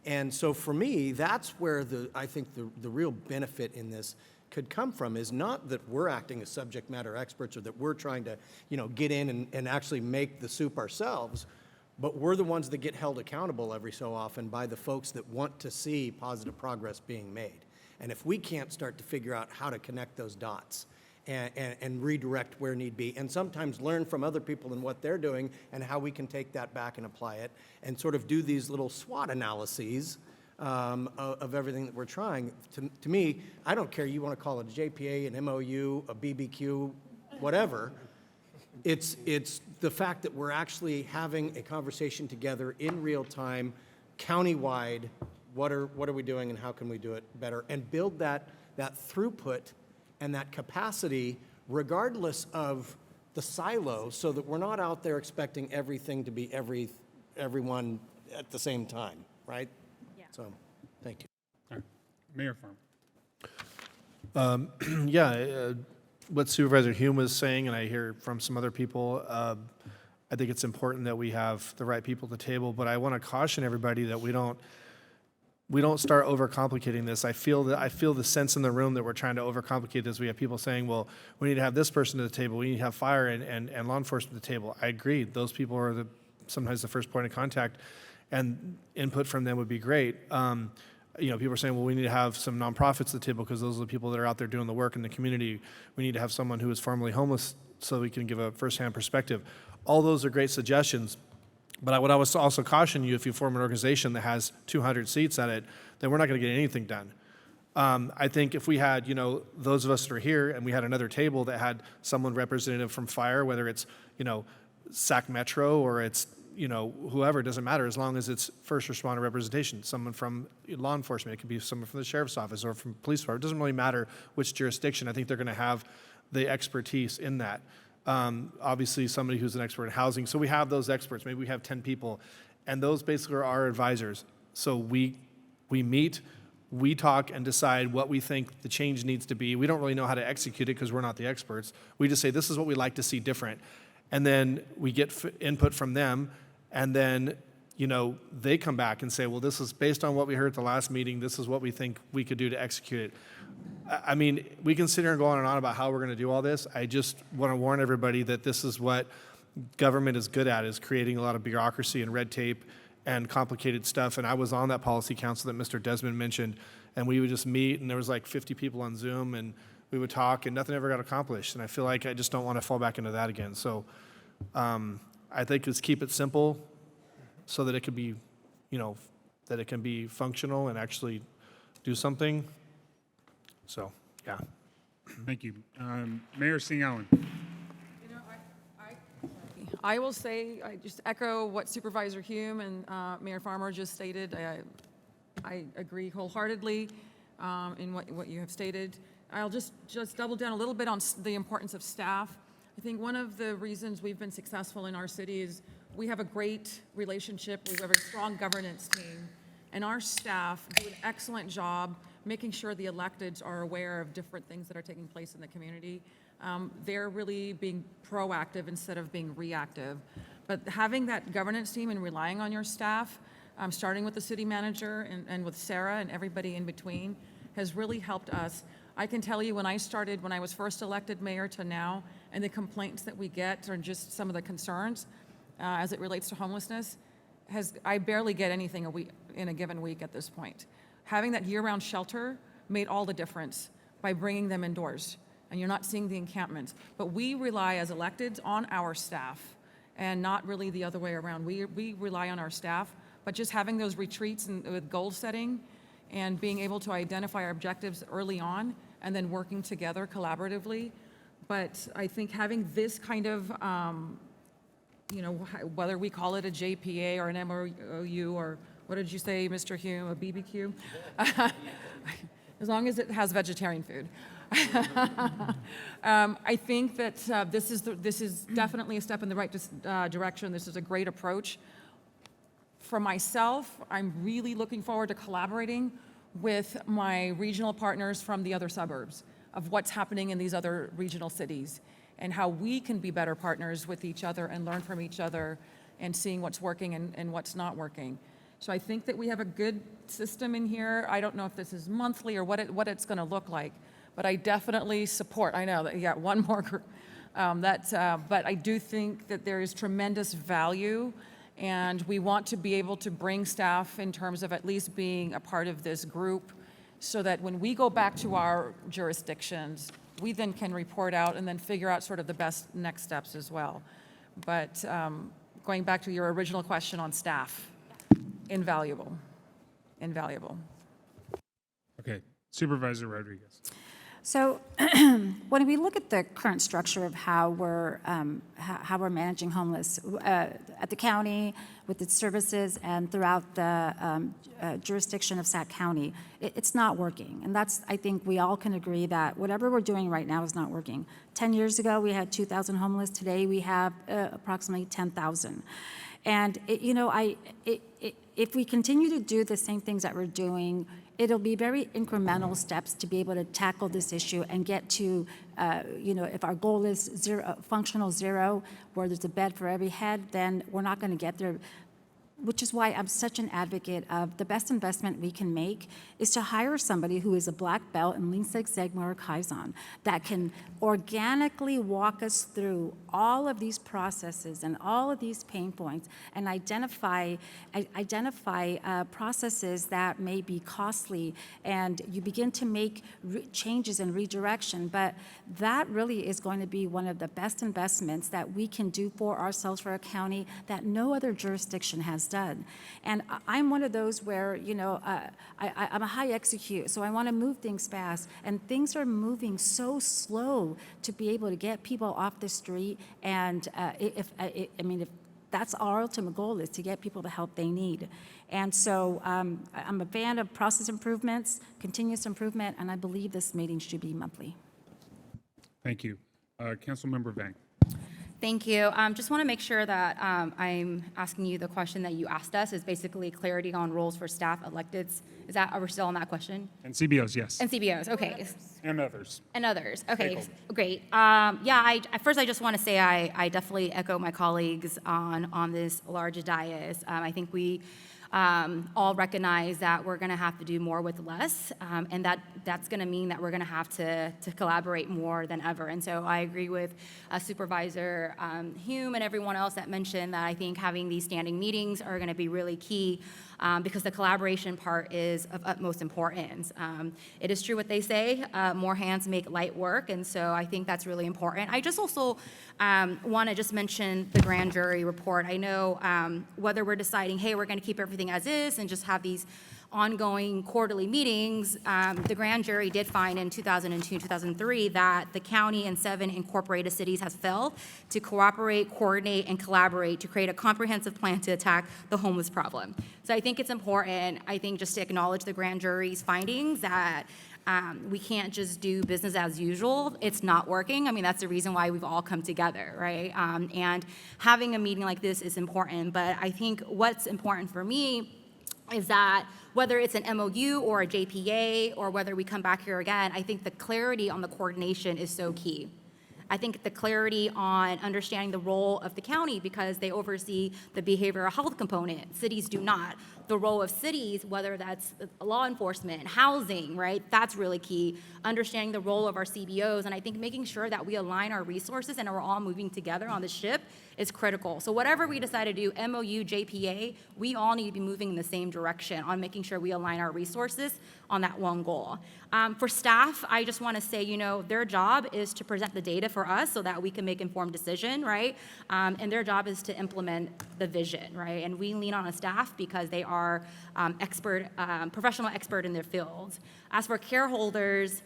S2: And so for me, that's where I think the real benefit in this could come from, is not that we're acting as subject matter experts or that we're trying to, get in and actually make the soup ourselves, but we're the ones that get held accountable every so often by the folks that want to see positive progress being made. And if we can't start to figure out how to connect those dots and redirect where need be, and sometimes learn from other people and what they're doing and how we can take that back and apply it, and sort of do these little SWOT analyses of everything that we're trying. To me, I don't care, you want to call it a JPA, an MOU, a BBQ, whatever. It's the fact that we're actually having a conversation together in real time, countywide. What are we doing and how can we do it better? And build that throughput and that capacity regardless of the silo, so that we're not out there expecting everything to be everyone at the same time, right? Yeah. So, thank you.
S20: All right. Mayor Farmer.
S22: What Supervisor Hume was saying, and I hear from some other people, I think it's important that we have the right people at the table, but I want to caution everybody that we don't start overcomplicating this. I feel the sense in the room that we're trying to overcomplicate this. We have people saying, well, we need to have this person at the table. We need to have fire and law enforcement at the table. I agree. Those people are sometimes the first point of contact, and input from them would be great. People are saying, well, we need to have some nonprofits at the table because those are the people that are out there doing the work in the community. We need to have someone who is formerly homeless so we can give a firsthand perspective. All those are great suggestions. But what I would also caution you, if you form an organization that has 200 seats at it, then we're not going to get anything done. I think if we had, those of us that are here, and we had another table that had someone representative from fire, whether it's, Sac Metro or it's, whoever, it doesn't matter, as long as it's first responder representation, someone from law enforcement, it could be someone from the sheriff's office or from police department. It doesn't really matter which jurisdiction. I think they're going to have the expertise in that. Obviously, somebody who's an expert in housing. So we have those experts. Maybe we have 10 people, and those basically are our advisors. So we meet, we talk, and decide what we think the change needs to be. We don't really know how to execute it because we're not the experts. We just say, this is what we'd like to see different. And then we get input from them, and then they come back and say, well, this is based on what we heard at the last meeting. This is what we think we could do to execute it. I mean, we can sit here and go on and on about how we're going to do all this. I just want to warn everybody that this is what government is good at, is creating a lot of bureaucracy and red tape and complicated stuff. And I was on that policy council that Mr. Desmond mentioned, and we would just meet, and there was like 50 people on Zoom, and we would talk, and nothing ever got accomplished. And I feel like I just don't want to fall back into that again. So I think let's keep it simple so that it could be, that it can be functional and actually do something. So, yeah.
S20: Thank you. Mayor Singh Allen.
S8: I will say, I just echo what Supervisor Hume and Mayor Farmer just stated. I agree wholeheartedly in what you have stated. I'll just double down a little bit on the importance of staff. I think one of the reasons we've been successful in our city is we have a great relationship. We have a strong governance team, and our staff do an excellent job making sure the electeds are aware of different things that are taking place in the community. They're really being proactive instead of being reactive. But having that governance team and relying on your staff, starting with the city manager and with Sarah and everybody in between, has really helped us. I can tell you when I was first elected mayor to now, and the complaints that we get are just some of the concerns as it relates to homelessness, I barely get anything in a given week at this point. Having that year-round shelter made all the difference by bringing them indoors, and you're not seeing the encampments. But we rely as electeds on our staff, and not really the other way around. We rely on our staff, but just having those retreats with goal setting and being able to identify our objectives early on and then working together collaboratively. But I think having this kind of, whether we call it a JPA or an MOU or what did you say, Mr. Hume, a BBQ? As long as it has vegetarian food. I think that this is definitely a step in the right direction. This is a great approach. For myself, I'm really looking forward to collaborating with my regional partners from the other suburbs of what's happening in these other regional cities and how we can be better partners with each other and learn from each other and seeing what's working and what's not working. So I think that we have a good system in here. I don't know if this is monthly or what it's going to look like, but I definitely support. I know that you got one more group. But I do think that there is tremendous value, and we want to be able to bring staff in terms of at least being a part of this group, so that when we go back to our jurisdictions, we then can report out and then figure out sort of the best next steps as well. But going back to your original question on staff, invaluable, invaluable.
S20: Okay, Supervisor Rodriguez.
S9: So when we look at the current structure of how we're managing homeless at the county, with its services, and throughout the jurisdiction of Sac County, it's not working. And that's, I think we all can agree that whatever we're doing right now is not working. 10 years ago, we had 2,000 homeless. Today, we have approximately 10,000. And, if we continue to do the same things that we're doing, it'll be very incremental steps to be able to tackle this issue and get to, if our goal is functional zero, where there's a bed for every head, then we're not going to get there. Which is why I'm such an advocate of the best investment we can make is to hire somebody who is a black belt in Lean Six Sigma or Kaizen that can organically walk us through all of these processes and all of these pain points and identify processes that may be costly, and you begin to make changes and redirection. But that really is going to be one of the best investments that we can do for ourselves, for a county, that no other jurisdiction has done. And I'm one of those where, I'm a high execute, so I want to move things fast, and things are moving so slow to be able to get people off the street. And if that's our ultimate goal, is to get people the help they need. And so I'm a fan of process improvements, continuous improvement, and I believe this meeting should be monthly.
S20: Thank you. Councilmember Vang.
S15: Thank you. Just want to make sure that I'm asking you the question that you asked us, is basically clarity on roles for staff electeds. Are we still on that question?
S20: And CBOs, yes.
S15: And CBOs, okay.
S20: And others.
S15: And others, okay,
S20: Stakeholders.
S15: great. First I just want to say I definitely echo my colleagues on this large dais. I think we all recognize that we're going to have to do more with less, and that's going to mean that we're going to have to collaborate more than ever. And so I agree with Supervisor Hume and everyone else that mentioned that I think having these standing meetings are going to be really key, because the collaboration part is of utmost importance. It is true what they say, more hands make light work, and so I think that's really important. I just also want to just mention the grand jury report. I know whether we're deciding, hey, we're going to keep everything as is and just have these ongoing quarterly meetings, the grand jury did find in 2002, 2003 that the county and 7 incorporated cities has failed to cooperate, coordinate, and collaborate to create a comprehensive plan to attack the homeless problem. So I think it's important, just to acknowledge the grand jury's findings, that we can't just do business as usual. It's not working. That's the reason why we've all come together, right? And having a meeting like this is important, but I think what's important for me is that whether it's an MOU or a JPA, or whether we come back here again, I think the clarity on the coordination is so key. I think the clarity on understanding the role of the county, because they oversee the behavioral health component. Cities do not. The role of cities, whether that's law enforcement, housing, right? That's really key. Understanding the role of our CBOs, and I think making sure that we align our resources and we're all moving together on the ship is critical. So whatever we decide to do, MOU, JPA, we all need to be moving in the same direction on making sure we align our resources on that one goal. For staff, I just want to say, their job is to present the data for us so that we can make informed decision, right? And their job is to implement the vision, right? And we lean on a staff because they are professional expert in their fields. As for care holders,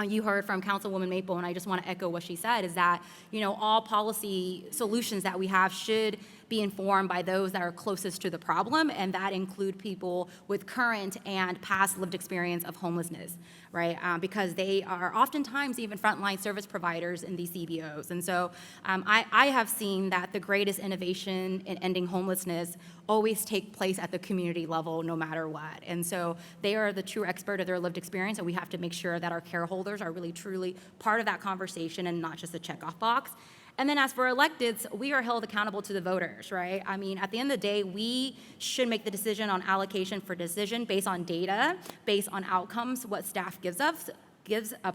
S15: you heard from Councilwoman Maple, and I just want to echo what she said, is that, all policy solutions that we have should be informed by those that are closest to the problem, and that include people with current and past lived experience of homelessness, right? Because they are oftentimes even frontline service providers in these CBOs. And so I have seen that the greatest innovation in ending homelessness always take place at the community level, no matter what. And so they are the true expert of their lived experience, and we have to make sure that our care holders are really truly part of that conversation and not just a checkoff box. And then as for electeds, we are held accountable to the voters, right? I mean, at the end of the day, we should make the decision on allocation for decision based on data, based on outcomes, what staff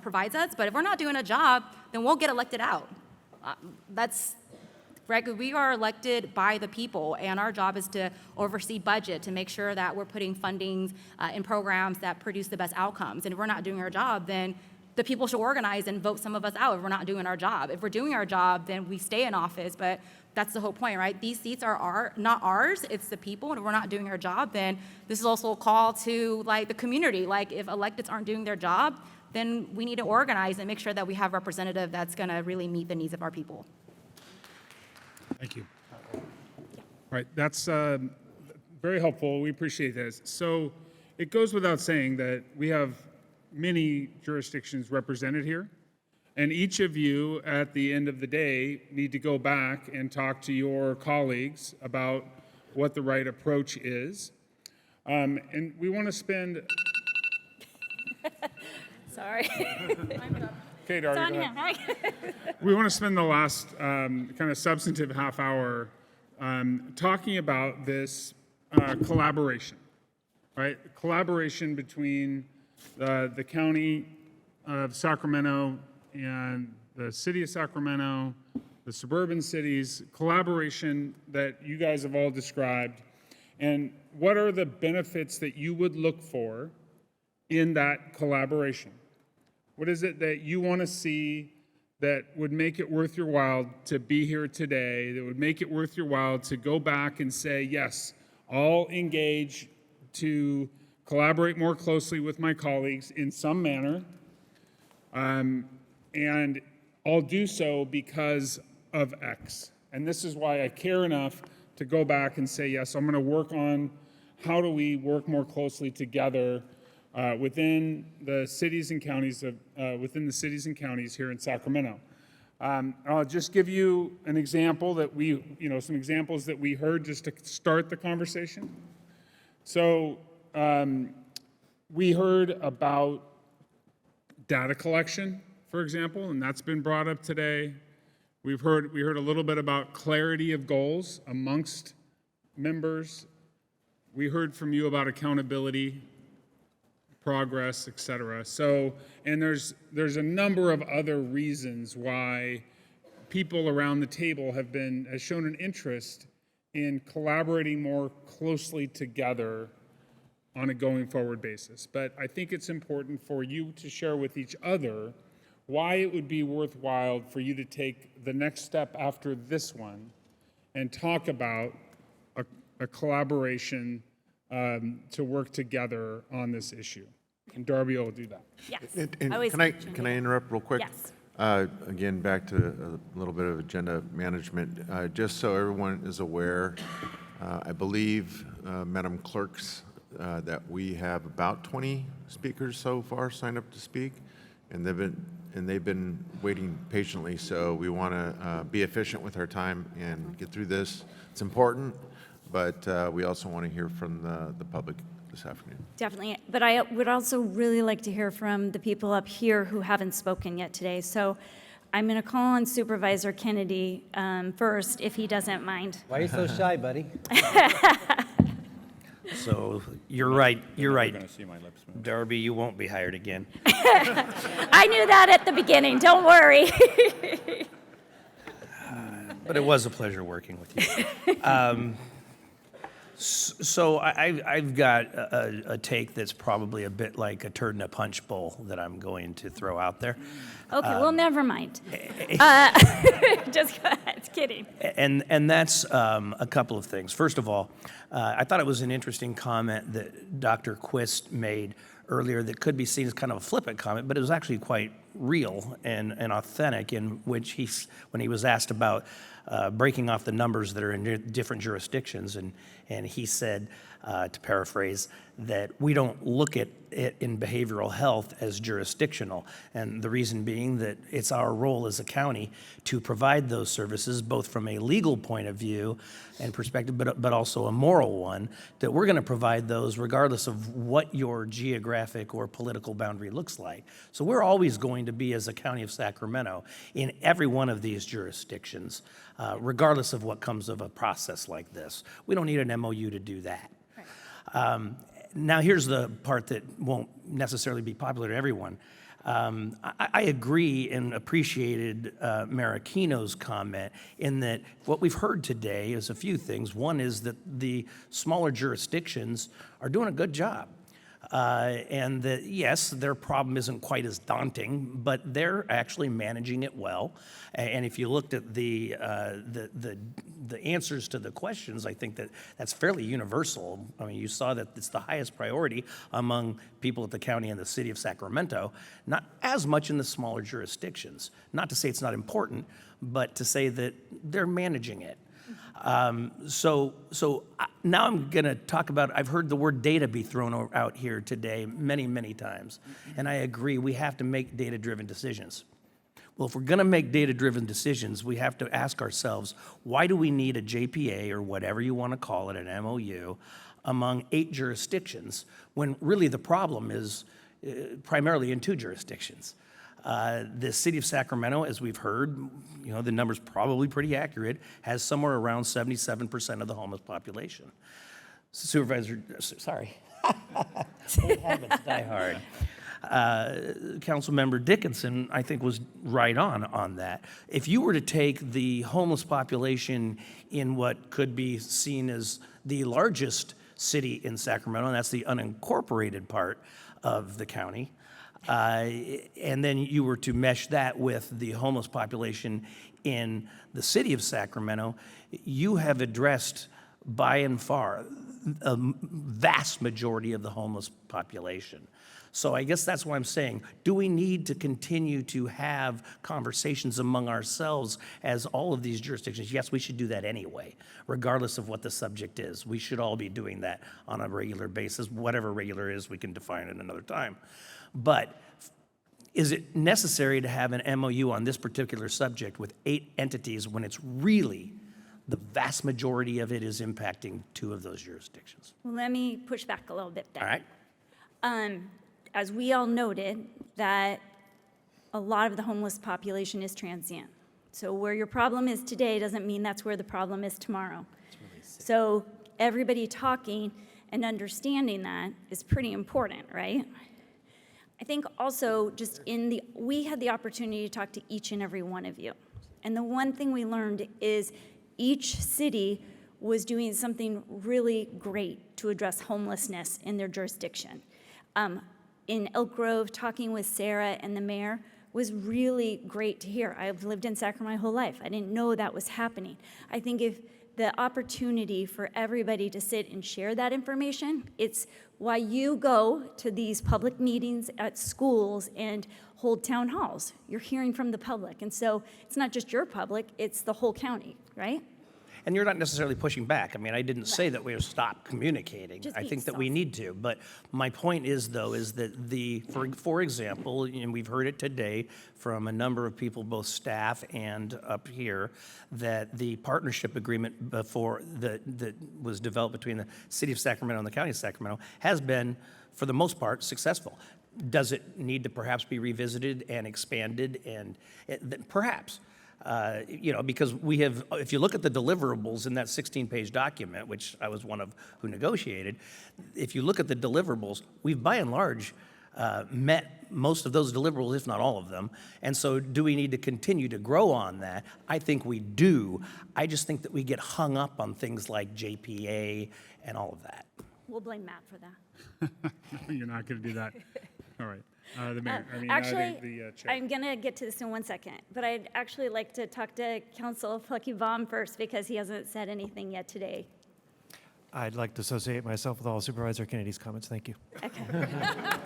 S15: provides us. But if we're not doing a job, then we'll get elected out. That's right. We are elected by the people, and our job is to oversee budget, to make sure that we're putting fundings in programs that produce the best outcomes. And if we're not doing our job, then the people should organize and vote some of us out if we're not doing our job. If we're doing our job, then we stay in office, but that's the whole point, right? These seats are not ours, it's the people, and if we're not doing our job, then this is also a call to like the community. Like if electeds aren't doing their job, then we need to organize and make sure that we have representative that's gonna really meet the needs of our people.
S20: Thank you. All right, that's very helpful. We appreciate this. So it goes without saying that we have many jurisdictions represented here, and each of you at the end of the day need to go back and talk to your colleagues about what the right approach is. And we want to spend...
S15: Sorry.
S20: Okay, Darby, go ahead. We want to spend the last kind of substantive half hour talking about this collaboration, right? Collaboration between the County of Sacramento and the City of Sacramento, the suburban cities, collaboration that you guys have all described, and what are the benefits that you would look for in that collaboration? What is it that you want to see that would make it worth your while to be here today, that would make it worth your while to go back and say, yes, I'll engage to collaborate more closely with my colleagues in some manner, and I'll do so because of X. And this is why I care enough to go back and say, yes, I'm going to work on how do we work more closely together within the cities and counties here in Sacramento. I'll just give you an example that some examples that we heard just to start the conversation. So we heard about data collection, for example, and that's been brought up today. We heard a little bit about clarity of goals amongst members. We heard from you about accountability, progress, et cetera. So, and there's a number of other reasons why people around the table have shown an interest in collaborating more closely together on a going forward basis. But I think it's important for you to share with each other why it would be worthwhile for you to take the next step after this one and talk about a collaboration to work together on this issue. And Darby will do that.
S15: Yes.
S1: And can I interrupt real quick?
S15: Yes.
S1: Again, back to a little bit of agenda management. Just so everyone is aware, I believe, Madam Clerks, that we have about 20 speakers so far signed up to speak, and they've been waiting patiently. So we want to be efficient with our time and get through this. It's important, but we also want to hear from the public this afternoon.
S7: Definitely, but I would also really like to hear from the people up here who haven't spoken yet today. So I'm going to call on Supervisor Kennedy first, if he doesn't mind.
S17: Why are you so shy, buddy?
S6: So you're right,
S3: gonna see my lips move.
S6: Darby, you won't be hired again.
S7: I knew that at the beginning, don't worry.
S6: But it was a pleasure working with you. So I've got a take that's probably a bit like a turd in a punch bowl that I'm going to throw out there.
S7: Okay, well, never mind. Just go ahead, kidding.
S6: And that's a couple of things. First of all, I thought it was an interesting comment that Dr. Quist made earlier that could be seen as kind of a flippant comment, but it was actually quite real and authentic, in which when he was asked about breaking off the numbers that are in different jurisdictions, and he said, to paraphrase, that we don't look at it in behavioral health as jurisdictional. And the reason being that it's our role as a county to provide those services, both from a legal point of view and perspective, but also a moral one, that we're going to provide those regardless of what your geographic or political boundary looks like. So we're always going to be, as a county of Sacramento, in every one of these jurisdictions, regardless of what comes of a process like this. We don't need an MOU to do that. Now, here's the part that won't necessarily be popular to everyone. I agree and appreciated Mayor Aquino's comment in that what we've heard today is a few things. One is that the smaller jurisdictions are doing a good job. And that, yes, their problem isn't quite as daunting, but they're actually managing it well. And if you looked at the answers to the questions, I think that that's fairly universal. I mean, you saw that it's the highest priority among people at the county and the city of Sacramento, not as much in the smaller jurisdictions. Not to say it's not important, but to say that they're managing it. So now I'm going to talk about, I've heard the word data be thrown out here today many, many times. And I agree, we have to make data-driven decisions. Well, if we're going to make data-driven decisions, we have to ask ourselves, why do we need a JPA, or whatever you want to call it, an MOU, among 8 jurisdictions, when really the problem is primarily in 2 jurisdictions? The city of Sacramento, as we've heard, the number's probably pretty accurate, has somewhere around 77% of the homeless population. Supervisor, sorry. Old habits die hard. Councilmember Dickinson, I think, was right on that. If you were to take the homeless population in what could be seen as the largest city in Sacramento, and that's the unincorporated part of the county, and then you were to mesh that with the homeless population in the city of Sacramento, you have addressed by and far a vast majority of the homeless population. So I guess that's why I'm saying, do we need to continue to have conversations among ourselves as all of these jurisdictions? Yes, we should do that anyway, regardless of what the subject is. We should all be doing that on a regular basis. Whatever regular is, we can define it another time. But is it necessary to have an MOU on this particular subject with 8 entities when it's really the vast majority of it is impacting 2 of those jurisdictions?
S7: Well, let me push back a little bit there.
S6: All right.
S7: As we all noted, that a lot of the homeless population is transient. So where your problem is today doesn't mean that's where the problem is tomorrow. So everybody talking and understanding that is pretty important, right? I think also just we had the opportunity to talk to each and every one of you. And the one thing we learned is each city was doing something really great to address homelessness in their jurisdiction. In Elk Grove, talking with Sarah and the mayor was really great to hear. I've lived in Sacramento my whole life. I didn't know that was happening. I think if the opportunity for everybody to sit and share that information, it's why you go to these public meetings at schools and hold town halls. You're hearing from the public. And so it's not just your public, it's the whole county, right?
S6: And you're not necessarily pushing back. I mean, I didn't say that we would stop communicating. I think that we need to. But my point is, though, is that for example, and we've heard it today from a number of people, both staff and up here, that the partnership agreement that was developed between the city of Sacramento and the county of Sacramento has been, for the most part, successful. Does it need to perhaps be revisited and expanded? And perhaps. Because we have, if you look at the deliverables in that 16-page document, which I was one of who negotiated, if you look at the deliverables, we've by and large met most of those deliverables, if not all of them. And so do we need to continue to grow on that? I think we do. I just think that we get hung up on things like JPA and all of that.
S7: We'll blame Matt for that.
S20: You're not going to do that. All right. The mayor,
S7: Actually,
S20: the chair.
S7: I'm going to get to this in 1 second, but I'd actually like to talk to Council Plucky-Baum first because he hasn't said anything yet today.
S13: I'd like to associate myself with all Supervisor Kennedy's comments. Thank you.
S7: Okay.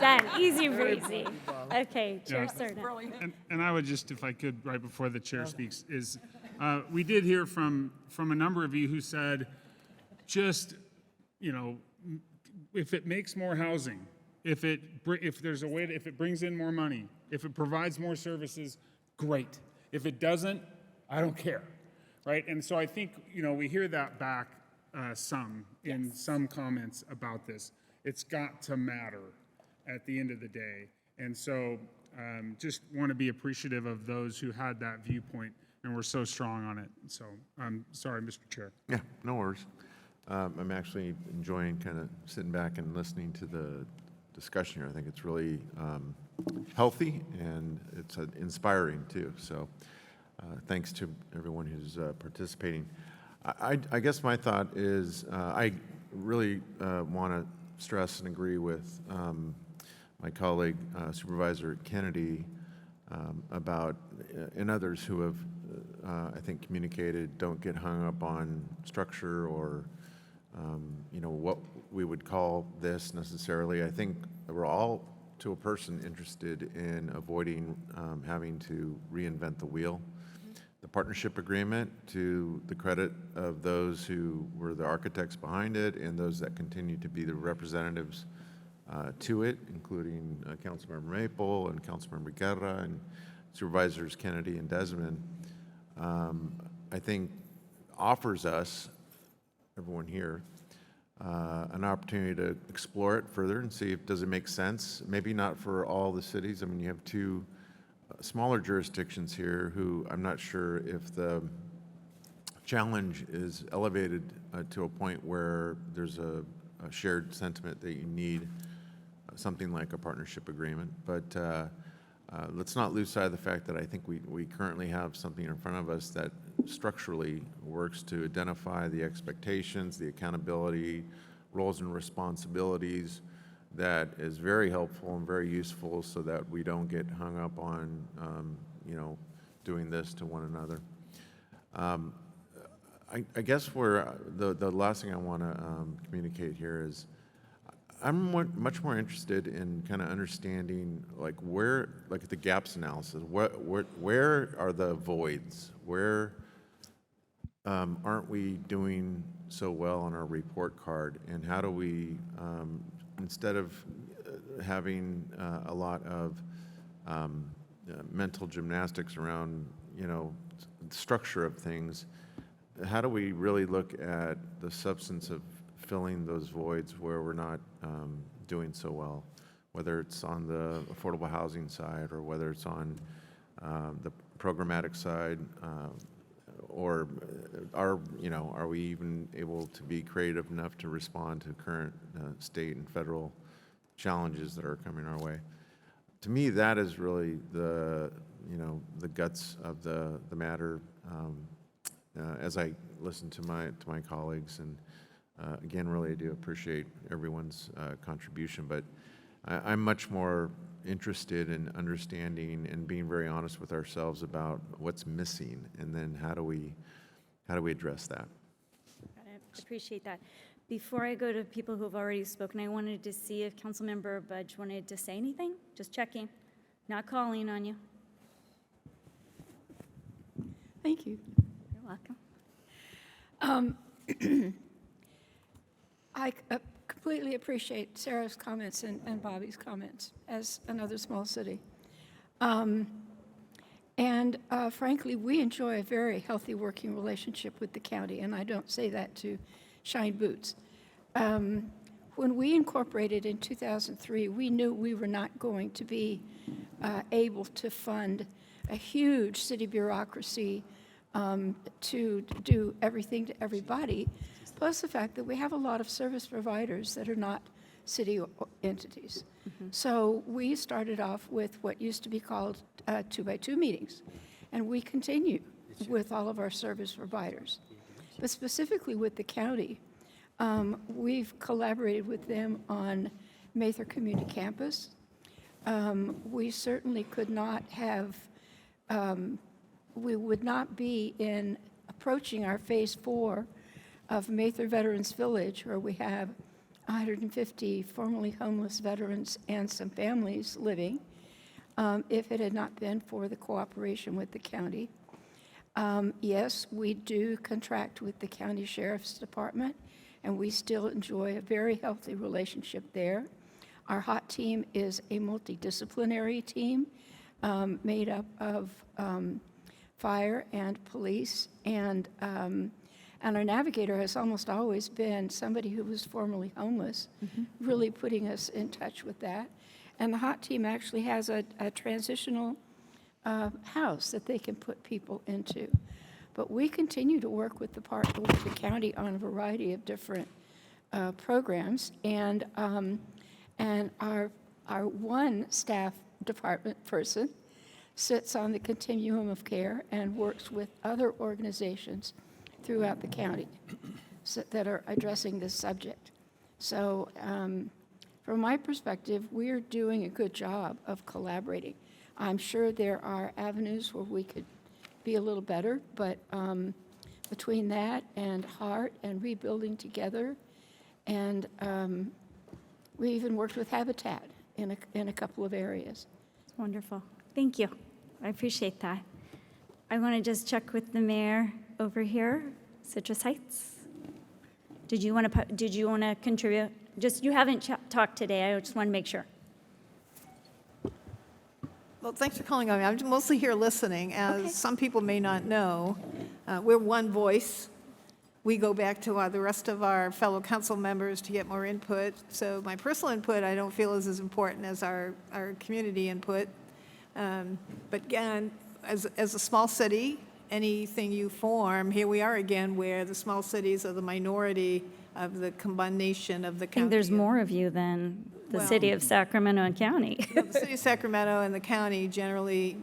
S7: Done. Easy breezy. Okay, Chair Cerna.
S20: And I would just, if I could, right before the chair speaks, is we did hear from a number of you who said, just, if it makes more housing, if there's a way, if it brings in more money, if it provides more services, great. If it doesn't, I don't care, right? And so I think, we hear that back in some comments about this. It's got to matter at the end of the day. And so just want to be appreciative of those who had that viewpoint and were so strong on it. So I'm sorry, Mr. Chair.
S1: Yeah, no worries. I'm actually enjoying kind of sitting back and listening to the discussion here. I think it's really healthy and it's inspiring too. So thanks to everyone who's participating. I guess my thought is I really want to stress and agree with my colleague Supervisor Kennedy about, and others who have, I think, communicated, don't get hung up on structure or what we would call this necessarily. I think we're all, to a person, interested in avoiding having to reinvent the wheel. The partnership agreement, to the credit of those who were the architects behind it and those that continue to be the representatives to it, including Councilmember Maple and Councilmember Guerra and Supervisors Kennedy and Desmond, I think offers us, everyone here, an opportunity to explore it further and see if does it make sense. Maybe not for all the cities. I mean, you have two smaller jurisdictions here who I'm not sure if the challenge is elevated to a point where there's a shared sentiment that you need something like a partnership agreement. But let's not lose sight of the fact that I think we currently have something in front of us that structurally works to identify the expectations, the accountability, roles and responsibilities, that is very helpful and very useful so that we don't get hung up on, doing this to one another. I guess where the last thing I want to communicate here is I'm much more interested in kind of understanding where the gaps analysis, where are the voids, where aren't we doing so well on our report card, and how do we, instead of having a lot of mental gymnastics around, structure of things, how do we really look at the substance of filling those voids where we're not doing so well, whether it's on the affordable housing side or whether it's on the programmatic side, or are we even able to be creative enough to respond to current state and federal challenges that are coming our way? To me, that is really the guts of the matter. As I listen to my colleagues, and again, really I do appreciate everyone's contribution, but I'm much more interested in understanding and being very honest with ourselves about what's missing, and then how do we address that?
S7: Got it. Appreciate that. Before I go to people who have already spoken, I wanted to see if Councilmember Budge wanted to say anything. Just checking, not calling on you.
S10: Thank you.
S7: You're welcome.
S10: I completely appreciate Sarah's comments and Bobby's comments as another small city. Frankly, we enjoy a very healthy working relationship with the county, and I don't say that to shine boots. When we incorporated in 2003, we knew we were not going to be able to fund a huge city bureaucracy to do everything to everybody, plus the fact that we have a lot of service providers that are not city entities. So we started off with what used to be called 2x2 meetings, and we continue with all of our service providers. But specifically with the county, we've collaborated with them on Mather Community Campus. We certainly could not have, we would not be in approaching our phase 4 of Mather Veterans Village, where we have 150 formerly homeless veterans and some families living, if it had not been for the cooperation with the county. Yes, we do contract with the county sheriff's department, and we still enjoy a very healthy relationship there. Our HOT team is a multidisciplinary team made up of fire and police, and our navigator has almost always been somebody who was formerly homeless, really putting us in touch with that. And the HOT team actually has a transitional house that they can put people into. But we continue to work with the county on a variety of different programs, and our one staff department person sits on the continuum of care and works with other organizations throughout the county that are addressing this subject. So from my perspective, we're doing a good job of collaborating. I'm sure there are avenues where we could be a little better, but between that and HEART and Rebuilding Together, and we even worked with Habitat in a couple of areas.
S7: It's wonderful. Thank you. I appreciate that. I want to just check with the mayor over here, Citrus Heights. Did you want to contribute? Just, you haven't talked today. I just want to make sure.
S18: Well, thanks for calling on me. I'm mostly here listening. As some people may not know, we're one voice. We go back to the rest of our fellow council members to get more input. So my personal input I don't feel is as important as our community input. But again, as a small city, anything you form, here we are again where the small cities are the minority of the combination of the
S7: I
S18: county.
S7: think there's more of you than the city of Sacramento and county.
S18: The city of Sacramento and the county generally,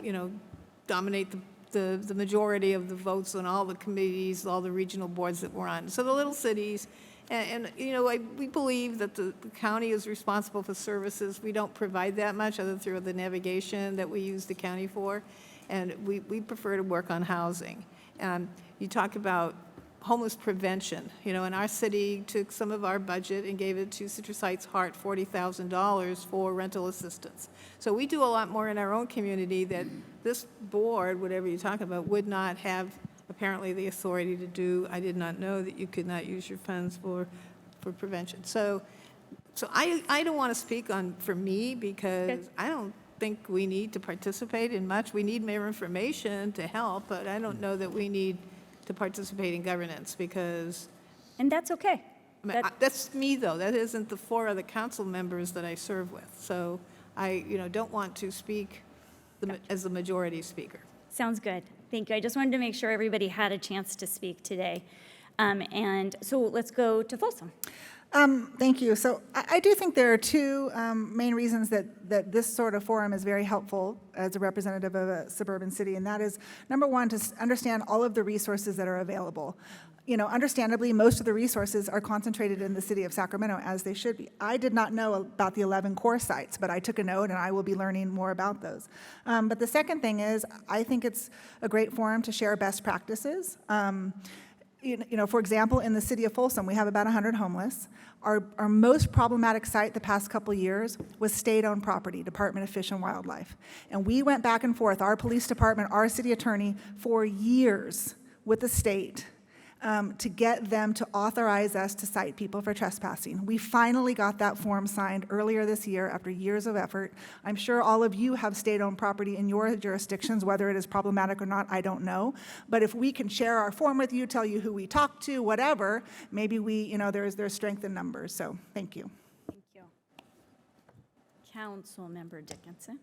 S18: dominate the majority of the votes on all the committees, all the regional boards that we're on. So the little cities, and we believe that the county is responsible for services. We don't provide that much other through the navigation that we use the county for, and we prefer to work on housing. You talk about homeless prevention. In our city took some of our budget and gave it to Citrus Heights HEART $40,000 for rental assistance. So we do a lot more in our own community that this board, whatever you talk about, would not have apparently the authority to do. I did not know that you could not use your funds for prevention. So I don't want to speak for me because I don't think we need to participate in much. We need more information to help, but I don't know that we need to participate in governance because...
S7: And that's okay.
S18: That's me, though. That isn't the 4 other council members that I serve with. So I, don't want to speak as the majority speaker.
S7: Sounds good. Thank you. I just wanted to make sure everybody had a chance to speak today. And so let's go to Folsom.
S11: Thank you. So I do think there are 2 main reasons that this sort of forum is very helpful as a representative of a suburban city, and that is, number one, to understand all of the resources that are available. Understandably, most of the resources are concentrated in the city of Sacramento, as they should be. I did not know about the 11 core sites, but I took a note, and I will be learning more about those. But the second thing is, I think it's a great forum to share best practices. For example, in the city of Folsom, we have about 100 homeless. Our most problematic site the past couple years was state-owned property, Department of Fish and Wildlife. And we went back and forth, our police department, our city attorney, for years with the state to get them to authorize us to cite people for trespassing. We finally got that form signed earlier this year after years of effort. I'm sure all of you have state-owned property in your jurisdictions, whether it is problematic or not, I don't know. But if we can share our form with you, tell you who we talked to, whatever, maybe there's strength in numbers. So thank you.
S7: Thank you. Councilmember Dickinson.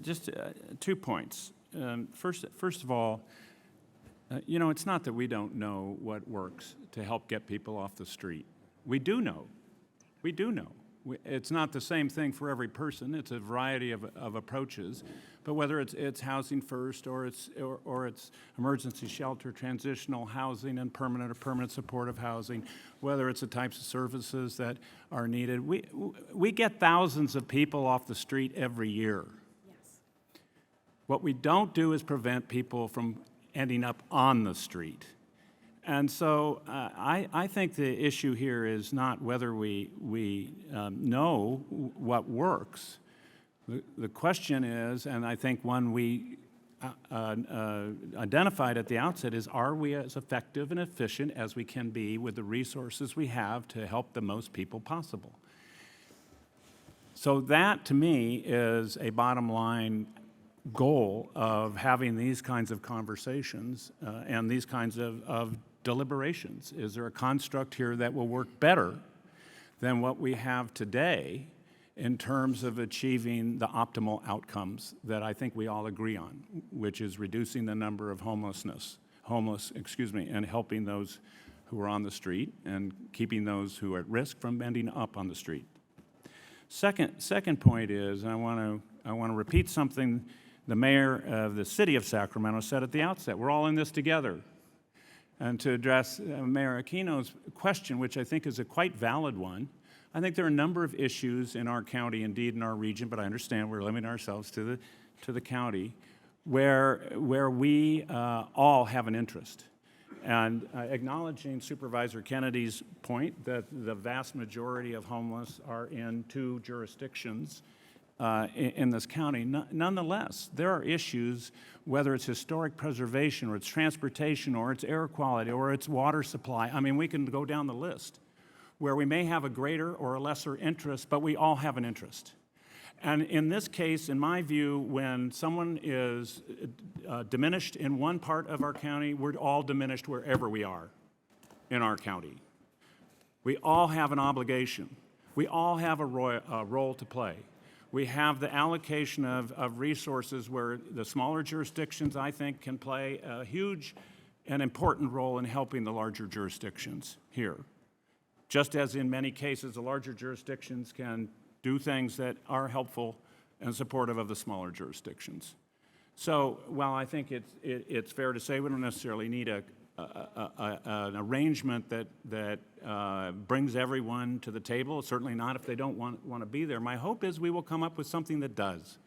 S3: Just 2 points. First of all, it's not that we don't know what works to help get people off the street. We do know. We do know. It's not the same thing for every person. It's a variety of approaches. But whether it's housing first or it's emergency shelter, transitional housing, and permanent or permanent supportive housing, whether it's the types of services that are needed, we get thousands of people off the street every year. Yes. What we don't do is prevent people from ending up on the street. And so I think the issue here is not whether we know what works. The question is, and I think one identified at the outset is, are we as effective and efficient as we can be with the resources we have to help the most people possible? So that, to me, is a bottom line goal of having these kinds of conversations and these kinds of deliberations. Is there a construct here that will work better than what we have today in terms of achieving the optimal outcomes that I think we all agree on, which is reducing the number of homeless, and helping those who are on the street and keeping those who are at risk from ending up on the street. Second point is, and I want to repeat something the mayor of the city of Sacramento said at the outset: we're all in this together. And to address Mayor Aquino's question, which I think is a quite valid one, I think there are a number of issues in our county, indeed in our region, but I understand we're limiting ourselves to the county, where we all have an interest. And acknowledging Supervisor Kennedy's point that the vast majority of homeless are in 2 jurisdictions in this county, nonetheless, there are issues, whether it's historic preservation or it's transportation or it's air quality or it's water supply. I mean, we can go down the list where we may have a greater or a lesser interest, but we all have an interest. And in this case, in my view, when someone is diminished in one part of our county, we're all diminished wherever we are in our county. We all have an obligation. We all have a role to play. We have the allocation of resources where the smaller jurisdictions, I think, can play a huge and important role in helping the larger jurisdictions here. Just as in many cases, the larger jurisdictions can do things that are helpful and supportive of the smaller jurisdictions. So while I think it's fair to say we don't necessarily need an arrangement that brings everyone to the table, certainly not if they don't want to be there, my hope is we will come up with something that does,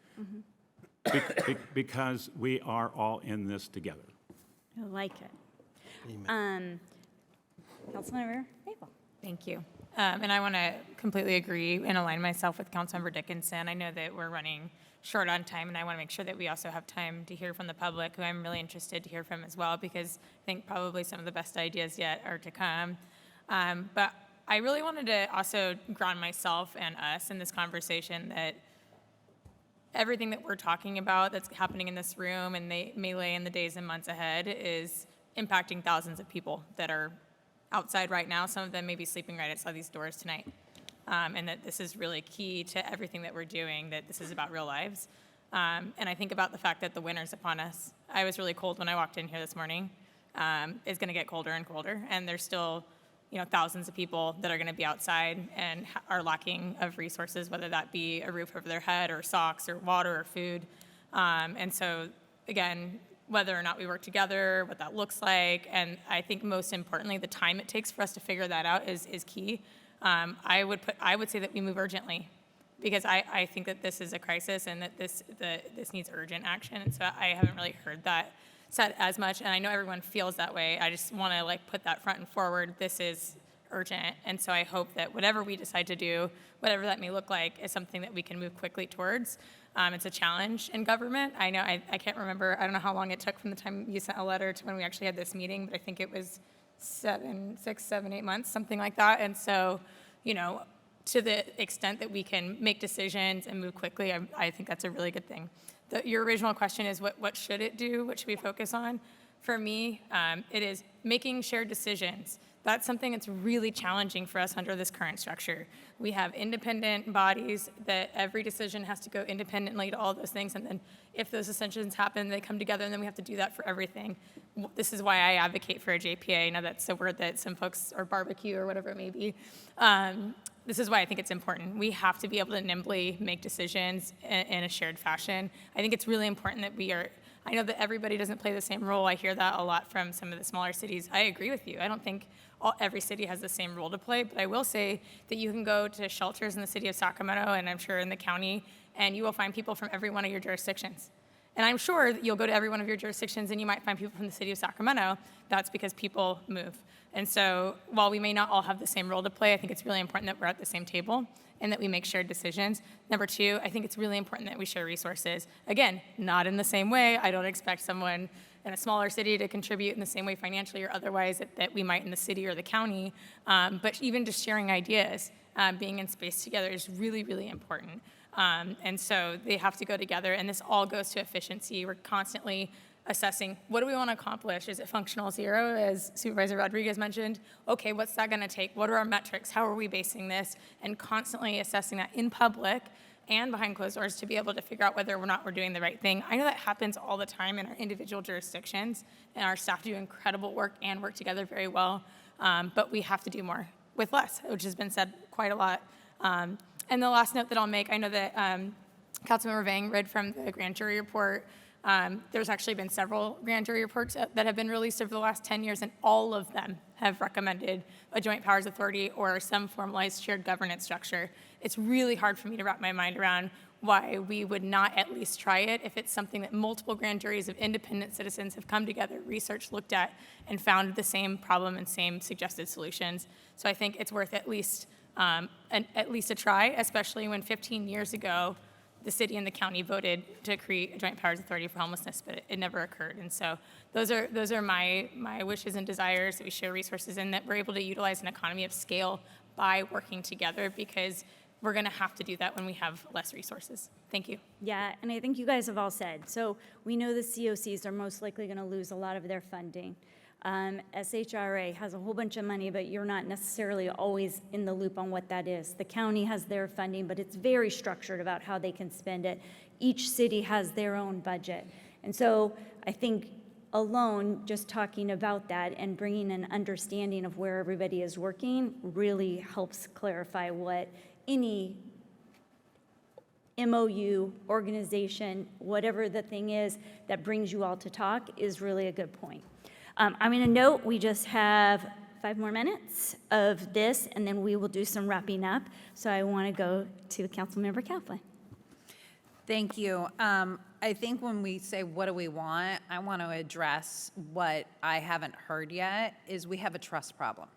S3: because we are all in this together.
S7: I like it. Councilmember Maple.
S4: Thank you. And I want to completely agree and align myself with Councilmember Dickinson. I know that we're running short on time, and I want to make sure that we also have time to hear from the public, who I'm really interested to hear from as well, because I think probably some of the best ideas yet are to come. But I really wanted to also ground myself and us in this conversation that everything that we're talking about that's happening in this room and they may lay in the days and months ahead is impacting thousands of people that are outside right now. Some of them may be sleeping right outside these doors tonight. And that this is really key to everything that we're doing, that this is about real lives. And I think about the fact that the winter's upon us. I was really cold when I walked in here this morning. It's going to get colder and colder, and there's still thousands of people that are going to be outside and are lacking of resources, whether that be a roof over their head or socks or water or food. And so, again, whether or not we work together, what that looks like, and I think most importantly, the time it takes for us to figure that out is key. I would say that we move urgently, because I think that this is a crisis and that this needs urgent action. And so I haven't really heard that said as much, and I know everyone feels that way. I just want to put that front and forward. This is urgent, and so I hope that whatever we decide to do, whatever that may look like, is something that we can move quickly towards. It's a challenge in government. I know I can't remember. I don't know how long it took from the time you sent a letter to when we actually had this meeting, but I think it was 6, 7, 8 months, something like that. And so, to the extent that we can make decisions and move quickly, I think that's a really good thing. Your original question is what should it do? What should we focus on? For me, it is making shared decisions. That's something that's really challenging for us under this current structure. We have independent bodies that every decision has to go independently to all those things, and then if those decisions happen, they come together, and then we have to do that for everything. This is why I advocate for a JPA. I know that's a word that some folks, or barbecue or whatever it may be. This is why I think it's important. We have to be able to nimbly make decisions in a shared fashion. I think it's really important that I know that everybody doesn't play the same role. I hear that a lot from some of the smaller cities. I agree with you. I don't think every city has the same role to play, but I will say that you can go to shelters in the city of Sacramento, and I'm sure in the county, and you will find people from every one of your jurisdictions. And I'm sure that you'll go to every one of your jurisdictions and you might find people from the city of Sacramento. That's because people move. And so while we may not all have the same role to play, I think it's really important that we're at the same table and that we make shared decisions. Number two, I think it's really important that we share resources. Again, not in the same way. I don't expect someone in a smaller city to contribute in the same way financially or otherwise that we might in the city or the county, but even just sharing ideas, being in space together is really, really important. And so they have to go together, and this all goes to efficiency. We're constantly assessing, what do we want to accomplish? Is it functional zero, as Supervisor Rodriguez mentioned? Okay, what's that going to take? What are our metrics? How are we basing this? And constantly assessing that in public and behind closed doors to be able to figure out whether or not we're doing the right thing. I know that happens all the time in our individual jurisdictions, and our staff do incredible work and work together very well, but we have to do more with less, which has been said quite a lot. And the last note that I'll make, I know that Councilmember Vang read from the grand jury report. There's actually been several grand jury reports that have been released over the last 10 years, and all of them have recommended a joint powers authority or some formalized shared governance structure. It's really hard for me to wrap my mind around why we would not at least try it if it's something that multiple grand juries of independent citizens have come together, researched, looked at, and found the same problem and same suggested solutions. So I think it's worth at least a try, especially when 15 years ago, the city and the county voted to create a joint powers authority for homelessness, but it never occurred. And so those are my wishes and desires, that we share resources and that we're able to utilize an economy of scale by working together, because we're going to have to do that when we have less resources. Thank you.
S7: Yeah, and I think you guys have all said, so we know the COCs are most likely going to lose a lot of their funding. SHRA has a whole bunch of money, but you're not necessarily always in the loop on what that is. The county has their funding, but it's very structured about how they can spend it. Each city has their own budget. And so I think alone, just talking about that and bringing an understanding of where everybody is working really helps clarify what any MOU, organization, whatever the thing is that brings you all to talk is really a good point. I'm going to note we just have 5 more minutes of this, and then we will do some wrapping up. So I want to go to Councilmember Kaplan.
S12: Thank you. I think when we say, what do we want, I want to address what I haven't heard yet, is we have a trust problem.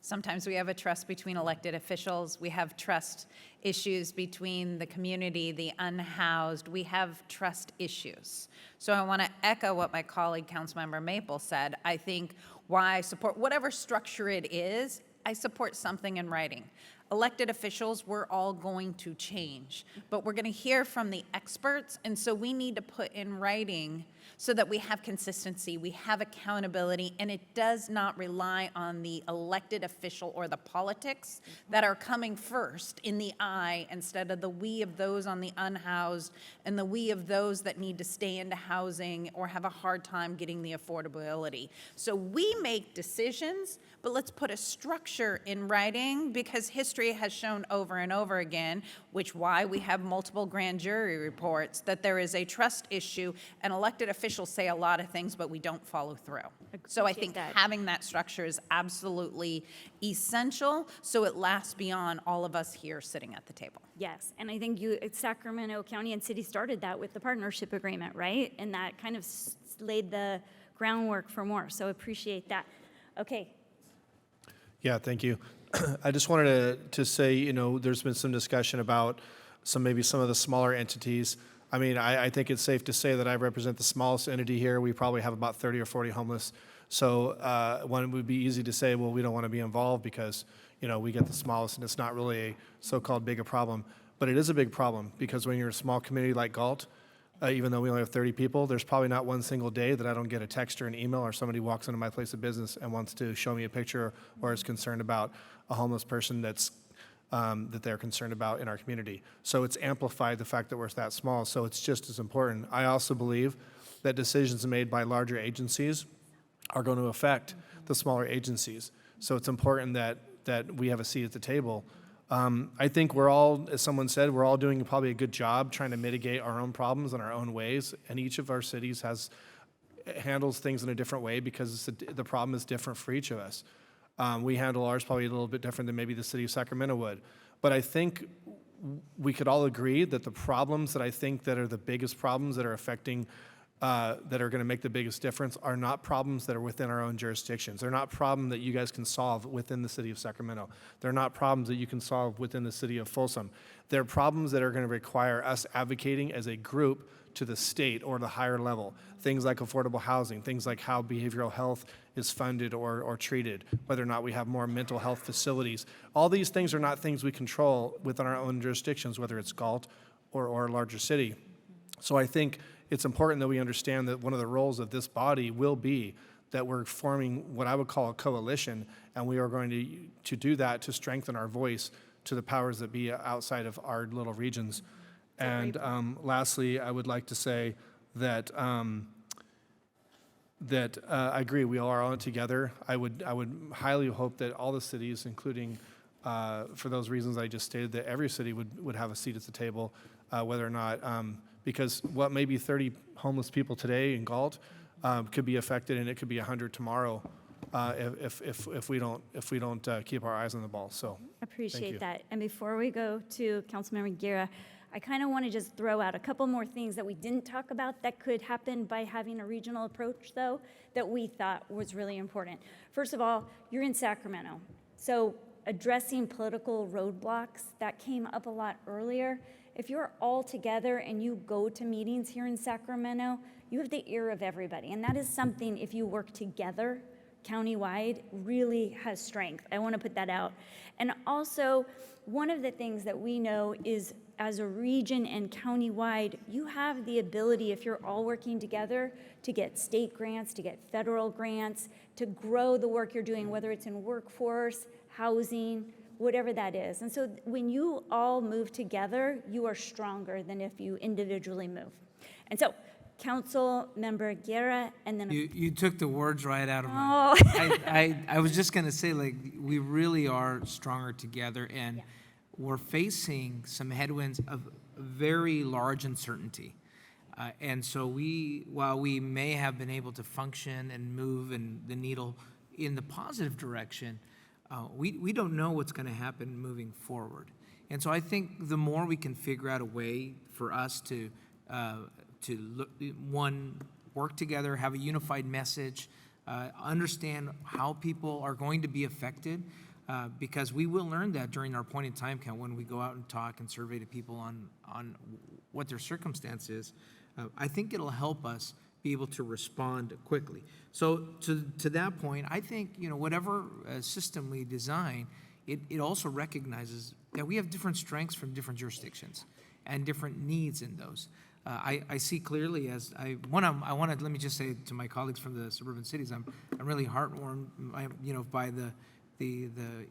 S12: Sometimes we have a trust between elected officials. We have trust issues between the community, the unhoused. We have trust issues. So I want to echo what my colleague, Councilmember Maple, said. I think why I support whatever structure it is, I support something in writing. Elected officials, we're all going to change, but we're going to hear from the experts, and so we need to put in writing so that we have consistency, we have accountability, and it does not rely on the elected official or the politics that are coming first in the I instead of the we of those on the unhoused and the we of those that need to stay into housing or have a hard time getting the affordability. So we make decisions, but let's put a structure in writing, because history has shown over and over again, which why we have multiple grand jury reports, that there is a trust issue, and elected officials say a lot of things, but we don't follow through. So I think having that structure is absolutely essential, so it lasts beyond all of us here sitting at the table.
S7: Yes, and I think Sacramento County and City started that with the partnership agreement, right? And that kind of laid the groundwork for more, so appreciate that. Okay.
S22: Yeah, thank you. I just wanted to say, there's been some discussion about maybe some of the smaller entities. I mean, I think it's safe to say that I represent the smallest entity here. We probably have about 30 or 40 homeless. So one, it would be easy to say, well, we don't want to be involved because, we get the smallest and it's not really a so-called big a problem. But it is a big problem, because when you're a small community like Galt, even though we only have 30 people, there's probably not one single day that I don't get a text or an email or somebody walks into my place of business and wants to show me a picture or is concerned about a homeless person that they're concerned about in our community. So it's amplified the fact that we're that small, so it's just as important. I also believe that decisions made by larger agencies are going to affect the smaller agencies. So it's important that we have a seat at the table. I think we're all, as someone said, we're all doing probably a good job trying to mitigate our own problems in our own ways, and each of our cities handles things in a different way because the problem is different for each of us. We handle ours probably a little bit different than maybe the city of Sacramento would. But I think we could all agree that the problems that I think that are the biggest problems that are affecting that are going to make the biggest difference are not problems that are within our own jurisdictions. They're not problems that you guys can solve within the city of Sacramento. They're not problems that you can solve within the city of Folsom. They're problems that are going to require us advocating as a group to the state or the higher level. Things like affordable housing, things like how behavioral health is funded or treated, whether or not we have more mental health facilities. All these things are not things we control within our own jurisdictions, whether it's Galt or a larger city. So I think it's important that we understand that one of the roles of this body will be that we're forming what I would call a coalition, and we are going to do that to strengthen our voice to the powers that be outside of our little regions. And lastly, I would like to say that I agree, we all are on it together. I would highly hope that all the cities, including for those reasons I just stated, that every city would have a seat at the table, whether or not, because what may be 30 homeless people today in Galt could be affected, and it could be 100 tomorrow if we don't keep our eyes on the ball. So
S7: Appreciate that. And before we go to Councilmember Guerra, I kind of want to just throw out a couple more things that we didn't talk about that could happen by having a regional approach, though, that we thought was really important. First of all, you're in Sacramento. So addressing political roadblocks, that came up a lot earlier. If you're all together and you go to meetings here in Sacramento, you have the ear of everybody. And that is something, if you work together countywide, really has strength. I want to put that out. And also, one of the things that we know is as a region and countywide, you have the ability, if you're all working together, to get state grants, to get federal grants, to grow the work you're doing, whether it's in workforce, housing, whatever that is. And so when you all move together, you are stronger than if you individually move. And so, Council Member Guerra, and then
S14: You took the words right out of my.
S7: Oh.
S14: I was just gonna say, like, we really are stronger together, and we're facing some headwinds of very large uncertainty. And so while we may have been able to function and move and the needle in the positive direction, we don't know what's gonna happen moving forward. And so I think the more we can figure out a way for us to work together, have a unified message, understand how people are going to be affected, because we will learn that during our point in time count when we go out and talk and survey to people on what their circumstance is. I think it'll help us be able to respond quickly. So to that point, I think, whatever system we design, it also recognizes that we have different strengths from different jurisdictions and different needs in those. I see clearly let me just say to my colleagues from the suburban cities, I'm really heartwarmed, by the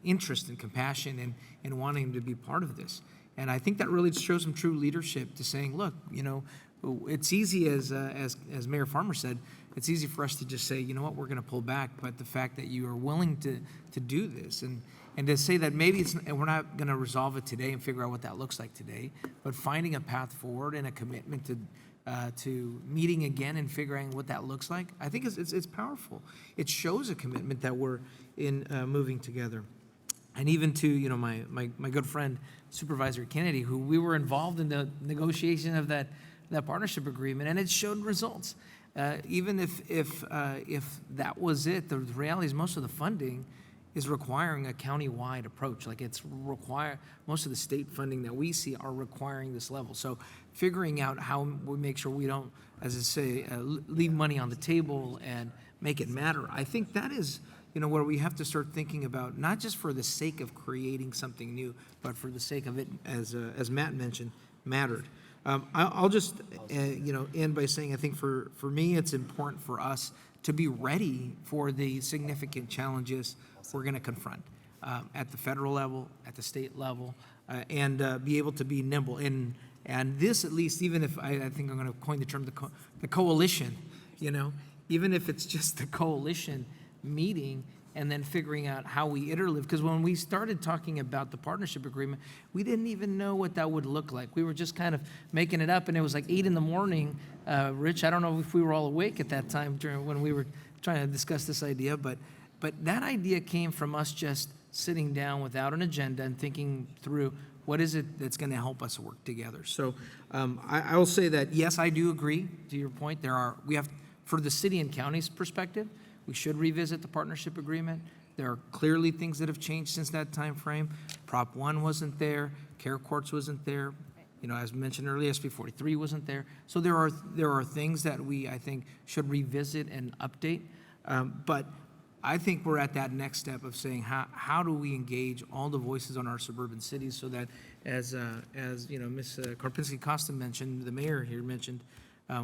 S14: interest and compassion in wanting to be part of this. And I think that really shows some true leadership to saying, look, it's easy as Mayor Farmer said, it's easy for us to just say, you know what, we're going to pull back. But the fact that you are willing to do this and to say that maybe we're not going to resolve it today and figure out what that looks like today, but finding a path forward and a commitment to meeting again and figuring what that looks like, I think it's powerful. It shows a commitment that we're in moving together. And even to my good friend Supervisor Kennedy, who we were involved in the negotiation of that partnership agreement, and it showed results. Even if that was it, the reality is most of the funding is requiring a county-wide approach. Like most of the state funding that we see are requiring this level. So figuring out how we make sure we don't, as I say, leave money on the table and make it matter. I think that is, where we have to start thinking about, not just for the sake of creating something new, but for the sake of it, as Matt mentioned, mattered. I'll just, end by saying I think for me, it's important for us to be ready for the significant challenges we're going to confront at the federal level, at the state level, and be able to be nimble. And this, at least, even if I think I'm going to coin the term the coalition, even if it's just the coalition meeting and then figuring out how we iterative, because when we started talking about the partnership agreement, we didn't even know what that would look like. We were just kind of making it up, and it was like 8 a.m. Rich, I don't know if we were all awake at that time when we were trying to discuss this idea, but that idea came from us just sitting down without an agenda and thinking through, What is it that's going to help us work together? So I will say that, yes, I do agree to your point. We have, for the city and county's perspective, we should revisit the partnership agreement. There are clearly things that have changed since that time frame. Prop 1 wasn't there, Care Courts wasn't there. You know, as mentioned earlier, SB 43 wasn't there. So there are things that we, I think, should revisit and update. But I think we're at that next step of saying how do we engage all the voices on our suburban cities so that as you know, Ms. Karpinski-Costa mentioned, the mayor here mentioned,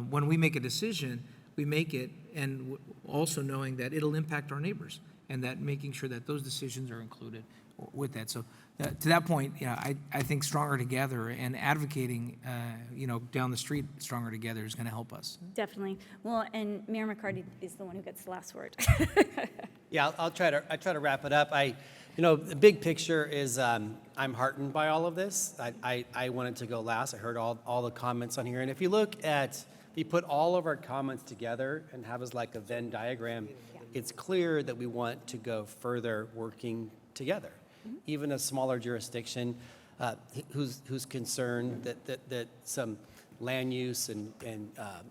S14: when we make a decision, we make it and also knowing that it'll impact our neighbors and that making sure that those decisions are included with that. So to that point, you know, I think Stronger Together and advocating, you know, down the street Stronger Together is going to help us.
S7: Definitely. Well, and Mayor McCarty is the one who gets the last word.
S17: Yeah, I try to wrap it up. You know, the big picture is I'm heartened by all of this. I wanted to go last. I heard all the comments on here. And if you put all of our comments together and have us like a Venn diagram, it's clear that we want to go further working together. Even a smaller jurisdiction who's concerned that some land use and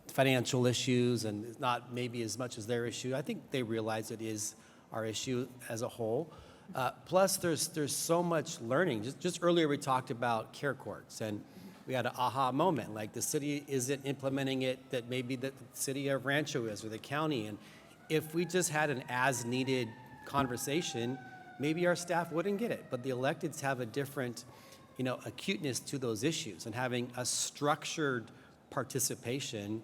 S17: financial issues and it's not maybe as much as their issue. I think they realize it is our issue as a whole. Plus, there's so much learning. Just earlier we talked about Care Courts, and we had an aha moment, like the city isn't implementing it that maybe the city of Rancho is or the county. And if we just had an as-needed conversation, maybe our staff wouldn't get it. But the electeds have a different, you know, acuteness to those issues, and having a structured participation,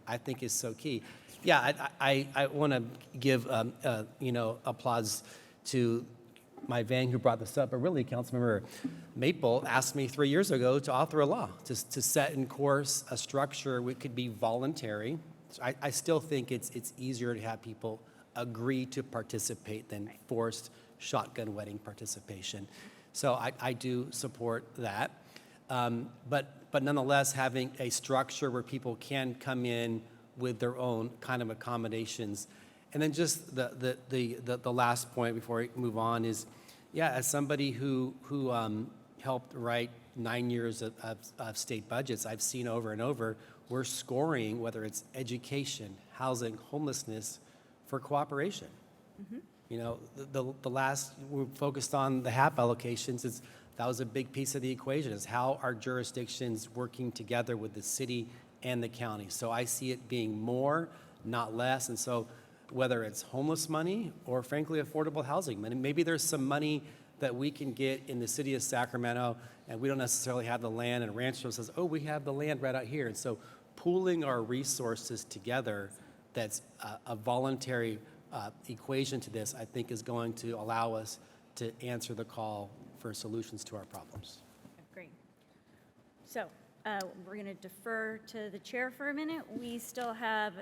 S17: I think, is so key. Yeah, I want to give, you know, applause to my Vang who brought this up, but really Councilmember Maple asked me 3 years ago to author a law to set in course a structure which could be voluntary. So I still think it's easier to have people agree to participate than forced shotgun wedding participation. So I do support that. But nonetheless, having a structure where people can come in with their own kind of accommodations. And then just the last point before we move on is, yeah, as somebody who helped write 9 years of state budgets, I've seen over and over, we're scoring, whether it's education, housing, homelessness, for cooperation.
S7: Mm-hmm.
S17: You know, the last, we're focused on the HAP allocations, that was a big piece of the equation, is how are jurisdictions working together with the city and the county. So I see it being more, not less. And so whether it's homeless money or frankly affordable housing money, maybe there's some money that we can get in the city of Sacramento and we don't necessarily have the land, and Rancho says, oh, we have the land right out here. And so pooling our resources together, that's a voluntary equation to this, I think is going to allow us to answer the call for solutions to our problems.
S7: Great. So we're going to defer to the chair for a minute. We still have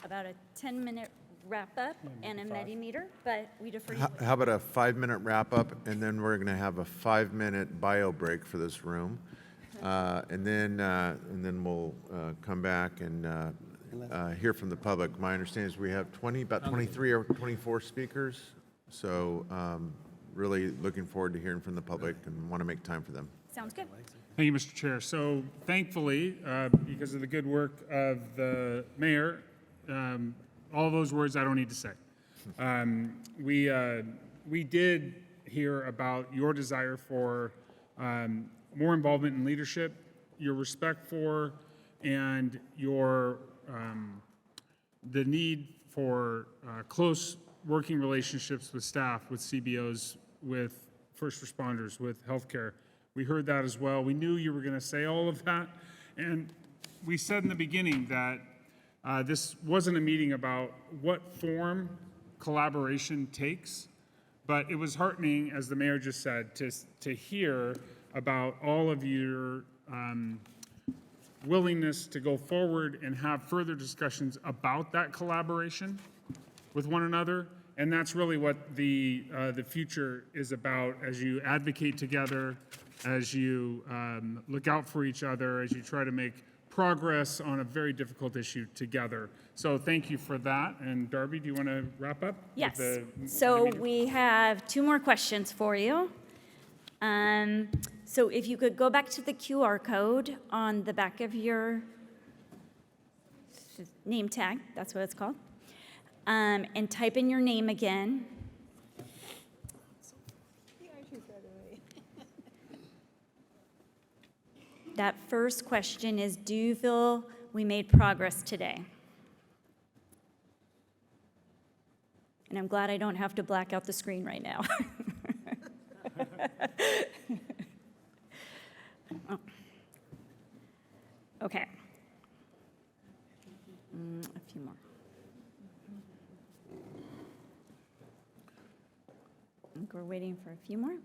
S7: about a 10-minute wrap-up and a Medi-meter, but we defer to you.
S1: How about a 5-minute wrap-up, and then we're going to have a 5-minute bio break for this room, and then we'll come back and hear from the public. My understanding is we have about 23 or 24 speakers, so really looking forward to hearing from the public and want to make time for them.
S7: Sounds good.
S20: Thank you, Mr. Chair. So thankfully, because of the good work of the mayor, all those words I don't need to say. We did hear about your desire for more involvement in leadership, your respect for, and your the need for close working relationships with staff, with CBOs, with first responders, with healthcare. We heard that as well. We knew you were going to say all of that, and we said in the beginning that this wasn't a meeting about what form collaboration takes, but it was heartening, as the mayor just said, to hear about all of your willingness to go forward and have further discussions about that collaboration with one another. And that's really what the future is about, as you advocate together, as you look out for each other, as you try to make progress on a very difficult issue together. So thank you for that. And Darby, do you want to wrap up?
S7: Yes.
S20: With
S7: So we have 2 more questions for you. So if you could go back to the QR code on the back of your name tag, that's what it's called, and type in your name again. That first question is, do you feel we made progress today? And I'm glad I don't have to black out the screen right now. Oh. Okay. A few more. I think we're waiting for a few more.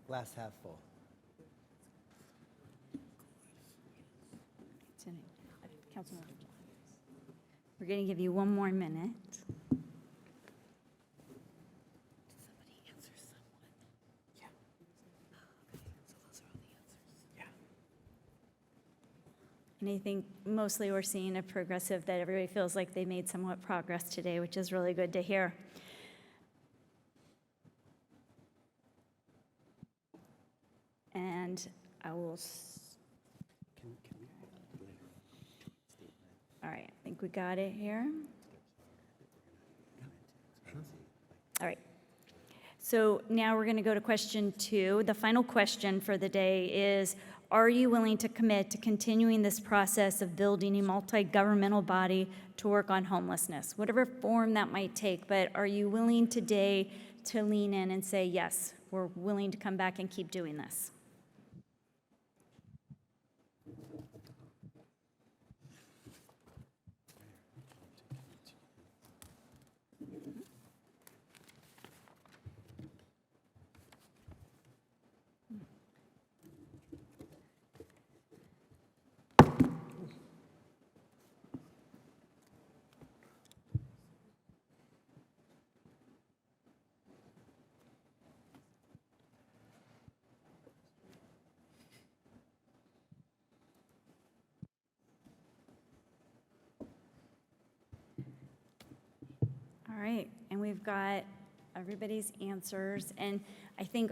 S17: Glass half full.
S7: Councilmember, we're going to give you one more minute. And I think mostly we're seeing a progressive that everybody feels like they made somewhat progress today, which is really good to hear. And I will, all right, I think we got it here. All right. So now we're going to go to question 2. The final question for the day is, are you willing to commit to continuing this process of building a multi-governmental body to work on homelessness, whatever form that might take, but are you willing today to lean in and say, yes, we're willing to come back and keep doing this? All right, and we've got everybody's answers, and I think,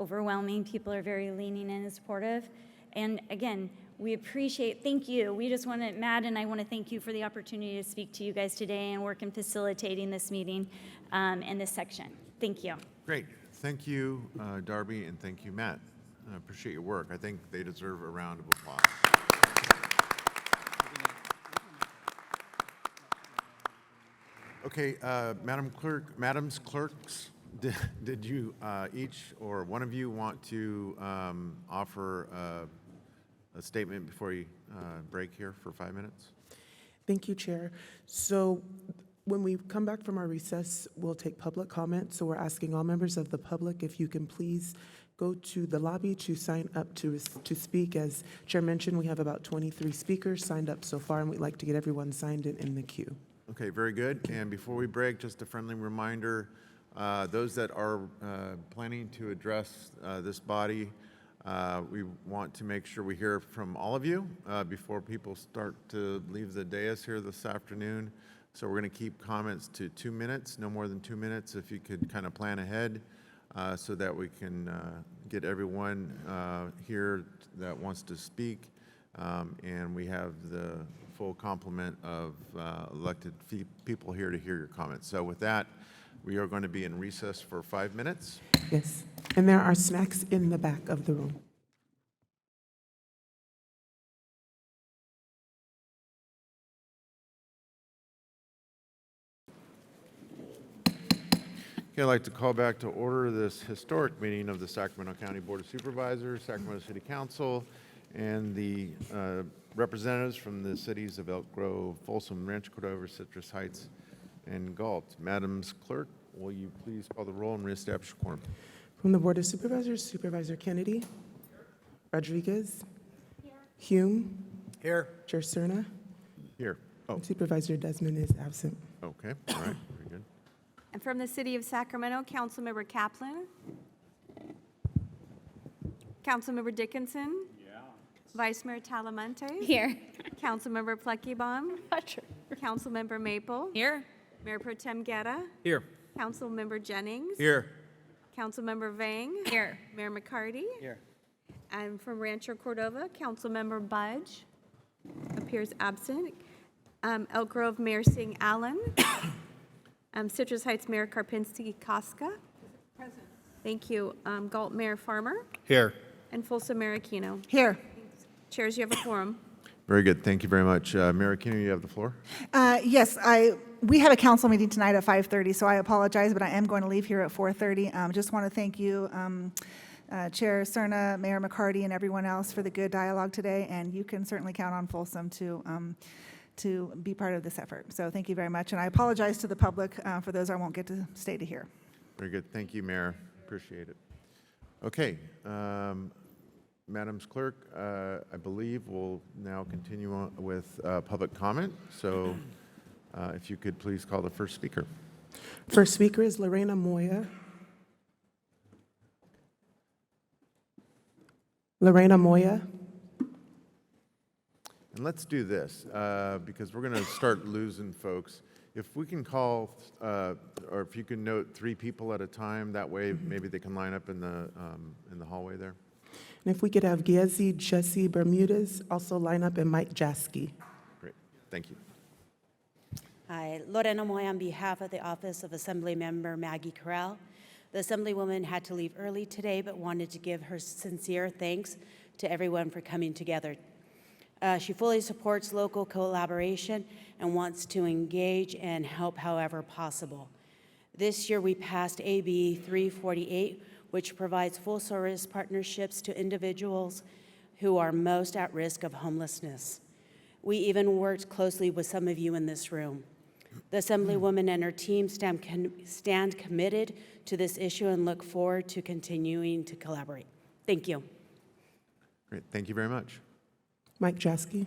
S7: overwhelming, people are very leaning in and supportive. And again, we appreciate, thank you. We just want to, Matt and I want to thank you for the opportunity to speak to you guys today and work in facilitating this meeting and this section. Thank you.
S1: Great. Thank you, Darby, and thank you, Matt. I appreciate your work. I think they deserve a round of applause. Okay, Madams Clerks, did you each or one of you want to offer a statement before you break here for 5 minutes?
S19: Thank you, Chair. So when we come back from our recess, we'll take public comment. So we're asking all members of the public if you can please go to the lobby to sign up to speak. As Chair mentioned, we have about 23 speakers signed up so far, and we'd like to get everyone signed in the queue.
S1: Okay, very good. And before we break, just a friendly reminder, those that are planning to address this body, we want to make sure we hear from all of you before people start to leave the dais here this afternoon. So we're going to keep comments to 2 minutes, no more than 2 minutes, if you could kind of plan ahead so that we can get everyone here that wants to speak. And we have the full complement of elected people here to hear your comments. So with that, we are going to be in recess for 5 minutes.
S19: Yes, and there are snacks in the back of the room.
S1: Okay, I'd like to call back to order this historic meeting of the Sacramento County Board of Supervisors, Sacramento City Council, and the representatives from the cities of Elk Grove, Folsom, Rancho Cordova, Citrus Heights, and Galt. Madam's Clerk, will you please call the roll and reestablish quorum?
S19: From the Board of Supervisors, Supervisor Kennedy. Rodriguez. Hume.
S2: Here.
S19: Chair Cerna.
S1: Here. Oh,
S19: Supervisor Desmond is absent.
S1: okay, all right, very good.
S5: And from the City of Sacramento, Councilmember Kaplan. Councilmember Dickinson. Vice Mayor Talamonte.
S7: Here.
S5: Councilmember Pluckybaum. Councilmember Maple.
S4: Here.
S5: Mayor Pro Tem Guerra.
S14: Here.
S5: Councilmember Jennings.
S1: Here.
S5: Councilmember Vang.
S4: Here.
S5: Mayor McCarty.
S14: Here.
S5: And from Rancho Cordova, Councilmember Budge appears absent. Elk Grove, Mayor Singh Allen. Citrus Heights, Mayor Karpinski Koska. Present. Thank you. Galt, Mayor Farmer.
S22: Here.
S5: And Folsom, Mayor Aquino.
S11: Here.
S5: Chairs, you have a quorum.
S1: Very good. Thank you very much. Mayor Aquino, you have the floor.
S11: Yes, we have a council meeting tonight at 5:30, so I apologize, but I am going to leave here at 4:30. Just want to thank you, Chair Cerna, Mayor McCarty, and everyone else for the good dialogue today, and you can certainly count on Folsom to be part of this effort. So thank you very much, and I apologize to the public for those I won't get to stay to hear.
S1: Very good. Thank you, Mayor. Appreciate it. Okay. Madam Clerk, I believe we'll now continue on with public comment. So if you could please call the first speaker.
S19: First speaker is Lorena Moya. Lorena Moya.
S1: And let's do this, because we're going to start losing folks. If we can call, or if you can note 3 people at a time, that way maybe they can line up in the hallway there.
S19: And if we could have Giezi Jesse Bermudez also line up, and Mike Jaski.
S1: Great, thank you.
S21: Hi, Lorena Moy on behalf of the Office of Assembly Member Maggie Corral. The Assemblywoman had to leave early today, but wanted to give her sincere thanks to everyone for coming together. She fully supports local collaboration and wants to engage and help however possible. This year we passed AB 348, which provides full-service partnerships to individuals who are most at risk of homelessness. We even worked closely with some of you in this room. The Assemblywoman and her team stand committed to this issue and look forward to continuing to collaborate. Thank you.
S1: Great, thank you very much.
S19: Mike Jaski.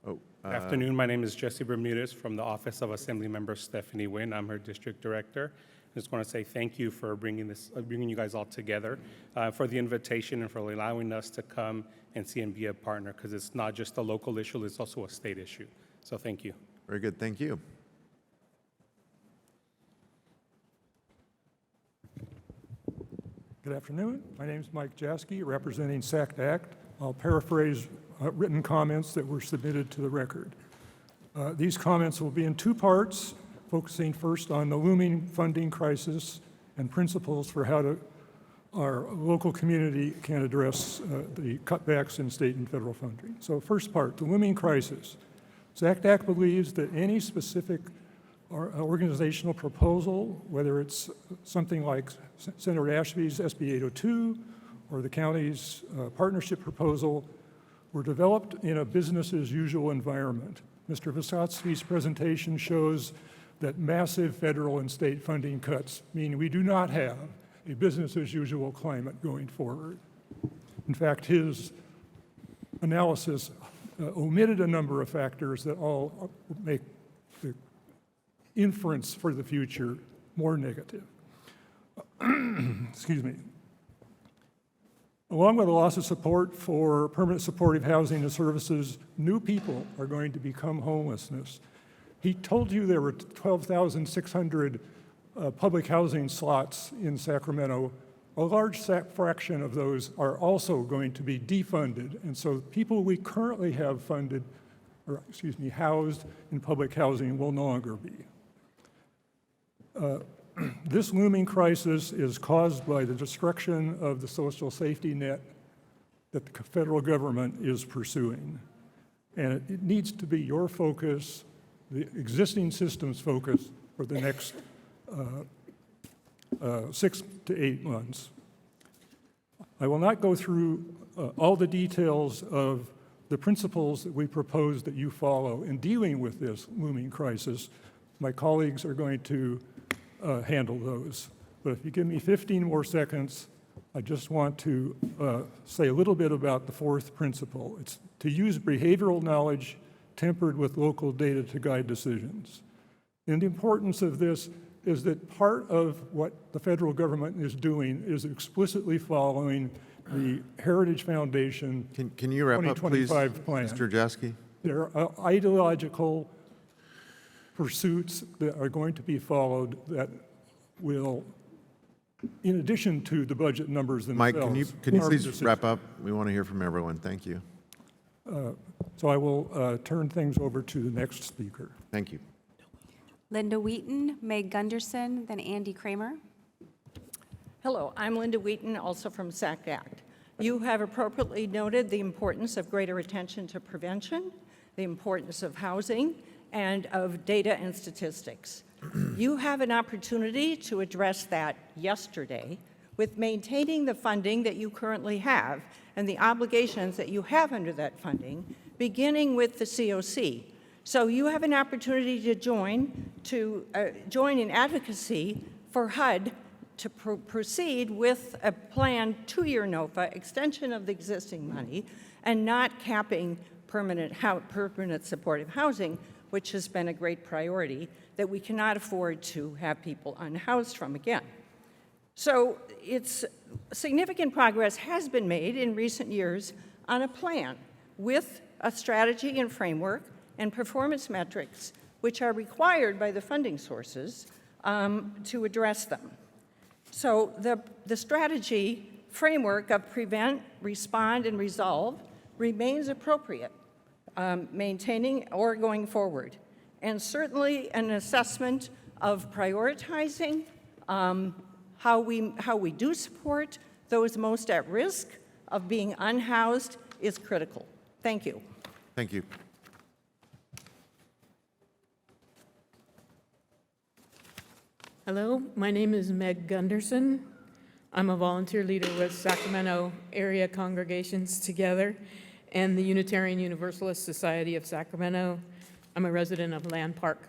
S1: Oh,
S23: Good afternoon. My name is Jesse Bermudez from the Office of Assemblymember Stephanie Wynn. I'm her district director. I just want to say thank you for bringing you guys all together, for the invitation and for allowing us to come and see and be a partner, because it's not just a local issue, it's also a state issue. So thank you.
S1: Very good, thank you.
S24: Good afternoon. My name is Mike Jaski, representing SACT Act. I'll paraphrase written comments that were submitted to the record. These comments will be in 2 parts, focusing first on the looming funding crisis and principles for how our local community can address the cutbacks in state and federal funding. So first part, the looming crisis. SACT Act believes that any specific organizational proposal, whether it's something like Senator Ashby's SB 802 or the county's partnership proposal, were developed in a business as usual environment. Mr. Vysotsky's presentation shows that massive federal and state funding cuts mean we do not have a business as usual climate going forward. In fact, his analysis omitted a number of factors that all make the inference for the future more negative. Excuse me. Along with the loss of support for permanent supportive housing and services, new people are going to become homelessness. He told you there were 12,600 public housing slots in Sacramento. A large fraction of those are also going to be defunded. And so people we currently have funded, or excuse me, housed in public housing will no longer be. This looming crisis is caused by the destruction of the social safety net that the federal government is pursuing. And it needs to be your focus, the existing system's focus for the next 6 to 8 months. I will not go through all the details of the principles that we propose that you follow in dealing with this looming crisis. My colleagues are going to handle those. But if you give me 15 more seconds, I just want to say a little bit about the 4th principle. It's to use behavioral knowledge tempered with local data to guide decisions. And the importance of this is that part of what the federal government is doing is explicitly following the Heritage Foundation
S1: Can you wrap up, please,
S24: 2025 plan.
S1: Mr. Jaski?
S24: There are ideological pursuits that are going to be followed that will, in addition to the budget numbers themselves.
S1: Mike, can you
S24: are
S1: please
S24: decisions.
S1: wrap up? We want to hear from everyone. Thank you.
S24: So I will turn things over to the next speaker.
S1: Thank you.
S5: Linda Wheaton, Meg Gunderson, then Andy Kramer.
S8: Hello, I'm Linda Wheaton, also from SAC Act. You have appropriately noted the importance of greater attention to prevention, the importance of housing, and of data and statistics. You have an opportunity to address that yesterday with maintaining the funding that you currently have and the obligations that you have under that funding, beginning with the COC. So you have an opportunity to join in advocacy for HUD to proceed with a planned 2-year NOFA extension of the existing money and not capping permanent supportive housing, which has been a great priority that we cannot afford to have people unhoused from again. So significant progress has been made in recent years on a plan with a strategy and framework and performance metrics which are required by the funding sources to address them. So the strategy framework of prevent, respond, and resolve remains appropriate, maintaining or going forward. And certainly an assessment of prioritizing how we do support those most at risk of being unhoused is critical. Thank you.
S1: Thank you.
S9: Hello, my name is Meg Gunderson. I'm a volunteer leader with Sacramento Area Congregations Together and the Unitarian Universalist Society of Sacramento. I'm a resident of Land Park.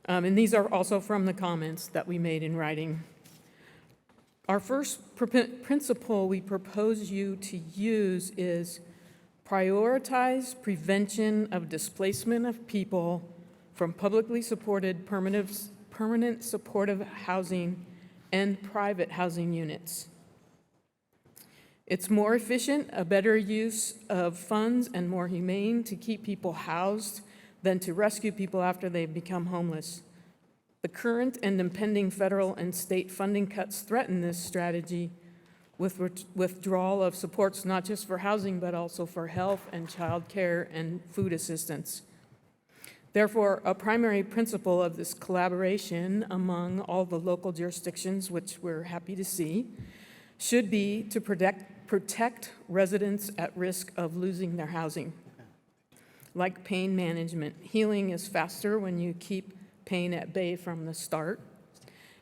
S9: And these are also from the comments that we made in writing. Our first principle we propose you to use is prioritize prevention of displacement of people from publicly supported permanent supportive housing and private housing units. It's more efficient, a better use of funds, and more humane to keep people housed than to rescue people after they've become homeless. The current and impending federal and state funding cuts threaten this strategy with withdrawal of supports not just for housing, but also for health and child care and food assistance. Therefore, a primary principle of this collaboration among all the local jurisdictions, which we're happy to see, should be to protect residents at risk of losing their housing. Like pain management, healing is faster when you keep pain at bay from the start.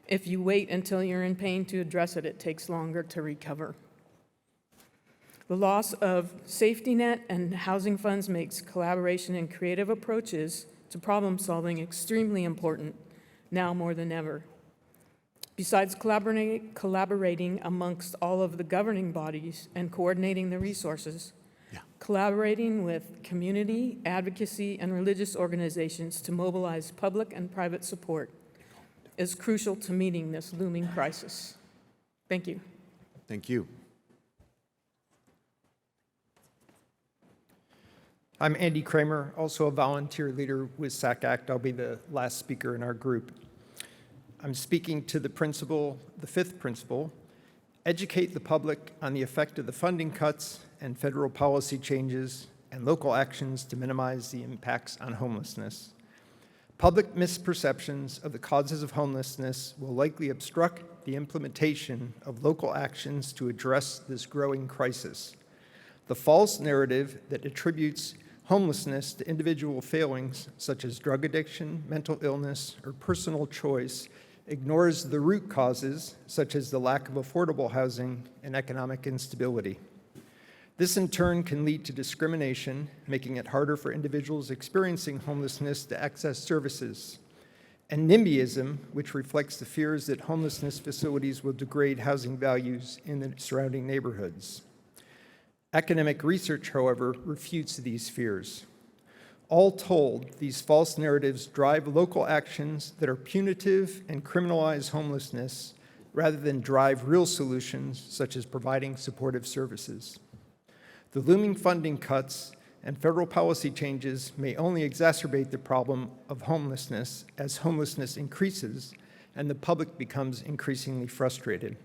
S9: If you wait until you're in pain to address it, it takes longer to recover. The loss of safety net and housing funds makes collaboration and creative approaches to problem solving extremely important, now more than ever. Besides collaborating amongst all of the governing bodies and coordinating the resources, collaborating with community, advocacy, and religious organizations to mobilize public and private support is crucial to meeting this looming crisis. Thank you.
S1: Thank you.
S15: I'm Andy Kramer, also a volunteer leader with SAC Act. I'll be the last speaker in our group. I'm speaking to the fifth principle, educate the public on the effect of the funding cuts and federal policy changes and local actions to minimize the impacts on homelessness. Public misperceptions of the causes of homelessness will likely obstruct the implementation of local actions to address this growing crisis. The false narrative that attributes homelessness to individual failings such as drug addiction, mental illness, or personal choice ignores the root causes such as the lack of affordable housing and economic instability. This in turn can lead to discrimination, making it harder for individuals experiencing homelessness to access services, and NIMBYism, which reflects the fears that homelessness facilities will degrade housing values in the surrounding neighborhoods. Academic research, however, refutes these fears. All told, these false narratives drive local actions that are punitive and criminalize homelessness rather than drive real solutions such as providing supportive services. The looming funding cuts and federal policy changes may only exacerbate the problem of homelessness as homelessness increases and the public becomes increasingly frustrated.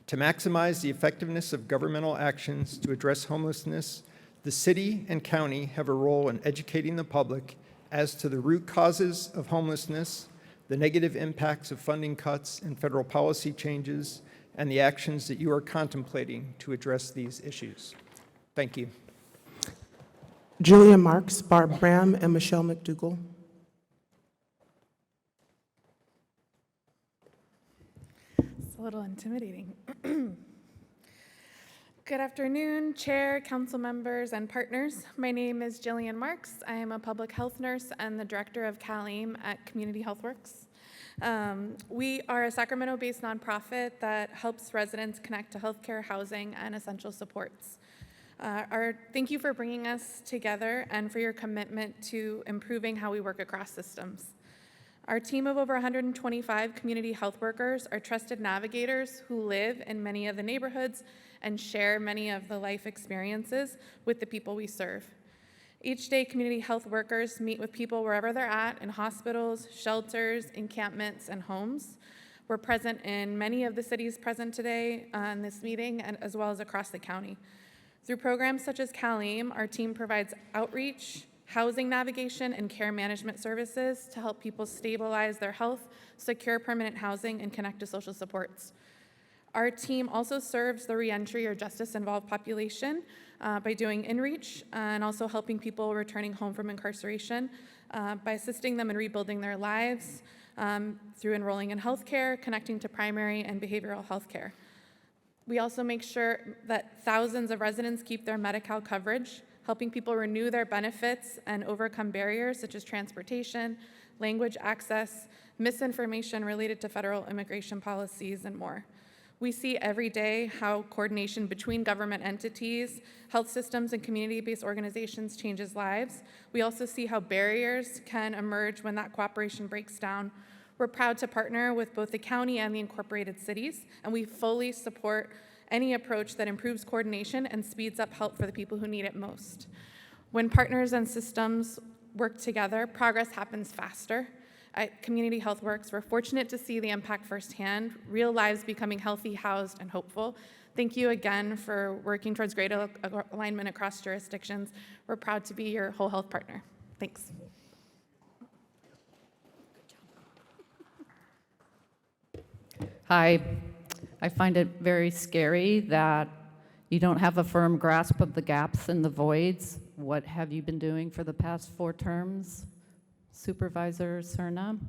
S15: To maximize the effectiveness of governmental actions to address homelessness, the city and county have a role in educating the public as to the root causes of homelessness, the negative impacts of funding cuts and federal policy changes, and the actions that you are contemplating to address these issues. Thank you.
S19: Julia Marks, Barb Bram, and Michelle McDougall.
S6: It's a little intimidating. Good afternoon, Chair, council members, and partners. My name is Jillian Marks. I am a public health nurse and the director of CalAIM at Community Health Works. We are a Sacramento-based nonprofit that helps residents connect to healthcare, housing, and essential supports. Thank you for bringing us together and for your commitment to improving how we work across systems. Our team of over 125 community health workers are trusted navigators who live in many of the neighborhoods and share many of the life experiences with the people we serve. Each day, community health workers meet with people wherever they're at, in hospitals, shelters, encampments, and homes. We're present in many of the cities present today in this meeting, and as well as across the county. Through programs such as CalAIM, our team provides outreach, housing navigation, and care management services to help people stabilize their health, secure permanent housing, and connect to social supports. Our team also serves the reentry or justice-involved population by doing inReach and also helping people returning home from incarceration by assisting them in rebuilding their lives through enrolling in healthcare, connecting to primary and behavioral health care. We also make sure that thousands of residents keep their Medi-Cal coverage, helping people renew their benefits and overcome barriers such as transportation, language access, misinformation related to federal immigration policies, and more. We see every day how coordination between government entities, health systems, and community-based organizations changes lives. We also see how barriers can emerge when that cooperation breaks down. We're proud to partner with both the county and the incorporated cities, and we fully support any approach that improves coordination and speeds up help for the people who need it most. When partners and systems work together, progress happens faster. At Community Health Works, we're fortunate to see the impact firsthand, real lives becoming healthy, housed, and hopeful. Thank you again for working towards greater alignment across jurisdictions. We're proud to be your whole health partner. Thanks.
S10: Hi. I find it very scary that you don't have a firm grasp of the gaps and the voids. What have you been doing for the past 4 terms, Supervisor Cerna?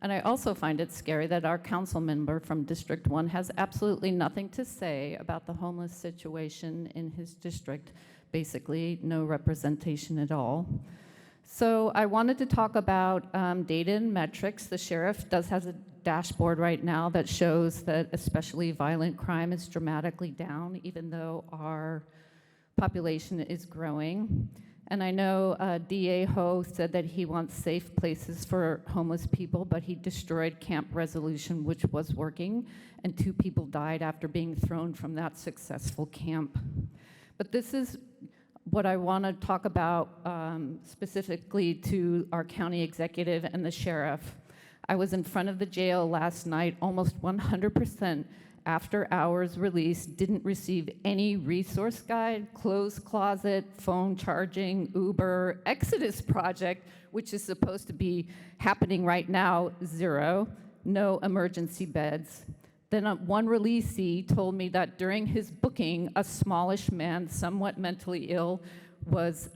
S10: And I also find it scary that our council member from District 1 has absolutely nothing to say about the homeless situation in his district, basically no representation at all. So I wanted to talk about data and metrics. The sheriff has a dashboard right now that shows that especially violent crime is dramatically down, even though our population is growing. And I know DA Ho said that he wants safe places for homeless people, but he destroyed Camp Resolution, which was working, and 2 people died after being thrown from that successful camp. But this is what I want to talk about specifically to our county executive and the sheriff. I was in front of the jail last night, almost 100% after hours release, didn't receive any resource guide, clothes closet, phone charging, Uber, Exodus project, which is supposed to be happening right now, 0, no emergency beds. Then one releasee told me that during his booking, a smallish man, somewhat mentally ill, was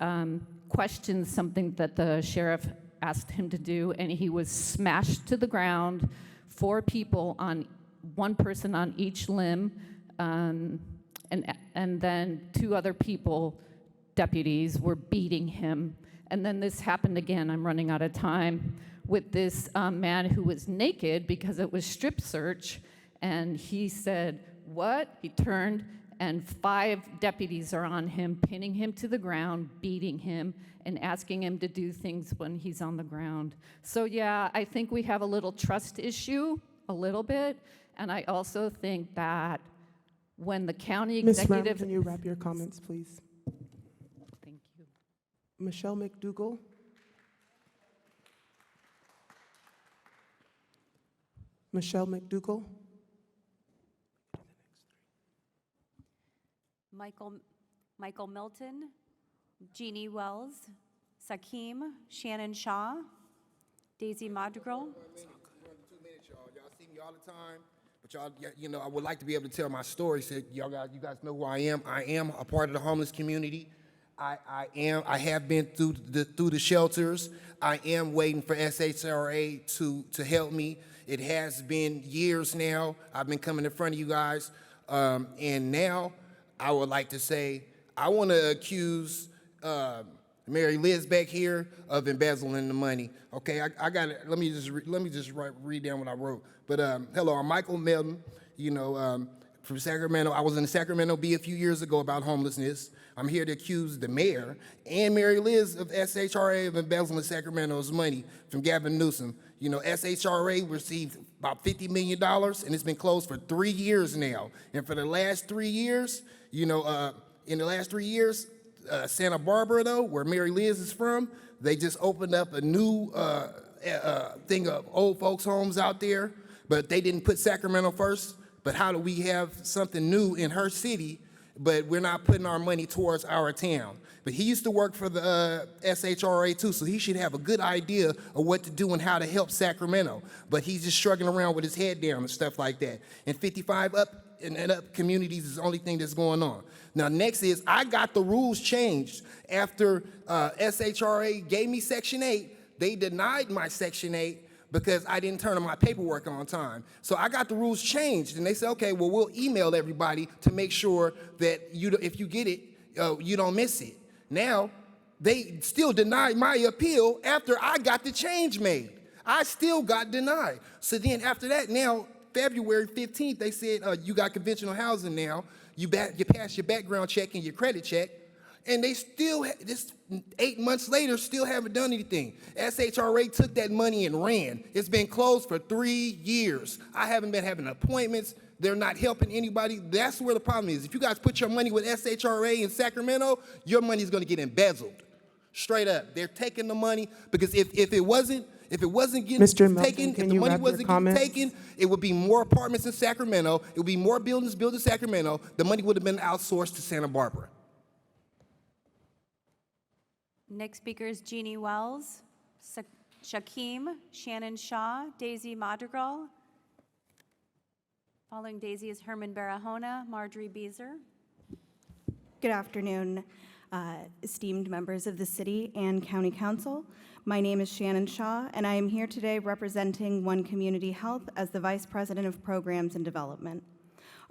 S10: questioned something that the sheriff asked him to do, and he was smashed to the ground, 4 people on 1 person on each limb, and then 2 other people, deputies, were beating him. And then this happened again, I'm running out of time, with this man who was naked because it was strip search, and he said, "What?" He turned, and 5 deputies are on him, pinning him to the ground, beating him, and asking him to do things when he's on the ground. So yeah, I think we have a little trust issue, a little bit, and I also think that when the county
S19: Ms. Ram,
S10: executive...
S19: can you wrap your comments, please?
S10: Thank you.
S19: Michelle McDougall. Michelle McDougall.
S5: Michael Milton, Jeannie Wells, Sakim, Shannon Shaw, Daisy Madrigal.
S3: Y'all see me all the time, but y'all, you know, I would like to be able to tell my story. So you guys know who I am. I am a part of the homeless community. I have been through the shelters. I am waiting for SHRA to help me. It has been years now. I've been coming in front of you guys, and now I would like to say I want to accuse Mary Liz back here of embezzling the money. Okay, I got it. Let me just read down what I wrote. But hello, I'm Michael Melton. You know, from Sacramento. I was in the Sacramento Bee a few years ago about homelessness. I'm here to accuse the mayor and Mary Liz of SHRA of embezzling Sacramento's money from Gavin Newsom. You know, SHRA received about $50 million, and it's been closed for 3 years now. And for the last 3 years, you know, in the last 3 years, Santa Barbara, though, where Mary Liz is from, they just opened up a new thing of old folks' homes out there, but they didn't put Sacramento first. But how do we have something new in her city, but we're not putting our money towards our town? But he used to work for the SHRA too, so he should have a good idea of what to do and how to help Sacramento. But he's just struggling around with his head down and stuff like that. And 55 up and up communities is the only thing that's going on. Now, next is I got the rules changed after SHRA gave me Section 8. They denied my Section 8 because I didn't turn in my paperwork on time. So I got the rules changed, and they said, okay, well, we'll email everybody to make sure that if you get it, you don't miss it. Now, they still denied my appeal after I got the change made. I still got denied. So then after that, now, February 15th, they said, you got conventional housing now. You passed your background check and your credit check. And they still, this 8 months later, still haven't done anything. SHRA took that money and ran. It's been closed for 3 years. I haven't been having appointments. They're not helping anybody. That's where the problem is. If you guys put your money with SHRA in Sacramento, your money's gonna get embezzled. Straight up. They're taking the money because if it wasn't getting taken, if the money wasn't getting taken, it would be more apartments in Sacramento. It would be more buildings built in Sacramento. The money would have been outsourced to Santa Barbara.
S5: Next speaker is Jeannie Wells, Shakim, Shannon Shaw, Daisy Madrigal. Following Daisy is Herman Barahona, Marjorie Beezer.
S13: Good afternoon, esteemed members of the City and County Council. My name is Shannon Shaw, and I am here today representing One Community Health as the Vice President of Programs and Development.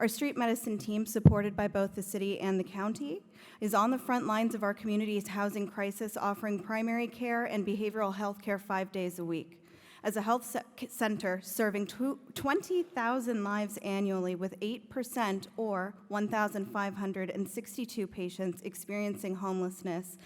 S13: Our street medicine team, supported by both the city and the county, is on the front lines of our community's housing crisis, offering primary care and behavioral health care 5 days a week. As a health center serving 20,000 lives annually with 8% or 1,562 patients experiencing homelessness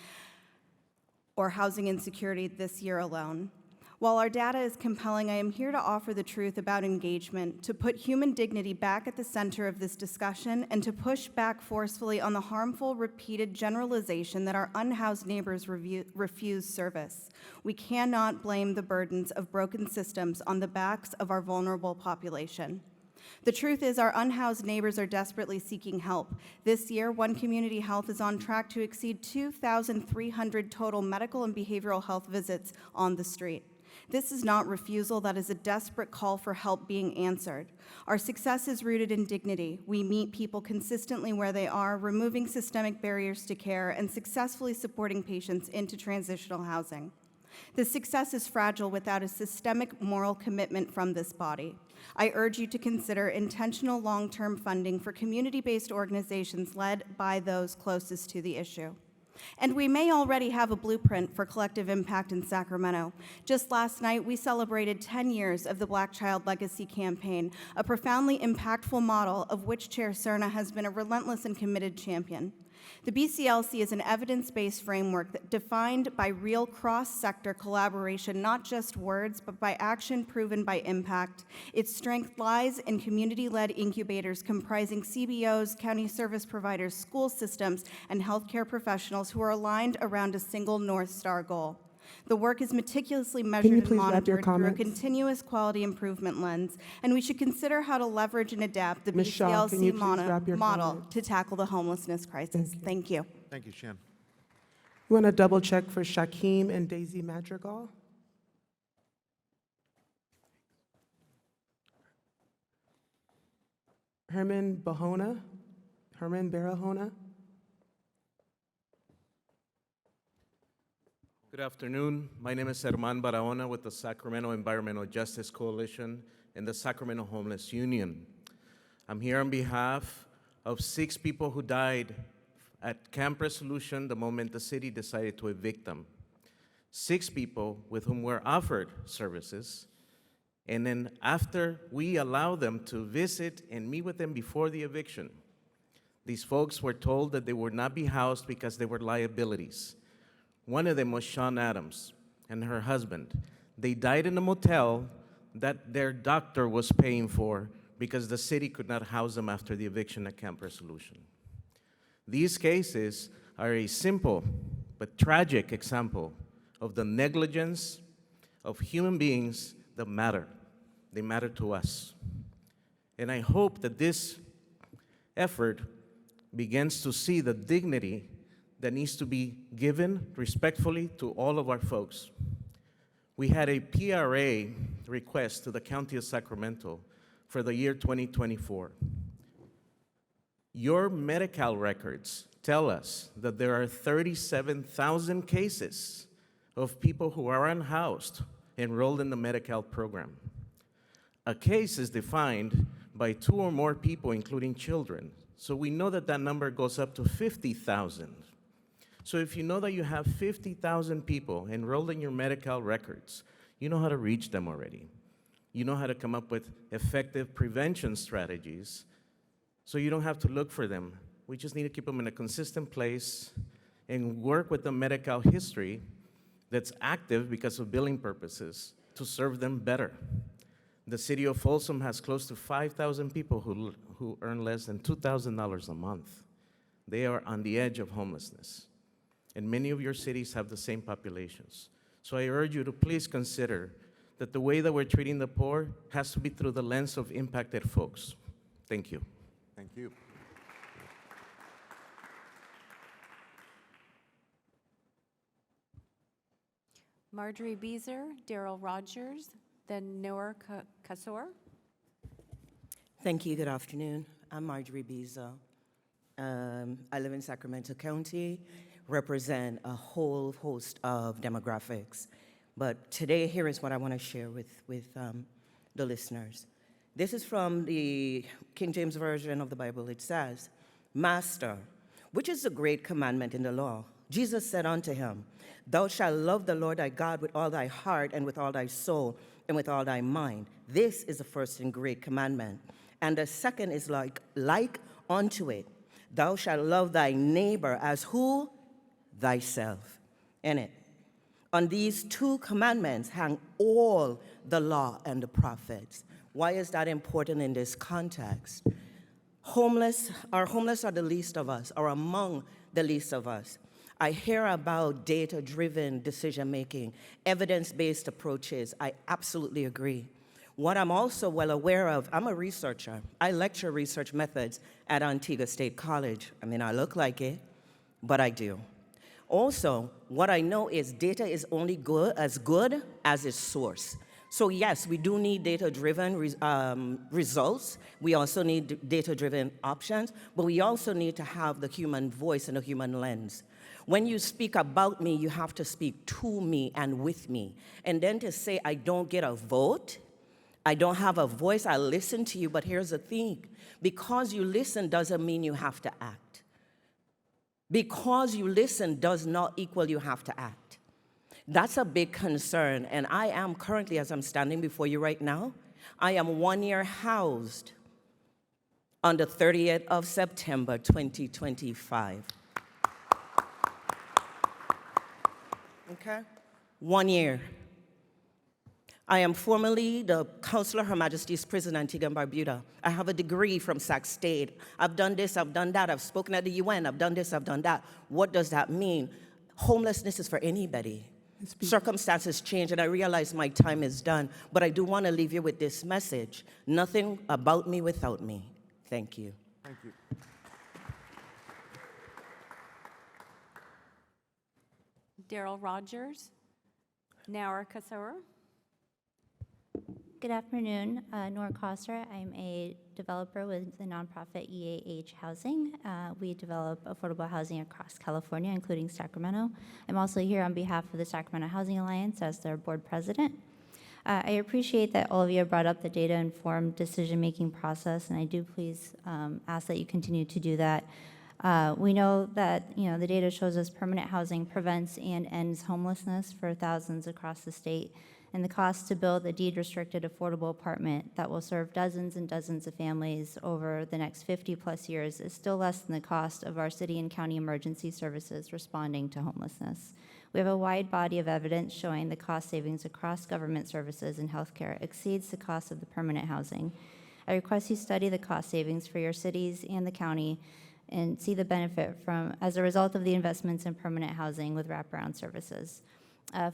S13: or housing insecurity this year alone. While our data is compelling, I am here to offer the truth about engagement, to put human dignity back at the center of this discussion, and to push back forcefully on the harmful, repeated generalization that our unhoused neighbors refuse service. We cannot blame the burdens of broken systems on the backs of our vulnerable population. The truth is, our unhoused neighbors are desperately seeking help. This year, One Community Health is on track to exceed 2,300 total medical and behavioral health visits on the street. This is not refusal, that is a desperate call for help being answered. Our success is rooted in dignity. We meet people consistently where they are, removing systemic barriers to care and successfully supporting patients into transitional housing. This success is fragile without a systemic moral commitment from this body. I urge you to consider intentional long-term funding for community-based organizations led by those closest to the issue. And we may already have a blueprint for collective impact in Sacramento. Just last night, we celebrated 10 years of the Black Child Legacy Campaign, a profoundly impactful model of which Chair Cerna has been a relentless and committed champion. The BCLC is an evidence-based framework that defined by real cross-sector collaboration, not just words, but by action proven by impact. Its strength lies in community-led incubators comprising CBOs, county service providers, school systems, and healthcare professionals who are aligned around a single North Star goal. The work is meticulously measured and monitored through a continuous quality improvement lens, and we should consider how to leverage and adapt the
S19: Ms. Shaw, can you
S13: BCLC
S19: please wrap your
S13: model
S19: comments?
S13: to tackle the homelessness crisis. Thank you.
S1: Thank you, Shan.
S19: You want to double check for Shaquem and Daisy Madrigal? Herman Barahona?
S12: Good afternoon. My name is Herman Barahona with the Sacramento Environmental Justice Coalition and the Sacramento Homeless Union. I'm here on behalf of 6 people who died at Camp Resolution the moment the city decided to evict them. 6 people with whom were offered services, and then after we allowed them to visit and meet with them before the eviction, these folks were told that they would not be housed because they were liabilities. One of them was Sean Adams and her husband. They died in a motel that their doctor was paying for because the city could not house them after the eviction at Camp Resolution. These cases are a simple but tragic example of the negligence of human beings that matter. They matter to us. And I hope that this effort begins to see the dignity that needs to be given respectfully to all of our folks. We had a PRA request to the County of Sacramento for the year 2024. Your Medi-Cal records tell us that there are 37,000 cases of people who are unhoused enrolled in the Medi-Cal program. A case is defined by 2 or more people, including children. So we know that that number goes up to 50,000. So if you know that you have 50,000 people enrolled in your Medi-Cal records, you know how to reach them already. You know how to come up with effective prevention strategies, so you don't have to look for them. We just need to keep them in a consistent place and work with the Medi-Cal history that's active because of billing purposes to serve them better. The city of Folsom has close to 5,000 people who earn less than $2,000 a month. They are on the edge of homelessness. And many of your cities have the same populations. So I urge you to please consider that the way that we're treating the poor has to be through the lens of impacted folks. Thank you.
S1: Thank you.
S16: Marjorie Beezer, Daryl Rogers, then Noor Kasor.
S18: Thank you. Good afternoon. I'm Marjorie Beezer. I live in Sacramento County, represent a whole host of demographics. But today, here is what I want to share with the listeners. This is from the King James Version of the Bible. It says, Master, which is the great commandment in the law? Jesus said unto him, Thou shalt love the Lord thy God with all thy heart and with all thy soul and with all thy mind. This is the first and great commandment. And the second is like unto it. Thou shalt love thy neighbor as who? Thyself. In it. On these 2 commandments hang all the law and the prophets. Why is that important in this context? Our homeless are the least of us, or among the least of us. I hear about data-driven decision-making, evidence-based approaches. I absolutely agree. What I'm also well aware of, I'm a researcher. I lecture research methods at Antigua State College. I mean, I look like it, but I do. Also, what I know is data is only good as its source. So yes, we do need data-driven results. We also need data-driven options, but we also need to have the human voice and the human lens. When you speak about me, you have to speak to me and with me. And then to say, I don't get a vote, I don't have a voice, I listen to you, but here's the thing. Because you listen doesn't mean you have to act. Because you listen does not equal you have to act. That's a big concern, and I am currently, as I'm standing before you right now, I am 1 year housed on the 30th of September, 2025. Okay? 1 year. I am formerly the counselor of Her Majesty's Prison, Antigua and Barbuda. I have a degree from Sac State. I've done this, I've done that. I've spoken at the UN. I've done this, I've done that. What does that mean? Homelessness is for anybody. Circumstances change, and I realize my time is done, but I do want to leave you with this message. Nothing about me without me. Thank you.
S1: Thank you.
S16: Daryl Rogers, Nora Kasur.
S2: Good afternoon, Nora Koster. I'm a developer with the nonprofit EAH Housing. We develop affordable housing across California, including Sacramento. I'm also here on behalf of the Sacramento Housing Alliance as their board president. I appreciate that all of you have brought up the data-informed decision-making process, and I do please ask that you continue to do that. We know that the data shows us permanent housing prevents and ends homelessness for thousands across the state, and the cost to build a deed-restricted affordable apartment that will serve dozens and dozens of families over the next 50-plus years is still less than the cost of our city and county emergency services responding to homelessness. We have a wide body of evidence showing the cost savings across government services and healthcare exceeds the cost of the permanent housing. I request you study the cost savings for your cities and the county and see the benefit as a result of the investments in permanent housing with wraparound services.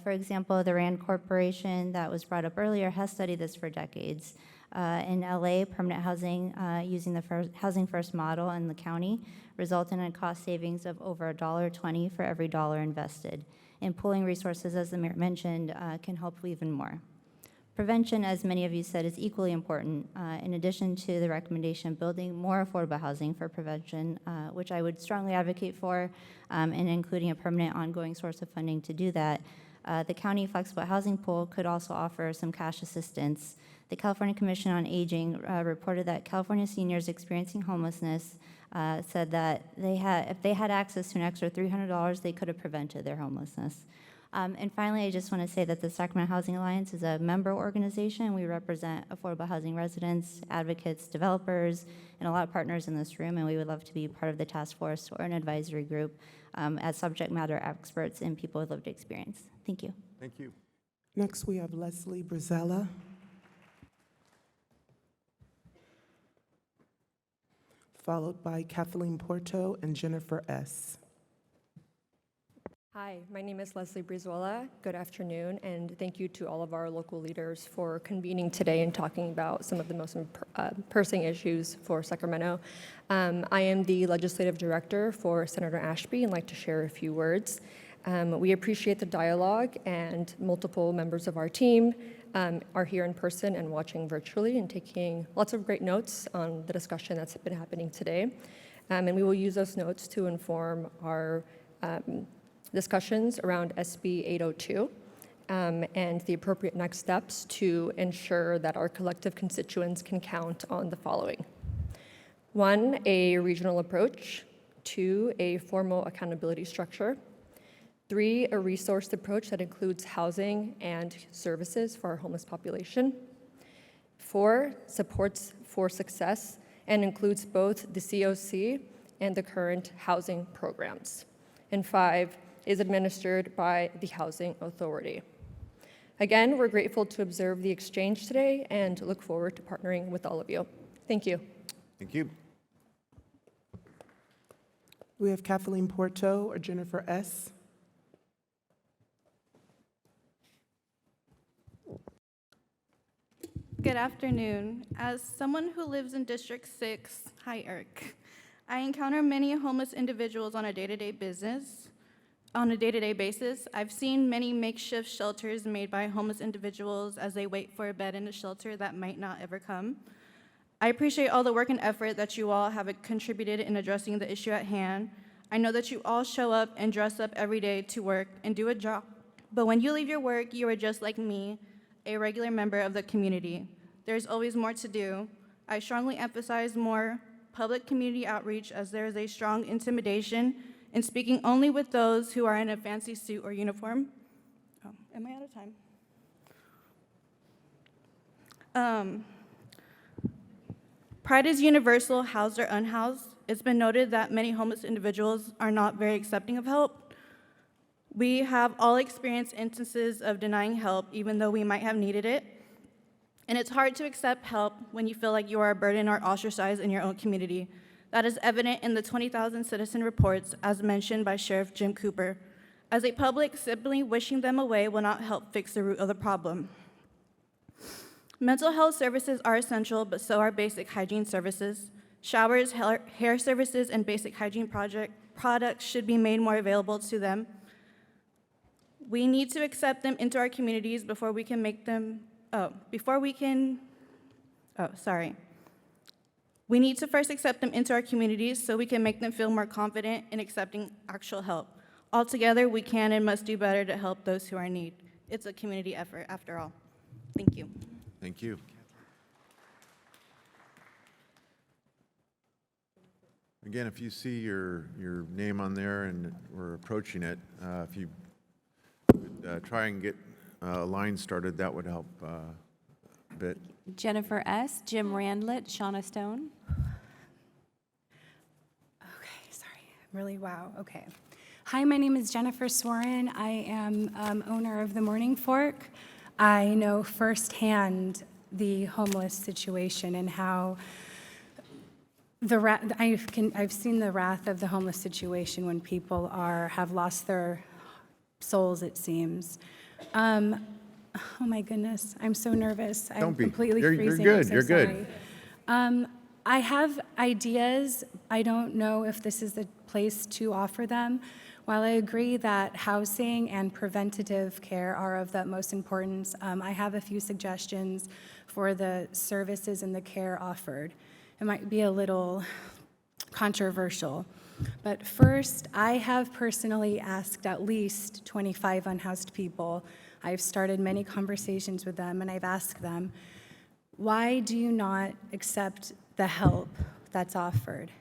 S2: For example, the RAND Corporation that was brought up earlier has studied this for decades. In LA, permanent housing using the Housing First model in the county resulted in a cost savings of over $1.20 for every dollar invested. And pooling resources, as the mayor mentioned, can help even more. Prevention, as many of you said, is equally important. In addition to the recommendation of building more affordable housing for prevention, which I would strongly advocate for, and including a permanent ongoing source of funding to do that, the county flexible housing pool could also offer some cash assistance. The California Commission on Aging reported that California seniors experiencing homelessness said that if they had access to an extra $300, they could have prevented their homelessness. And finally, I just want to say that the Sacramento Housing Alliance is a member organization. We represent affordable housing residents, advocates, developers, and a lot of partners in this room, and we would love to be part of the task force or an advisory group as subject matter experts and people with lived experience. Thank you.
S1: Thank you.
S19: Next, we have Leslie Brazella. Followed by Kathleen Porto and Jennifer S.
S7: Hi, my name is Leslie Brizuela. Good afternoon, and thank you to all of our local leaders for convening today and talking about some of the most pressing issues for Sacramento. I am the legislative director for Senator Ashby and like to share a few words. We appreciate the dialogue, and multiple members of our team are here in person and watching virtually and taking lots of great notes on the discussion that's been happening today. And we will use those notes to inform our discussions around SB 802 and the appropriate next steps to ensure that our collective constituents can count on the following. 1, a regional approach. 2, a formal accountability structure. 3, a resourced approach that includes housing and services for our homeless population. 4, supports for success and includes both the COC and the current housing programs. And 5, is administered by the Housing Authority. Again, we're grateful to observe the exchange today and look forward to partnering with all of you. Thank you.
S1: Thank you.
S19: We have Kathleen Porto or Jennifer S.
S17: Good afternoon. As someone who lives in District 6, hi Eric, I encounter many homeless individuals on a day-to-day basis. I've seen many makeshift shelters made by homeless individuals as they wait for a bed in a shelter that might not ever come. I appreciate all the work and effort that you all have contributed in addressing the issue at hand. I know that you all show up and dress up every day to work and do a job, but when you leave your work, you are just like me, a regular member of the community. There's always more to do. I strongly emphasize more public community outreach as there is a strong intimidation and speaking only with those who are in a fancy suit or uniform. Oh, am I out of time? Pride is universal, housed or unhoused. It's been noted that many homeless individuals are not very accepting of help. We have all experienced instances of denying help even though we might have needed it. And it's hard to accept help when you feel like you are a burden or ostracized in your own community. That is evident in the 20,000 citizen reports as mentioned by Sheriff Jim Cooper. As a public, simply wishing them away will not help fix the root of the problem. Mental health services are essential, but so are basic hygiene services. Showers, hair services, and basic hygiene products should be made more available to them. We need to accept them into our communities before we can make them, We need to first accept them into our communities so we can make them feel more confident in accepting actual help. Altogether, we can and must do better to help those who are in need. It's a community effort, after all. Thank you.
S1: Thank you. Again, if you see your name on there and we're approaching it, if you would try and get a line started, that would help a bit.
S16: Jennifer S., Jim Randlett, Shauna Stone.
S4: Okay. Hi, my name is Jennifer Swarin. I am owner of the Morning Fork. I know firsthand the homeless situation and how I've seen the wrath of the homeless situation when people have lost their souls, it seems. Oh my goodness, I'm so nervous. I'm completely freezing.
S1: You're
S4: I'm
S1: good.
S4: so
S1: You're
S4: sorry.
S1: good.
S4: I have ideas. I don't know if this is the place to offer them. While I agree that housing and preventative care are of the utmost importance, I have a few suggestions for the services and the care offered. It might be a little controversial, but first, I have personally asked at least 25 unhoused people. I've started many conversations with them, and I've asked them, why do you not accept the help that's offered?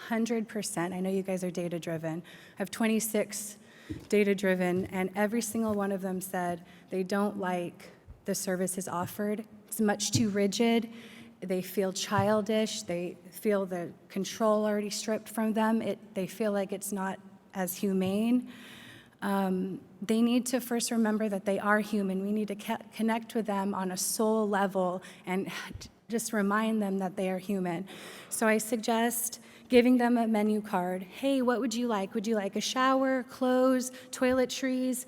S4: 100%. I know you guys are data-driven. I have 26 data-driven, and every single one of them said they don't like the services offered. It's much too rigid. They feel childish. They feel the control already stripped from them. They feel like it's not as humane. They need to first remember that they are human. We need to connect with them on a soul level and just remind them that they are human. So I suggest giving them a menu card. Hey, what would you like? Would you like a shower, clothes, toiletries,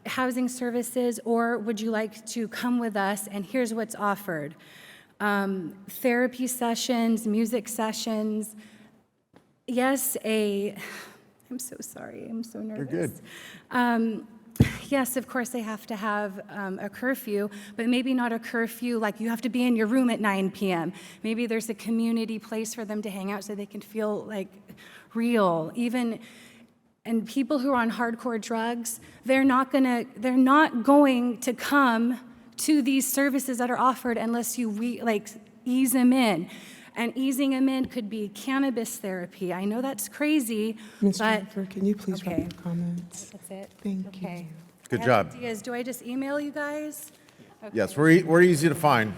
S4: housing services, or would you like to come with us and here's what's offered? Therapy sessions, music sessions. Yes, I'm so sorry, I'm so nervous.
S1: You're good.
S4: Yes, of course, they have to have a curfew, but maybe not a curfew like you have to be in your room at 9 p.m. Maybe there's a community place for them to hang out so they can feel like real. And people who are on hardcore drugs, they're not going to come to these services that are offered unless you ease them in. And easing them in could be cannabis therapy. I know that's crazy,
S19: Ms.
S4: but
S19: Jennifer, can you please write your comments?
S4: that's it.
S19: Thank you.
S1: Good
S4: I have
S1: job.
S4: ideas. Do I just email you guys? Okay.
S1: Yes, we're easy to find.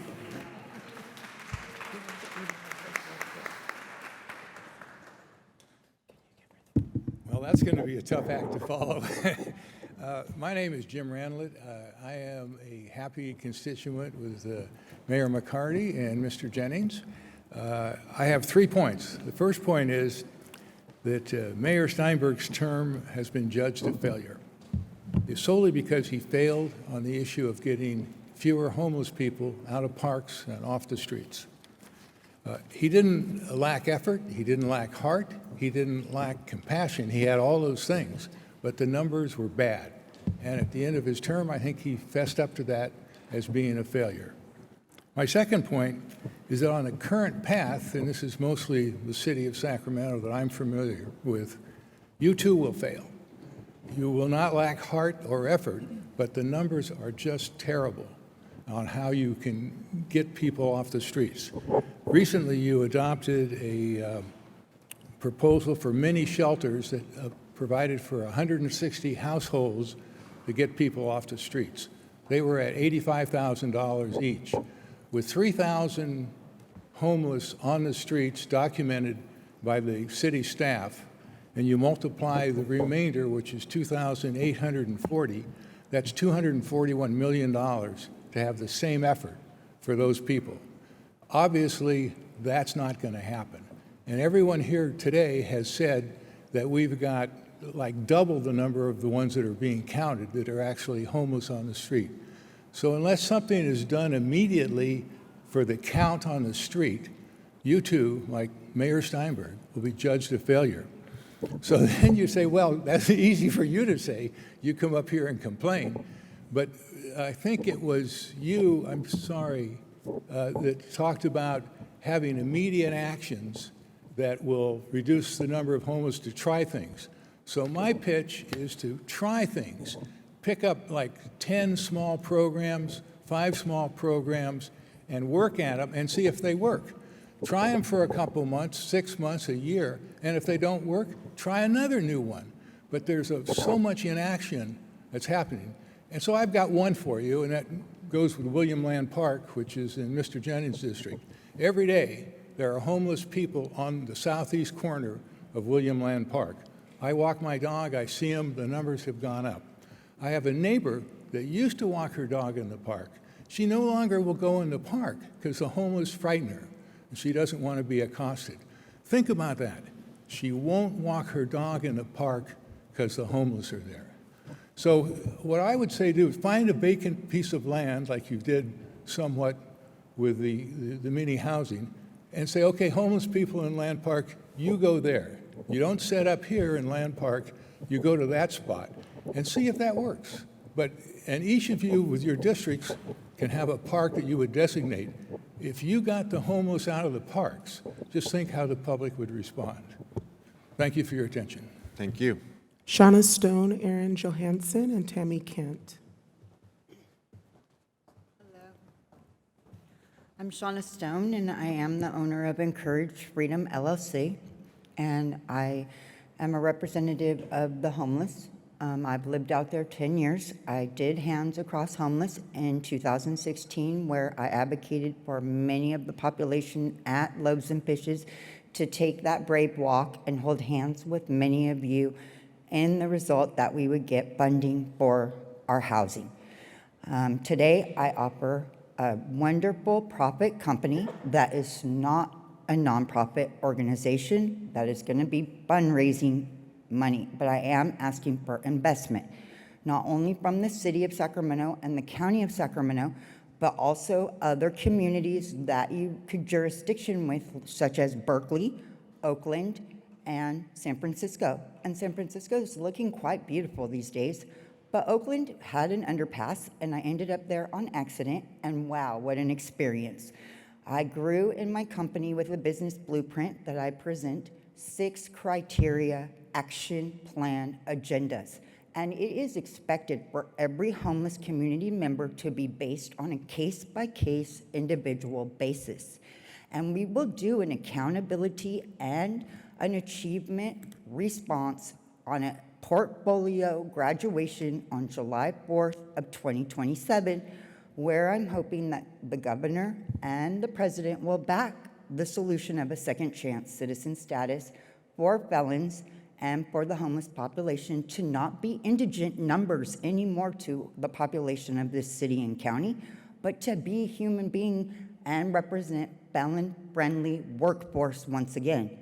S14: Well, that's going to be a tough act to follow. My name is Jim Randlett. I am a happy constituent with Mayor McCarty and Mr. Jennings. I have 3 points. The first point is that Mayor Steinberg's term has been judged a failure. It's solely because he failed on the issue of getting fewer homeless people out of parks and off the streets. He didn't lack effort, he didn't lack heart, he didn't lack compassion. He had all those things, but the numbers were bad. And at the end of his term, I think he fessed up to that as being a failure. My second point is that on the current path, and this is mostly the city of Sacramento that I'm familiar with, you too will fail. You will not lack heart or effort, but the numbers are just terrible on how you can get people off the streets. Recently, you adopted a proposal for mini shelters that provided for 160 households to get people off the streets. They were at $85,000 each. With 3,000 homeless on the streets documented by the city staff, and you multiply the remainder, which is 2,840, that's $241 million to have the same effort for those people. Obviously, that's not going to happen. And everyone here today has said that we've got like double the number of the ones that are being counted that are actually homeless on the street. So unless something is done immediately for the count on the street, you too, like Mayor Steinberg, will be judged a failure. So then you say, well, that's easy for you to say. You come up here and complain. But I think it was you, I'm sorry, that talked about having immediate actions that will reduce the number of homeless to try things. So my pitch is to try things. Pick up like 10 small programs, 5 small programs, and work at them and see if they work. Try them for a couple months, 6 months, a year, and if they don't work, try another new one. But there's so much inaction that's happening. And so I've got one for you, and that goes with William Land Park, which is in Mr. Jennings' district. Every day, there are homeless people on the southeast corner of William Land Park. I walk my dog, I see them, the numbers have gone up. I have a neighbor that used to walk her dog in the park. She no longer will go in the park because the homeless frighten her, and she doesn't want to be accosted. Think about that. She won't walk her dog in the park because the homeless are there. So what I would say do is find a vacant piece of land like you did somewhat with the mini housing and say, okay, homeless people in Land Park, you go there. You don't set up here in Land Park, you go to that spot and see if that works. And each of you with your districts can have a park that you would designate. If you got the homeless out of the parks, just think how the public would respond. Thank you for your attention.
S1: Thank you.
S19: Shauna Stone, Aaron Johansson, and Tammy Kent.
S11: I'm Shauna Stone, and I am the owner of Encourage Freedom LLC, and I am a representative of the homeless. I've lived out there 10 years. I did Hands Across Homeless in 2016, where I advocated for many of the population at Loaves and Fishes to take that brave walk and hold hands with many of you, and the result that we would get funding for our housing. Today, I offer a wonderful profit company that is not a nonprofit organization that is going to be fundraising money, but I am asking for investment, not only from the city of Sacramento and the county of Sacramento, but also other communities that you could jurisdiction with, such as Berkeley, Oakland, and San Francisco. And San Francisco is looking quite beautiful these days. But Oakland had an underpass, and I ended up there on accident, and wow, what an experience. I grew in my company with a business blueprint that I present, 6 criteria, action plan agendas. And it is expected for every homeless community member to be based on a case-by-case individual basis. And we will do an accountability and an achievement response on a portfolio graduation on July 4th of 2027, where I'm hoping that the governor and the president will back the solution of a second chance citizen status for felons and for the homeless population to not be indigent numbers anymore to the population of this city and county, but to be a human being and represent felon-friendly workforce once again.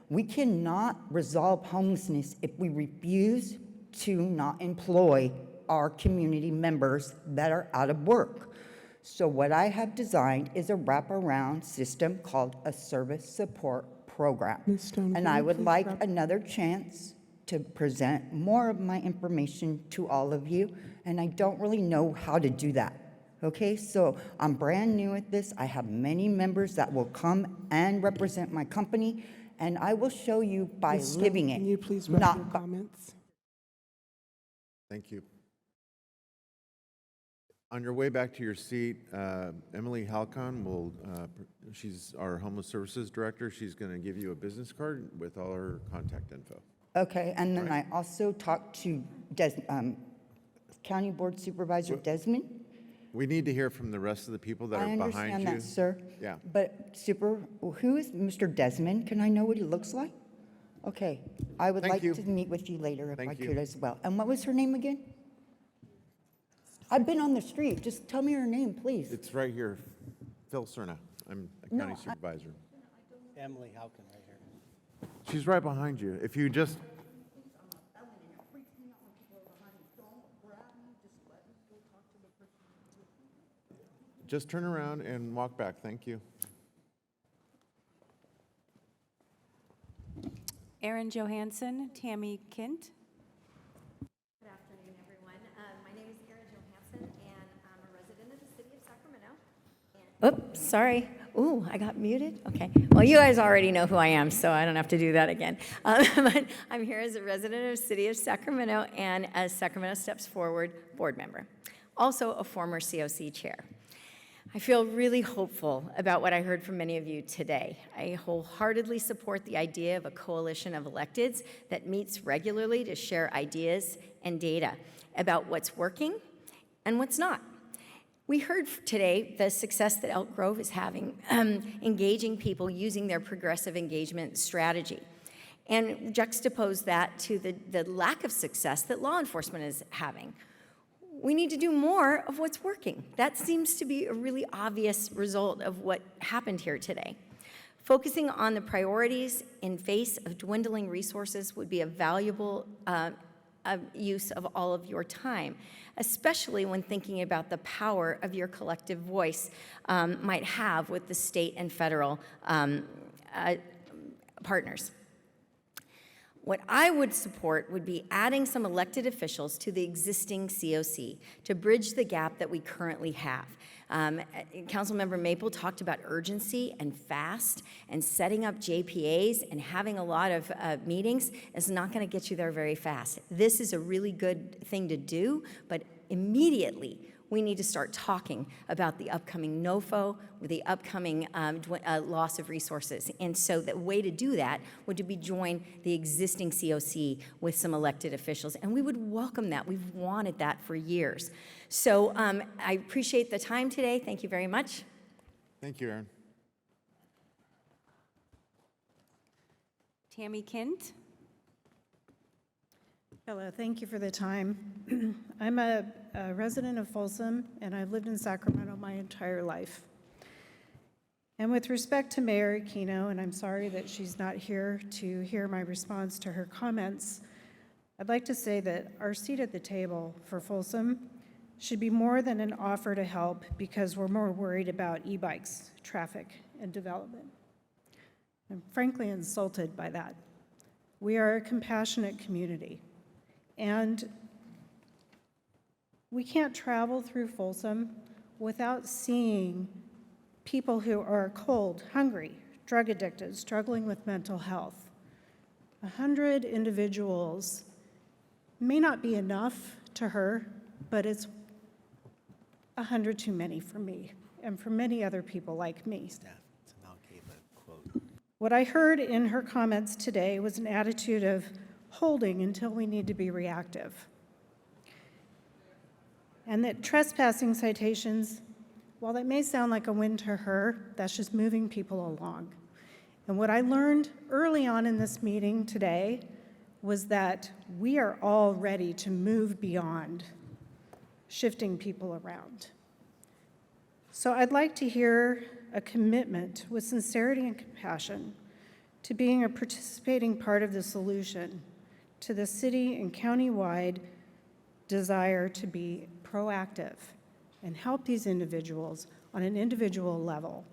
S11: We cannot resolve homelessness if we refuse to not employ our community members that are out of work. So what I have designed is a wraparound system called a service support program.
S19: Ms. Stone,
S11: And
S19: can
S11: I
S19: you
S11: would
S19: please
S11: like
S19: wrap-
S11: another chance to present more of my information to all of you, and I don't really know how to do that. Okay, so I'm brand new at this. I have many members that will come and represent my company, and I will show you by
S19: Ms. Stone,
S11: living it.
S19: Can you please wrap
S11: not
S19: your
S11: by-
S19: comments?
S1: Thank you. On your way back to your seat, Emily Halcon she's our Homeless Services Director. She's going to give you a business card with all her contact info.
S11: Okay, and then I also talked to County Board Supervisor Desmond.
S1: We need to hear from the rest of the people that
S11: I
S1: are behind you.
S11: understand that, sir.
S1: Yeah.
S11: But who is Mr. Desmond? Can I know what he looks like? Okay, I would
S1: Thank
S11: like
S1: you.
S11: to meet with you later if I
S1: Thank you.
S11: could as well. And what was her name again? I've been on the street. Just tell me her name, please.
S1: It's right here, Phil Cerna. I'm a county supervisor.
S20: Emily Halkin right here.
S1: She's right behind you. If you just, just turn around and walk back. Thank you.
S16: Erin Johansson, Tammy Kint.
S21: Good afternoon, everyone. My name is Erin Johansson, and I'm a resident of the city of Sacramento. Oops, sorry. Ooh, I got muted? Okay. Well, you guys already know who I am, so I don't have to do that again. But I'm here as a resident of the city of Sacramento and as Sacramento Steps Forward board member. Also a former COC chair. I feel really hopeful about what I heard from many of you today. I wholeheartedly support the idea of a coalition of electeds that meets regularly to share ideas and data about what's working and what's not. We heard today the success that Elk Grove is having engaging people using their progressive engagement strategy, and juxtapose that to the lack of success that law enforcement is having. We need to do more of what's working. That seems to be a really obvious result of what happened here today. Focusing on the priorities in face of dwindling resources would be a valuable use of all of your time, especially when thinking about the power of your collective voice might have with the state and federal partners. What I would support would be adding some elected officials to the existing COC to bridge the gap that we currently have. Councilmember Maple talked about urgency and fast, and setting up JPAs and having a lot of meetings is not going to get you there very fast. This is a really good thing to do, but immediately we need to start talking about the upcoming NOFO, with the upcoming loss of resources. And so the way to do that would be join the existing COC with some elected officials. And we would welcome that. We've wanted that for years. So I appreciate the time today. Thank you very much.
S1: Thank you, Erin.
S16: Tammy Kint.
S22: Hello, thank you for the time. I'm a resident of Folsom, and I've lived in Sacramento my entire life. And with respect to Mayor Aquino, and I'm sorry that she's not here to hear my response to her comments, I'd like to say that our seat at the table for Folsom should be more than an offer to help because we're more worried about e-bikes, traffic, and development. I'm frankly insulted by that. We are a compassionate community. And we can't travel through Folsom without seeing people who are cold, hungry, drug addicted, struggling with mental health. 100 individuals may not be enough to her, but it's 100 too many for me and for many other people like me. What I heard in her comments today was an attitude of holding until we need to be reactive. And that trespassing citations, while that may sound like a win to her, that's just moving people along. And what I learned early on in this meeting today was that we are all ready to move beyond shifting people around. So I'd like to hear a commitment with sincerity and compassion to being a participating part of the solution to the city and county-wide desire to be proactive and help these individuals on an individual level.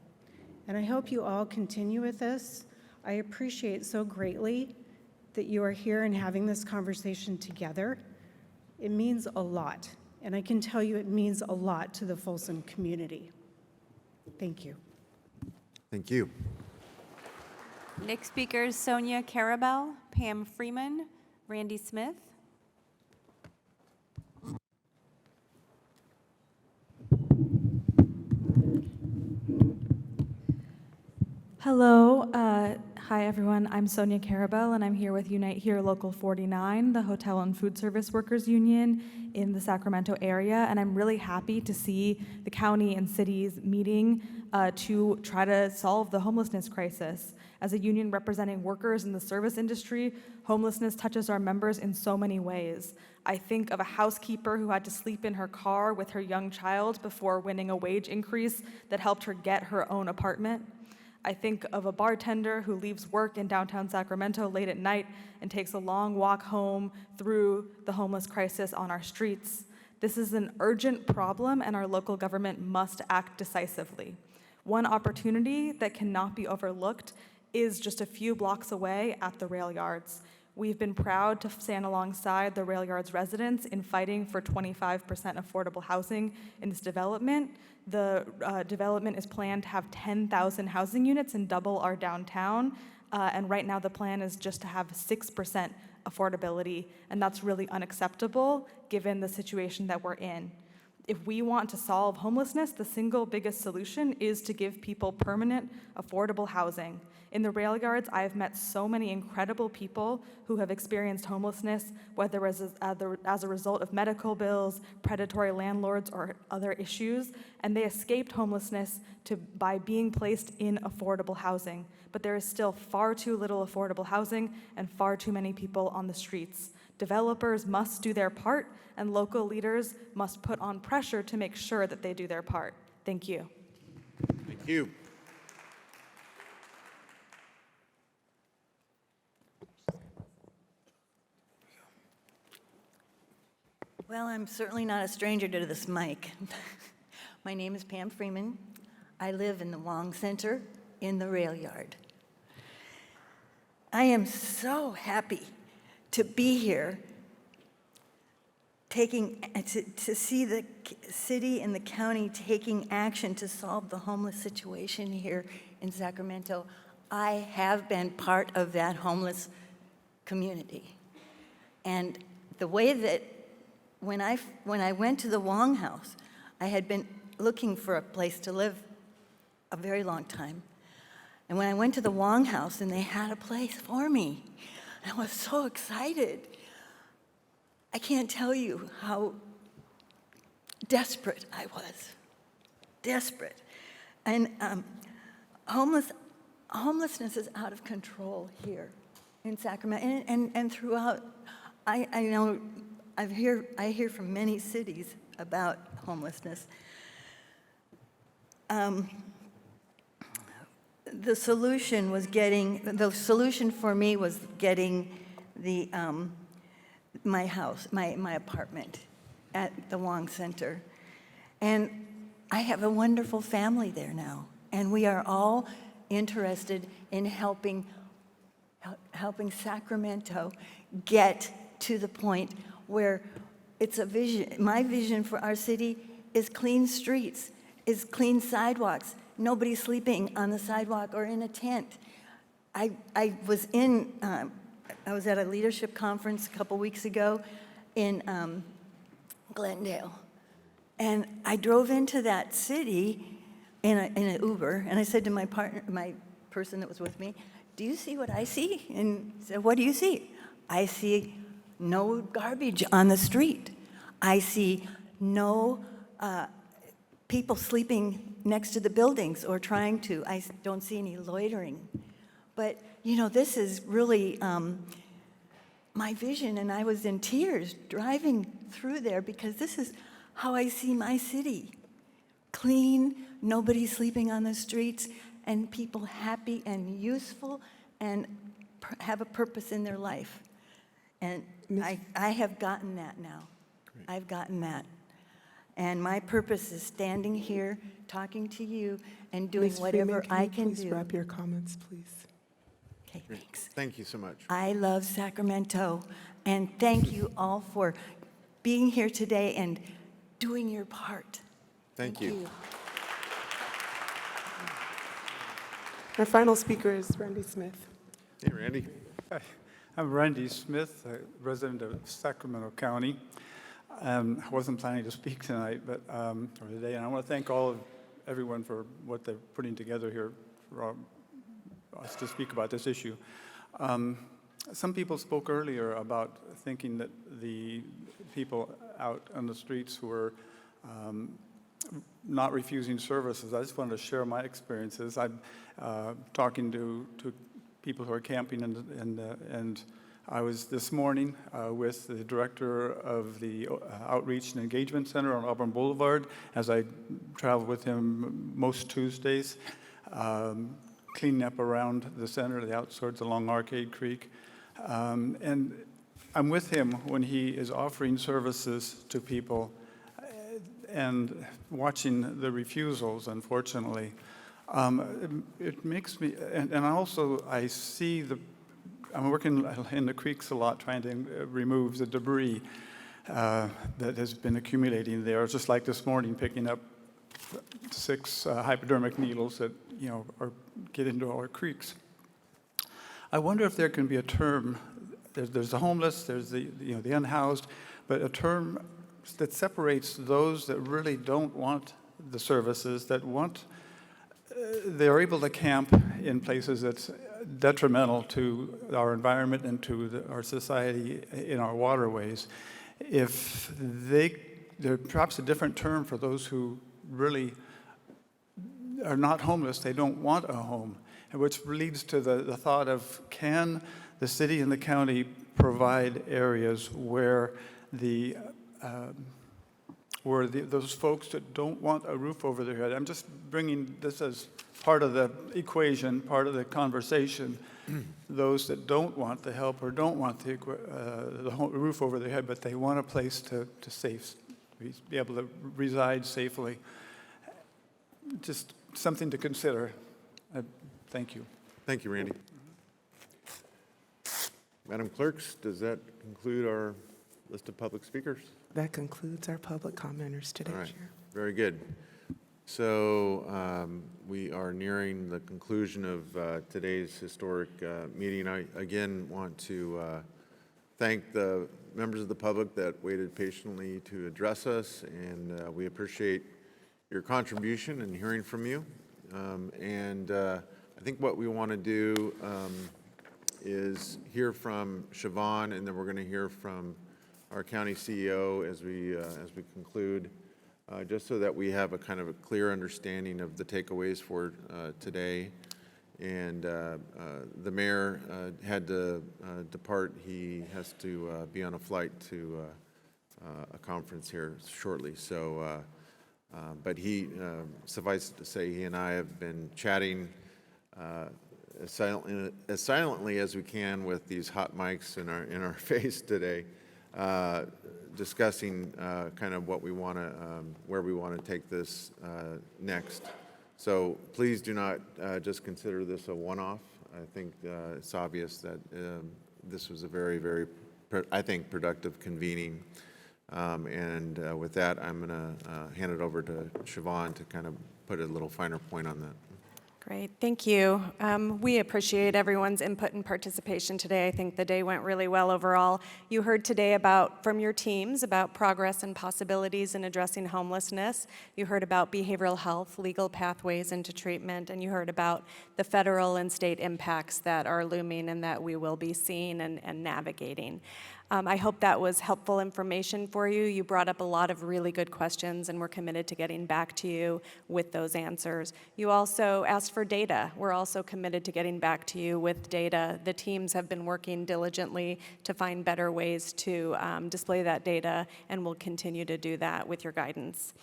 S22: And I hope you all continue with this. I appreciate so greatly that you are here and having this conversation together. It means a lot, and I can tell you it means a lot to the Folsom community. Thank you.
S1: Thank you.
S16: Next speaker is Sonia Carabell, Pam Freeman, Randy Smith.
S8: Hello. Hi, everyone. I'm Sonia Carabel, and I'm here with Unite Here Local 49, the Hotel and Food Service Workers Union in the Sacramento area. And I'm really happy to see the county and cities meeting to try to solve the homelessness crisis. As a union representing workers in the service industry, homelessness touches our members in so many ways. I think of a housekeeper who had to sleep in her car with her young child before winning a wage increase that helped her get her own apartment. I think of a bartender who leaves work in downtown Sacramento late at night and takes a long walk home through the homeless crisis on our streets. This is an urgent problem, and our local government must act decisively. One opportunity that cannot be overlooked is just a few blocks away at the rail yards. We've been proud to stand alongside the rail yards residents in fighting for 25% affordable housing in this development. The development is planned to have 10,000 housing units and double our downtown. And right now the plan is just to have 6% affordability, and that's really unacceptable given the situation that we're in. If we want to solve homelessness, the single biggest solution is to give people permanent, affordable housing. In the rail yards, I have met so many incredible people who have experienced homelessness, whether as a result of medical bills, predatory landlords, or other issues, and they escaped homelessness by being placed in affordable housing. But there is still far too little affordable housing and far too many people on the streets. Developers must do their part, and local leaders must put on pressure to make sure that they do their part. Thank you.
S1: Thank you.
S9: Well, I'm certainly not a stranger to this mic. My name is Pam Freeman. I live in the Wong Center in the rail yard. I am so happy to be here to see the city and the county taking action to solve the homeless situation here in Sacramento. I have been part of that homeless community. And the way that when I went to the Wong House, I had been looking for a place to live a very long time. And when I went to the Wong House and they had a place for me, I was so excited. I can't tell you how desperate I was. Desperate. And homelessness is out of control here in Sacramento and throughout. I know I hear from many cities about homelessness. The solution for me was getting my house, my apartment at the Wong Center. And I have a wonderful family there now. And we are all interested in helping Sacramento get to the point where it's a vision. My vision for our city is clean streets, is clean sidewalks, nobody sleeping on the sidewalk or in a tent. I was at a leadership conference a couple weeks ago in Glendale, and I drove into that city in an Uber, and I said to my person that was with me, "Do you see what I see?" And he said, "What do you see?" "I see no garbage on the street. I see no people sleeping next to the buildings or trying to. I don't see any loitering." But, you know, this is really my vision, and I was in tears driving through there because this is how I see my city. Clean, nobody sleeping on the streets, and people happy and useful and have a purpose in their life. And I have gotten that now. Great. I've gotten that. And my purpose is standing here, talking to you, and doing whatever I can do.
S19: Please wrap your comments, please.
S9: Okay, thanks.
S1: Thank you so much.
S9: I love Sacramento, and thank you all for being here today and doing your part.
S1: Thank you.
S19: Our final speaker is Randy Smith.
S1: Hey, Randy.
S23: Hi, I'm Randy Smith, a resident of Sacramento County. I wasn't planning to speak tonight, or today, and I want to thank everyone for what they're putting together here for us to speak about this issue. Some people spoke earlier about thinking that the people out on the streets were not refusing services. I just wanted to share my experiences. I'm talking to people who are camping, and I was this morning with the director of the Outreach and Engagement Center on Auburn Boulevard, as I travel with him most Tuesdays, cleaning up around the center, the outskirts along Arcade Creek. And I'm with him when he is offering services to people and watching the refusals, unfortunately. It makes me, and also I see I'm working in the creeks a lot trying to remove the debris that has been accumulating there. Just like this morning, picking up 6 hypodermic needles that, get into our creeks. I wonder if there can be a term, there's the homeless, there's the unhoused, but a term that separates those that really don't want the services, that want, they're able to camp in places that's detrimental to our environment and to our society in our waterways. If there's perhaps a different term for those who really are not homeless, they don't want a home, which leads to the thought of, can the city and the county provide areas where those folks that don't want a roof over their head, I'm just bringing this as part of the equation, part of the conversation, those that don't want the help or don't want the roof over their head, but they want a place to be able to reside safely. Just something to consider. Thank you.
S1: Thank you, Randy. Madam Clerks, does that conclude our list of public speakers?
S19: That concludes our public commenters today,
S1: All right,
S19: Chair.
S1: very good. So we are nearing the conclusion of today's historic meeting. I again want to thank the members of the public that waited patiently to address us, and we appreciate your contribution and hearing from you. I think what we want to do is hear from Siobhan, and then we're going to hear from our county CEO as we conclude, just so that we have a kind of a clear understanding of the takeaways for today. And the mayor had to depart. He has to be on a flight to a conference here shortly. So, but suffice it to say, he and I have been chatting as silently as we can with these hot mics in our face today, discussing kind of what we want to, where we want to take this next. So please do not just consider this a one-off. I think it's obvious that this was a very, very, I think, productive convening. With that, I'm going to hand it over to Siobhan to kind of put a little finer point on that.
S6: Great, thank you. We appreciate everyone's input and participation today. I think the day went really well overall. You heard today from your teams about progress and possibilities in addressing homelessness. You heard about behavioral health, legal pathways into treatment, and you heard about the federal and state impacts that are looming and that we will be seeing and navigating. I hope that was helpful information for you. You brought up a lot of really good questions, and we're committed to getting back to you with those answers. You also asked for data. We're also committed to getting back to you with data. The teams have been working diligently to find better ways to display that data, and we'll continue to do that with your guidance.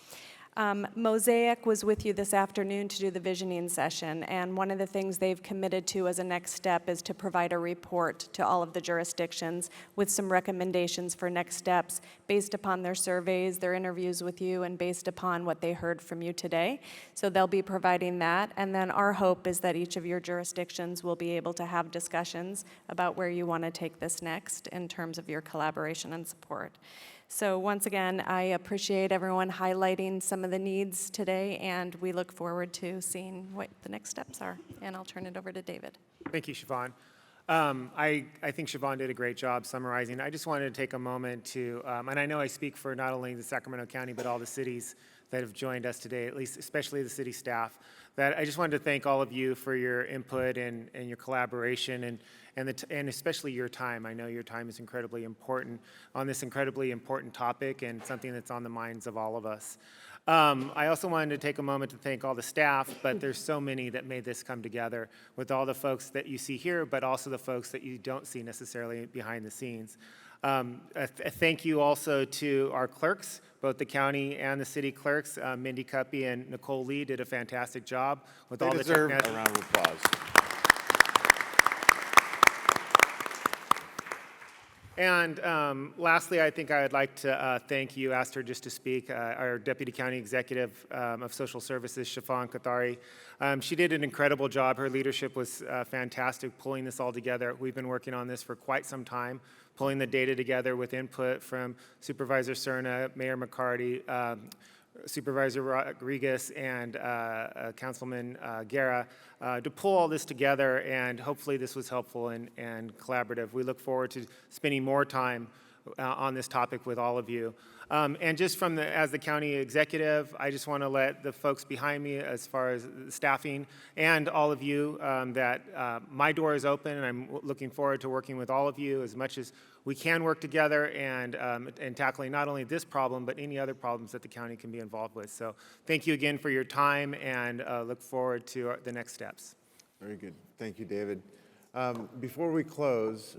S6: Mosaic was with you this afternoon to do the visioning session, and one of the things they've committed to as a next step is to provide a report to all of the jurisdictions with some recommendations for next steps based upon their surveys, their interviews with you, and based upon what they heard from you today. So they'll be providing that, and then our hope is that each of your jurisdictions will be able to have discussions about where you want to take this next in terms of your collaboration and support. So once again, I appreciate everyone highlighting some of the needs today, and we look forward to seeing what the next steps are. And I'll turn it over to David.
S10: Thank you, Siobhan.
S3: I think Siobhan did a great job summarizing. I just wanted to take a moment to, and I know I speak for not only the Sacramento County, but all the cities that have joined us today, at least especially the city staff, that I just wanted to thank all of you for your input and your collaboration and especially your time. I know your time is incredibly important on this incredibly important topic and something that's on the minds of all of us. I also wanted to take a moment to thank all the staff, but there's so many that made this come together, with all the folks that you see here, but also the folks that you don't see necessarily behind the scenes. A thank you also to our clerks, both the county and the city clerks. Mindy Cuppy and Nicole Lee did a fantastic job with all the
S1: deserve
S3: technology.
S1: a round of applause.
S3: And lastly, I think I would like to thank you, asked her just to speak, our Deputy County Executive of Social Services, Shafan Kathari. She did an incredible job. Her leadership was fantastic, pulling this all together. We've been working on this for quite some time, pulling the data together with input from Supervisor Cerna, Mayor McCarty, Supervisor Rodriguez, and Councilman Guerra to pull all this together, and hopefully this was helpful and collaborative. We look forward to spending more time on this topic with all of you. And just from as the county executive, I just want to let the folks behind me, as far as staffing, and all of you, that my door is open, and I'm looking forward to working with all of you as much as we can work together and tackling not only this problem, but any other problems that the county can be involved with. So thank you again for your time, and look forward to the next steps.
S1: Very good. Thank you, David. Before we close,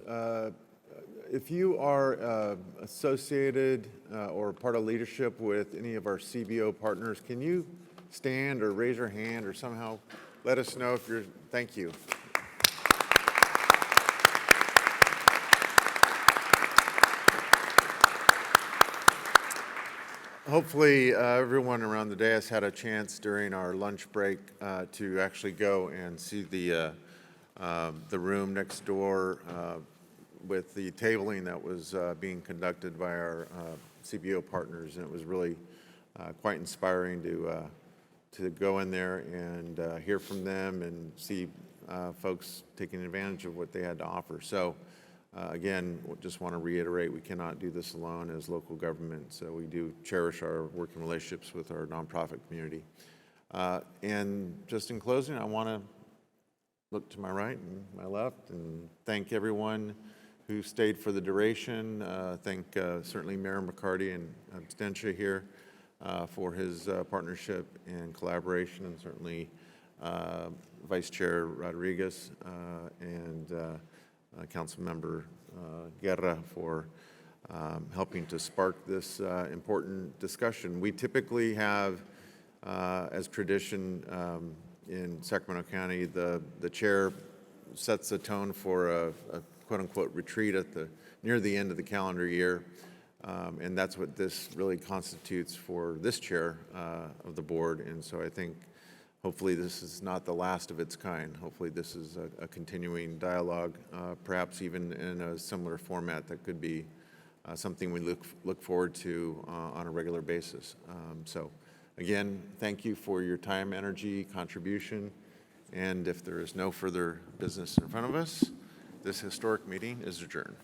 S1: if you are associated or part of leadership with any of our CBO partners, can you stand or raise your hand or somehow let us know if you're, thank you. Hopefully, everyone around the dais had a chance during our lunch break to actually go and see the room next door with the tabling that was being conducted by our CBO partners, and it was really quite inspiring to go in there and hear from them and see folks taking advantage of what they had to offer. So again, just want to reiterate, we cannot do this alone as local government, so we do cherish our working relationships with our nonprofit community. And just in closing, I want to look to my right and my left and thank everyone who stayed for the duration. Thank certainly Mayor McCarty and Abstentia here for his partnership and collaboration, and certainly Vice Chair Rodriguez and Councilmember Guerra for helping to spark this important discussion. We typically have, as tradition in Sacramento County, the chair sets the tone for a quote-unquote retreat at near the end of the calendar year, and that's what this really constitutes for this chair of the board. And so I think hopefully this is not the last of its kind. Hopefully this is a continuing dialogue, perhaps even in a similar format that could be something we look forward to on a regular basis. So again, thank you for your time, energy, contribution, and if there is no further business in front of us, this historic meeting is adjourned.